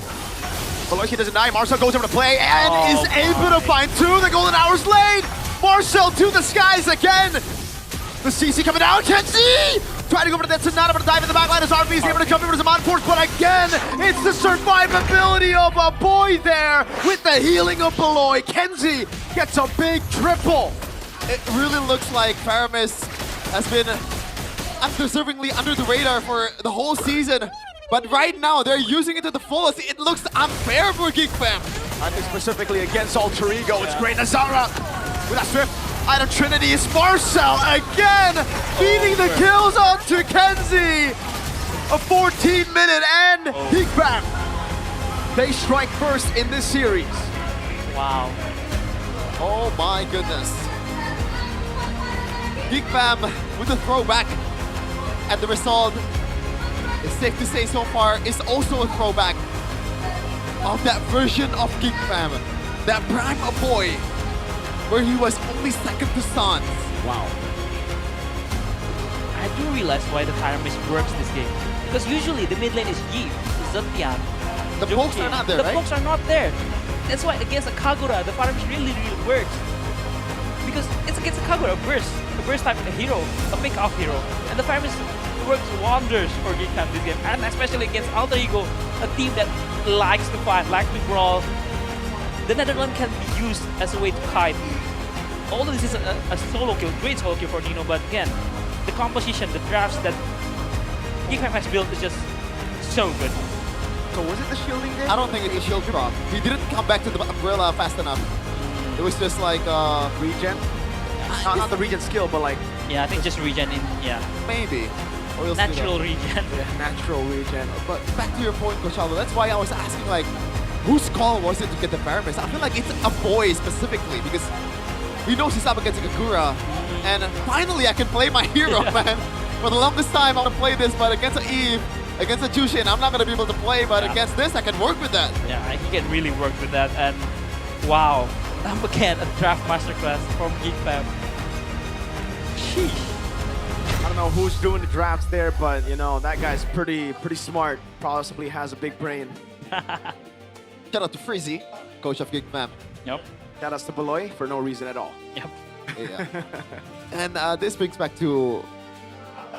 Beloy doesn't die. Marcel goes over to play and is able to find two. The golden hour's late. Marcel to the skies again. The CC coming down. Kenzie trying to go over to that Sonata, but to dive in the backline as RB is able to come over to Zaman Force. But again, it's the survivability of a boy there with the healing of Beloy. Kenzie gets a big triple. It really looks like Faramis has been undeservingly under the radar for the whole season. But right now, they're using it to the fullest. It looks unfair for Geek Fam. I think specifically against Alter Ego, it's great. Nazara with that swift. Item Trinity is Marcel again, feeding the kills onto Kenzie. A 14-minute end. Geek Fam, they strike first in this series. Wow. Oh my goodness. Geek Fam with a throwback. And the result, it's safe to say so far, is also a throwback of that version of Geek Fam. That prime of boy, where he was only second to Sans. Wow. I do realize why the Fire Mist works this game. Because usually the mid lane is Yi, Zetian. The pokes are not there, The right? pokes are not there. That's why against a Kagura, the Fire Mist really works. Because it's against a Kagura, a burst type hero, a pick-off hero. And the Fire Mist works wonders for Geek Fam this game. And especially against Alter Ego, a team that likes to fight, likes to brawl. The Netherlands can be used as a way to kite. Although this is a solo kill, great solo kill for Nino, but again, the composition, the drafts that Geek Fam has built is just so good. So was it the shielding there? I don't think it's a shield drop. He didn't come back to the umbrella fast enough. It was just like regen. Not the regen skill, but like I think just regen in maybe. Natural regen. Yeah, natural regen. But back to your point, Coach Aldo, that's why I was asking like, whose call was it to get the Faramis? I feel like it's a boy specifically because he knows he's up against Kagura, and finally I can play my hero, man. For the longest time I want to play this, but against a Eve, against a Jushin, I'm not going to be able to play, but against this I can work with that. Yeah, he can really work with that, and wow. Again, a draft masterclass from Geek Fam. Sheesh. I don't know who's doing the drafts there, but you know, that guy's pretty smart. Possibly has a big brain. Shout out to Frizzy, coach of Geek Fam. Yep. Shout out to Beloy for no reason at all. Yep. Yeah. And this brings back to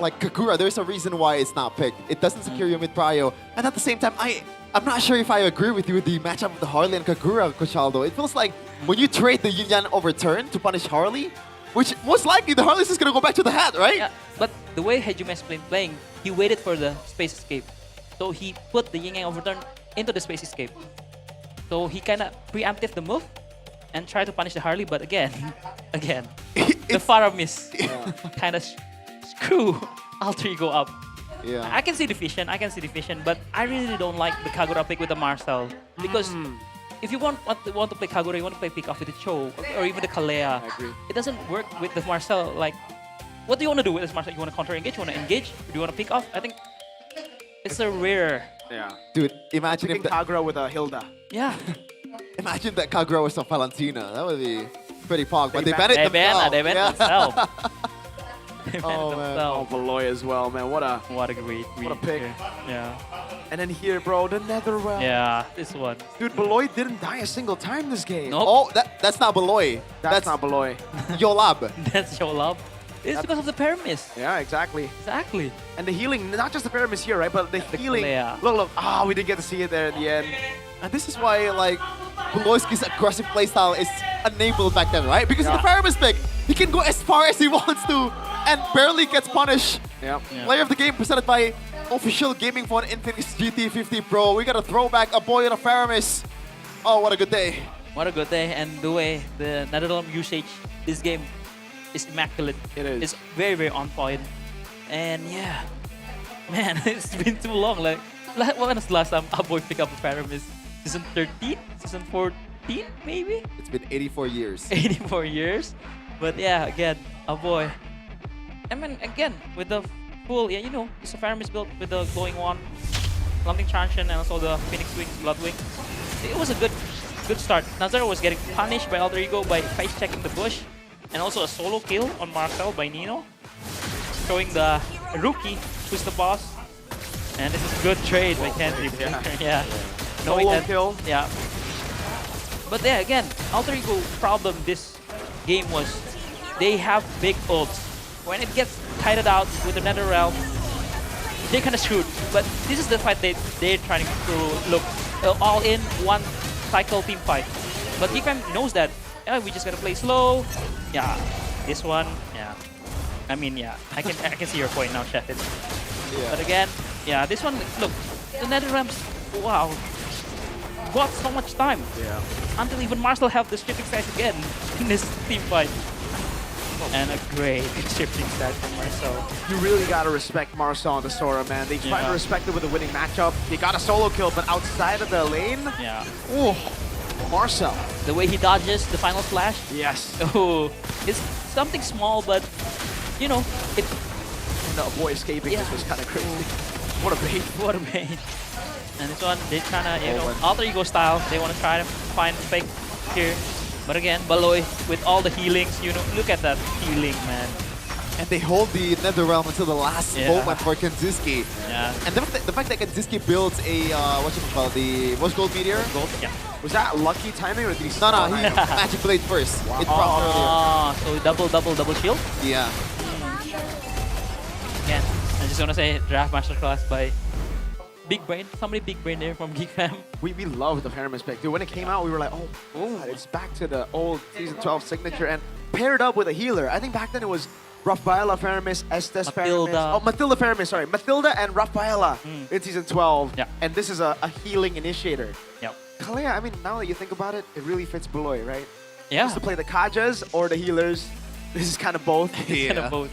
like Kagura, there's a reason why it's not picked. It doesn't secure you mid prio. And at the same time, I'm not sure if I agree with you with the matchup of the Harley and Kagura, Coach Aldo. It feels like when you trade the Yin Yang overturn to punish Harley, which most likely the Harley's just gonna go back to the hat, right? Yeah, but the way Hejume's been playing, he waited for the space escape. So he put the Yin Yang overturn into the space escape. So he kind of preempted the move and tried to punish the Harley, but again, the Faramis kind of screw Alter Ego up. Yeah. I can see the vision, but I really don't like the Kagura pick with the Marcel. Because if you want to play Kagura, you want to play pick off with the Cho or even the Kalea. I agree. It doesn't work with the Marcel. Like, what do you want to do with this Marcel? You want to counter engage? You want to engage? Or do you want to pick off? I think it's a rare. Yeah. Dude, imagine if Kagura with a Hilda. Yeah. Imagine that Kagura was a Valentina. That would be pretty pog. But they banned it themselves. They banned themselves. Oh man, oh Beloy as well, man. What a great pick. Yeah. And then here, bro, the Netherrealm. Yeah, this one. Dude, Beloy didn't die a single time this game. Nope. Oh, that's not Beloy. That's not Beloy. Yolab. That's Yolab. It's because of the Paramis. Yeah, exactly. Exactly. And the healing, not just the Paramis here, right? But the healing. yeah. Look. Ah, we didn't get to see it there in the end. And this is why, like, Beloyski's aggressive playstyle is enabled back then, right? Because of the Paramis pick, he can go as far as he wants to and barely gets punished. Yep. Player of the game presented by official gaming phone Infinix GT50 Pro. We got a throwback, a boy on a Paramis. Oh, what a good day. What a good day. And the way the Netherrealm usage, this game is immaculate. It is. It's very, very on point. And yeah, man, it's been too long. Like, when was the last time a boy picked up a Paramis? Season 13? Season 14, maybe? It's been 84 years. 84 years. But yeah, again, a boy. I mean, again, with the full, yeah, you know, it's a Paramis built with the glowing one, Lumping Transient, and also the Phoenix Wings, Blood Wing. It was a good start. Nazar was getting punished by Alter Ego by face checking the bush, and also a solo kill on Marcel by Nino, showing the rookie who's the boss. And this is a good trade by Kenzie. Yeah. Solo kill. Yeah. But yeah, again, Alter Ego problem this game was they have big ults. When it gets kited out with the Netherrealm, they're kind of screwed. But this is the fight they're trying to look all in one cycle team fight. But Geekfam knows that. Yeah, we just gotta play slow. Yeah, this one. Yeah, I mean, yeah, I can see your point now, Chef. But again, yeah, this one. Look, the Netherrealms. Wow, got so much time. Yeah. Until even Marcel have the shifting stats again in this team fight. And a great shifting stat from Marcel. You really gotta respect Marcel and the Sora, man. They tried to respect it with a winning matchup. They got a solo kill, but outside of the lane, yeah. Oh, Marcel. The way he dodges the final slash. Yes. Oh, it's something small, but you know, it. No, boy, escaping this was kind of crazy. What a bait. What a bait. And this one, they kind of, you know, Alter Ego style. They want to try to find fake here. But again, Beloy with all the healings, you know, look at that healing, man. And they hold the Netherrealm until the last moment for Kanziski. Yeah. And the fact that Kanziski builds a, what's Gold Meteor? Gold, yeah. Was that lucky timing or did he No, he Magic Blade first. Wow. It dropped earlier. So double shield? Yeah. Again, I'm just gonna say Draft Masterclass by Big Brain, somebody big brain there from Geek Fam. We love the Paramis pick. Dude, when it came out, we were like, oh, God, it's back to the old Season 12 signature and paired up with a healer. I think back then it was Rafaela Paramis, Estes Paramis. Oh, Matilda Paramis, sorry. Matilda and Rafaela in Season 12. Yeah. And this is a healing initiator. Yep. Kalea, I mean, now that you think about it, it really fits Beloy, right? Yeah. Just to play the Kajas or the healers. This is kind of both. Kind of both.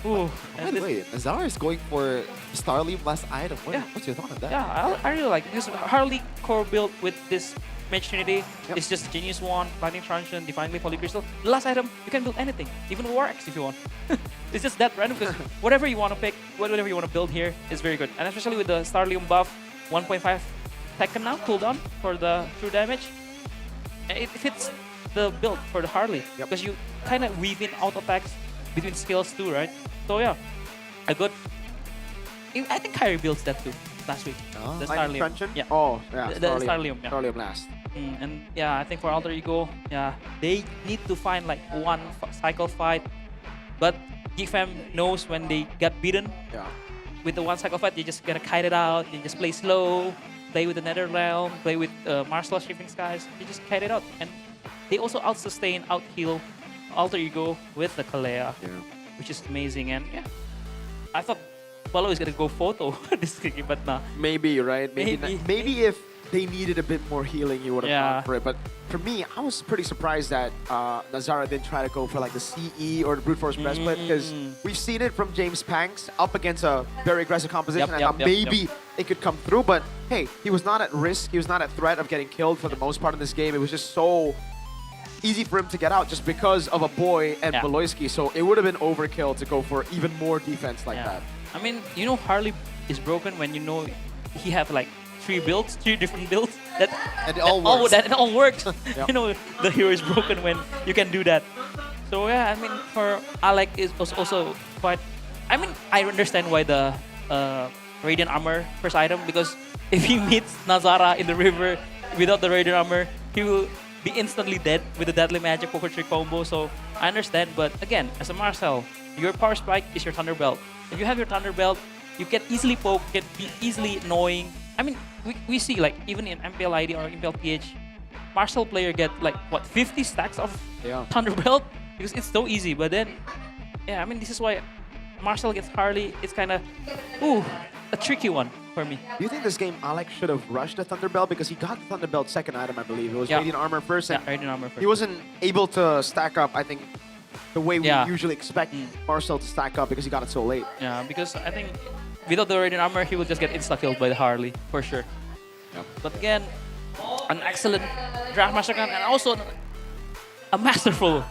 Ooh, by the way, Nazar is going for Starleaf last item. What's your thought on that? Yeah, I really like it. This Harley core build with this Mage Trinity. It's just Genius Wand, Lightning Transient, Divinely Polycrystal. The last item, you can build anything, even War Axe if you want. It's just that random because whatever you want to pick, whatever you want to build here is very good. And especially with the Starlium buff, 1.5 second now cooldown for the true damage. It fits the build for the Harley because you kind of weave in auto attacks between skills too, right? So yeah, a good. I think Kyrie builds that too last week. Oh. The Lightning Starlium. Transient? Yeah. Oh, yeah. The Starlium. Yeah. Starlium last. And yeah, I think for Alter Ego, yeah, they need to find like one cycle fight. But GFM knows when they get beaten. Yeah. With the one cycle fight, you just gotta kite it out. You just play slow, play with the Netherrealm, play with Marcel Shifting Skies. You just kite it out, and they also out sustain, out heal Alter Ego with the Kalea, which is amazing. And yeah, I thought Polo is gonna go photo this game, but nah. Maybe, right? Maybe if they needed a bit more healing, you would have gone for it. But for me, I was pretty surprised that Nazara didn't try to go for like the CE or the Brute Force Breastplate because we've seen it from James Panks up against a very aggressive composition. I thought maybe it could come through, but hey, he was not at risk. He was not at threat of getting killed for the most part in this game. It was just so easy for him to get out just because of a boy and Beloyski. So it would have been overkill to go for even more defense like that. I mean, you know, Harley is broken when you know he have like three different builds and it all works. You know, the hero is broken when you can do that. So yeah, I mean, for Alec is was also quite. I mean, I understand why the Radiant Armor first item, because if he meets Nazara in the river without the Radiant Armor, he will be instantly dead with the Deadly Magic Poker Trick combo. So I understand, but again, as a Marcel, your Power Spike is your Thunder Belt. If you have your Thunder Belt, you can easily poke, can be easily annoying. I mean, we see like even in MPL ID or MPL PH, Marcel player get like what 50 stacks of Thunder Belt because it's so easy. But then, yeah, I mean this is why Marcel gets Harley. It's kind of a tricky one for me. Do you think this game Alec should have rushed the Thunder Belt because he got the Thunder Belt second item, I believe. It was Radiant Armor first. And Radiant Armor first. He wasn't able to stack up, I think, the way we usually expect Marcel to stack up because he got it so late. Yeah, because I think without the Radiant Armor, he will just get insta-killed by the Harley, for sure. But again, an excellent draft master and also a masterful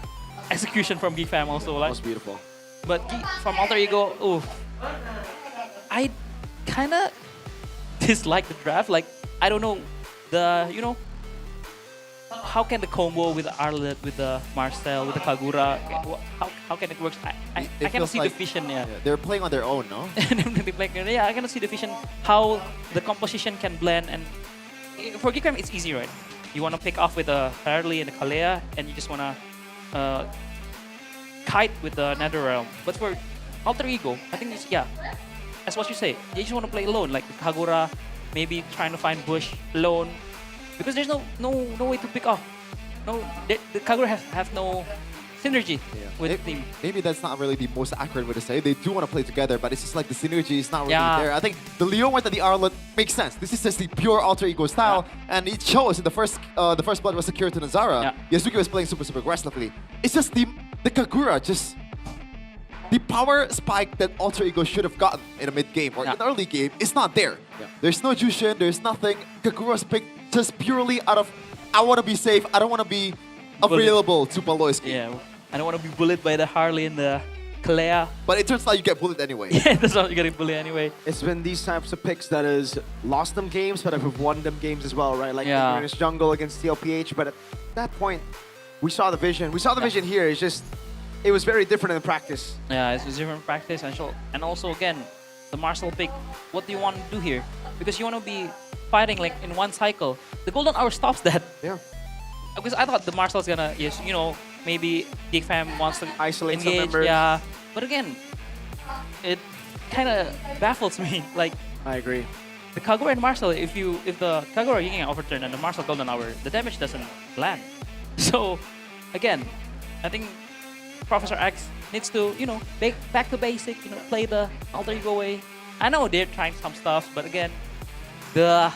execution from GFAM also. Like. That was beautiful. But from Alter Ego, I kind of dislike the draft. Like, I don't know, how can the combo with the Arlet, with the Marcel, with the Kagura, how can it work? I cannot see the vision. Yeah, they're playing on their own, no? I cannot see the vision how the composition can blend. And for GFAM, it's easy, right? You want to pick off with the Harley and the Kalea, and you just want to kite with the Netherrealm. But for Alter Ego, I think it's, that's what you say. You just want to play alone, like Kagura, maybe trying to find Bush alone. Because there's no way to pick off. The Kagura have no synergy with the team. Maybe that's not really the most accurate way to say it. They do want to play together, but it's just like the synergy is not really there. I think the Leomord and the Arlet makes sense. This is just the pure Alter Ego style, and it shows in the first blood was secured to Nazara. Yasuki was playing super aggressively. It's just the Kagura, just the power spike that Alter Ego should have gotten in a mid game or in the early game is not there. There's no Jushin, there's nothing. Kagura's picked just purely out of I want to be safe, I don't want to be available to Paloyski. Yeah, I don't want to be bullied by the Harley and the Kalea. But it turns out you get bullied anyway. Yeah, that's not you getting bullied anyway. It's been these types of picks that has lost them games, but have won them games as well, right? Like Indonesia Jungle against TLPH, but at that point, we saw the vision. We saw the vision here. It's just, it was very different in practice. Yeah, it's a different practice. And also, again, the Marcel pick, what do you want to do here? Because you want to be fighting like in one cycle. The Golden Hour stops that. Yeah. Because I thought the Marcel's gonna, maybe GFAM wants to isolate engage. Some members. Yeah. But again, it kind of baffles me. Like, I agree. The Kagura and Marcel, if the Kagura Ying overturn and the Marcel Golden Hour, the damage doesn't land. So, again, I think Professor X needs to, back to basic, play the Alter Ego way. I know they're trying some stuff, but again, the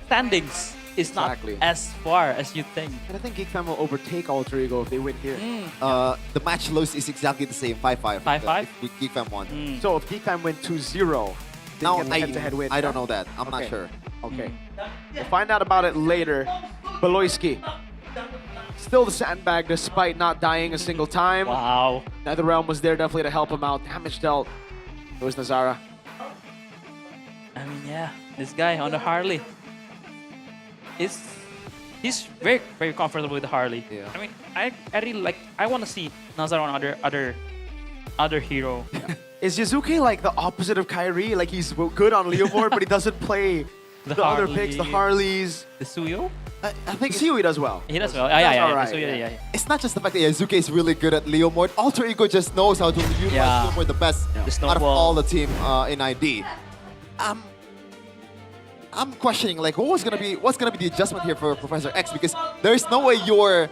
standings is not as far as you think. And I think GFAM will overtake Alter Ego if they win here. The match loss is exactly the same, 5-5. 5-5? If GFAM won. So if GFAM win 2-0, now head-to-head win. I don't know that. I'm not sure. Okay. We'll find out about it later. Beloyski. Still the sandbag despite not dying a single time. Wow. Netherrealm was there definitely to help him out. Damage dealt. It was Nazara. I mean, this guy on the Harley. He's very, very comfortable with the Harley. Yeah. I mean, I really like, I want to see Nazara on other hero. Is Yazuki like the opposite of Kyrie? Like he's good on Leomord, but he doesn't play the other picks, the Harleys. The Suyo? I think Suyo does well. He does well. Yeah. It's not just the fact that Yazuki is really good at Leomord. Alter Ego just knows how to utilize Leomord the best out of all the team in ID. I'm questioning like what's gonna be the adjustment here for Professor X, because there's no way you're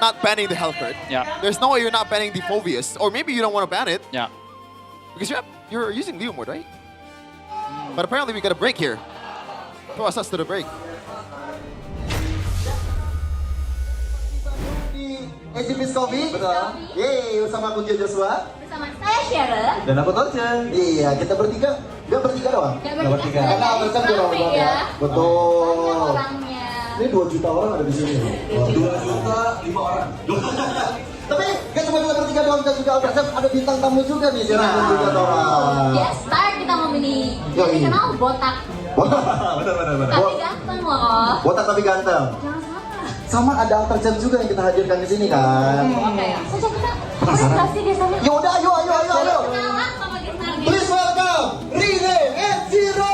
not banning the Hellcurt. Yeah. There's no way you're not banning the Phobius, or maybe you don't want to ban it. Yeah. Because you're using Leomord, right? But apparently we got a break here. Throw us to the break. Exhibit Coffee? Betul. Yeay, bersama aku Joshua. Bersama saya Sharon. Dan aku Torchen. Iya, kita bertiga. Nggak bertiga doang? Nggak bertiga. Karena berkan orang ya. Betul. Orangnya. Ini 2 juta orang ada di sini. 2 juta 5 orang. Tapi nggak cuma kita bertiga doang, kita juga ada bintang tamu juga nih. Sharon juga orang. Ya, star kita mau ini. Yang dikenal botak. Benar. Tapi ganteng loh. Botak tapi ganteng. Jangan salah. Sama ada Alter Jam juga yang kita hadirkan di sini kan. Oke, saja kita presentasi di sana. Yaudah, ayo. Kenalan sama Gisnar. Please welcome Rine and Zero.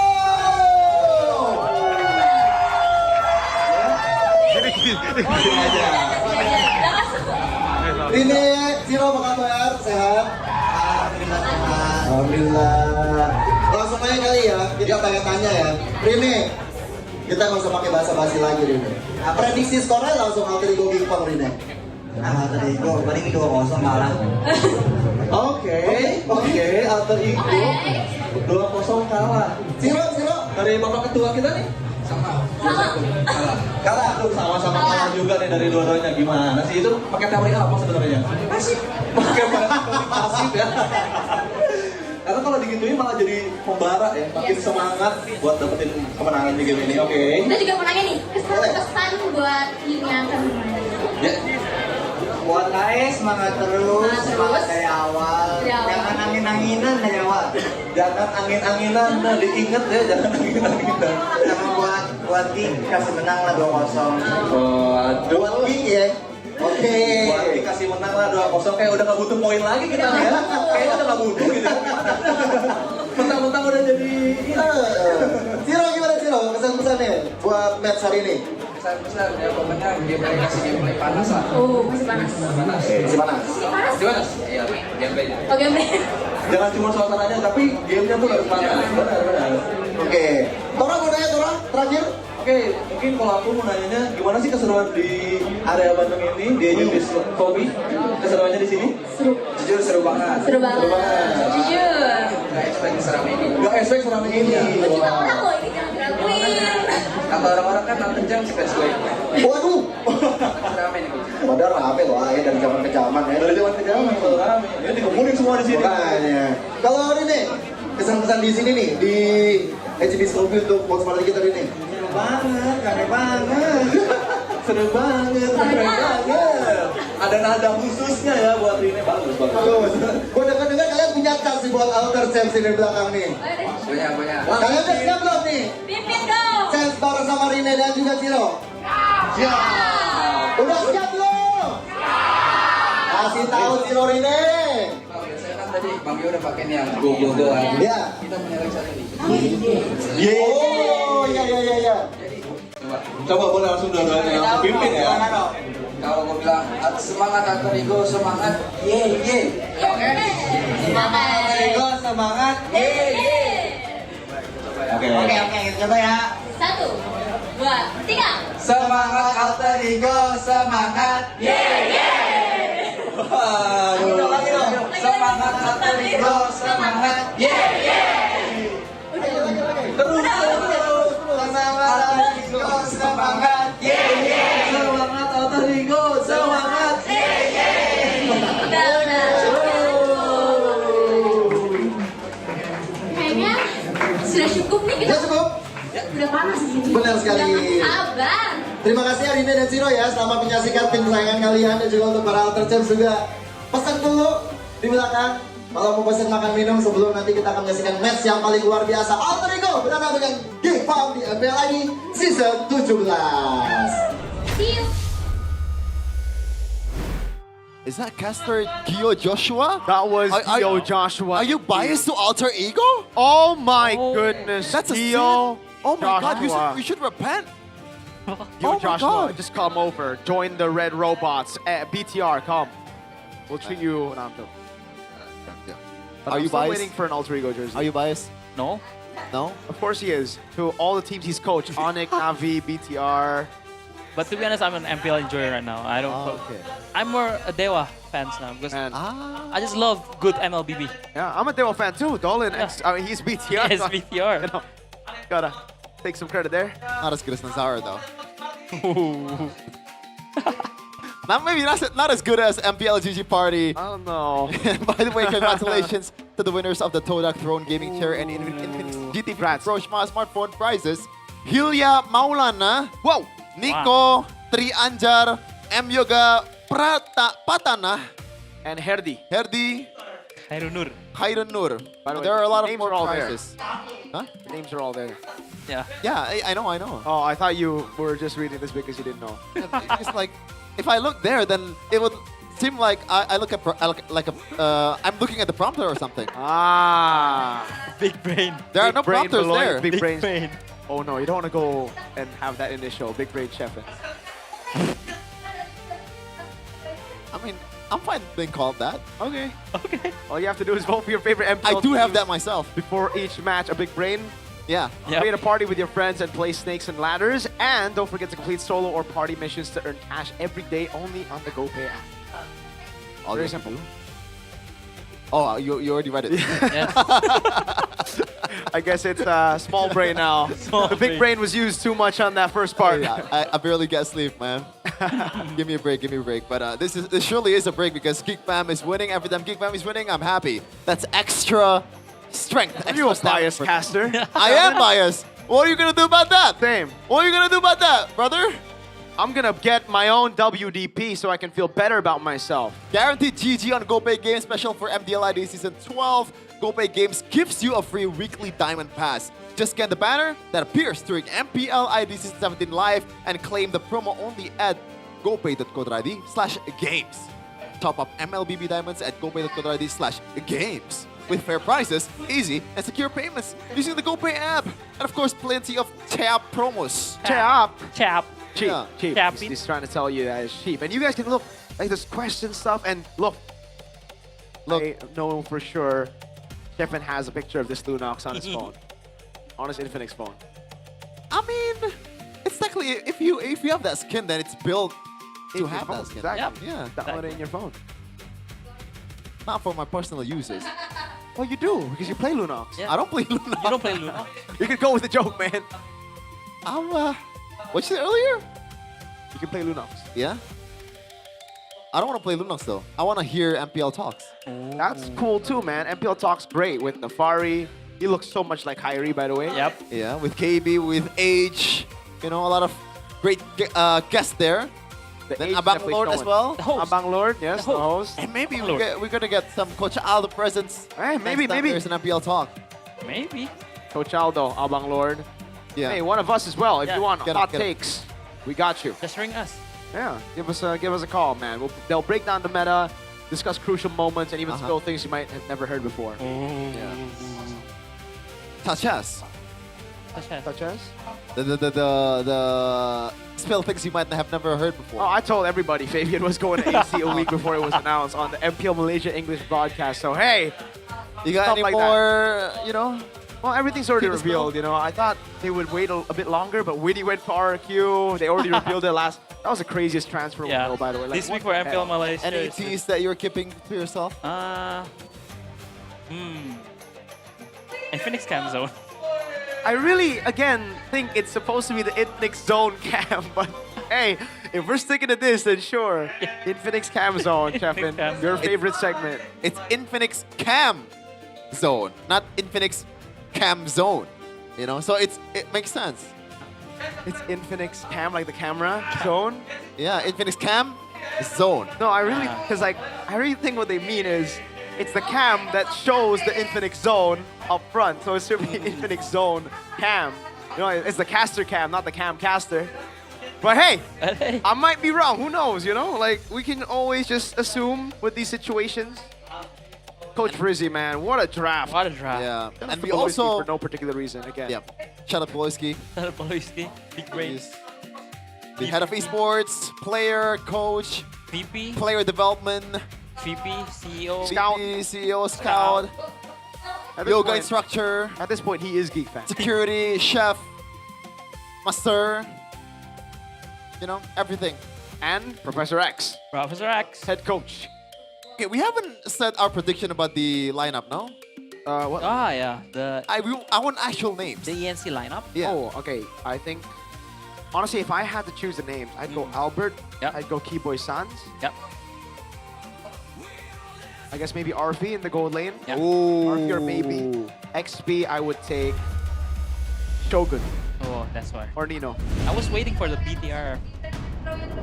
Rine, Zero apa kabar? Sehat? Alhamdulillah. Langsung aja kali ya, kita tanya-tanya ya. Rine, kita nggak usah pakai bahasa basi lagi Rine. Nah, prediksi skornya langsung Alter Ego Big Bang Rine. Alter Ego, paling 2-0 malah. Oke, Alter Ego 2-0 kalah. Zero, dari bapak ketua kita nih. Kalah tuh sama-sama kalah juga nih dari dua-duanya. Gimana sih itu pakai teori apa sebenarnya? Pasif. Pakai pasif ya. Karena kalau digituin malah jadi pembara ya, makin semangat buat dapetin kemenangan di game ini. Oke. Kita juga mau nanya nih, kesan buat tim yang akan bermain. Ya. Buat AS semangat terus, semangat dari awal. Jangan angin-anginan dari awal. Jangan angin-anginan, nah diinget ya, jangan angin-anginan. Sama buat King kasih menang lah 2-0. Buat King ya. Oke. Buat King kasih menang lah 2-0, kayak udah gak butuh poin lagi kita ya. Kayaknya udah gak butuh gitu. Mentang-mentang udah jadi. Zero gimana Zero? Kesan-kesannya buat match hari ini? Besar ya pokoknya gameplay kasih gameplay panas lah. Oh, masih panas. Masih panas. Masih panas? Iya, gameplaynya. Oh, gameplay. Jangan cuma suasananya, tapi gamenya tuh harus panas. Benar. Oke. Tora mau nanya Tora, terakhir. Oke, mungkin kalau aku mau nanyanya gimana sih keseruan di area Bandung ini, di Indonesia Kopi? Keseruannya di sini? Seru. Jujur seru banget. Seru banget. Jujur. Gak expect seramai ini. Gak expect seramai ini. Juta orang loh ini jangan diraguin. Kata orang-orang kan 6 jam sih guys. Waduh. Seramai nih. Padahal rame loh ya dari zaman ke zaman ya. Dari zaman ke zaman kalau rame. Ini dikumpulin semua di sini. Makanya. Kalau ini kesan-kesan di sini nih di HB Kopi untuk Box Party kita ini. Seru banget, keren banget. Seru banget, keren banget. Ada nada khususnya ya buat ini, bagus. Gue dengar kalian punya tas sih buat Alter Sense di belakang nih. Punya. Kalian udah siap belum nih? Pimpin dong. Sense bareng sama Rine dan juga Zero. Siap. Udah siap belum? Kasih tahu Zero Rine. Biasanya kan tadi Bang Yo udah pakai nih yang Google doang. Iya. Kita punya lagi satu nih. Oh, iya. Coba boleh langsung dua-duanya langsung pimpin ya. Kalau gue bilang semangat Alter Ego, semangat ye. Oke. Semangat. Alter Ego semangat. Oke, coba ya. 1, 2, 3. Semangat Alter Ego, semangat. Lagi dong. Semangat Alter Ego, semangat. Terus. Semangat Alter Ego, semangat. Semangat Alter Ego, semangat. Kayaknya sudah cukup nih kita. Sudah cukup? Udah panas di sini. Benar sekali. Udah sabar. Terima kasih Arina dan Zero ya selamat menyaksikan tim kesayangan kalian dan juga untuk para Alter Champs juga. Pesan dulu di belakang kalau mau pesan makan minum sebelum nanti kita akan menyaksikan match yang paling luar biasa. Alter Ego berhadapan dengan Game Farm di MPL lagi season 17. See you. Is that caster Gio Joshua? That was Gio Joshua. Are you biased to Alter Ego? Oh my goodness, That's a Gio. Oh my God, Joshua. you should repent. Gio Oh my Joshua, God. just come over. Join the Red Robots. BTR, come. We'll treat you. No, I'm joking. But Are I'm you still biased? waiting for an alter ego jersey. Are you biased? No. No? Of course he is. To all the teams he's coached. Onyx, Navi, BTR. But to be honest, I'm an MPL enjoyer right now. I don't. Okay. I'm more a Dewa fans now because I just love good MLBB. Yeah, I'm a Dewa fan too. Dolan, I mean, he's BTR. Yes, BTR. You know, gotta take some credit there. Not as good as Nazara though. Maybe not as good as MPL GG Party. I don't know. By the way, congratulations to the winners of the Todak Throne Gaming Chair and Infinix GT Brands Roshma smartphone prizes. Hilya Maulana, wow, Nico, Tri Anjar, M Yoga Patana, and Herdi. Khairun Nur. Khairun Nur. By the way, There are a lot of names more are all there. prizes. Huh? The names are all there. Yeah. Yeah, I know. Oh, I thought you were just reading this because you didn't know. It's like, if I look there, then it would seem like I look at I'm looking at the prompter or something. Ah, big brain. There are Big no brain prompters below there. Big brain. Oh no, you don't want to go and have that initial big brain chef. I mean, I'm fine being called that. Okay. All you have to do is vote for your favorite MPL I do have teams that myself. before each match. A big brain. Yeah. Create a party with your friends and play snakes and ladders. And don't forget to complete solo or party missions to earn cash every day only on the GoPay app. All Very you have to simple. do. Oh, you already read it. I guess it's small brain now. The big brain was used too much on that first part. I barely get sleep, man. Give me a break. But this surely is a break because Geek Fam is winning. Every time Geek Fam is winning, I'm happy. That's extra strength. Are you a biased caster? I am biased. What are you gonna do about that? Same. What are you gonna do about that, brother? I'm gonna get my own WDP so I can feel better about myself. Guaranteed GG on GoPay Games special for MPL ID Season 12. GoPay Games gives you a free weekly Diamond Pass. Just scan the banner that appears during MPL ID Season 17 Live and claim the promo only at gopay.co.id/games. Top up MLBB Diamonds at gopay.co.id/games. With fair prices, easy, and secure payments using the GoPay app. And of course, plenty of tap promos. Tap. Cheap. Yeah. Cheap. He's trying to tell you that it's cheap. And you guys can look, like this question stuff, and look. I know for sure Stefan has a picture of this Lunox on his phone. On his Infinix phone. I mean, it's technically, if you have that skin, then it's built to have that skin. Exactly. Yeah. Download it in your phone. Not for my personal uses. Well, you do, because you play Lunox. I don't play Lunox. You don't play Lunox? You can go with the joke, man. What you said earlier? You can play Lunox. Yeah? I don't want to play Lunox though. I want to hear MPL talks. That's cool too, man. MPL talks great with Nafari. He looks so much like Hyrie, by the way. Yep. Yeah, with KB, with Age. You know, a lot of great guests there. Then Abang Lord as well. Abang Lord, yes, the host. And maybe we're gonna get some Coach Aldo presence. Hey, maybe. There's an MPL talk. Maybe. Coach Aldo, Abang Lord. Yeah. Hey, one of us as well. If you want Get hot it. takes, we got you. Just ring us. Yeah, give us a call, man. They'll break down the meta, discuss crucial moments, and even spill things you might have never heard before. Yeah. Such as the spill things you might have never heard before. Oh, I told everybody Fabian was going to AC a week before it was announced on the MPL Malaysia English broadcast. So hey, you got any more? You know. Well, everything's already revealed, you know. I thought they would wait a bit longer, but Witty went for RQ. They already revealed it last. That was the craziest transfer window, by the way. This week for MPL Malaysia. Any teas that you're keeping to yourself? Infinix Cam Zone. I really, again, think it's supposed to be the Infinix Zone cam, but hey, if we're sticking to this, then sure. Infinix Cam Zone, Chefin. Your favorite segment. It's Infinix Cam Zone, not Infinix Cam Zone. You know, so it makes sense. It's Infinix Cam, like the camera zone? Yeah, Infinix Cam Zone. No, I really, because like, I really think what they mean is, it's the cam that shows the Infinix Zone up front. So it should be Infinix Zone Cam. You know, it's the caster cam, not the cam caster. But hey, I might be wrong. Who knows, you know? Like, we can always just assume with these situations. Coach Frizzy, man, what a draft. What a draft. Yeah. And we also, for no particular reason, again. Yeah. Shout out Poloski. Shout out Poloski. Big brains. The head of esports, player, coach, VP, player development, VP, CEO, Scout, CEO, Scout, yoga instructor. At this point, he is Geek Fan. Security, chef, master, you know, everything. And Professor X. Professor X. Head coach. Okay, we haven't said our prediction about the lineup, no? What? Ah, yeah. I want actual names. The ENC lineup? Yeah. Oh, okay. I think, honestly, if I had to choose the names, I'd go Albert. Yep. I'd go Keyboy Sans. Yep. I guess maybe RP in the gold lane. Yep. RP or maybe XP, I would take Shogun. Oh, that's why. Or Nino. I was waiting for the BTR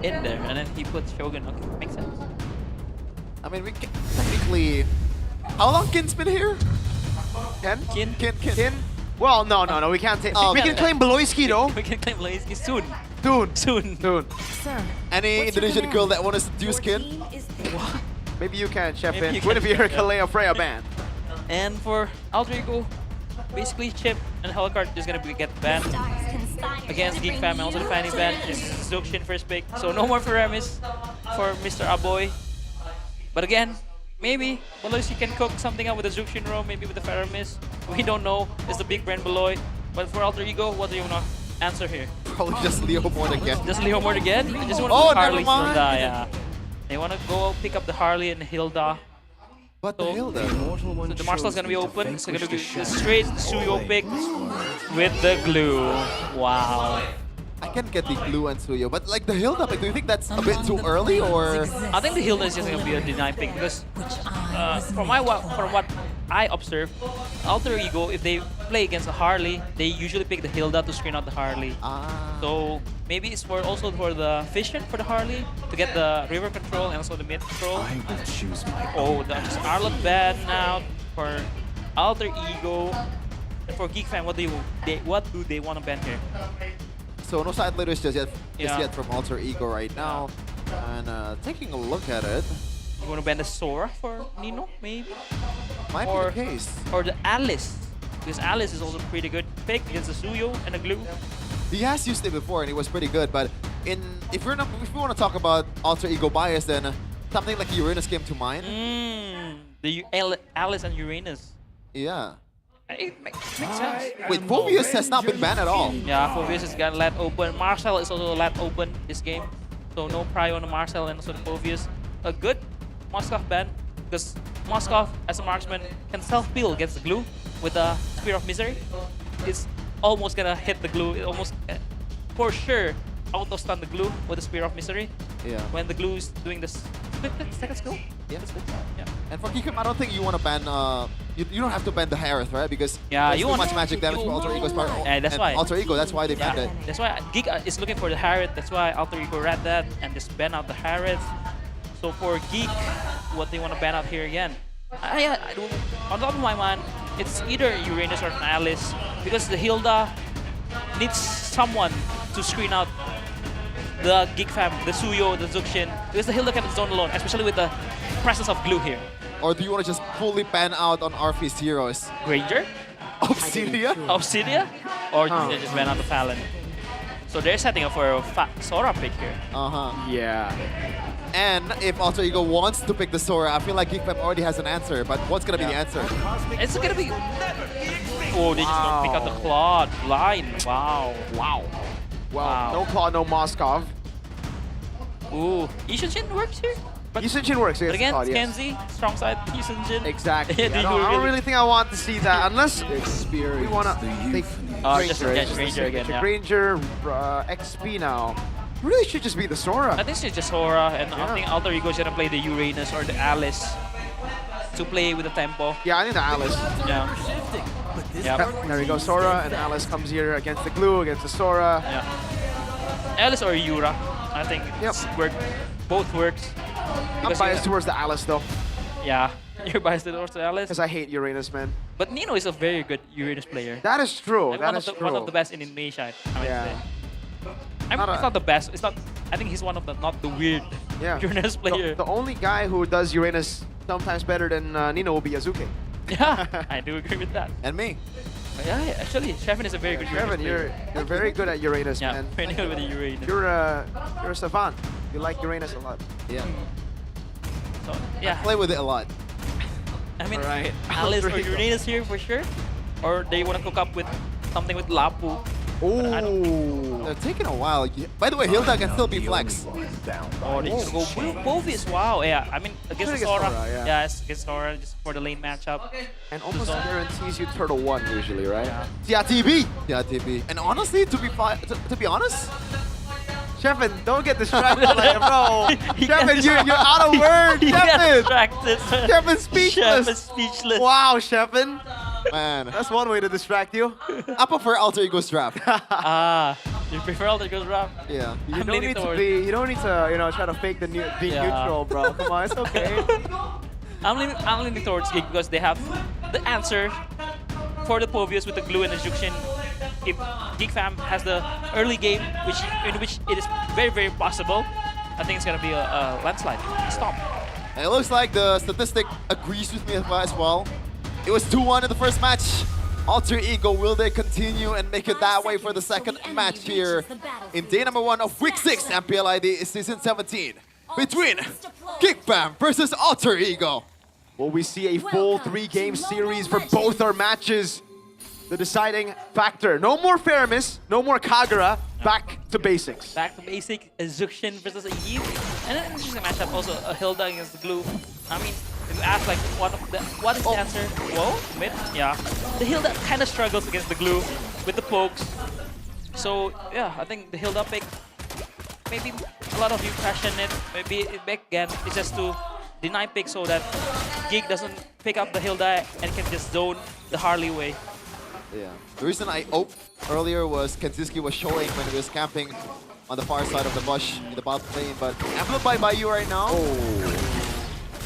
in there, and then he put Shogun. Okay, makes sense. I mean, we can technically... How long Kin's been here? Ken? Kin? Kin. Well, no, we can't take. Oh, we can claim Beloyski though. We can claim Loiski soon. Soon. Any Indonesian girl that wants to do skin? Maybe you can, Chef. Maybe you What if can, you're a yeah. Kalea Freya ban? And for Alter Ego, basically Chip and Helicard is gonna get banned against Geek Fam. Also the fanny ban is Zuxin first pick. So no more Feramis for Mr. Aboy. But again, maybe Beloy can cook something up with the Zuxin roam, maybe with the Feramis. We don't know. It's the big brand Beloy. But for Alter Ego, what do you wanna answer here? Probably just Leo Mort again. Just Leo Mort again? I just wanna Oh, put Harley never mind. Hilda, yeah. They wanna go pick up the Harley and Hilda. But the Hilda. So the Marshall's gonna be open. So gonna be a straight Suyo pick with the glue. Wow. I can get the glue and Suyo, but like the Hilda pick, do you think that's a bit too early or? I think the Hilda is just gonna be a deny pick because from what I observed, Alter Ego, if they play against a Harley, they usually pick the Hilda to screen out the Harley. So maybe it's also for the Fission for the Harley to get the river control and also the mid control. I will choose my There's Arlot ban now for Alter Ego. And for Geek Fam, what do they want to ban here? So no side leaders just Yeah. yet from Alter Ego right now. And taking a look at it. You want to ban the Sora for Nino, maybe? Might or, be the case. Or the Alice. Because Alice is also pretty good pick against the Suyo and the Glue. He has used it before and it was pretty good, but if we want to talk about Alter Ego bias, then something like Uranus came to mind. Alice and Uranus. Yeah. It makes sense. Wait, Phobius has not been banned at all. Yeah, Phobius has got let open. Marcel is also let open this game. So no prio on the Marcel and also the Phobius. A good Moskov ban because Moskov as a marksman can self-peel against the glue with a Spear of Misery. It's almost gonna hit the glue. It almost for sure auto-stun the glue with the Spear of Misery. Yeah. When the glue is doing this second skill. Yeah. That's good. Yeah. And for Kikum, I don't think you want to ban. You don't have to ban the Harith, right? Because Yeah, there's you too want- much magic damage from Alter Ego's part. Yeah, that's and why. Alter Ego, that's why they banned it. That's why Geek is looking for the Harith. That's why Alter Ego read that and just ban out the Harith. So for Geek, what they want to ban out here again? On top of my mind, it's either Uranus or an Alice because the Hilda needs someone to screen out the Geek Fam, the Suyo, the Zuxin, because the Hilda can zone alone, especially with the presence of glue here. Or do you want to just fully ban out on Arfie's heroes? Granger? Obsidia? Obsidia? Or they just ban out the Fallon? So they're setting up for a Sora pick here. Yeah. And if Alter Ego wants to pick the Sora, I feel like Geek Fam already has an answer, but what's gonna be the answer? It's gonna be... Oh, they just don't pick out the Claude line. Wow. Well, no Claw, no Moskov. Ooh, Yushin works here? Yushin works But against again, Claude, yes. Kenzie, strong side, Yushin. Exactly. Yeah, I don't really think I want to see that unless we want to take just Granger again, yeah. Granger, XP now. Really should just be the Sora. I think it's just Sora, and I think Alter Ego is gonna play the Uranus or the Alice to play with the tempo. Yeah, I think the Alice. Yeah. Yep. There we go, Sora, and Alice comes here against the glue, against the Sora. Yeah. Alice or Yura, I think both works. I'm biased towards the Alice though. Yeah, you're biased towards the Alice. Because I hate Uranus, man. But Nino is a very good Uranus player. That is true. Like That one is of the, true. One of the best in Indonesia, I might say. I mean, Not it's not the best. It's not. I think he's one of the not the weird Uranus player. The only guy who does Uranus sometimes better than Nino will be Yazuke. Yeah, I do agree with that. And me. Yeah, actually, Shevin is a very good Uranus Shevin, player. you're very good at Uranus, Yeah, man. very good with the Uranus. You're a savant. You like Uranus a lot. Yeah. So, yeah. I play with it a lot. I mean, Alright. Alice or Alter Ego. Uranus here for sure. Or they want to cook up with something with Lapu. Ooh. They're taking a while. By the way, Hilda can still be flex. Or they just go Bovis. Wow, yeah. I mean, against Against Sora. Sora, yeah. It's against Sora just for the lane matchup. And almost guarantees you turtle 1 usually, right? Yeah, TB. Yeah, TB. And honestly, to be honest, Shevin, don't get distracted like bro. Shevin, you're out of words, He got Shevin. distracted. Shevin's speechless. Shevin's speechless. Wow, Shevin. Man, That's one way to distract you. I prefer Alter Ego's draft. You prefer Alter Ego's rap? Yeah. You I'm don't leaning need to towards- be. You don't need to, try to fake the being neutral, bro. Come on, it's okay. I'm leaning towards Geek because they have the answer for the Povius with the glue and the Jukshin, if Geek Fam has the early game, in which it is very, very possible, I think it's gonna be a landslide, a stomp. And it looks like the statistic agrees with me as well. It was 2-1 in the first match. Alter Ego, will they continue and make it that way for the second match here in day number 1 of week 6 MPL ID season 17 between Geek Fam versus Alter Ego? Will we see a full 3-game series for both our matches? The deciding factor. No more Faramis, no more Kagura. Back to basics. Back to basic, a Zuxian versus a Yi. And an interesting matchup also, a Hilda against the Glue. I mean, if you ask like what is the answer? Whoa, mid? Yeah. The Hilda kind of struggles against the Glue with the pokes. So yeah, I think the Hilda pick, maybe a lot of you question it. Maybe back again, it's just to deny pick so that Geek doesn't pick up the Hilda and can just zone the Harley way. Yeah. The reason I oped earlier was Kenziski was showing when he was camping on the far side of the bush in the bottom lane, but Emblem by you right now. Oh.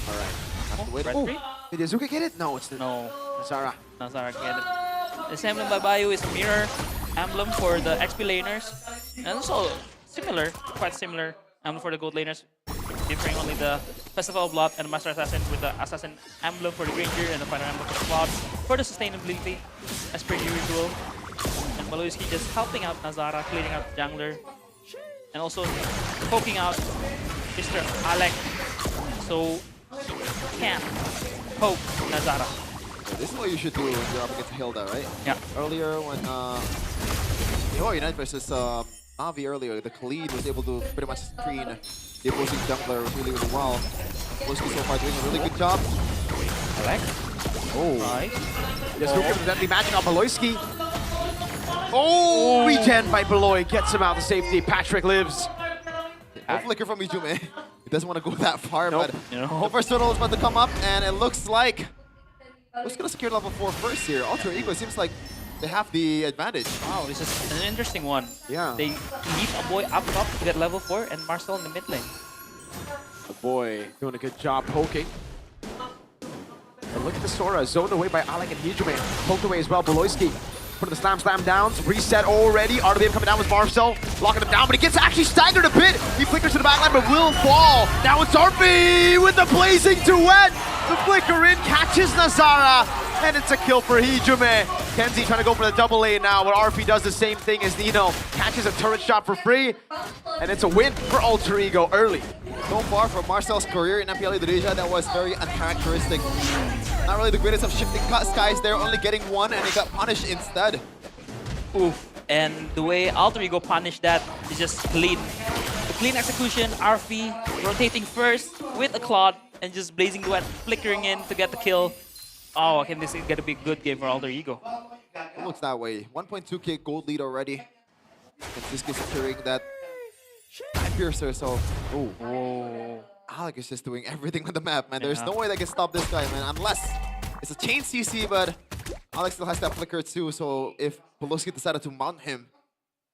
Alright. Have to wait. Red Oh. three? Did Yazuka get it? No, it's No. Nazara. Nazara get it. This emblem by Bayu is mirror emblem for the XP laners. And also similar, quite similar emblem for the gold laners. Differing only the Festival of Blood and the Master Assassin with the Assassin emblem for the Granger and the final emblem for the Cloud for the sustainability as per usual. And Maloyski just helping out Nazara, cleaning out the jungler. And also poking out Mr. Alec so he can poke Nazara. This is what you should do when you're up against Hilda, right? Yeah. Earlier when Yoho United versus Navi earlier, the Khalid was able to pretty much screen the opposing jungler really, really well. Maloyski so far doing a really good job. Alec. Oh. Nice. Yazuka evidently matching up Maloyski. Oh, regen by Beloy gets him out of safety. Patrick lives. No flicker from Ijume. He doesn't want to go that far, Nope. but the first turtle is about to come up, and it looks like who's gonna secure level 4 first here? Alter Ego seems like they have the advantage. Wow, this is an interesting one. Yeah. They leave a boy up top to get level 4 and Marcel in the mid lane. The boy doing a good job poking. And look at the Sora, zoned away by Alec and Hijume. Poked away as well, Beloyski. Putting the slam downs, reset already. RWM coming down with Marcel, locking him down, but he gets actually staggered a bit. He flickers to the backline, but will fall. Now it's RP with the blazing duet. The flicker in catches Nazara, and it's a kill for Hijume. Kenzie trying to go for the double lane now, but RP does the same thing as Nino. Catches a turret shot for free, and it's a win for Alter Ego early. So far from Marcel's career in MPL Indonesia, that was very uncharacteristic. Not really the greatest of shifting skies there, only getting one, and he got punished instead. Oof. And the way Alter Ego punished that is just clean. The clean execution, RP rotating first with a Claude and just blazing duet, flickering in to get the kill. Oh, can this get to be a good game for Alter Ego? It looks that way. 1.2k gold lead already. Kenziski securing that Piercer, so Alec is just doing everything on the map, man. There's no way they can stop this guy, man, unless it's a chain CC, but Alex still has that flicker too, so if Beloyski decided to mount him,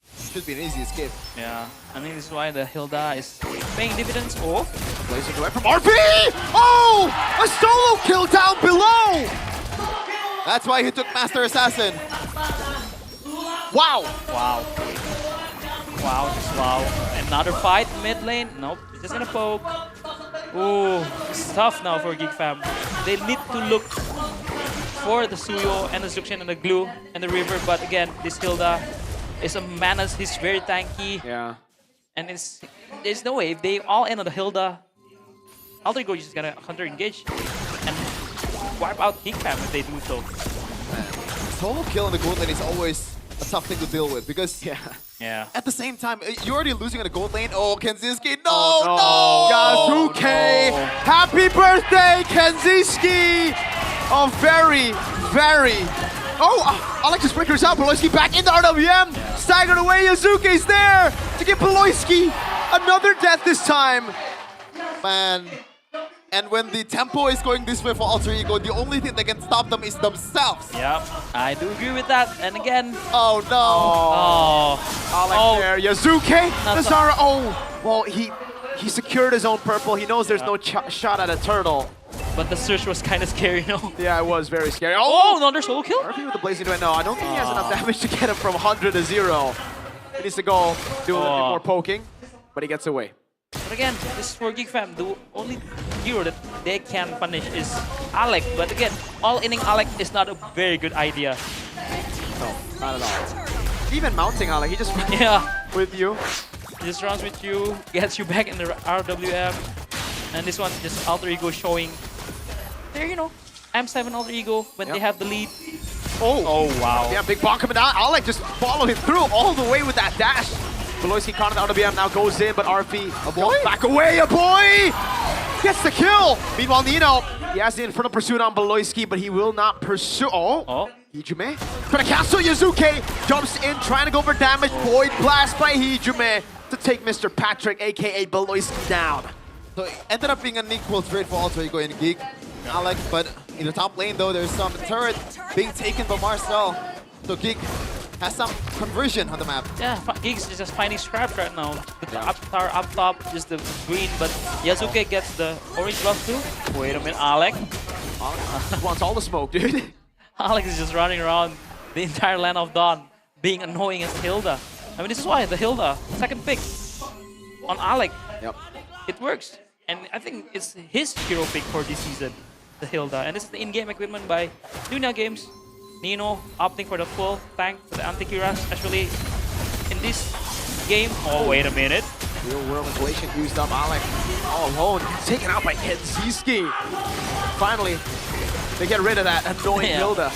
it should be an easy escape. Yeah, I mean, this is why the Hilda is paying dividends. Oh, blazing away from RP! Oh! A solo kill down below! That's why he took Master Assassin. Wow! Wow. Wow, just wow. Another fight mid lane. Nope, he's just gonna poke. Ooh, it's tough now for Geek Fam. They need to look for the Suyo and the Zuxian and the Glue and the River, but again, this Hilda is a menace. He's very tanky. Yeah. And there's no way, if they all end on the Hilda, Alter Ego is just gonna counter engage and wipe out Geek Fam if they do so. Solo kill in the gold lane is always a tough thing to deal with because yeah. At the same time, you're already losing in the gold lane. Oh, Kenziski, no, Oh, no! Yazuke! Happy birthday, Kenziski! Oh, very, very... Oh, Alex just flickers out. Beloyski back into RWM. Staggered away. Yazuke's there to get Beloyski another death this time. Man. And when the tempo is going this way for Alter Ego, the only thing that can stop them is themselves. Yep, I do agree with that. And again... Oh, no. Alex there. Yazuke. Nazara. Oh, well, he secured his own purple. He knows there's no shot at a turtle. But the search was kind of scary, no? Yeah, it was very scary. Oh, another solo kill? RP with the blazing duet. No, I don't think he has enough damage to get him from 100 to 0. He needs to go do a little bit more poking, but he gets away. But again, this is for Geek Fam. The only hero that they can punish is Alec. But again, all-inning Alec is not a very good idea. No, not at all. Even mounting Alec, he just with you. He just runs with you, gets you back in the RWM. And this one, just Alter Ego showing their, you know, M7 Alter Ego when they have the lead. Oh, wow. Yeah, big bomb coming down. Alec just followed him through all the way with that dash. Beloyski caught out of RWM, now goes in, but RP goes back away. A boy gets the kill. Meanwhile, Nino, he has the infernal pursuit on Beloyski, but he will not pursue. Hijume trying to cancel Yazuke. Jumps in, trying to go for damage. Void blast by Hijume to take Mr. Patrick, aka Beloyski, down. So it ended up being an equal trade for Alter Ego and Geek. Alec, but in the top lane though, there's some turret being taken by Marcel. So Geek has some conversion on the map. Yeah, Geeks is just finding scraps right now. With the up tower up top, just the green, but Yazuke gets the orange buff too. Wait a minute, Alec. Alec wants all the smoke, dude. Alex is just running around the entire land of Dawn, being annoying as Hilda. I mean, this is why the Hilda, second pick on Alec. Yep. It works. And I think it's his hero pick for this season, the Hilda. And this is the in-game equipment by Dunia Games. Nino opting for the full tank for the anti-Kira, especially in this game. Oh, wait a minute. Real world inflation used up. Alec all alone. He's taken out by Kenziski. Finally, they get rid of that annoying Hilda.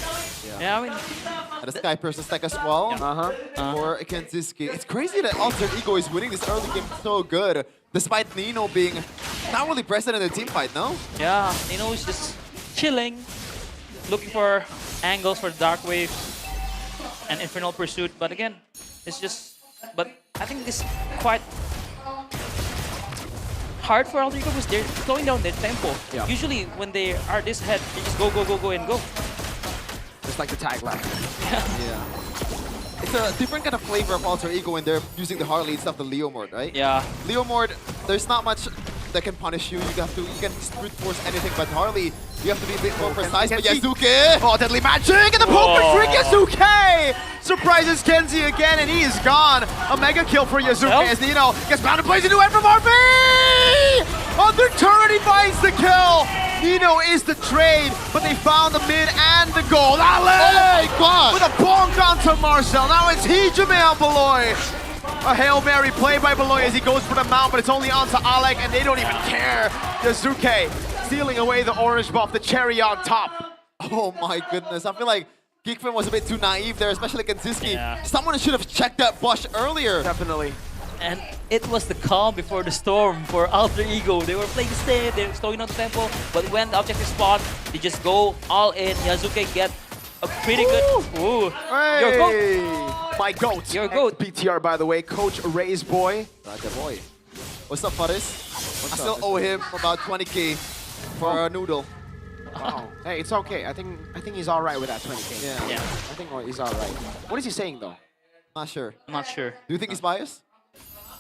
Yeah, I mean... And the Sky Person stack as well for Kenziski. It's crazy that Alter Ego is winning this early game so good, despite Nino being not really present in the team fight, no? Yeah, Nino is just chilling, looking for angles for Dark Wave and Infernal Pursuit. But again, it's just... But I think this is quite hard for Alter Ego because they're slowing down their tempo. Yeah. Usually when they are this head, they just go, go, go, go, and go. Just like the tagline. Yeah. It's a different kind of flavor of Alter Ego when they're using the Harley instead of the Leo Mord, right? Yeah. Leo Mord, there's not much that can punish you. You can brute force anything, but Harley, you have to be a bit more precise. But Yazuke! Oh, deadly magic! And the poke for Yazuke! Surprises Kenzie again, and he is gone. A mega kill for Yazuke as Nino gets bound to place a new end from RP! Under turret, he finds the kill! Nino is the trade, but they found the mid and the gold. Alec! Oh my god! With a bonk onto Marcel. Now it's Hijume on Beloy. A Hail Mary play by Beloy as he goes for the mount, but it's only onto Alec, and they don't even care. Yazuke stealing away the orange buff, the cherry on top. Oh my goodness, I feel like Geekfam was a bit too naive there, especially Kenziski. Yeah. Someone should have checked that bush earlier. Definitely. And it was the calm before the storm for Alter Ego. They were playing safe, they were slowing down the tempo, but when the objective spawned, they just go all in. Yazuke get a pretty good... Ooh. Hey, Your goat. my goat. Your goat. BTR, by the way, Coach Ray's boy. Raja boy. What's up, Faris? I still owe him about 20k for a noodle. Wow. Hey, it's okay. I think he's all right with that 20k. Yeah. I think he's all right. What is he saying though? Not sure. I'm not sure. Do you think he's biased?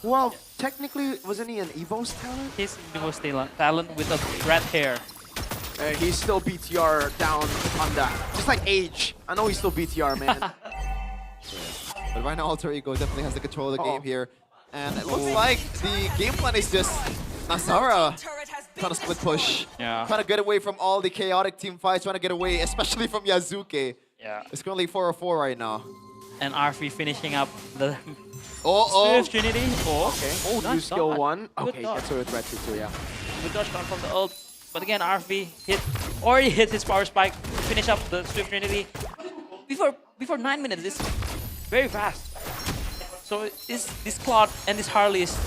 Well, technically, wasn't he an Evo's talent? He's Evo's talent with a red hair. He's still BTR down on that. Just like age. I know he's still BTR, man. But right now, Alter Ego definitely has the control of the game here. And it looks like the game plan is just Nazara trying to split push. Yeah. Trying to get away from all the chaotic team fights, trying to get away, especially from Yazuke. Yeah. It's currently 4-4 right now. And R3 finishing up the Spirit Trinity. Oh, okay. Oh, New skill one. Good Okay, dodge. that's what it's red too, yeah. Good dodge down from the ult. But again, RV already hit his power spike to finish up the Swift Trinity. Before 9 minutes, it's very fast. So this Cloud and this Harley is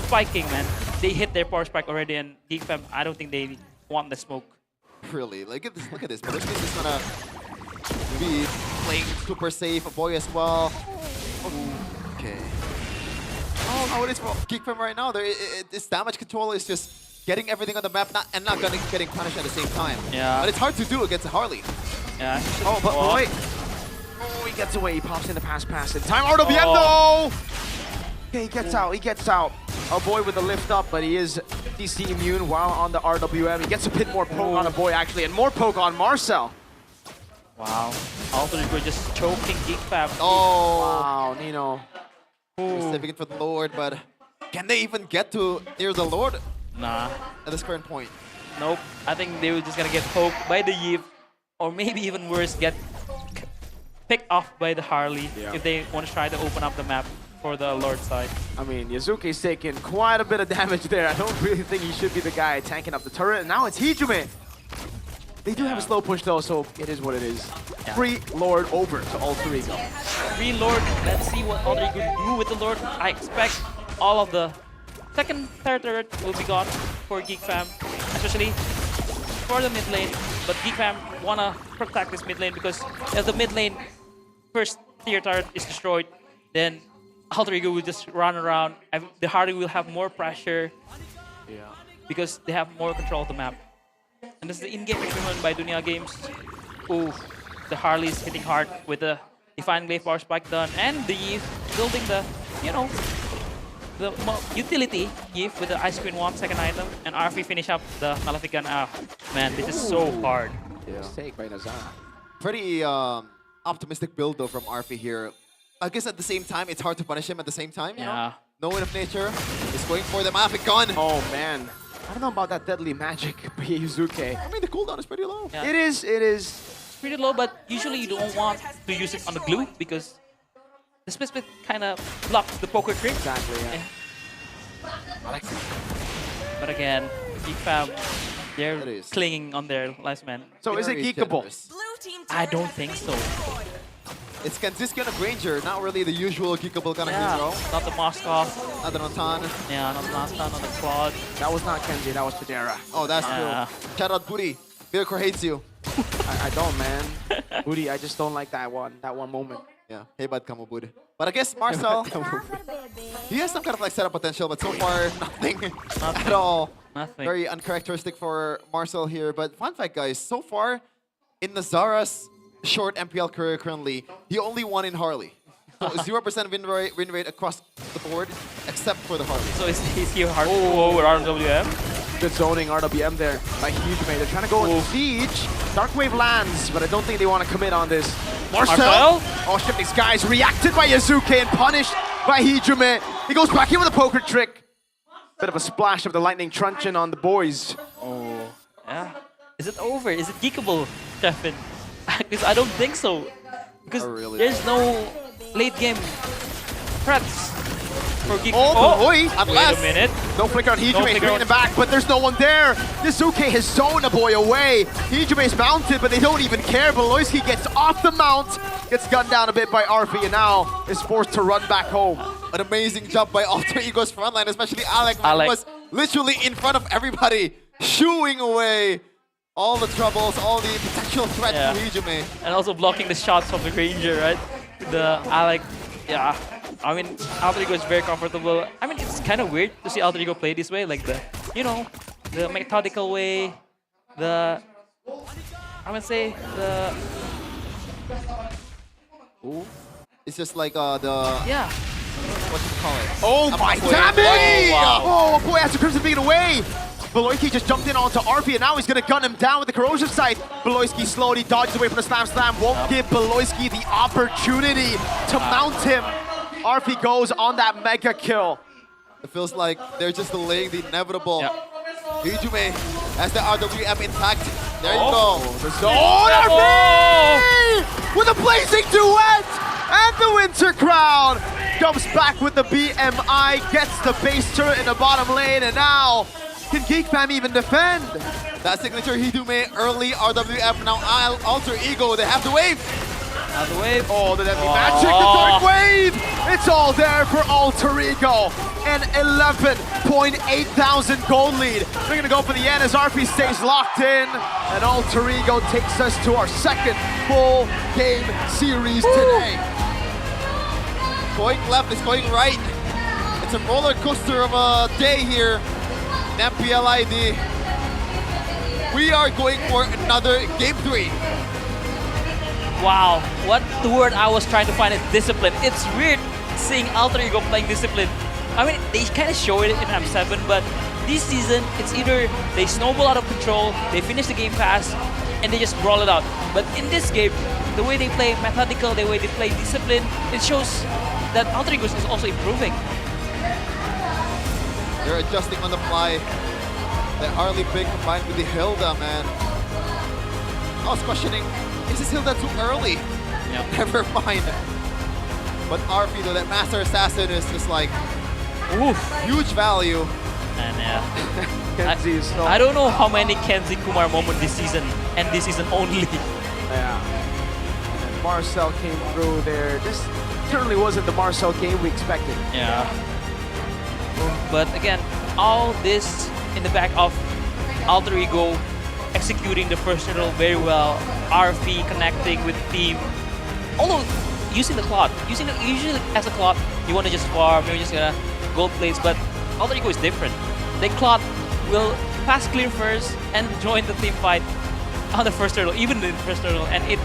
spiking, man. They hit their power spike already, and Geek Fam, I don't think they want the smoke. Really? Look at this. But this is just gonna be playing super safe. A boy as well. Okay. Oh, how it is for Geek Fam right now. This damage control is just getting everything on the map, not getting punished at the same time. Yeah. But it's hard to do against Harley. Yeah. Oh, but wait. Oh, he gets away. He pops in the pass in time. RWM though! Okay, he gets out. a boy with a lift up, but he is DC immune while on the RWM. He gets a bit more poke on a boy actually, and more poke on Marcel. Wow. Alter Ego just choking Geek Fam. Oh. Wow, Nino. Saving it for the Lord, but can they even get to near the Lord Nah. at this current point? Nope. I think they were just gonna get poked by the Yip, or maybe even worse, get picked off by the Harley if they want to try to open up the map for the Lord side. I mean, Yazuki's taking quite a bit of damage there. I don't really think he should be the guy tanking up the turret. And now it's Hijume. They do have a slow push though, so it is what it is. Free Lord over to Alter Ego. Free Lord. Let's see what Alter Ego do with the Lord. I expect all of the second, third turret will be gone for Geek Fam, especially for the mid lane. But Geek Fam wanna protect this mid lane because if the mid lane first tier turret is destroyed, then Alter Ego will just run around. And the Harley will have more pressure because they have more control of the map. And this is the in-game improvement by Dunia Games. Ooh, the Harley is hitting hard with the Divine Glaive Power Spike done, and the Eve building the, you know, the utility Eve with the Ice Queen 1 second item, and RV finish up the Maleficent. Man, this is so hard. Mistake by Nazara. Pretty optimistic build though from RP here. I guess at the same time, it's hard to punish him at the same time. You know? No Wind of Nature is going for the Malefic gun. Oh man. I don't know about that deadly magic by Yuzuke. I mean, the cooldown is pretty low. It is. It's pretty low, but usually you don't want to use it on the glue because the specific kind of blocks the poker trick. Exactly, But again, Geek Fam, they're clinging on their lives, man. So is it geekable? I don't think so. It's Kanziski on a Granger, not really the usual geekable kind of hero. Not the Moskov. Not the Notan. Yeah, not the Notan, not the Claude. That was not Kenji, that was Federa. Oh, that's true. Shout out Booty. Vilcor hates you. I don't, man. Booty, I just don't like that one moment. Yeah, hey bad kamu, Bud. But I guess Marcel, he has some kind of like setup potential, but so far nothing at all. Nothing. Very uncharacteristic for Marcel here. But fun fact, guys, so far in Nazara's short MPL career currently, he only won in Harley. So 0% win rate across the board, except for the Harley. So is he hard over RWM? Good zoning RWM there by Hijume. They're trying to go into siege. Darkwave lands, but I don't think they want to commit on this. Marcel? Oh shit, these guys reacted by Yazuke and punished by Hijume. He goes back in with a poker trick. Bit of a splash of the lightning truncheon on the boys. Oh, yeah. Is it over? Is it geekable, Kevin? Because I don't think so. Because there's no late game threats for Geek. Boy! Wait a minute. No flicker on Hijume, bringing him back, but there's no one there. Yazuke has zoned a boy away. Hijume is mounted, but they don't even care. Beloyski gets off the mount, gets gunned down a bit by RV, and now is forced to run back home. An amazing job by Alter Ego's frontline, especially Alec. Alec was literally in front of everybody, shooing away all the troubles, all the potential threats to Hijume. And also blocking the shots of the Ranger, right? The Alec, I mean, Alter Ego is very comfortable. I mean, it's kind of weird to see Alter Ego play this way, like the, you know, the methodical way, the, I would say, the... Ooh. It's just like the... What do you call it? Oh my damage! Oh, boy, after Crimson being away! Beloyski just jumped in onto RP and now he's gonna gun him down with the corrosive sight. Beloyski slowly dodges away from the slam. Won't give Beloyski the opportunity to mount him. RP goes on that mega kill. It feels like they're just delaying the inevitable. Hijume has the RWM intact. There you go. The zone RP! With a blazing duet! And the Winter Crown comes back with the BMI, gets the base turret in the bottom lane, and now can Geek Fam even defend? That signature Hijume early RWM, now Alter Ego, they have the wave. Have the wave. Oh, the deadly magic, the third wave! It's all there for Alter Ego. An 11.8 thousand gold lead. We're gonna go for the end as RP stays locked in. And Alter Ego takes us to our second full game series today. Going left is going right. It's a roller coaster of a day here. MPL ID. We are going for another game 3. Wow, what the word I was trying to find is discipline. It's weird seeing Alter Ego playing discipline I mean, they kind of show it in M7, but this season, it's either they snowball out of control, they finish the game fast, and they just brawl it out. But in this game, the way they play methodical, the way they play discipline, it shows that Alter Egos is also improving. They're adjusting on the fly. The Harley pick combined with the Hilda, man. I was questioning, is this Hilda too early? Yep. Never mind. But RP though, that Master Assassin is just like, oof, huge value. And Kenzie is so... I don't know how many Kenzie Kumar moments this season, and this season only. Yeah. And Marcel came through there. This certainly wasn't the Marcel game we expected. Yeah. But again, all this in the back of Alter Ego executing the first turtle very well, RP connecting with the team. Although using the cloth, usually as a cloth, you want to just farm, you're just gonna gold plates, but Alter Ego is different. The cloth will pass clear first and join the team fight on the first turtle, even in the first turtle, and it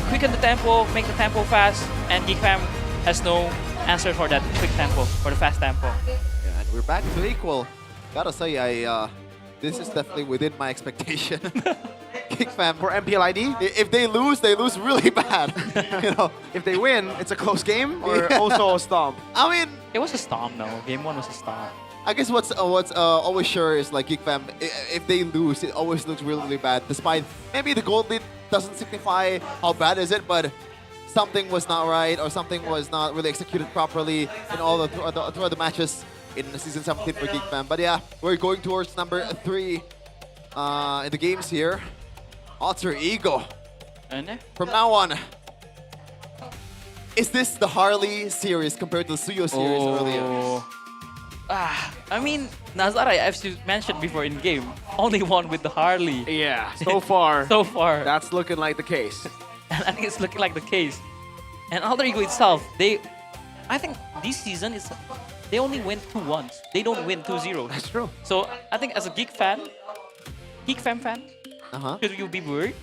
quicken the tempo, make the tempo fast, and GeekFam has no answer for that quick tempo, for the fast tempo. Yeah, and we're back to equal. Gotta say, this is definitely within my expectation. GeekFam for MPL ID. If they lose really bad. You know, if they win, it's a close game or also a stomp. I mean, it was a stomp. No, game 1 was a stomp. I guess what's always sure is like GeekFam, if they lose, it always looks really, really bad. Despite maybe the gold lead doesn't signify how bad is it, but something was not right or something was not really executed properly in all throughout the matches in Season 17 for GeekFam. But yeah, we're going towards number 3 in the games here. Alter Ego. From now on, is this the Harley series compared to the Suyo series earlier? I mean, Nazara, as you mentioned before in game, only won with the Harley. Yeah, so far. So far. That's looking like the case. And I think it's looking like the case. And Alter Ego itself, I think this season they only win 2-1. They don't win 2-0. That's true. So I think as a GeekFam fan, should you be worried?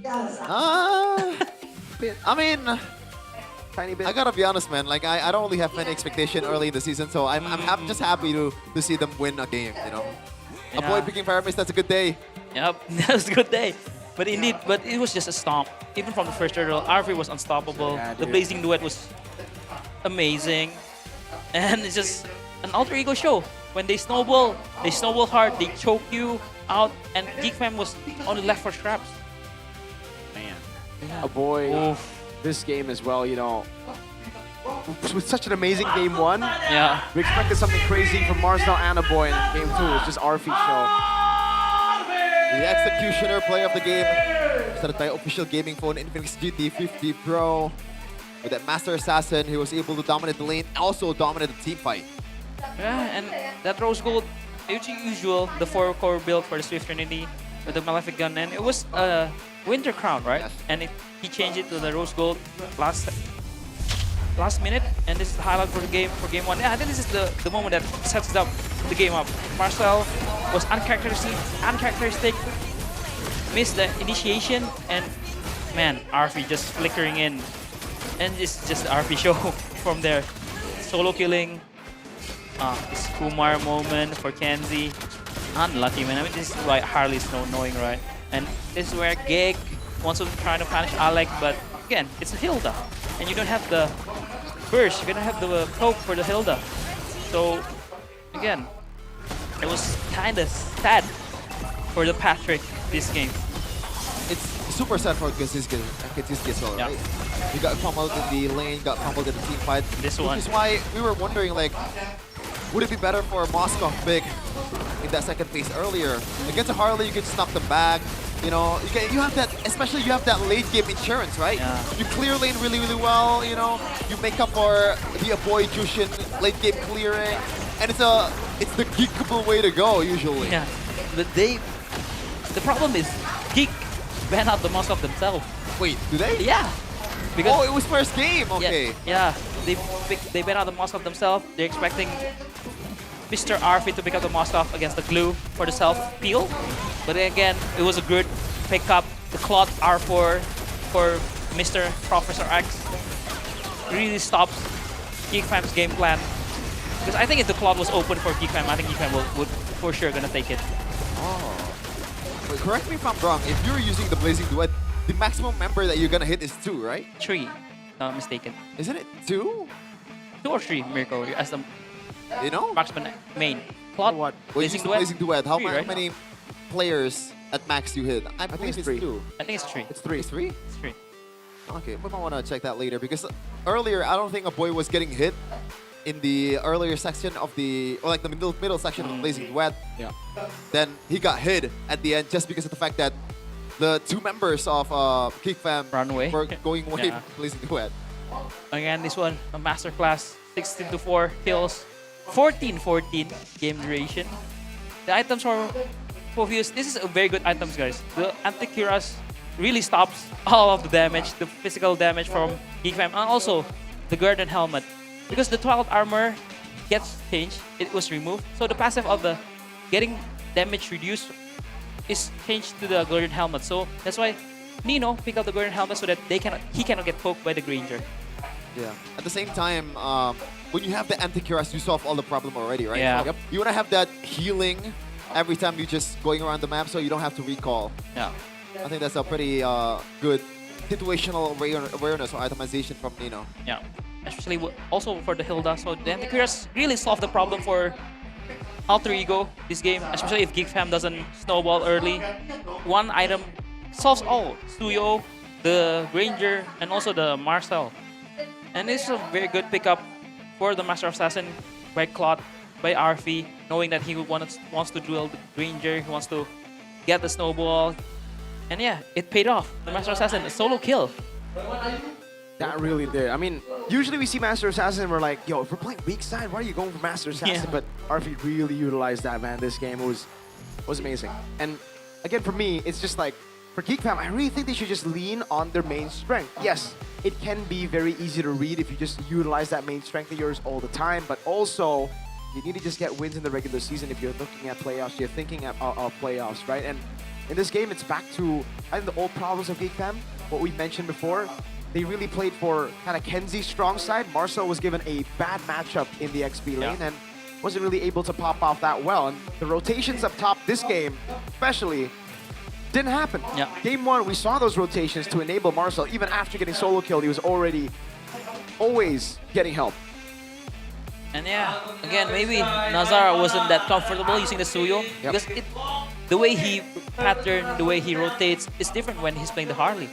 I mean, tiny bit. I gotta be honest, man. Like I don't really have many expectation early in the season, so I'm just happy to see them win a game. You know, a boy picking Fire Mist, that's a good day. Yep, that was a good day. But indeed, it was just a stomp. Even from the first turtle, RV was unstoppable. Yeah, the Blazing Duet was amazing. And it's just an Alter Ego show. When they snowball hard, they choke you out, and GeekFam was only left for scraps. Man. A boy, this game as well, you know, with such an amazing game 1, yeah, we expected something crazy from Marcel and a boy, and game 2 was just RP show. The executioner play of the game, started by official gaming phone Infinix GT50 Pro. With that Master Assassin, he was able to dominate the lane, also dominate the team fight. Yeah, and that Rose Gold, usual, the 4-core build for the Swift Trinity with the Malefic Gun, and it was a Winter Crown, right? Yes. And he changed it to the Rose Gold last minute, and this is the highlight for the game, for game 1. Yeah, I think this is the moment that sets up the game up. Marcel was uncharacteristic, missed the initiation, and man, RP just flickering in. And it's just the RP show from there. Solo killing. This Kumar moment for Kenzie. Unlucky, man. I mean, this is why Harley is so annoying, right? And this is where Geek wants to try to punish Alec, but again, it's a Hilda. And you don't have the burst, you don't have the poke for the Hilda. So, again, it was kind of sad for the Patrick this game. It's super sad for Kaczynski as well, right? He got pummeled in the lane, got pummeled in the team fight. This one. Which is why we were wondering, like, would it be better for Moskov Big in that second phase earlier? Against a Harley, you can just knock them back. You know, you have that, especially you have that late game insurance, right? Yeah. You clear lane really, really well, you know, you make up for the Aboy Jushin late game clearing, and it's the geekable way to go usually. Yeah, but the problem is Geek ban out the Moskov themselves. Wait, do they? Yeah. Because it was first game, okay. Yeah, they ban out the Moskov themselves. They're expecting Mr. RP to pick up the Moskov against the glue for the self-peel. But again, it was a good pick-up. The Cloth R4 for Mr. Professor X really stops Geek Fam's game plan. Because I think if the Claude was open for Geek Fam, I think Geek Fam would for sure gonna take it. Oh. Wait, correct me if I'm wrong. If you're using the Blazing Duet, the maximum member that you're gonna hit is 2, right? 3, not mistaken. Isn't it 2? 2 or 3, Mirko, as the marksman main. Claude, What? Blazing Blazing Duet. How 3, right? many players at max you hit? I believe it's 2. I think it's 3. It's 3. It's 3? It's 3. Okay, we might want to check that later because earlier I don't think a boy was getting hit in the earlier section of the, or like the middle section of Blazing Duet. Yeah. Then he got hit at the end just because of the fact that the 2 members of Geek Fam were going away Yeah. from Blazing Duet. Again, this one, a masterclass, 16-4 kills, 14-14 game duration. The items are obvious. This is a very good items, guys. The anti-cuirass really stops all of the damage, the physical damage from Geek Fam, and also the Guardian Helmet. Because the 12 armor gets changed, it was removed. So the passive of the getting damage reduced is changed to the Guardian Helmet. So that's why Nino picked up the Guardian Helmet so that he cannot get poked by the Granger. Yeah. At the same time, when you have the anti-cuirass, you solve all the problem already, right? Yeah. So you want to have that healing every time you're just going around the map so you don't have to recall. Yeah. I think that's a pretty good situational awareness or itemization from Nino. Yeah. Especially also for the Hilda. So the anti-cuirass really solved the problem for Alter Ego this game, especially if Geek Fam doesn't snowball early. One item solves all. Suyo, the Granger, and also the Marcel. And this is a very good pickup for the Master Assassin by Claude, by Arfi, knowing that he wants to duel the Granger, he wants to get the snowball. And yeah, it paid off. The Master Assassin, a solo kill. That really did. I mean, usually we see Master Assassin and we're like, yo, if we're playing weak side, why are you going for Master Assassin? Yeah. But RP really utilized that, man. This game was amazing. And again, for me, it's just like, for Geek Fam, I really think they should just lean on their main strength. Yes, it can be very easy to read if you just utilize that main strength of yours all the time, but also, you need to just get wins in the regular season if you're looking at playoffs, you're thinking of playoffs, right? And in this game, it's back to, I think, the old problems of Geek Fam, what we mentioned before. They really played for kind of Kenzie's strong side. Marcel was given a bad matchup in the XP lane and wasn't really able to pop off that well. And the rotations up top this game, especially, didn't happen. Yeah. Game 1, we saw those rotations to enable Marcel. Even after getting solo killed, he was already always getting help. And yeah, again, maybe Nazar wasn't that comfortable using the Suyo because the way he pattern, the way he rotates is different when he's playing the Harley.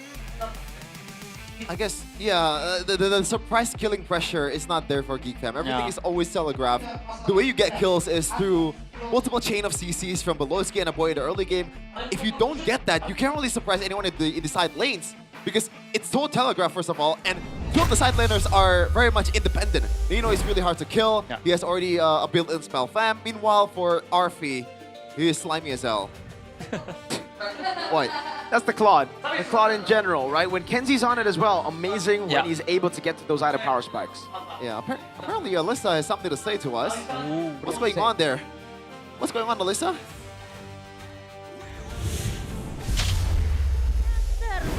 I guess, yeah, the surprise killing pressure is not there for Geek Fam. Everything is always telegraphed. The way you get kills is through multiple chain of CCs from Beloski and Aboy in the early game. If you don't get that, you can't really surprise anyone in the side lanes because it's so telegraphed, first of all, and two of the side laners are very much independent. Nino is really hard to kill. He has already a built-in spell fam. Meanwhile, for Arfi, he is slimy as hell. What? That's the Claude. The Claude in general, right? When Kenzie's on it as well, amazing when he's able to get to those item power spikes. Yeah, apparently Alyssa has something to say to us. What's going on there? What's going on, Alyssa?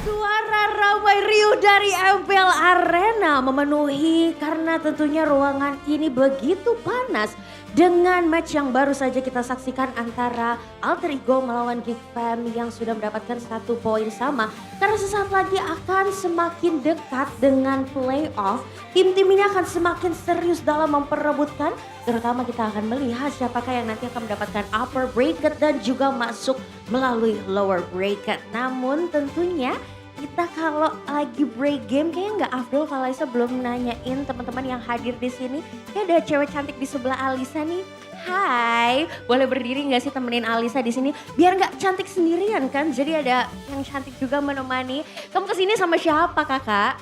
Suara ramai riuh dari MPL Arena memenuhi karena tentunya ruangan ini begitu panas dengan match yang baru saja kita saksikan antara Alter Ego melawan Geek Fam yang sudah mendapatkan 1 poin sama. Karena sesaat lagi akan semakin dekat dengan playoff, tim-tim ini akan semakin serius dalam memperebutkan. Terutama kita akan melihat siapakah yang nanti akan mendapatkan upper bracket dan juga masuk melalui lower bracket. Namun tentunya kita kalau lagi break game kayaknya nggak afdol kalau Alisa belum nanyain teman-teman yang hadir di sini. Kayak ada cewek cantik di sebelah Alisa nih. Hai, boleh berdiri nggak sih temenin Alisa di sini? Biar nggak cantik sendirian kan. Jadi ada yang cantik juga menemani. Kamu kesini sama siapa kakak?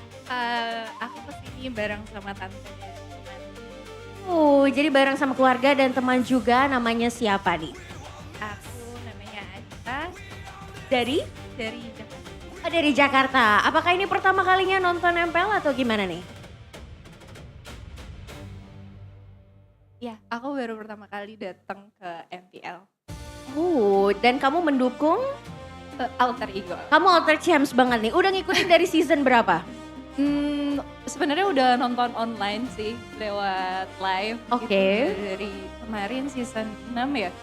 Aku kesini bareng sama tante. Jadi bareng sama keluarga dan teman juga. Namanya siapa nih? Aku namanya Adita. Dari Jakarta. Oh, dari Jakarta. Apakah ini pertama kalinya nonton MPL atau gimana nih? Ya, aku baru pertama kali datang ke MPL. Dan kamu mendukung? Alter Ego. Kamu Alter Champs banget nih. Udah ngikutin dari season berapa? Sebenarnya udah nonton online sih lewat live. Oke. Gitu, dari kemarin season 6 ya.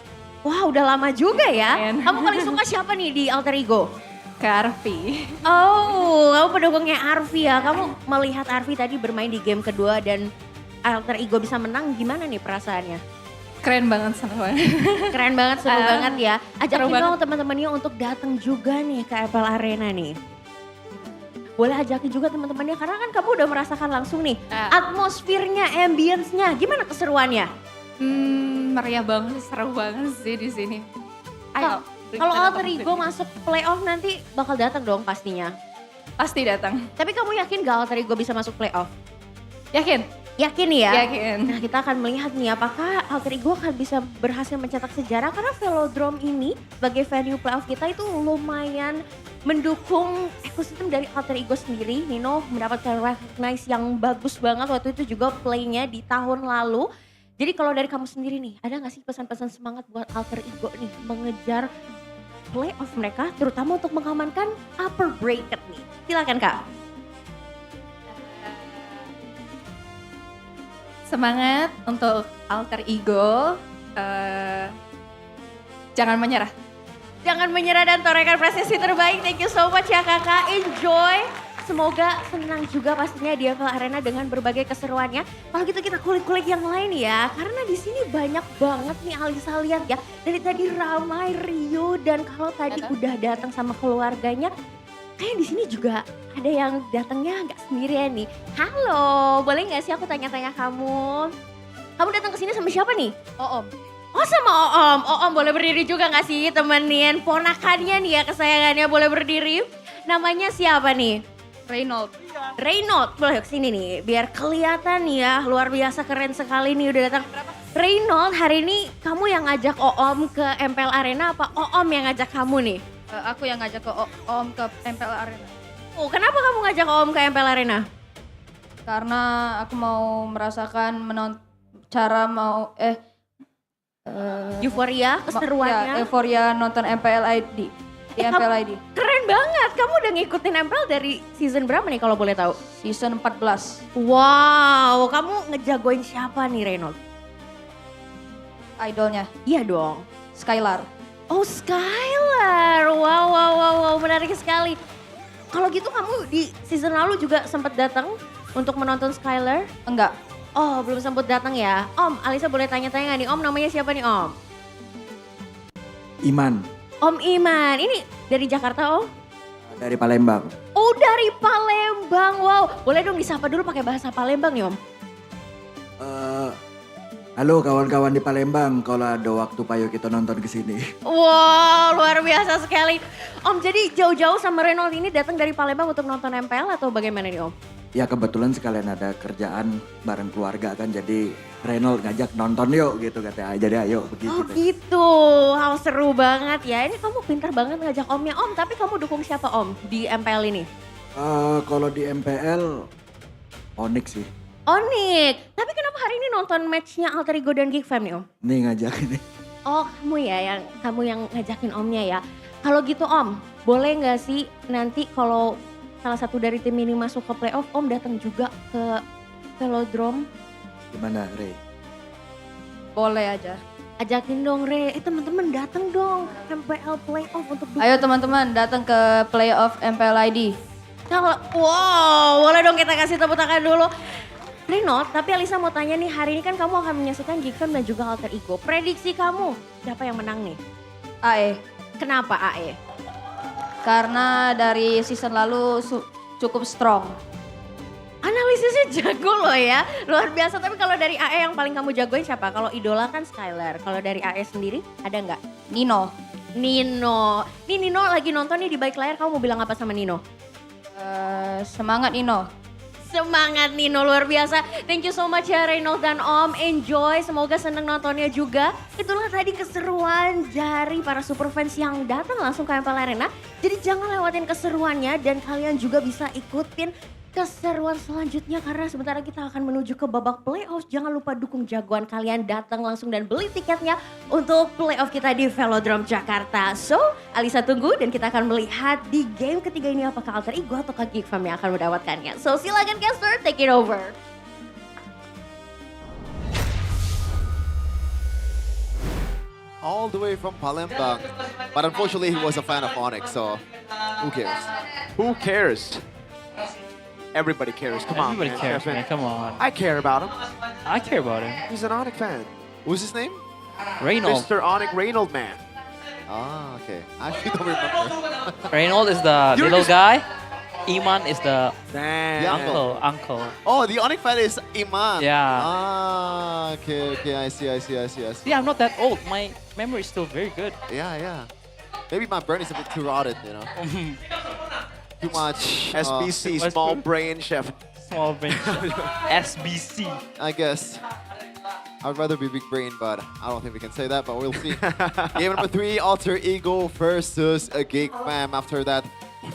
Wah udah lama juga ya. Lumayan. Kamu paling suka siapa nih di Alter Ego? Ke Arfi. Oh, kamu pendukungnya Arfi ya. Kamu melihat Arfi tadi bermain di game kedua dan Alter Ego bisa menang, gimana nih perasaannya? Keren banget, seneng banget. Keren banget, seru banget ya. Ajakin seru banget. dong teman-temannya untuk datang juga nih ke MPL Arena nih. Boleh ajakin juga teman-temannya karena kan kamu udah merasakan langsung nih atmosfernya, ambience-nya. Gimana keseruannya? Meriah banget, seru banget sih di sini. Ayo. Kalau Alter Ego masuk playoff nanti bakal datang dong pastinya. Pasti datang. Tapi kamu yakin gak Alter Ego bisa masuk playoff? Yakin. Yakin ya? Yakin. Nah kita akan melihat nih apakah Alter Ego akan bisa berhasil mencetak sejarah. Karena Velodrome ini sebagai venue playoff kita itu lumayan mendukung ekosistem dari Alter Ego sendiri. Nino mendapatkan recognize yang bagus banget waktu itu juga playnya di tahun lalu. Jadi kalau dari kamu sendiri nih, ada gak sih pesan-pesan semangat buat Alter Ego nih mengejar playoff mereka, terutama untuk mengamankan upper bracket nih. Silakan Kak. Semangat untuk Alter Ego. Jangan menyerah. Jangan menyerah dan torehkan prestasi terbaik. Thank you so much ya kakak. Enjoy. Semoga senang juga pastinya di MPL Arena dengan berbagai keseruannya. Kalau gitu kita kulik-kulik yang lain ya. Karena di sini banyak banget nih Alisa lihat ya. Dari tadi ramai Rio dan kalau tadi udah datang sama keluarganya. Kayak di sini juga ada yang datangnya nggak sendirian nih. Halo, boleh nggak sih aku tanya-tanya kamu? Kamu datang ke sini sama siapa nih? Om. Oh sama Om. Om boleh berdiri juga nggak sih temenin ponakannya nih ya kesayangannya boleh berdiri. Namanya siapa nih? Reynold. Reynold, boleh kesini nih biar kelihatan ya luar biasa keren sekali nih udah datang. Reynold hari ini kamu yang ngajak Om ke MPL Arena apa Om yang ngajak kamu nih? Aku yang ngajak ke Om ke MPL Arena. Oh kenapa kamu ngajak Om ke MPL Arena? Karena aku mau merasakan euforia, keseruannya. Ya, euforia nonton MPL ID. Di MPL ID. Keren banget, kamu udah ngikutin MPL dari season berapa nih kalau boleh tahu? Season 14. Wow, kamu ngejagoin siapa nih Reynold? Idolnya. Iya dong. Skylar. Oh Skylar, wow, menarik sekali. Kalau gitu kamu di season lalu juga sempat datang untuk menonton Skylar? Enggak. Oh belum sempat datang ya. Om, Alisa boleh tanya-tanya gak nih Om namanya siapa nih Om? Iman. Om Iman, ini dari Jakarta Om? Dari Palembang. Oh dari Palembang, wow. Boleh dong disapa dulu pakai bahasa Palembang nih Om? Halo kawan-kawan di Palembang, kalau ada waktu payo kita nonton ke sini. Wow, luar biasa sekali. Om, jadi jauh-jauh sama Reynold ini datang dari Palembang untuk nonton MPL atau bagaimana nih Om? Ya kebetulan sekalian ada kerjaan bareng keluarga kan, jadi Reynold ngajak nonton yuk gitu katanya. Jadi ayo begitu. Oh gitu, wow seru banget ya. Ini kamu pintar banget ngajak Omnya Om, tapi kamu dukung siapa Om di MPL ini? Kalau di MPL, Onyx sih. Onyx, tapi kenapa hari ini nonton matchnya Alter Ego dan Geek Fam nih Om? Nih ngajak ini. Oh kamu yang ngajakin Omnya ya. Kalau gitu Om, boleh nggak sih nanti kalau salah satu dari tim ini masuk ke playoff, Om datang juga ke Velodrome? Gimana Rey? Boleh aja. Ajakin dong Rey, teman-teman datang dong MPL playoff untuk Ayo teman-teman datang ke playoff MPL ID. Wow, boleh dong kita kasih tepuk tangan dulu. Reynold, tapi Alisa mau tanya nih, hari ini kan kamu akan menyaksikan Geekfam dan juga Alter Ego. Prediksi kamu, siapa yang menang nih? AE. Kenapa AE? Karena dari season lalu cukup strong. Analisisnya jago loh ya, luar biasa. Tapi kalau dari AE yang paling kamu jagoin siapa? Kalau idola kan Skylar, kalau dari AE sendiri ada nggak? Nino. Nino. Nih Nino lagi nonton nih di balik layar, kamu mau bilang apa sama Nino? Semangat Nino. Semangat Nino, luar biasa. Thank you so much ya Reynold dan Om. Enjoy, semoga seneng nontonnya juga. Itulah tadi keseruan dari para super fans yang datang langsung ke MPL Arena. Jadi jangan lewatin keseruannya dan kalian juga bisa ikutin keseruan selanjutnya karena sebentar kita akan menuju ke babak playoff. Jangan lupa dukung jagoan kalian, datang langsung dan beli tiketnya untuk playoff kita di Velodrome Jakarta. So, Alisa tunggu dan kita akan melihat di game ketiga ini apakah Alter Ego atau Geek Fam yang akan mendapatkannya. So, silakan caster, take it over. All the way from Palembang. But unfortunately, he was a fan of Onyx, so who cares? Who cares? Everybody cares. Come on, Everybody man. cares, Kevin. man. Come on. I care about him. I care about him. He's an Onyx fan. What's his name? Reynold. Mr. Onyx Reynold, man. Ah, okay. I actually don't remember. Reynold is the You're little just- guy. Iman is the Damn. uncle. Oh, the Onyx fan is Iman. Yeah. Ah, okay, I see. Yeah, I'm not that old. My memory is still very good. Yeah. Maybe my brain is a bit too rotted, you know. Too much. SBC, small brain chef. Small brain. SBC. I guess. I'd rather be big brain, but I don't think we can say that, but we'll see. Game number 3, Alter Ego versus a Geek Fam. After that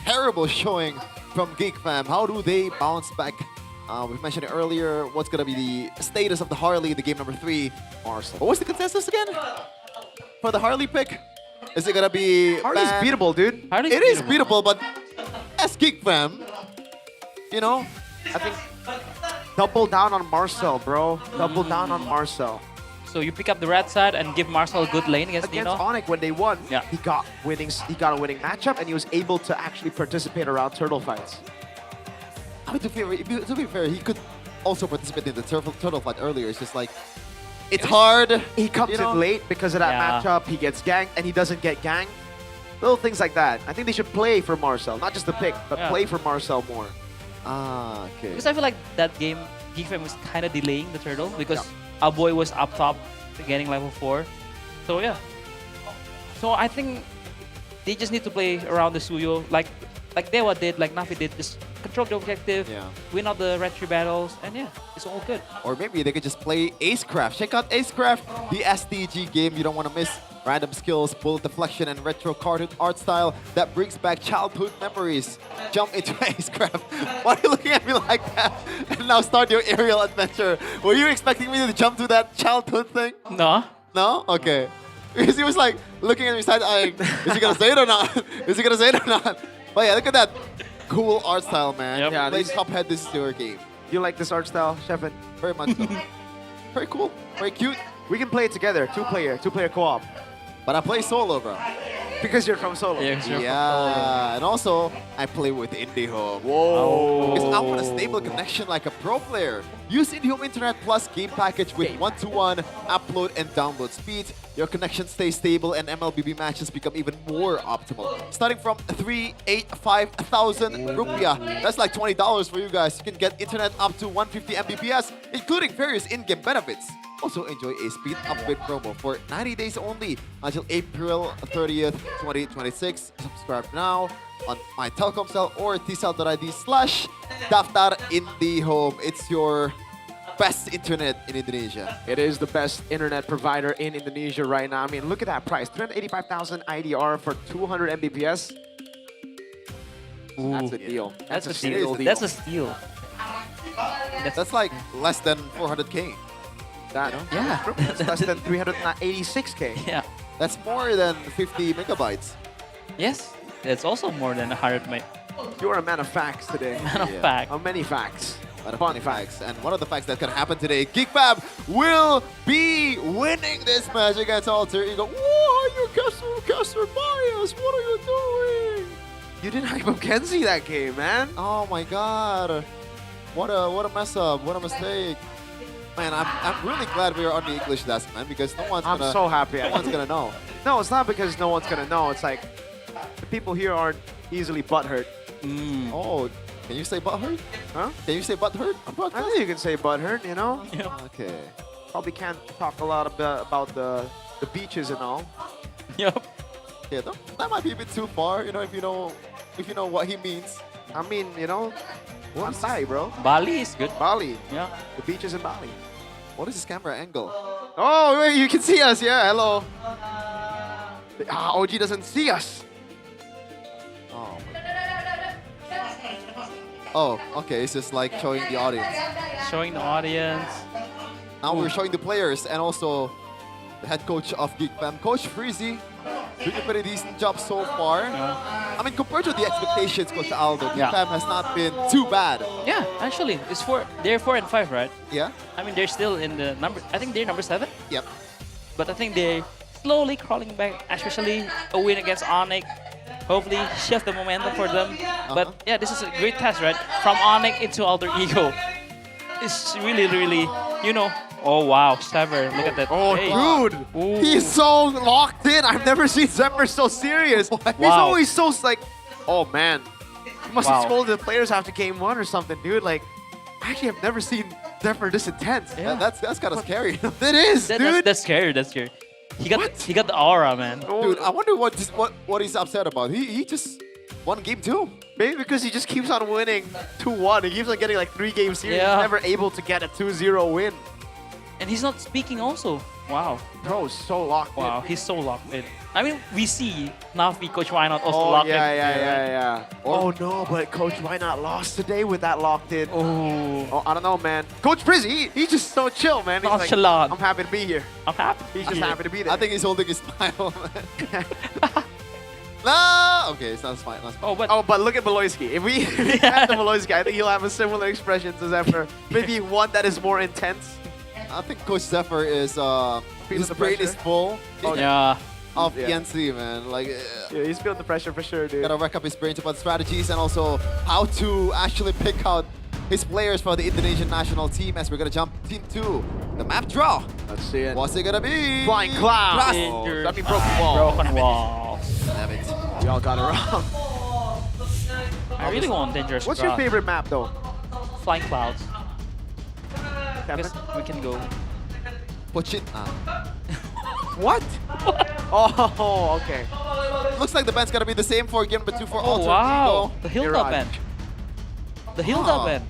terrible showing from Geek Fam, how do they bounce back? We've mentioned it earlier. What's going to be the status of the Harley in the game number 3? Marcel. What was the consensus again? For the Harley pick? Is it going to be... Harley's bad? beatable, dude. It is beatable, but as Geek Fam, you know, I think double down on Marcel, bro. Double down on Marcel. So you pick up the red side and give Marcel a good lane against Against Nino. Onyx, when they won, Yeah. he got a winning matchup, and he was able to actually participate around turtle fights. I mean, to be fair, he could also participate in the turtle fight earlier. It's just like, it's hard. He comes you know? in late because of that Yeah. matchup. He gets ganked, and he doesn't get ganked. Little things like that. I think they should play for Marcel, not just the pick, but Yeah. play for Marcel more. Ah, okay. Because I feel like that game, Geekfam was kind of delaying the turtle because our boy was up top, getting level 4. So yeah. So I think they just need to play around the Suyo like Dewa did, like Navi did. Just control the objective, win out the red 3 battles, and yeah, it's all good. Or maybe they could just play Acecraft. Check out Acecraft, the STG game you don't want to miss. Random skills, bullet deflection, and retro cartoon art style that brings back childhood memories. Jump into Acecraft. Why are you looking at me like that? And now start your aerial adventure. Were you expecting me to jump to that childhood thing? No. No? Okay. Because he was like looking at me side-eyeing. Is he gonna say it or not? Is he gonna say it or not? But yeah, look at that cool art style, man. Yep. Yeah, Play these- Cuphead, this is your game. You like this art style, Shevin? Very much so. Very cool. Very cute. We can play it together, two-player co-op. But I play solo, bro. Because you're from solo. Yeah, and also I play with IndieHome. Whoa. Because I want a stable connection like a pro player. Use IndieHome Internet Plus game package with 1-to-1 upload and download speed. Your connection stays stable and MLBB matches become even more optimal. Starting from 385,000 rupiah. That's like $20 for you guys. You can get internet up to 150 Mbps, including various in-game benefits. Also enjoy a speed upgrade promo for 90 days only until April 30th, 2026. Subscribe now on my Telkomsel or tsel.id/daftar IndieHome. It's your best internet in Indonesia. It is the best internet provider in Indonesia right now. I mean, look at that price. 385,000 IDR for 200 Mbps. That's a deal. That's a steal. steal. That's a steal. That's like less than 400k. That, Yeah. That's less than 386k. Yeah. That's more than 50 megabytes. Yes. It's also more than 100 mate. You are a man of facts today. Man of fact. How many facts? A lot of funny facts. And one of the facts that can happen today, GeekFab will be winning this match against Alter Ego. Whoa, you caster bias. What are you doing? You didn't hype up Kenzie that game, man. Oh my god. What a mess up. What a mistake. Man, I'm really glad we are on the English desk, man, because no one's I'm gonna so happy. No one's gonna know. No, it's not because no one's gonna know. It's like the people here aren't easily butthurt. Oh, can you say butthurt? Huh? Can you say butthurt? I think you can say butthurt, you know? Okay. Probably can't talk a lot about the beaches and all. Yep. Yeah, that might be a bit too far, you know, if you know what he means. I mean, you know, I'm sorry, bro. Bali is good. Bali. Yeah. The beaches in Bali. What is this camera angle? Oh, wait, you can see us. Yeah, hello. OG doesn't see us. Oh. Oh, okay. It's just like showing the audience. Showing the audience. Now we're showing the players and also the head coach of Geek Fam, Coach Freezy, doing a pretty decent job so far. I mean, compared to the expectations, Coach Aldo, Geek Fam has not been too bad. Yeah, actually, they're 4 and 5, right? Yeah. I mean, they're still in the number. I think they're number 7. Yep. But I think they're slowly crawling back, especially a win against Onyx. Hopefully, shift the momentum for them. But yeah, this is a great test, right? From Onyx into Alter Ego. It's really, really, you know. Oh wow, Sever, look at that. Oh, Hey. dude, Ooh. he's so locked in. I've never seen Zephyr so serious. He's Wow. always so like, oh man, he must Wow. have scolded the players after game 1 or something, dude. Like, actually, I've never seen Zephyr this intense. Yeah, that's kind of scary. It is, dude. That's scary. That's scary. He got the aura, man. Dude, I wonder what he's upset about. He just won game 2. Maybe because he just keeps on winning 2-1. He keeps on getting like 3 game series. Yeah. He's never able to get a 2-0 win. And he's not speaking also. Wow. Bro, so locked in. Wow, he's so locked in. I mean, we see Navi, Coach Why Not also Oh, locked in. yeah. Oh no, but Coach Why Not lost today with that locked in. Oh, I don't know, man. Coach Frizzy, he's just so chill, man. He's like, Nonchalant. I'm happy to be here. I'm happy. He's just happy to be there. I think he's holding his smile. No! Okay, it's not fine. But look at Maloyski. If we have the Maloyski, I think he'll have a similar expression to Zephyr. Maybe one that is more intense. I think Coach Zephyr is his the brain pressure. is full. Yeah. Of Yeah. ENC, man. Like, Yeah, he's feeling the pressure for sure, dude. gotta rack up his brains about strategies and also how to actually pick out his players for the Indonesian national team as we're gonna jump into the map draw. Let's see it. What's it gonna be? Flying Cloud. Cross. I mean, broken wall. Broken wall. Damn it. Y'all got it wrong. I really want Dangerous What's your Ground. favorite map, though? Flying Clouds. Kevin? Because we can go. Pochin. What? Oh, okay. Looks like the band's gonna be the same for game number 2 for Oh Alter wow, Ego. the Hilda Mirage. band. The Hilda Ah. band.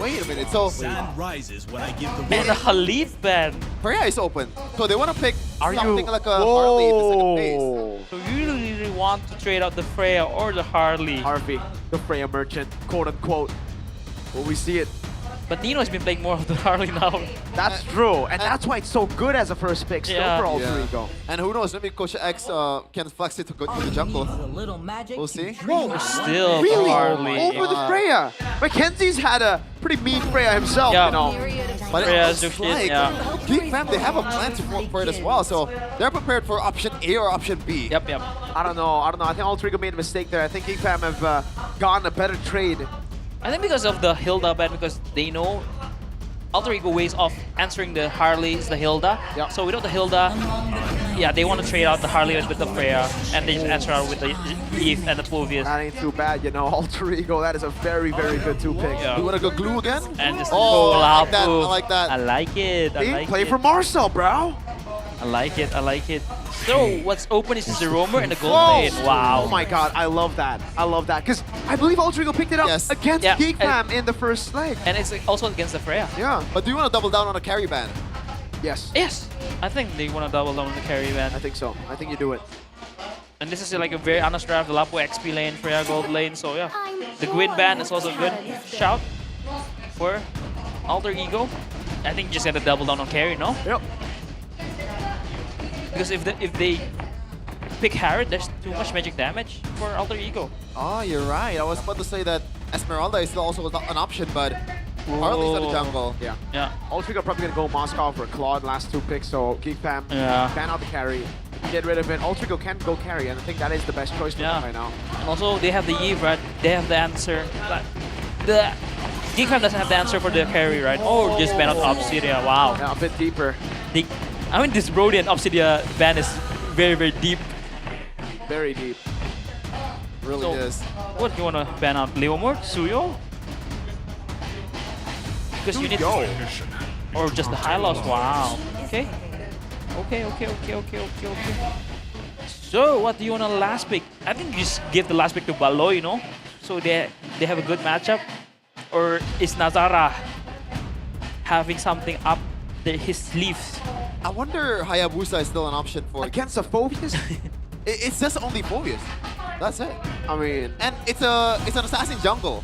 Wait a minute, so Sun rises when I give the And the Khalif band. Freya is open. So they wanna pick Are something you? like a Harley in the second phase. Whoa. So you really want to trade out the Freya or the Harley. Harvey, the Freya merchant, quote unquote. Will we see it? But Nino has been playing more of the Harley now. That's true, and that's why it's so good as a first pick still Yeah. for Alter Ego. And who knows, maybe Coach X can flex it to go to the jungle. We'll see. Whoa, Still really? Harley. Over the Freya. Mackenzie's had a pretty mean Freya himself, Yeah. you know. But it Freya, looks Zushit, like yeah. Geek Fam, they have a plan for it as well. So they're prepared for option A or option B. Yep. I don't know. I think Alter Ego made a mistake there. I think Geek Fam have gotten a better trade. I think because of the Hilda band, because they know Alter Ego ways of answering the Harley is the Hilda. Yep. So without the Hilda, yeah, they want to trade out the Harley with the Freya, and they just answer out with the Eve and the Povius. That ain't too bad, you know. Alter Ego, that is a very, very good 2-pick. Yeah. You wanna go glue again? And just Oh, go I like that. Lapu. I like that. I like it. I See? like Play it. for Marcel, bro. I like it. I like it. So what's open is just the roamer and the gold Whoa. lane. Wow. Oh my god, I love that. I love that. Because I believe Alter Ego picked it up Yes. against Yeah, Geek and- Fam in the first leg. And it's also against the Freya. Yeah. But do you wanna double down on a carry ban? Yes. Yes. I think they want to double down on the carry van. I think so. I think you do it. And this is like a very honest draft. The Lapu XP lane, Freya gold lane. So yeah. The Gwyn ban is also a good shout for Alter Ego. I think you just gotta double down on carry, no? Yep. Because if they pick Harrod, there's too much magic damage for Alter Ego. Oh, you're right. I was about to say that Esmeralda is still also an option, but Harley's at the jungle. Yeah. Yeah. Alter Ego probably gonna go Moscow for Claude last 2 picks, so Geek Fam Yeah. ban out the carry. Get rid of it. Alter Ego can go carry, and I think that is the best choice for them right now. And also they have the Eve, right? They have the answer. But the Geek Fam doesn't have the answer for the carry, right? Oh, just ban out Obsidia. Wow. Yeah, a bit deeper. I mean, this Brody and Obsidia ban is very, very deep. Very deep. Really So, is. what do you want to ban out? Leomord? Suyo? Because you need or just the high loss. Wow. Okay. Okay. So, what do you want to last pick? I think you just give the last pick to Baloy, you know? So they have a good matchup. Or is Nazara having something up his sleeves? I wonder Hayabusa is still an option for against a Phobius. It's just only Phobius. That's it. I mean, and it's an assassin jungle.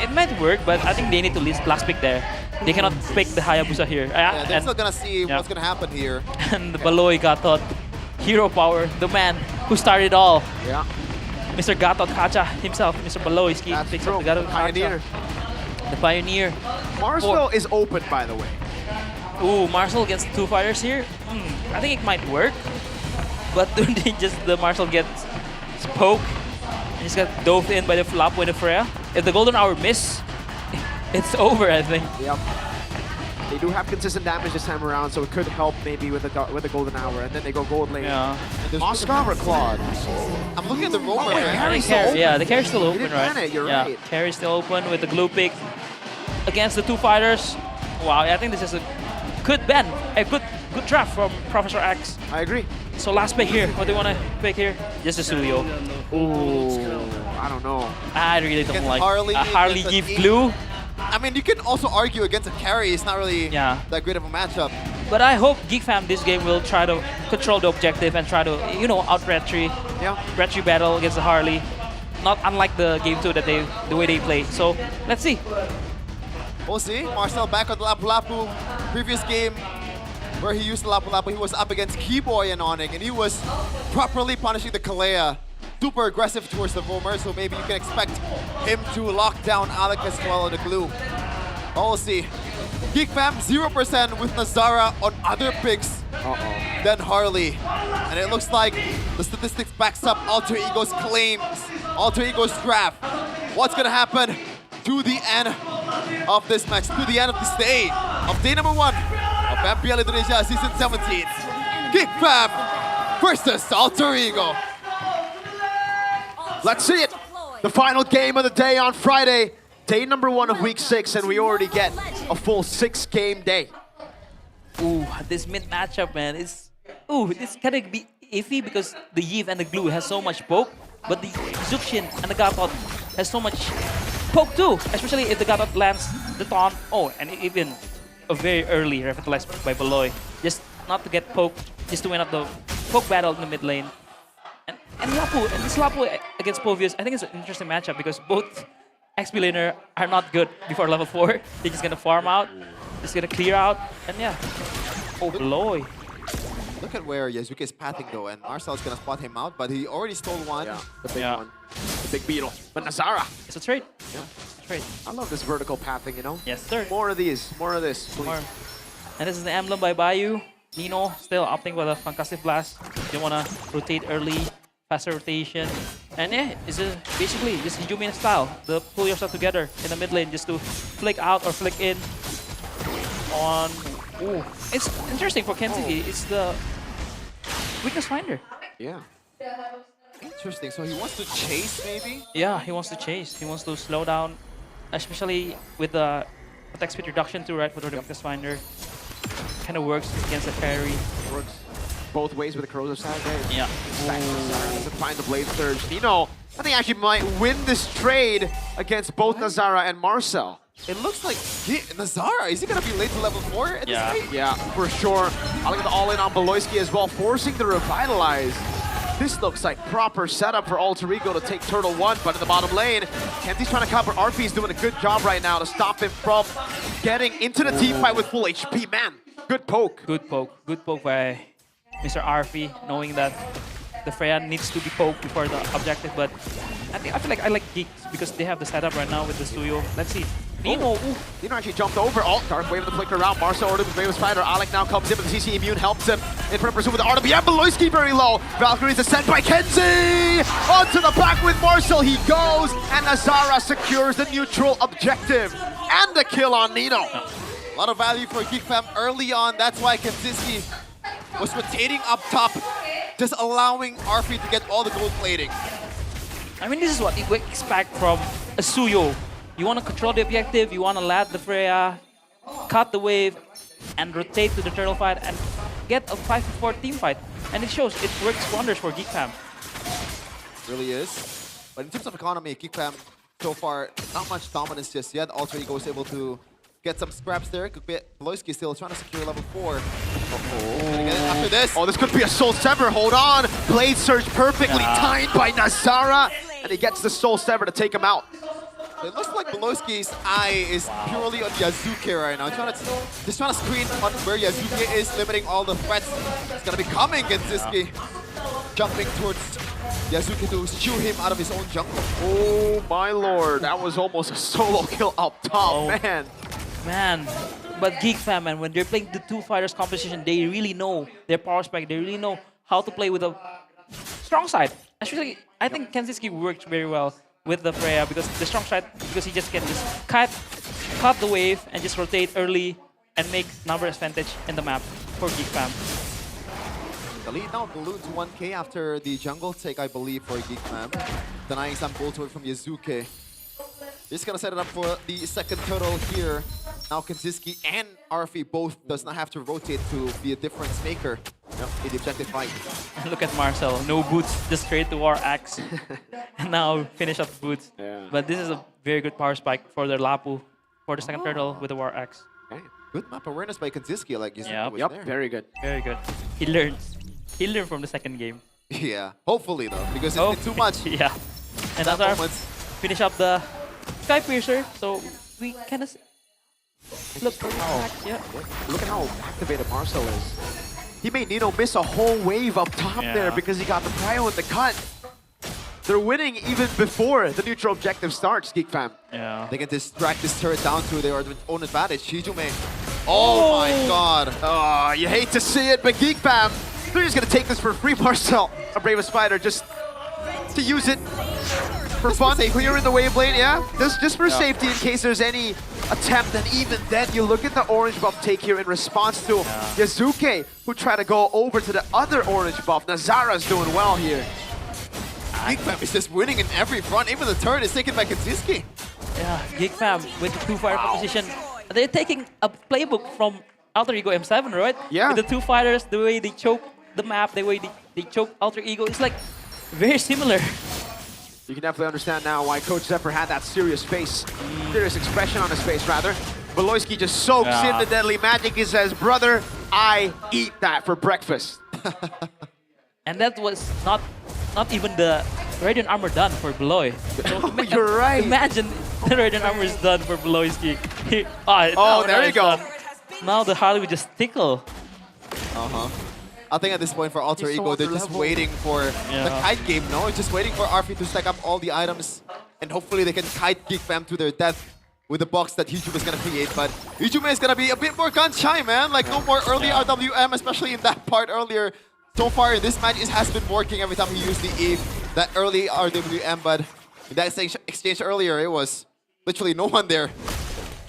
It might work, but I think they need to last pick there. They cannot pick the Hayabusa here. Yeah, they're still gonna see what's gonna happen here. And the Baloy Gatot, hero power, the man who started it all. Yeah. Mr. Gatot Kacha himself, Mr. Baloy, picks up the Gatot Pioneer. Kacha. The Pioneer. Marcel is open, by the way. Ooh, Marcel against 2 fighters here. I think it might work. But the Marcel gets poke. And just got dove in by the flop with the Freya. If the Golden Hour miss, it's over, I think. Yep. They do have consistent damage this time around, so it could help maybe with the Golden Hour. And then they go gold lane. Yeah. Oscar or Claude? I'm looking at the roamer. Yeah, the carry's still open, right? It, you're yeah, right. Carry's still open with the glue pick against the 2 fighters. Wow, I think this is a good draft from Professor X. I agree. So last pick here. What do you want to pick here? Just a Suyo. Ooh, I don't know. I really don't like Harley give glue. I mean, you can also argue against a carry. It's not really that great of a matchup. But I hope Geek Fam this game will try to control the objective and try to, out retry. Yeah. Retry battle against the Harley. Not unlike the game 2 that the way they play. So let's see. We'll see. Marcel back on the Lapu Lapu. Previous game where he used the Lapu Lapu, he was up against Keyboy and Onyx, and he was properly punishing the Kalea. Super aggressive towards the roamer, so maybe you can expect him to lock down Alec as well on the glue. But we'll see. Geek Fam 0% with Nazara on other picks than Harley. And it looks like the statistics backs up Alter Ego's claims, Alter Ego's draft. What's gonna happen to the end of this match, to the end of this day of day number 1 of MPL Indonesia Season 17. Geek Fam versus Alter Ego. Let's see it. The final game of the day on Friday. Day number 1 of week 6, and we already get a full 6-game day. Ooh, this mid matchup, man, this kind of be iffy because the Yiv and the glue has so much poke, but the Zuxin and the Gatot has so much poke too, especially if the Gatot lands the taunt. Oh, and even a very early revitalized by Baloy, just not to get poked, just to win up the poke battle in the mid lane. And this Lapu against Povius, I think it's an interesting matchup because both XP laner are not good before level 4. They're just gonna farm out, just gonna clear out, and yeah. Oh, Baloy. Look at where Yasuke is pathing though, and Marcel's gonna spot him out, but he already stole one. Yeah, the big one. The big beetle. But Nazara. It's a trade. Yeah. Trade. I love this vertical pathing, Yes, sir. More of these. More of this, please. More. And this is the emblem by Bayou. Nino still opting for the Fantastic Blast. They wanna rotate early. Faster rotation, and yeah, it's basically just Yumin style. Pull yourself together in the mid lane just to flick out or flick in. On, it's interesting for Kenzie. It's the weakness finder. Yeah. Interesting. So he wants to chase, maybe? Yeah, he wants to chase. He wants to slow down, especially with the attack speed reduction too, right? For the weakness finder, kind of works against the carry. Works both ways with the corrosive side, right? Yeah. Doesn't find the blade surge. Nino, I think actually might win this trade against both Nazara and Marcel. It looks like Nazara, is he gonna be late to level 4 at this rate? Yeah, for sure. I look at the all-in on Baloyski as well, forcing the revitalize. This looks like proper setup for Alter Ego to take Turtle 1, but in the bottom lane, Kenzie's trying to cover. RP's doing a good job right now to stop him from getting into the team fight with full HP. Man, good poke. Good poke. Good poke by Mr. Arfi, knowing that the Freya needs to be poked before the objective, but I feel like I like Geeks because they have the setup right now with the Suyo. Let's see. Nino, Nino actually jumped over. Oh, Dark Wave of the flicker around. Marcel ordered with Bravest Fighter. Alec now comes in with the CC Immune, helps him in front of pursuit with the RWM. Baloyski very low. Valkyrie's sent by Kenzie! Onto the back with Marcel. He goes, and Nazara secures the neutral objective. And the kill on Nino. A lot of value for Geek Fam early on. That's why Kenzie was rotating up top, just allowing Arfi to get all the gold plating. I mean, this is what we expect from a Suyo. You want to control the objective, you want to land the Freya, cut the wave, and rotate to the turtle fight and get a 5-4 team fight. And it shows, it works wonders for Geek Fam. Really is. But in terms of economy, Geek Fam so far, not much dominance just yet. Alter Ego was able to get some scraps there. Baloyski still trying to secure level 4. After this. Oh, this could be a Soul Sever. Hold on. Blade Surge perfectly timed by Nazara. And he gets the Soul Sever to take him out. It looks like Beloski's eye is purely on Yazuke right now. Just trying to screen on where Yazuke is, limiting all the threats. It's gonna be coming, Genziski. Jumping towards Yazuke to shoo him out of his own jungle. Oh my lord, that was almost a solo kill up top, man. Man, but Geek Fam, man, when they're playing the two fighters competition, they really know their power spike. They really know how to play with a strong side. Especially, I think Kenziski works very well with the Freya because the strong side, because he just can just cut the wave and just rotate early and make number advantage in the map for Geek Fam. The lead now ballooned to 1k after the jungle take, I believe, for Geek Fam. Denying some gold to it from Yazuke. Just gonna set it up for the second turtle here. Now Kenziski and Arfi both does not have to rotate to be a difference maker in the objective fight. Look at Marcel, no boots, just straight to War Axe. And now finish off boots. Yeah. But this is a very good power spike for their Lapu, for the second turtle with the War Axe. Okay. Good map awareness by Kenziski, like Yazuke was there. Very good. Very good. He learns. He learned from the second game. Yeah, hopefully though, because it's been too much. Yeah. And Nazar finish up the Sky Piercer, so we kind of look Look at how activated Marcel is. He made Nino miss a whole wave up top there because he got the prio with the cut. They're winning even before the neutral objective starts, Geek Fam. Yeah. They can distract this turret down to their own advantage. Shijume. Oh my god. Oh, you hate to see it, but Geek Fam, they're just gonna take this for free. Marcel, a bravest fighter, just to use it for fun, clearing the wave lane, just for safety in case there's any attempt. And even then, you look at the orange buff take here in response to Yazuke, who tried to go over to the other orange buff. Nazara's doing well here. Geek Fam is just winning in every front. Even the turret is taken by Kenziski. Yeah, Geek Fam with the two fighter composition. They're taking a playbook from Alter Ego M7, right? Yeah. With the two fighters, the way they choke the map, the way they choke Alter Ego, it's like very similar. You can definitely understand now why Coach Zephyr had that serious face, serious expression on his face, rather. Beloski just soaks in the deadly magic. He says, brother, I eat that for breakfast. And that was not even the Radiant Armor done for Beloy. So you're right. Imagine the Radiant Armor is done for Beloyski. There you go. Now the Harley would just tickle. I think at this point for Alter He's so Ego, they're under just level. waiting for the kite game, no? Just waiting for Arfi to stack up all the items and hopefully they can kite Geek Fam to their death with the box that Hijume is gonna create. But Hijume is gonna be a bit more gun shy, man. Like no more early RWM, especially in that part earlier. So far in this match, it has been working every time he used the Eve, that early RWM, but in that exchange earlier, it was literally no one there.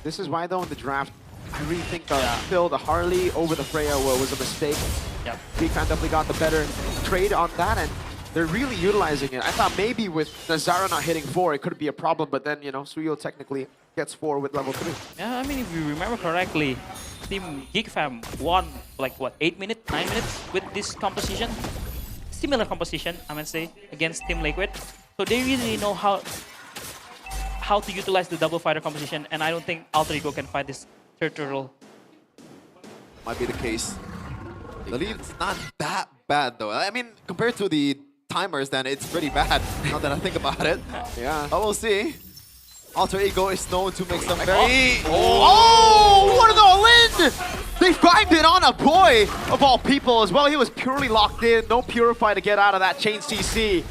This is why, though, in the draft, I really think Phil, the Harley over the Freya was a mistake. Yep. Geek Fam definitely got the better trade on that, and they're really utilizing it. I thought maybe with Nazara not hitting 4, it could be a problem, but then, you know, Suyo technically gets 4 with level 3. Yeah, I mean, if you remember correctly, Team Geek Fam won, like, what, 8 minutes, 9 minutes with this composition? Similar composition, I might say, against Team Liquid. So they really know how to utilize the double fighter composition, and I don't think Alter Ego can fight this third turtle. Might be the case. The lead's not that bad, though. I mean, compared to the timers, then it's pretty bad, now that I think about it. Yeah. But we'll see. Alter Ego is known to make some very... Oh, what an all-in! They find it on a boy, of all people, as well. He was purely locked in, no Purify to get out of that chain CC.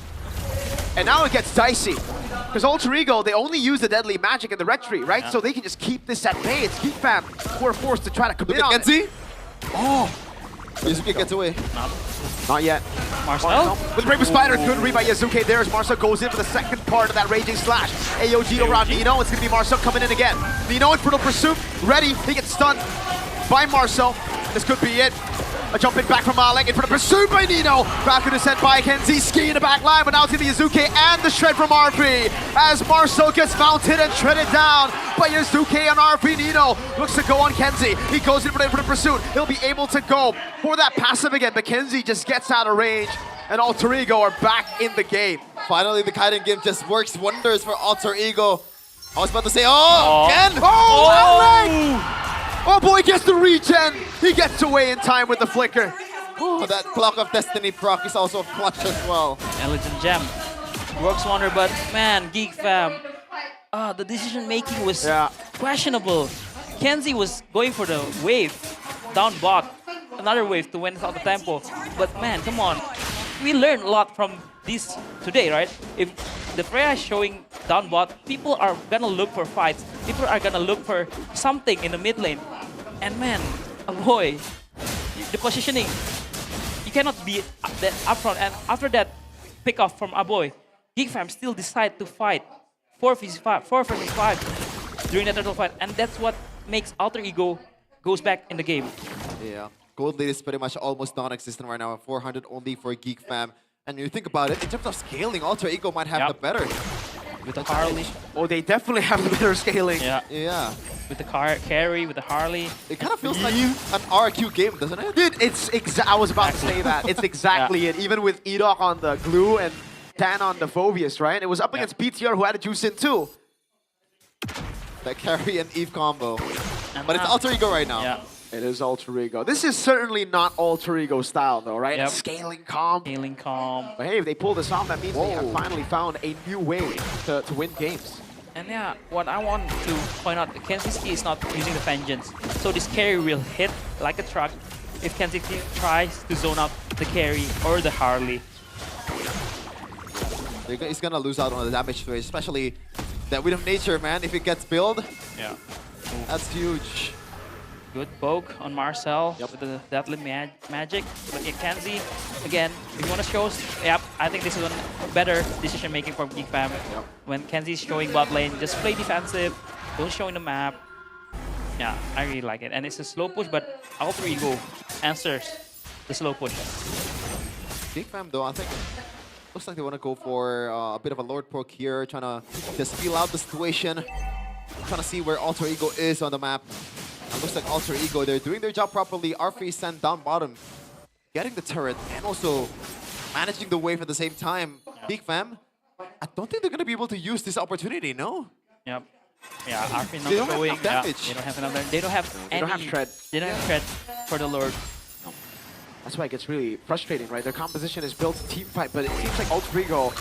And now it gets dicey. Because Alter Ego, they only use the deadly magic in the retreat, right? So they can just keep this at bay. It's Geek Fam who are forced to try to commit on Genzi. it. Oh! Yazuke gets away. Not yet. Marcel? With Brave Spider, good read by Yazuke there as Marcel goes in for the second part of that Raging Slash. AOG around Nino. It's going to be Marcel coming in again. Nino in Brutal Pursuit. Ready. He gets stunned by Marcel. This could be it. A jump in back from Alec in front of pursued by Nino. Falcon is sent by Kenzie, ski in the back line, but now it's gonna be Yazuke and the shred from RP as Marcel gets mounted and shredded down by Yazuke on RP. Nino looks to go on Kenzie. He goes in for the pursuit. He'll be able to go for that passive again, but Kenzie just gets out of range and Alter Ego are back in the game. Finally, the Kaiden game just works wonders for Alter Ego. I was about to say, Ken! Alec! Oh boy, gets the regen. He gets away in time with the flicker. Oh, that Clock of Destiny proc is also clutch as well. And Legend Gem works wonder, but man, Geek Fam the decision making was questionable. Kenzie was going for the wave, down bot, another wave to win out the tempo. But man, come on. We learned a lot from this today, right? If the Freya is showing down bot, people are gonna look for fights. People are gonna look for something in the mid lane. And man, boy, the positioning, you cannot be that upfront. And after that pick off from Aboy, GeekFam still decide to fight 4 versus 5 during that turtle fight. And that's what makes Alter Ego goes back in the game. Yeah, gold lead is pretty much almost non-existent right now. 400 only for GeekFam. And you think about it, in terms of scaling, Alter Ego might have the better. With the Harley. Oh, they definitely have the better scaling. Yeah. With the carry, with the Harley. It kind of feels like an RQ game, doesn't it? Dude, it's I was about to say that. It's exactly it. Even with Edok on the glue and Dan on the Phobius, right? It was up against BTR who had a juice in too. That carry and Eve combo. But it's Alter Ego right now. Yeah. It is Alter Ego. This is certainly not Alter Ego style though, right? Yep. Scaling calm. Scaling calm. But hey, if they pull this off, that means they have finally found a new way to win games. And yeah, what I want to point out, Kenzie is not using the Vengeance. So this carry will hit like a truck if Kenzie tries to zone out the carry or the Harley. He's gonna lose out on the damage to it, especially that Wind of Nature, man. If it gets build, that's huge. Good poke on Marcel with the Deadly Magic. But Kenzie, again, if you want to show, I think this is a better decision making from GeekFam. When Kenzie's showing bot lane, just play defensive, don't show in the map. Yeah, I really like it. And it's a slow push, but Alter Ego answers the slow push. GeekFam though, I think, looks like they want to go for a bit of a Lord Poke here, trying to just feel out the situation, trying to see where Alter Ego is on the map. It looks like Alter Ego, they're doing their job properly. R3 sent down bottom, getting the turret, and also managing the wave at the same time. GeekFam, I don't think they're going to be able to use this opportunity, no? Yep. Yeah, R3 not They don't have showing. enough damage. They don't have enough. They don't have They don't have shred. They don't have shred for the Lord. That's why it gets really frustrating, right? Their composition is built to team fight, but it seems like Alter Ego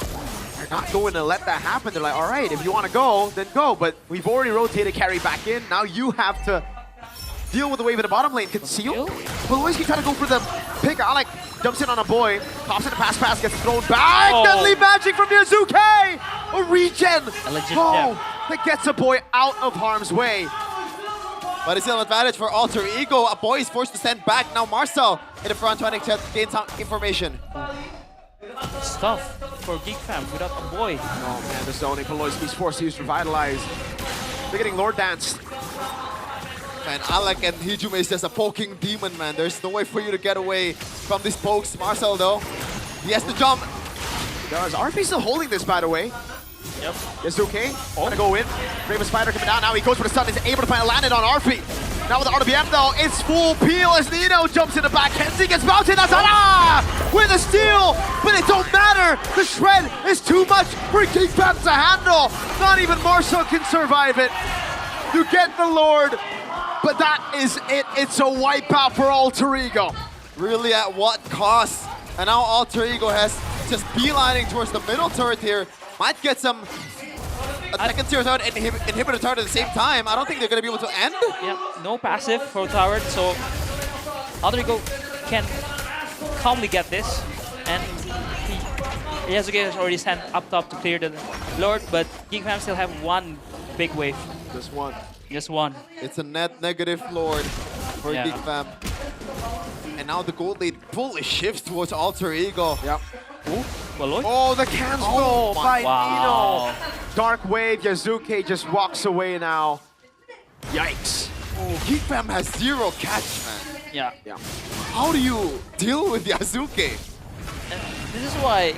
are not going to let that happen. They're like, all right, if you want to go, then go. But we've already rotated carry back in. Now you have to deal with the wave in the bottom lane. Conceal. Poloiski trying to go for the pick. Alec jumps in on a boy. Pops in the pass, gets thrown back. Deadly magic from Yazuke! A regen! That gets a boy out of harm's way. But it's still an advantage for Alter Ego. A boy is forced to stand back. Now Marcel in the front trying to gain some information. It's tough for GeekFam without a boy. Oh man, the zoning. Poloiski's forced to use Revitalize. They're getting Lord Danced. Man, Alec and Hijume is just a poking demon, man. There's no way for you to get away from these pokes. Marcel, though, he has to jump. Does RP still holding this, by the way? Yep. Yazuke, gonna go in. Raven Spider coming down. Now he goes for the stun. He's able to find a landed on RP. Now with the RBM, though, it's full peel as Nino jumps in the back. Kenzie gets mounted. Nazara with a steal, but it don't matter. The shred is too much for GeekFam to handle. Not even Marcel can survive it. You get the Lord. But that is it. It's a wipeout for Alter Ego. Really, at what cost? And now Alter Ego has just beelining towards the middle turret here. Might get some second tier turret and inhibitor turret at the same time. I don't think they're going to be able to end. Yep, no passive for turret, so Alter Ego can calmly get this. And Yazuki has already sent up top to clear the Lord, but GeekFam still have one big wave. Just one. Just one. It's a net negative Lord for GeekFam. And now the gold lead fully shifts towards Alter Ego. Yep. Oh, the cancel by Nino. Dark Wave, Yazuke just walks away now. Yikes. Oh, GeekFam has zero catch, man. Yeah. How do you deal with Yazuke? And this is why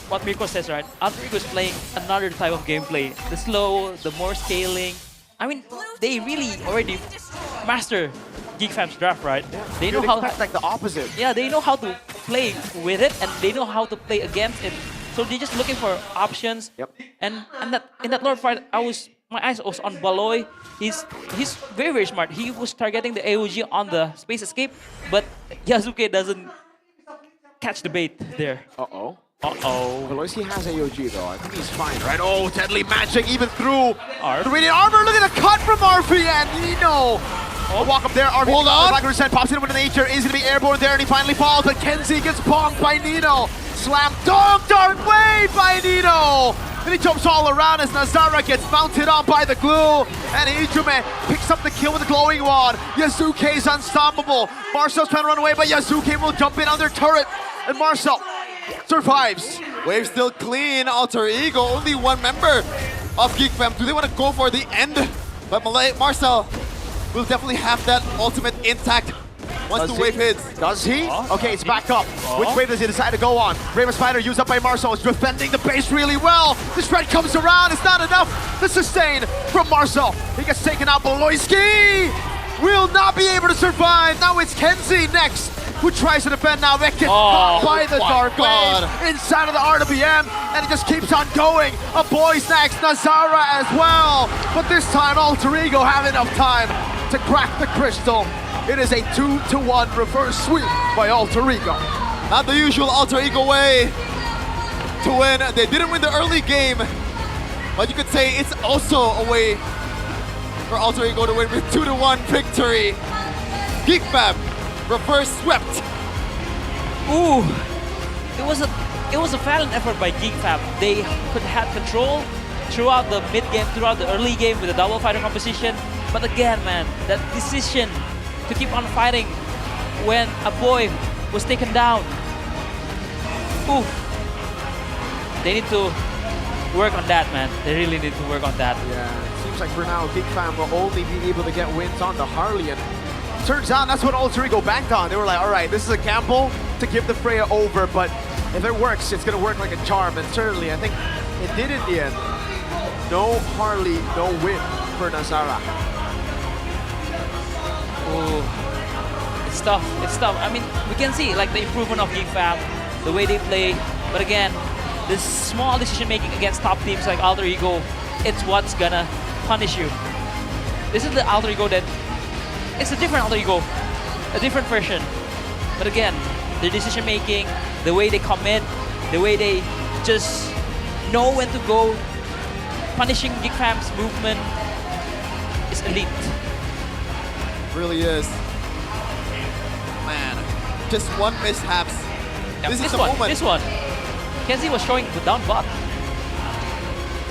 what Mirko says, right? Alter Ego is playing another type of gameplay. The slow, the more scaling. I mean, they really already master GeekFam's draft, right? They know how like the opposite. Yeah, they know how to play with it and they know how to play against it. So they're just looking for options. Yep. And that in that Lord fight, my eyes was on Baloy. He's very, very smart. He was targeting the AOG on the space escape, but Yazuke doesn't catch the bait there. Uh-oh. Uh-oh. Veloci has AOG though. I think he's fine, right? Oh, deadly magic even through the radiant armor. Look at the cut from RP and Nino. Oh, walk up there. RP hold on. Black Percent pops in with nature. Is going to be airborne there and he finally falls. But Kenzie gets bonked by Nino. Slam dunk dark wave by Nino. And he jumps all around as Nazara gets mounted on by the glue. And Ijume picks up the kill with the glowing wand. Yasuke is unstoppable. Marcel's trying to run away, but Yasuke will jump in on their turret. And Marcel survives. Wave still clean. Alter Ego, only one member of Geek Fam. Do they want to go for the end? But Marcel will definitely have that ultimate intact once the wave hits. Does he? Okay, it's back up. Which wave does he decide to go on? Raven Spider used up by Marcel is defending the base really well. The spread comes around. It's not enough. The sustain from Marcel. He gets taken out. Beloyski will not be able to survive. Now it's Kenzie next, who tries to defend now. That gets caught by the Dark Wave inside of the RWM, and it just keeps on going. A boys next, Nazara as well. But this time, Alter Ego have enough time to crack the crystal. It is a 2-1 reverse sweep by Alter Ego. Not the usual Alter Ego way to win. They didn't win the early game, but you could say it's also a way for Alter Ego to win with 2-1 victory. Geek Fam reverse swept. Ooh, it was a valiant effort by Geek Fam. They could have control throughout the mid game, throughout the early game with the double fighter composition. But again, man, that decision to keep on fighting when a boy was taken down. Ooh, they need to work on that, man. They really need to work on that. Yeah, it seems like for now, Geek Fam will only be able to get wins on the Harley. And turns out that's what Alter Ego banked on. They were like, all right, this is a gamble to give the Freya over, but if it works, it's going to work like a charm. And certainly, I think it did in the end. No Harley, no win for Nazara. Ooh, it's tough. It's tough. I mean, we can see like the improvement of Geek Fam, the way they play. But again, this small decision making against top teams like Alter Ego, it's what's gonna punish you. This is the Alter Ego that it's a different Alter Ego, a different version. But again, the decision making, the way they commit, the way they just know when to go, punishing Geek Fam's movement is elite. Really is. Man, just one mishaps. Yeah, this is the one, moment. This one. Kenzie was showing the down bot.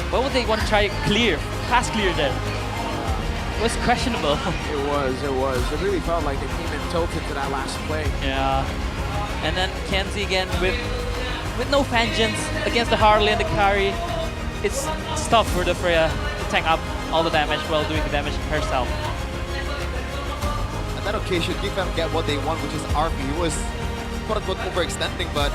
Why would they want to try clear, fast clear there? It was questionable. It was. It really felt like they came in tilted to that last play. Yeah. And then Kenzie again with no vengeance against the Harley and the carry. It's tough for the Freya to tank up all the damage while doing the damage herself. On that occasion, Geek Fam get what they want, which is RP. He was quote-unquote overextending, but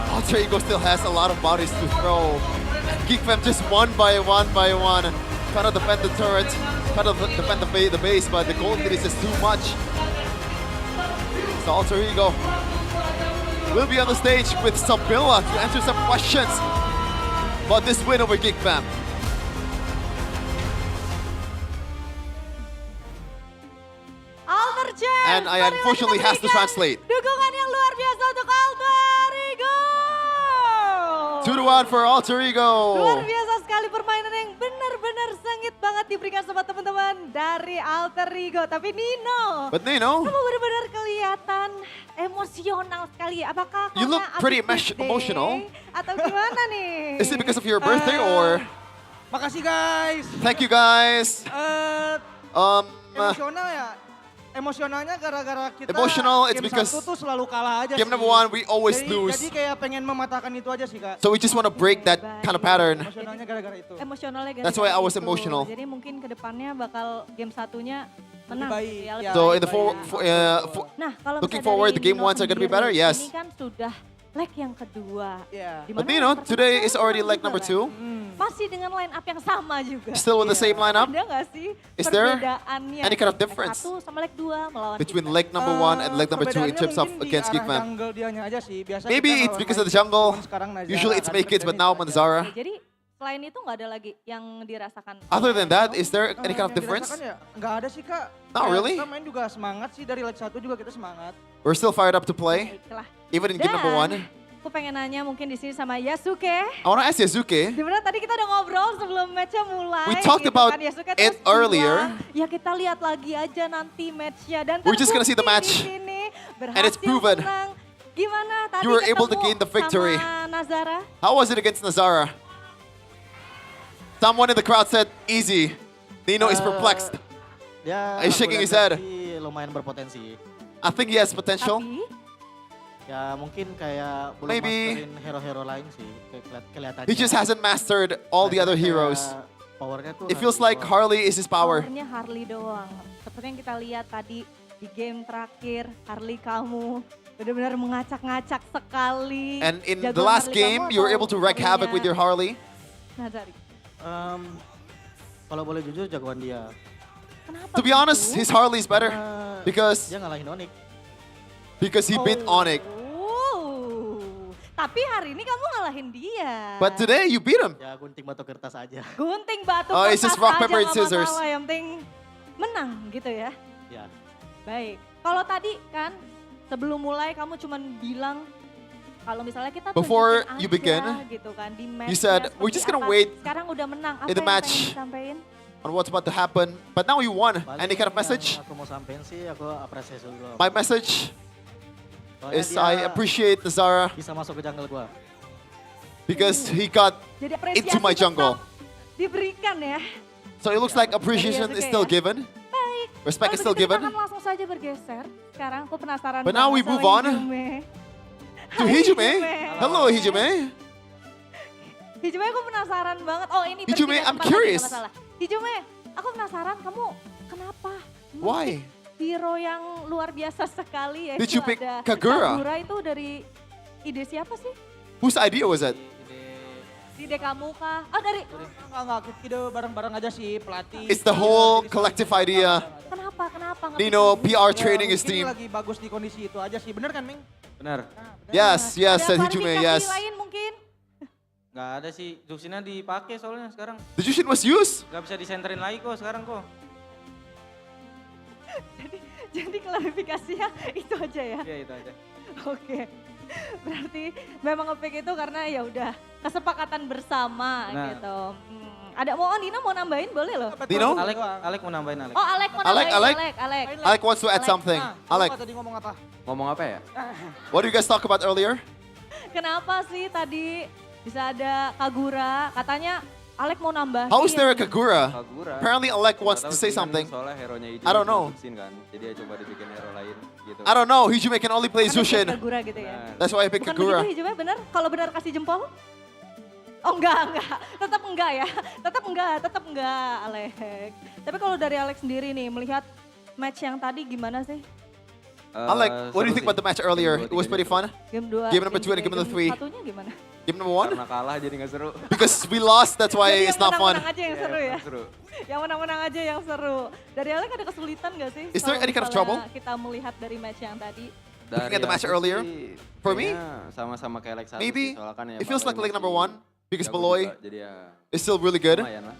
Alter Ego still has a lot of bodies to throw. And Geek Fam just one by one, trying to defend the turret, trying to defend the base, but the gold lead is just too much. So Alter Ego will be on the stage with Sabilla to answer some questions about this win over Geek Fam. And I unfortunately has to translate. Dukungan yang luar biasa untuk Alter Ego. 2-1 for Alter Ego. Luar biasa sekali permainan yang benar-benar sengit banget diberikan sama teman-teman dari Alter Ego. Tapi Nino, But Nino, kamu benar-benar kelihatan emosional sekali. Apakah you look pretty emotional. Atau gimana nih? Is it because of your birthday or? Makasih guys. Thank you guys. Emosional ya. Emosionalnya gara-gara kita Emotional, it's game because satu tuh selalu kalah aja game sih. number one, we always lose. Jadi kayak pengen mematahkan itu aja sih Kak. So we just want to break that kind of pattern. Emosionalnya gara-gara itu. Emosionalnya gara-gara That's why I was itu. emotional. Jadi mungkin kedepannya bakal game satunya menang. Baik. Ya, lebih So baik. in the Nah, kalau looking misalnya forward, dari the game Nino ones are going to be sendiri, better. Yes. Ini kan sudah leg yang kedua. But Nino, today is already leg number 2. Masih dengan line up yang sama juga. Still with the same lineup? Ada nggak sih Is there perbedaannya? any kind of difference Leg 1 sama leg 2 melawan between leg number 1 and leg number 2 in terms of against Geek Fam? Maybe it's because of the jungle. Usually it's make kids, but now Manzara. Jadi selain itu nggak ada lagi yang dirasakan. Other than that, is there any kind of difference? Nggak ada sih Kak. Not really. Kita main juga semangat sih dari leg 1 juga kita semangat. We're still fired up to play, even in game number 1. Aku pengen nanya mungkin di sini sama Yasuke. I want to ask Yasuke. Dimana tadi kita udah ngobrol sebelum matchnya mulai. We talked gitu about kan. Yasuke it terus earlier. bilang, ya kita lihat lagi aja nanti matchnya. Dan We're just gonna see the terbukti match. di sini And it's berhasil proven. menang. Gimana tadi You were able to ketemu gain the victory. sama Nazara? How was it against Nazara? Someone in the crowd said, easy. Nino is perplexed. Dia He's shaking his head. sih lumayan berpotensi. I think he has potential. Ya mungkin kayak belum Maybe. masterin hero-hero lain sih kelihatannya. He just hasn't mastered all the other heroes. Powernya tuh It feels like Harley is his power. Powernya Harley doang. Seperti yang kita lihat tadi di game terakhir, Harley kamu benar-benar mengacak-ngacak sekali. And in the Jagoan last Harley game, kamu you were atau able to wreak havoc with your Harley. Nazari. Kalau boleh jujur jagoan dia. Kenapa? To be honest, his Harley is better because Dia ngalahin Onyx. he beat Onyx. Tapi hari ini kamu ngalahin dia. But today you beat him. Ya gunting batu kertas aja. Gunting batu Oh, kertas it's just rock, aja paper, and nggak scissors. masalah, yang penting menang gitu ya. Ya. Baik. Kalau tadi kan sebelum mulai kamu cuman bilang kalau misalnya kita Before tunjukin you aja begin, gitu kan di match. you said, "We're just gonna wait Sekarang udah menang. Apa in the yang match pengen disampaikan? on what's about to happen." But now you won. Any kind of message? Aku mau sampein sih, aku apresiasi dulu. My message Soalnya is dia I appreciate Nazara bisa masuk ke jungle gua. because he got Jadi apresiasi into my jungle. tetap diberikan ya. So it looks like appreciation is still given. Baik. Respect Kalau is still begitu kita given. akan langsung saja bergeser. Sekarang aku penasaran But now we banget move sama on Hijume. to Hijume. Hello, Hijume. Hijume aku penasaran banget. Oh ini Hijume, bertiga I'm tempat curious. lagi, nggak masalah. Hijume, aku penasaran kamu kenapa? Why? Hero yang luar biasa sekali ya. Did you pick ada Kagura? Kagura itu dari ide siapa sih? Whose idea was that? Ide kamu kah? Oh dari... Enggak, ide bareng-bareng aja sih pelatih. It's the whole collective idea. Kenapa? Nino, PR Ya, training his mungkin team. lagi bagus di kondisi itu aja sih. Bener kan, Ming? Benar. Yes, yes, Ada said Hijume, klarifikasi yes. lain mungkin? Nggak ada sih, Juxinnya dipakai soalnya sekarang. The Jushin was used. Nggak bisa disenterin lagi kok sekarang kok. Jadi klarifikasinya itu aja ya? Iya itu aja. Oke. Berarti memang nge-pick itu karena ya udah kesepakatan bersama Nah. gitu. Ada Nino mau nambahin boleh loh. Dino? Alek mau nambahin Alek. Oh Alek mau Alek, nambahin. Alek. Alek. Alec wants to add something. Alec, Tadi ngomong apa? Ngomong apa ya? what do you guys talk about earlier? Kenapa sih tadi bisa ada Kagura? Katanya Alek mau nambahin. How is there a Kagura? Kagura. Apparently Alec wants Nggak to tahu say sih, kan something. Soalnya hero-nya itu I don't know. Jushin kan. Jadi dia coba dibikin hero lain gitu. I don't know, Hijume can only play Karena Jushin. pick Kagura gitu ya. That's why I picked Bukan Kagura. begitu Hijume bener? Kalau benar kasih jempol? Oh enggak. Tetap enggak ya. Tetap enggak Alek. Tapi kalau dari Alek sendiri nih melihat match yang tadi gimana sih? Alec, what do you think about the match earlier? It was pretty fun. Game 2. Game number 2 and game number 3. Satunya gimana? Game number 1? Karena kalah jadi nggak seru. Because we lost, that's why Jadi it's yang not fun. menang-menang aja yang seru ya? Seru. Yang menang-menang aja yang seru. Dari Alek ada kesulitan gak sih? Is there kalau any kind of misalnya trouble? Kita melihat dari match yang tadi. Looking at the match aku earlier, sih, for me, kayaknya sama-sama kayak leg 1 maybe sih. Soalnya kan ya it feels like Beloy leg number masih 1 because jago Beloy juga, jadi ya is still really good. lumayan lah.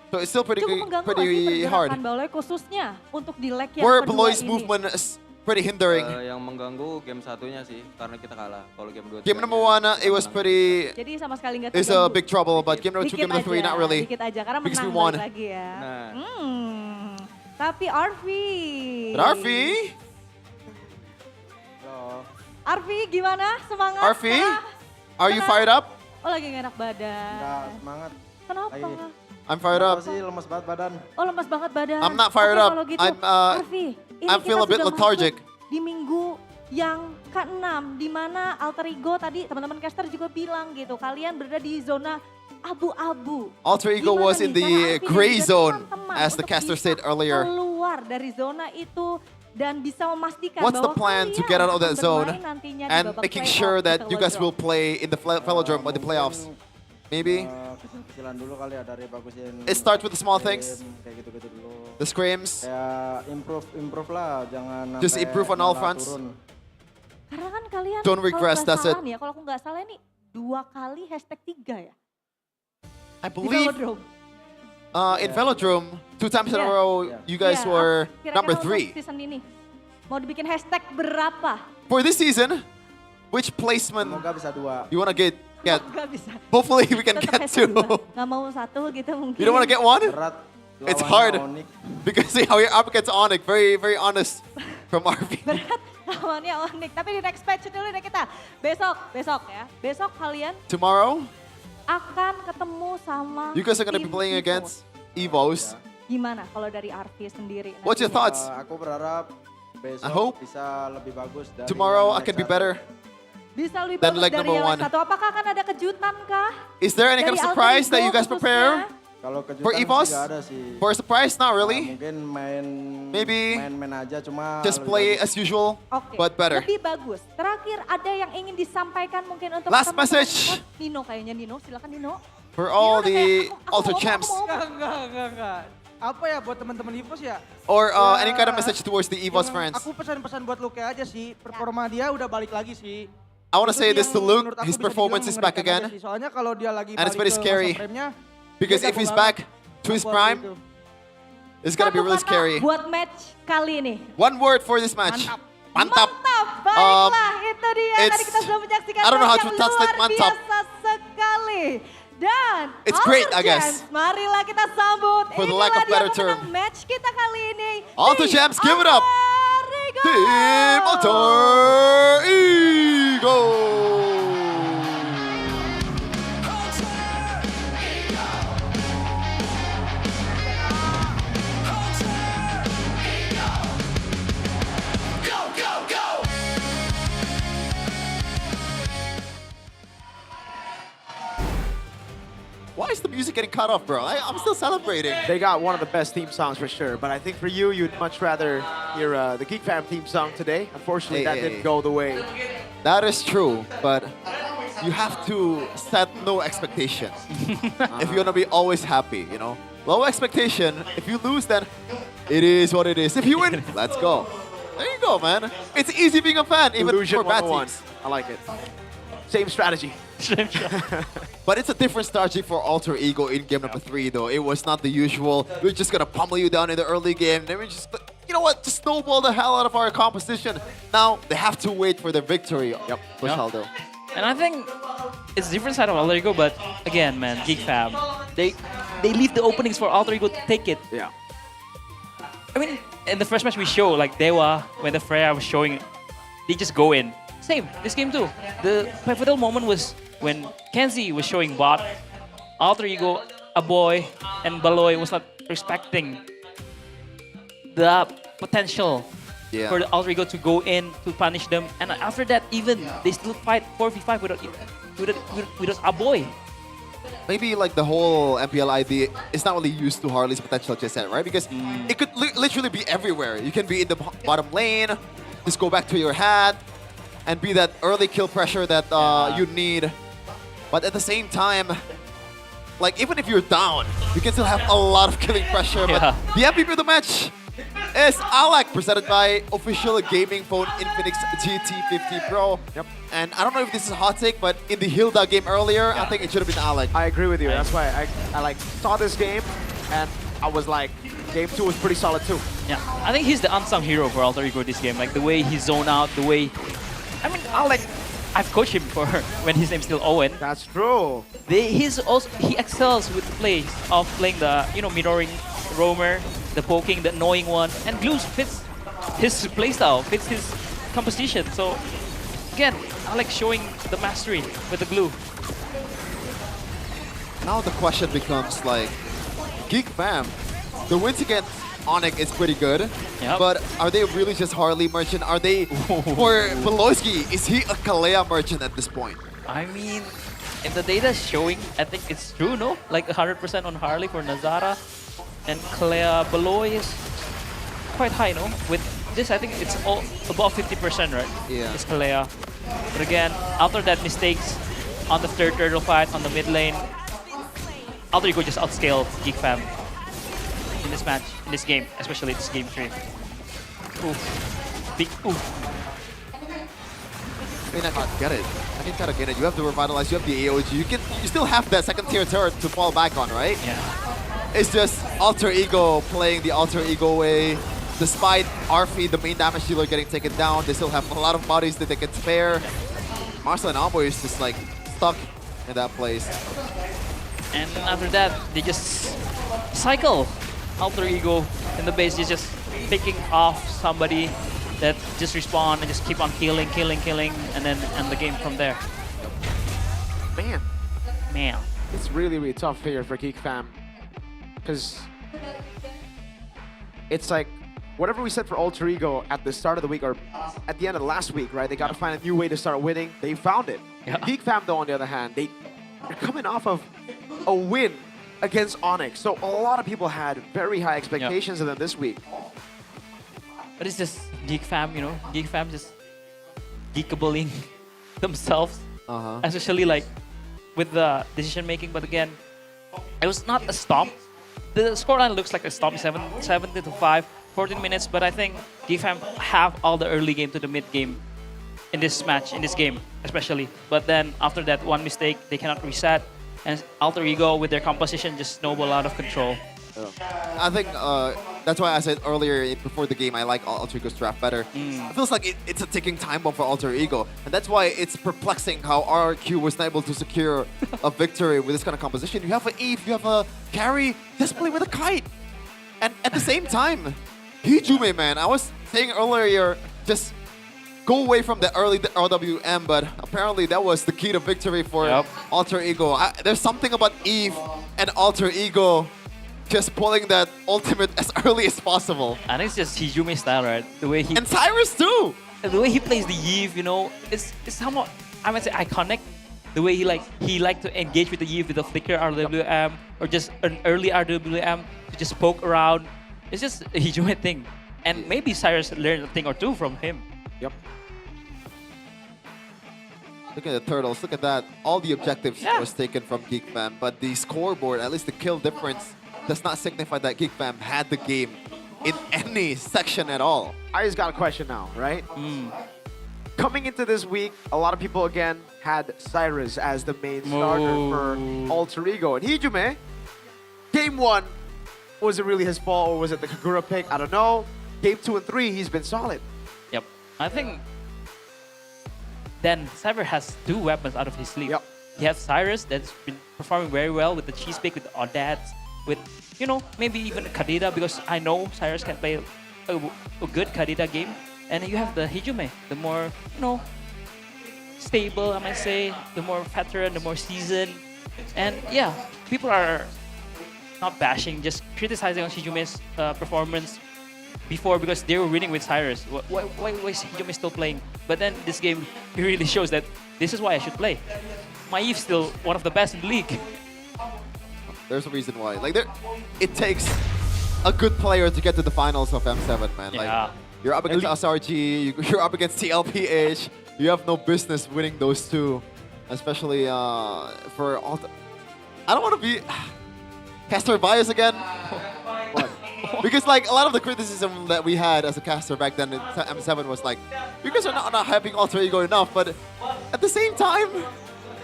So it's still pretty Cukup mengganggu nggak sih pretty hard. pergerakan Beloy khususnya untuk di leg yang Where kedua Beloy's ini? movement is pretty hindering. Yang mengganggu game satunya sih, karena kita kalah. Kalau game 2 Game number 1, it was pretty. Jadi sama sekali nggak It's a big trouble, but game number 2, Dikit game number 3, aja, not really. Dikit aja, karena Because menang we won. balik lagi ya. Nah. Tapi Arfi. Arfi, Arfi gimana? Semangat? Arfi, kah? are you fired up? Oh lagi gak enak badan. Enggak, semangat. Kenapa? I'm fired up. sih lemes banget badan. Oh lemas banget badan. I'm not fired Oke, up. kalau gitu, I'm, Arfi, ini I feel kita a bit sudah lethargic. masuk di minggu yang ke-6 di mana alter ego tadi teman-teman caster juga bilang gitu. Kalian berada di zona abu-abu. Alter Ego Gimana was nih in the cara Arfi dan gray juga zone, teman-teman as the untuk caster bisa said earlier. keluar dari zona itu dan bisa memastikan What's the bahwa plan to kalian get out of akan that zone bermain nantinya di and babak making playoff sure di that you guys Velodrome? will play in the Velodrome or the playoffs? Maybe Kecil-kecilan dulu kali ya dari bagusin. it starts with the small things, Kayak gitu-gitu dulu. the scrims. Kayak improve lah, jangan Just sampai improve on all malah fronts. turun. Karena kan kalian Don't kalau regress, nggak that's salah it. nih ya, kalau aku nggak salah ini 2 kali #3 ya. I Di believe Velodrome. in Velodrome, 2 times in a Yeah. row, you guys Iya, were kira-kira number untuk 3. season ini mau dibikin hashtag berapa? For this season, which placement Semoga bisa 2. you want to get? Nggak bisa. Hopefully we can Tetap get hashtag 2. 2. Nggak mau 1 gitu mungkin. You don't want to get 1? Berat. It's lawannya hard Onyx. because see how you're up against Onyx. Very, very honest from RV. Berat lawannya Onyx. Tapi di next match dulu deh kita. Besok ya. Besok kalian Tomorrow, akan ketemu sama you guys are going to be tim playing EVOS. against EVOS. Gimana kalau dari RV sendiri? What's your thoughts? Aku berharap besok I hope bisa lebih bagus dari tomorrow yang I can leg be better. Bisa lebih Then bagus leg dari number yang 1. satu. Apakah akan ada kejutan kah? Is there any kind of Dari surprise Alter that you Ego guys prepare Kalau kejutan for sih EVOS? nggak ada sih. For a surprise? Not really. Mungkin Maybe main aja cuma just lebih play bagus. as usual, Oke, but better. lebih bagus. Terakhir ada yang ingin disampaikan mungkin untuk Last teman-teman. message. Oh, Nino kayaknya, Nino. Silakan Nino. For all the Alter ngomong, champs. Enggak. Apa ya buat teman-teman EVOS ya? Or Ya, any kind of message towards the EVOS yang friends. Aku pesan-pesan buat Luke aja sih, performa dia udah balik lagi sih. I want to Itu say sih this to yang Luke, menurut aku his bisa performance is dibilang back mengerikan again. aja sih. Soalnya kalau dia lagi And it's balik very ke scary. masa prime-nya, Because dia if he's jago back banget. to his Aku prime, gitu. it's gonna be really Satu kata scary. buat match kali ini. One word for this match. Mantap. Mantap, baiklah itu dia. Tadi it's- kita sudah menyaksikan I don't know how match to yang translate luar mantap. biasa sekali. Dan It's great, Alter I guess. Champs, marilah kita sambut. For the Inilah lack of dia better pemenang term. match kita kali ini. Alter Tim champs, give it up. Alter Ego. Team Alter Ego. Why is the music getting cut off, bro? I'm still celebrating. They got one of the best theme songs for sure, but I think for you, you'd much rather hear the Geek Fam theme song today. Unfortunately, that didn't go the way. That is true, but you have to set no expectation if you want to be always happy, you know? Low expectation. If you lose, then it is what it is. If you win, let's go. There you go, man. It's easy being a fan, even Illusion for bad 101. teams. I like it. Same strategy. But it's a different strategy for Alter Ego in game number 3, though. It was not the usual. We're just gonna pummel you down in the early game. Then we just, you know what? Just snowball the hell out of our composition. Now they have to wait for the victory. Yep. For Shaldo. And I think it's a different side of Alter Ego, but again, man, Geek Fam, they leave the openings for Alter Ego to take it. Yeah. I mean, in the first match we show, like Dewa, when the Freya was showing, they just go in. Same, this game too. The pivotal moment was when Kenzie was showing bot, Alter Ego, Aboy, and Baloy was not respecting the potential for the Alter Ego to go in to punish them. And after that, even they still fight 4v5 without Aboy. Maybe like the whole MPL idea is not really used to Harley's potential just yet, right? Because it could literally be everywhere. You can be in the bottom lane, just go back to your hat, and be that early kill pressure that you need. But at the same time, like even if you're down, you can still have a lot of killing pressure. But the MVP of the match is Alec, presented by official gaming phone Infinix GT50 Pro. Yep. And I don't know if this is a hot take, but in the Hilda game earlier, I think it should have been Alec. I agree with you. That's why I like saw this game, and I was like, game 2 was pretty solid too. Yeah, I think he's the unsung hero for Alter Ego this game. Like the way he zone out, the way... I mean, I've coached him for when his name's still Owen. That's true. He excels with the plays of playing the, mirroring roamer, the poking, the annoying one, and Glue fits his playstyle, fits his composition. So again, Alex showing the mastery with the Glue. Now the question becomes like, Geek Fam, the wins against Onyx is pretty good, but are they really just Harley merchant? Are they, for Beloyski, is he a Kalea merchant at this point? I mean, if the data is showing, I think it's true, no? Like 100% on Harley for Nazara, and Kalea Beloy is quite high, no? With this, I think it's all above 50%, right? Yeah. It's Kalea. But again, after that mistakes on the third turtle fight on the mid lane, Alter Ego just outscaled Geek Fam in this match, in this game, especially this game 3. Oof. Big oof. I mean, I can get it. I can kind of get it. You have to revitalize, you have the AOG. You still have that second tier turret to fall back on, right? Yeah. It's just Alter Ego playing the Alter Ego way. Despite Arfi, the main damage dealer, getting taken down, they still have a lot of bodies that they can spare. Marcel and Albo is just like stuck in that place. And after that, they just cycle. Alter Ego in the base is just picking off somebody that just respawn and just keep on killing, and then end the game from there. Man, it's really tough here for Geek Fam, because it's like whatever we said for Alter Ego at the start of the week or at the end of the last week, right? They got to find a new way to start winning. They found it. Yeah. Geek Fam, though, on the other hand, they're coming off of a win against Onyx. So a lot of people had very high expectations of them this week. But it's just Geek Fam, you know, Geek Fam just geekabling themselves, especially like with the decision making. But again, it was not a stomp. The scoreline looks like a stomp, 17-5, 14 minutes. But I think Geek Fam have all the early game to the mid game in this match, in this game especially. But then after that one mistake, they cannot reset. And Alter Ego with their composition just snowball out of control. I think that's why I said earlier before the game I like Alter Ego's draft better. It feels like it's a ticking time bomb for Alter Ego. And that's why it's perplexing how RRQ was not able to secure a victory with this kind of composition. You have an Eve, you have a carry, just play with a kite. And at the same time, Hijume, man, I was saying earlier, just go away from the early RWM, but apparently that was the key to victory for Alter Ego. There's something about Eve and Alter Ego just pulling that ultimate as early as possible. I think it's just Hijume style, right? The way he... And Cyrus too! The way he plays the Eve, you know, it's somewhat, I might say, iconic. The way he like to engage with the Eve with a flicker RWM or just an early RWM to just poke around. It's just a Hijume thing. And maybe Cyrus learned a thing or two from him. Yep. Look at the turtles, look at that. All the objectives was taken from Geek Fam, but the scoreboard, at least the kill difference, does not signify that Geek Fam had the game in any section at all. I just got a question now, right? Coming into this week, a lot of people again had Cyrus as the main starter for Alter Ego. And Hijume, game 1, was it really his fault or was it the Kagura pick? I don't know. Game 2 and 3, he's been solid. Yep. I think then Cyber has 2 weapons out of his sleeve. He has Cyrus that's been performing very well with the cheese pick, with the Audats, with, you know, maybe even Kadida, because I know Cyrus can play a good Kadida game. And then you have the Hijume, the more, you know, stable, I might say, the more veteran, the more seasoned. And yeah, people are not bashing, just criticizing on Hijume's performance before because they were winning with Cyrus. Why is Hijume still playing? But then this game really shows that this is why I should play. My Eve's still one of the best in the league. There's a reason why. Like, it takes a good player to get to the finals of M7, man. Like, you're up against SRG, you're up against TLPH. You have no business winning those two, especially for all. I don't want to be caster bias again. Because like a lot of the criticism that we had as a caster back then in M7 was like, you guys are not hyping Alter Ego enough, but at the same time,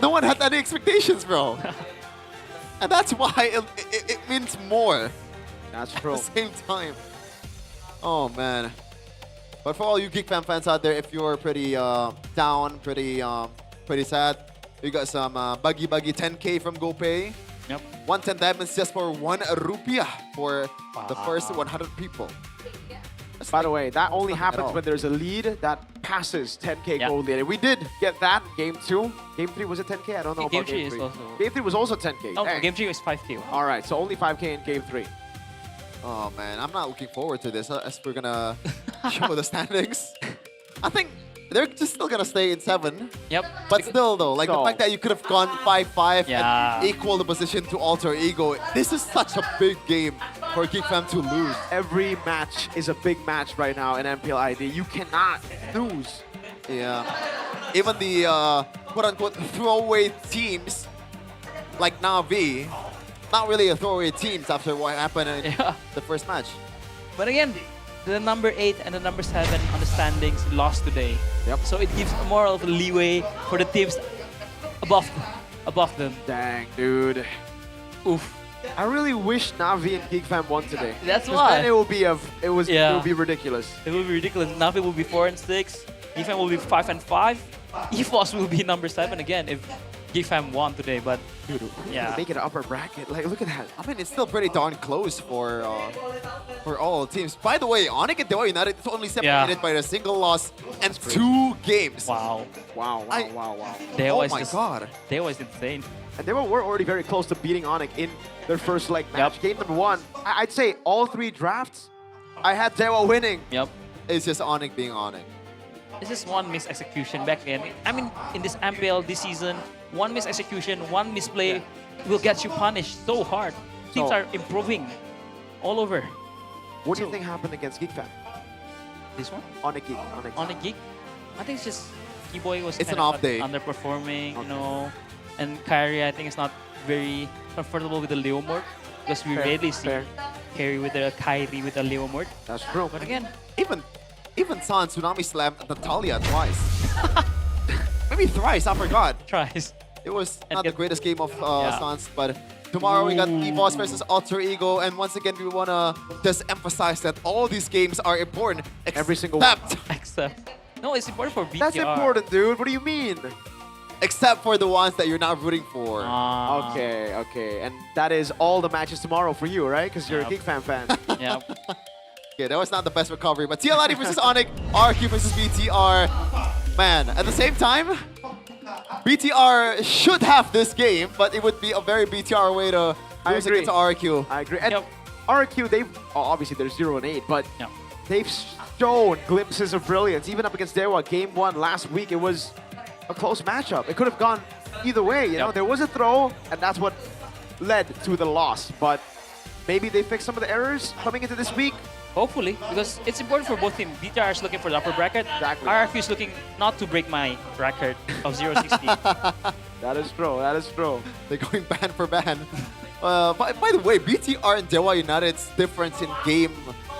no one had any expectations, bro. And that's why it means more. That's true. At the same time. Oh, man. But for all you Geek Fam fans out there, if you're pretty down, pretty sad, you got some buggy 10K from GoPay. Yep. 110 diamonds just for 1 rupiah for the first 100 people. By the way, that only happens when there's a lead that passes 10K gold lead. And we did get that game 2. Game 3, was it 10K? I don't know Game about 3 game is 3. also... Game 3 was also 10K. No, Dang. Game 3 was 5K. All right, so only 5K in game 3. Oh, man, I'm not looking forward to this as we're gonna show the standings. I think they're just still gonna stay in 7. Yep. But still, though, like the fact that you could have gone 5-5 and equal the position to Alter Ego, this is such a big game for Geek Fam to lose. Every match is a big match right now in MPL ID. You cannot lose. Yeah. Even the quote-unquote throwaway teams like Na'Vi, not really a throwaway teams after what happened in the first match. But again, the number 8 and the number 7 on the standings lost today. Yep. So it gives more of a leeway for the teams above them. Dang, dude. Oof. I really wish Na'Vi and Geek Fam won today. That's why. Then it will be it will be ridiculous. It will be ridiculous. Navi will be 4 and 6. Geek Fam will be 5 and 5. EVOS will be number 7 again if GFAM won today, but yeah. Make it an upper bracket. Like, look at that. I mean, it's still pretty darn close for all teams. By the way, Onyx and Dewa United is only separated by a single loss and 2 games. Wow. Wow. Dewa Oh is my just, god. Dewa is insane. And they were already very close to beating Onyx in their first leg match. Game number 1. I'd say all 3 drafts, I had Dewa winning. Yep. It's just Onyx being Onyx. It's just one mis-execution back then. I mean, in this MPL this season, one mis-execution, one misplay will get you punished so hard. Teams So- are improving all over. What do you think happened against GeekFam? This one? Onyx Geek. On a gig, I think it's just Keyboy was It's kind an of off day. underperforming, you know. And Kyrie, I think, is not very comfortable with the Leo mode because we rarely see Kyrie with a Leo mode. That's true. But again, Even San Tsunami slammed Natalia twice. Maybe thrice, I forgot. Twice. It was not the greatest game of Sans, but tomorrow we got EVOS versus Alter Ego, and once again we wanna just emphasize that all these games are important. Every single one. Except. No, it's important for BTR. That's important, dude. What do you mean? Except for the ones that you're not rooting for. Okay. And that is all the matches tomorrow for you, right? Because you're a GeekFam fan. Yep. Okay, that was not the best recovery, but TLID versus Onyx, RQ versus BTR. Man, at the same time, BTR should have this game, but it would be a very BTR way to lose against RQ. I agree. And RQ, obviously they're 0-8, but they've shown glimpses of brilliance. Even up against Dewa, game 1 last week, it was a close matchup. It could have gone either way, you know. There was a throw, and that's what led to the loss. But maybe they fixed some of the errors coming into this week. Hopefully, because it's important for both teams. BTR is looking for the upper bracket. Exactly. RFU is looking not to break my record of 0-60. That is true. That is true. They're going ban for ban. By the way, BTR and Dewa United's difference in game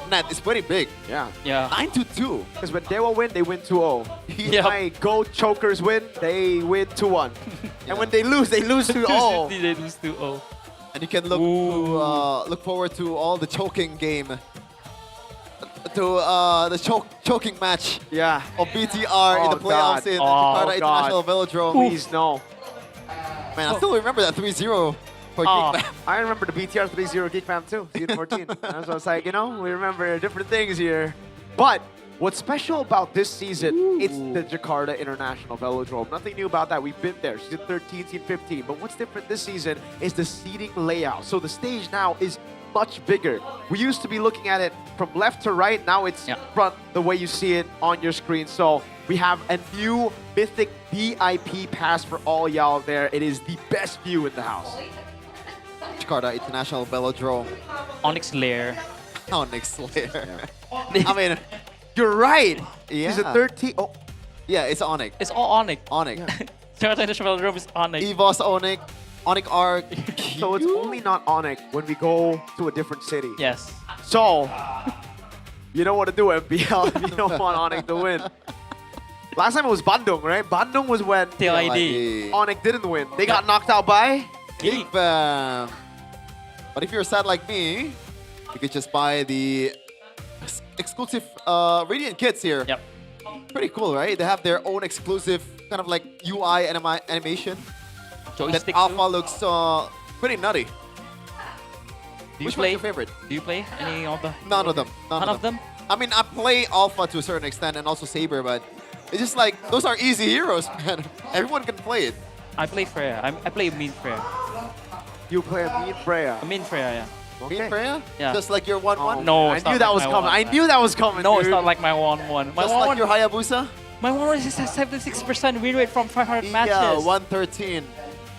net is pretty big. Yeah. 9-2. Because when Dewa win, they win 2-0. Yep. My Gold Chokers win, they win 2-1. And when they lose 2-0. They lose 2-0. And you can look forward to all the choking game. To the choking match of BTR in the playoffs in Jakarta International Velodrome. Please, no. Man, I still remember that 3-0 for GeekFam. I remember the BTR 3-0 GeekFam too, season 14. That's what I was like, you know, we remember different things here. But what's special about this season, it's the Jakarta International Velodrome. Nothing new about that. We've been there, season 13, season 15. But what's different this season is the seating layout. So the stage now is much bigger. We used to be looking at it from left to right. Now it's front the way you see it on your screen. So we have a new Mythic VIP pass for all y'all there. It is the best view in the house. Jakarta International Velodrome. Onyx Lair. Onyx Lair. I mean, you're right. Yeah. Season 13. Oh, yeah, it's Onyx. It's all Onyx. Onyx. Jakarta International Velodrome is Onyx. EVOS Onyx. Onyx Arc. So it's only not Onyx when we go to a different city. Yes. So, you know what to do, MPL, if you don't want Onyx to win. Last time it was Bandung, right? Bandung was when TLID. Onyx didn't win. They got knocked out by GeekFam. But if you're sad like me, you could just buy the exclusive Radiant kits here. Yep. Pretty cool, right? They have their own exclusive kind of like UI animation. That alpha looks pretty nutty. Which one's your favorite? Do you play any of the? None of them. None of them? I mean, I play alpha to a certain extent and also Saber, but it's just like, those are easy heroes, man. Everyone can play it. I play Freya. I play Mean Freya. You play a Mean Freya? A Mean Freya, yeah. Mean Freya? Yeah. Just like your 1-1? No, I knew that was coming. I knew that was coming. No, dude. it's not like my 1-1. My Just like your Hayabusa? My 1-1 is a 76% win rate from 500 matches. Yeah, 113.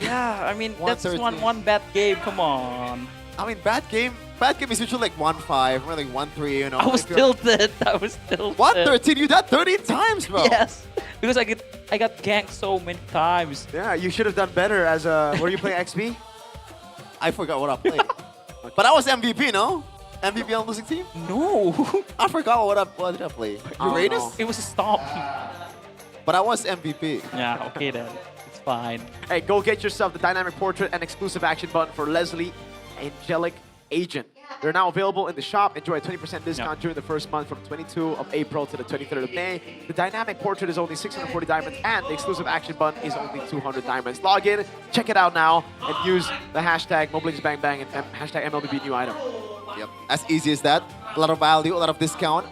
Yeah, I mean, that's 113. one bad game. Come on. I mean, bad game is usually like 1-5 or like 1-3, you know. I was tilted. 113, you died 13 times, bro. Yes, because I got ganked so many times. Yeah, you should have done better as a... Were you playing XP? I forgot what I played. But I was MVP, no? MVP on losing team? No. I forgot what did I play? Uranus? It was a stomp. But I was MVP. Yeah, okay then. It's fine. Hey, go get yourself the dynamic portrait and exclusive action button for Leslie Angelic Agent. They're now available in the shop. Enjoy a 20% discount during the first month from 22 of April to the 23rd of May. The dynamic portrait is only 640 diamonds and the exclusive action button is only 200 diamonds. Log in, check it out now, and use the hashtag MobileLegendsBangBang and hashtag MLBB new item. Yep, as easy as that. A lot of value, a lot of discount.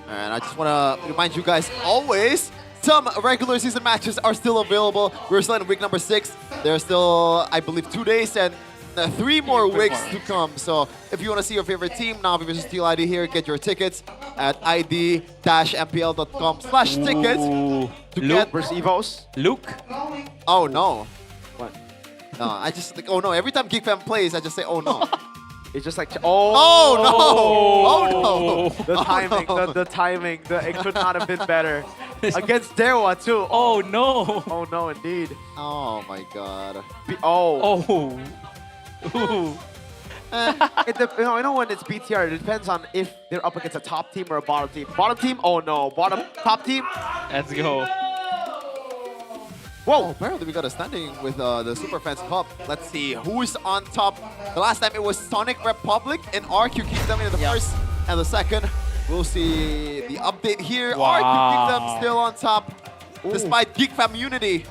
And I just want to remind you guys always, some regular season matches are still available. We're still in week number 6. There are still, I believe, 2 days and 3 more weeks to come. So if you want to see your favorite team, Navi versus Teal ID here, get your tickets at id-mpl.com/tickets. Luke versus Evos. Luke? Oh no. What? No, I just like, oh no. Every time Geek Fam plays, I just say, oh no. It's just like, oh no! Oh no! The timing, Oh, no. the timing, it could not have been better. Against Dewa too. Oh no! Oh no, indeed. Oh my god. Oh. Ooh. You know when it's BTR, it depends on if they're up against a top team or a bottom team. Bottom team, oh no. Top team. Let's go. Whoa, apparently we got a standing with the Super Fans Cup. Let's see who's on top. The last time it was Sonic Republic and RQ Kingdom in the first and the second. We'll see the update here. Wow. RQ Kingdom still on top despite Geek Fam Unity.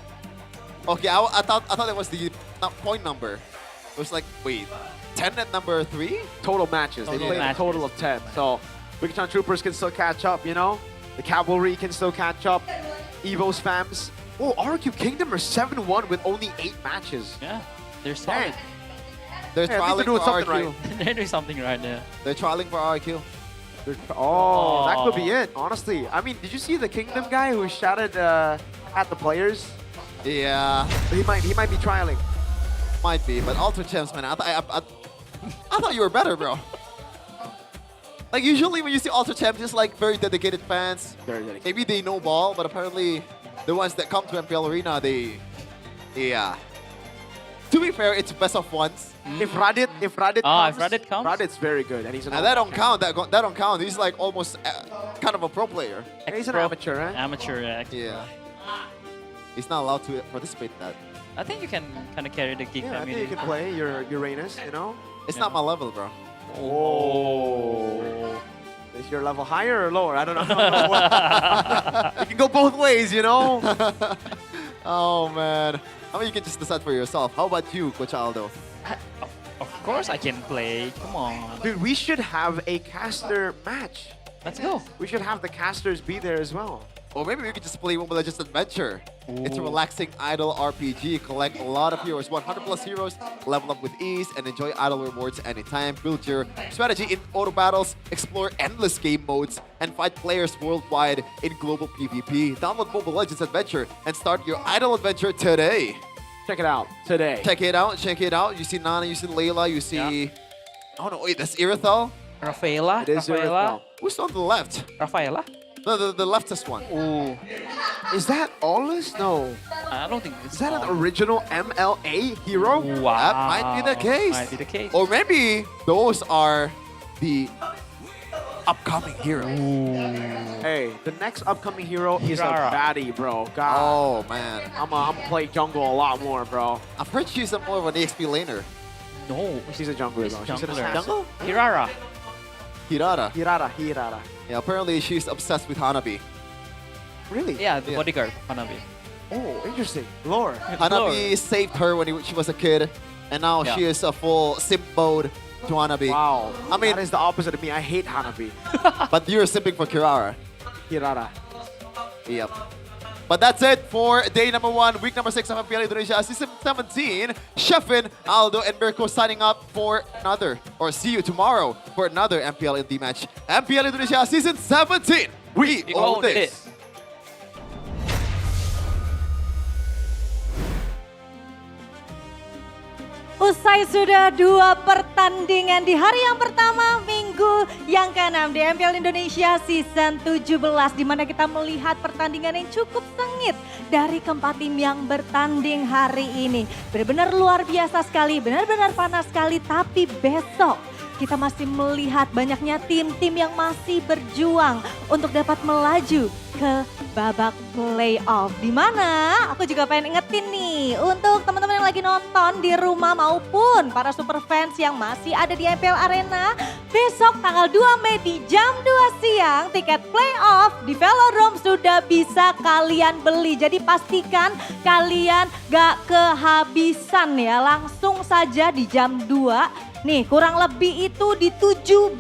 Okay, I thought it was the point number. It was like, wait, 10 at number 3? Total matches. They played a total of 10. So Wiccan Troopers can still catch up, you know? The Cavalry can still catch up. Evo's fams. Oh, RQ Kingdom are 7-1 with only 8 matches. Yeah, they're solid. They're trialing for RQ. Right. They're doing something right there. They're trialing for RQ. That could be it, honestly. I mean, did you see the Kingdom guy who shouted at the players? Yeah. He might be trialing. Might be, but Ultra Champs, man, I thought you were better, bro. Like, usually when you see Ultra Champs, just like very dedicated fans. Very dedicated. Maybe they know ball, but apparently the ones that come to MPL Arena, yeah. To be fair, it's best of ones. If Radit comes, Radit's very good, and he's an that don't count. That don't count. He's like almost kind of a pro player. He's an amateur, right? Amateur, yeah. Yeah. He's not allowed to participate in that. I think you can kind of carry the Geek I family. think you can play your Uranus, you know? It's not my level, bro. Oh. Is your level higher or lower? I don't know. You can go both ways, you know? Oh, man. I mean, you can just decide for yourself. How about you, Coach Aldo? Of course I can play. Come on. Dude, we should have a caster match. Let's go. We should have the casters be there as well. Or maybe we could just play Mobile Legends Adventure. It's a relaxing idle RPG. Collect a lot of heroes, 100+ heroes, level up with ease, and enjoy idle rewards anytime. Build your strategy in auto battles, explore endless game modes, and fight players worldwide in global PvP. Download Mobile Legends Adventure and start your idle adventure today. Check it out today. Check it out. You see Nana, you see Layla, you see... Oh no, wait, that's Irithel? Rafaela? It is Irithel. Who's on the left? Rafaela? No, the leftist one. Ooh. Is that Aulus? No. I don't think it's Is that an original MLA hero? Wow. That might be the case. Might be the case. Or maybe those are the upcoming heroes. Hey, the next upcoming hero is a Kirara. baddie, bro. God. Oh, man. I'm play jungle a lot more, bro. I've heard she's a more of an EXP laner. No. She's a jungler, bro. She's an assassin. Jungle? Kirara. Hirara. Yeah, apparently she's obsessed with Hanabi. Really? Yeah, the bodyguard, Hanabi. Oh, interesting. Lore. Hanabi saved her when she was a kid, and now she is a full simp mode to Hanabi. Wow. I mean, that is the opposite of me. I hate Hanabi. but you're simping for Kirara. Hirara. Yep. But that's it for day number 1, week number 6 of MPL Indonesia Season 17. Sheffin, Aldo, and Mirko signing up for another, or see you tomorrow for another MPL Indie match. MPL Indonesia Season 17. We own this. Usai sudah 2 pertandingan di hari yang pertama minggu yang ke-6 di MPL Indonesia Season 17, di mana kita melihat pertandingan yang cukup sengit dari keempat tim yang bertanding hari ini. Benar-benar luar biasa sekali, benar-benar panas sekali, tapi besok kita masih melihat banyaknya tim-tim yang masih berjuang untuk dapat melaju ke babak playoff. Di mana aku juga pengen ingetin nih untuk teman-teman yang lagi nonton di rumah maupun para super fans yang masih ada di MPL Arena. Besok tanggal 2 Mei di jam 2 siang tiket playoff di Velodrome sudah bisa kalian beli. Jadi pastikan kalian gak kehabisan ya. Langsung saja di jam 2. Nih kurang lebih itu di 17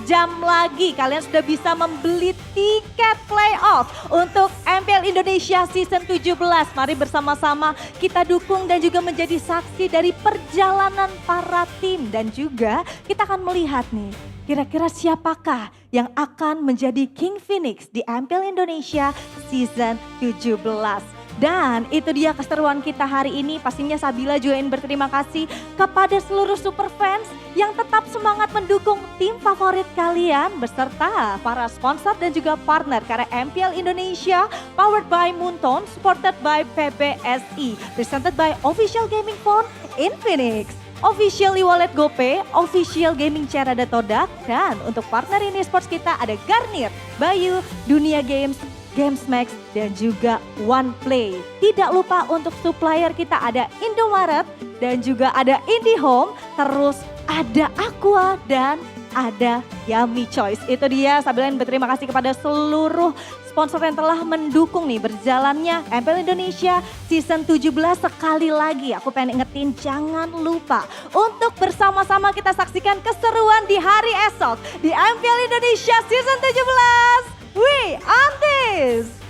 jam lagi kalian sudah bisa membeli tiket playoff untuk MPL Indonesia Season 17. Mari bersama-sama kita dukung dan juga menjadi saksi dari perjalanan para tim. Dan juga kita akan melihat nih kira-kira siapakah yang akan menjadi King Phoenix di MPL Indonesia Season 17. Dan itu dia keseruan kita hari ini. Pastinya Sabila juga ingin berterima kasih kepada seluruh super fans yang tetap semangat mendukung tim favorit kalian beserta para sponsor dan juga partner. Karena MPL Indonesia powered by Moonton, supported by PBSI, presented by Official Gaming Phone Infinix, Official e-wallet GoPay, Official Gaming Chair ada Todak, dan untuk partner ini sports kita ada Garnier, Bayu, Dunia Games, Gamesmax, dan juga OnePlay. Tidak lupa untuk supplier kita ada Indomaret dan juga ada IndiHome, terus ada Aqua dan ada Yummy Choice. Itu dia, Sabilan berterima kasih kepada seluruh sponsor yang telah mendukung nih berjalannya MPL Indonesia Season 17. Sekali lagi aku pengen ingetin jangan lupa untuk bersama-sama kita saksikan keseruan di hari esok di MPL Indonesia Season 17. We on this!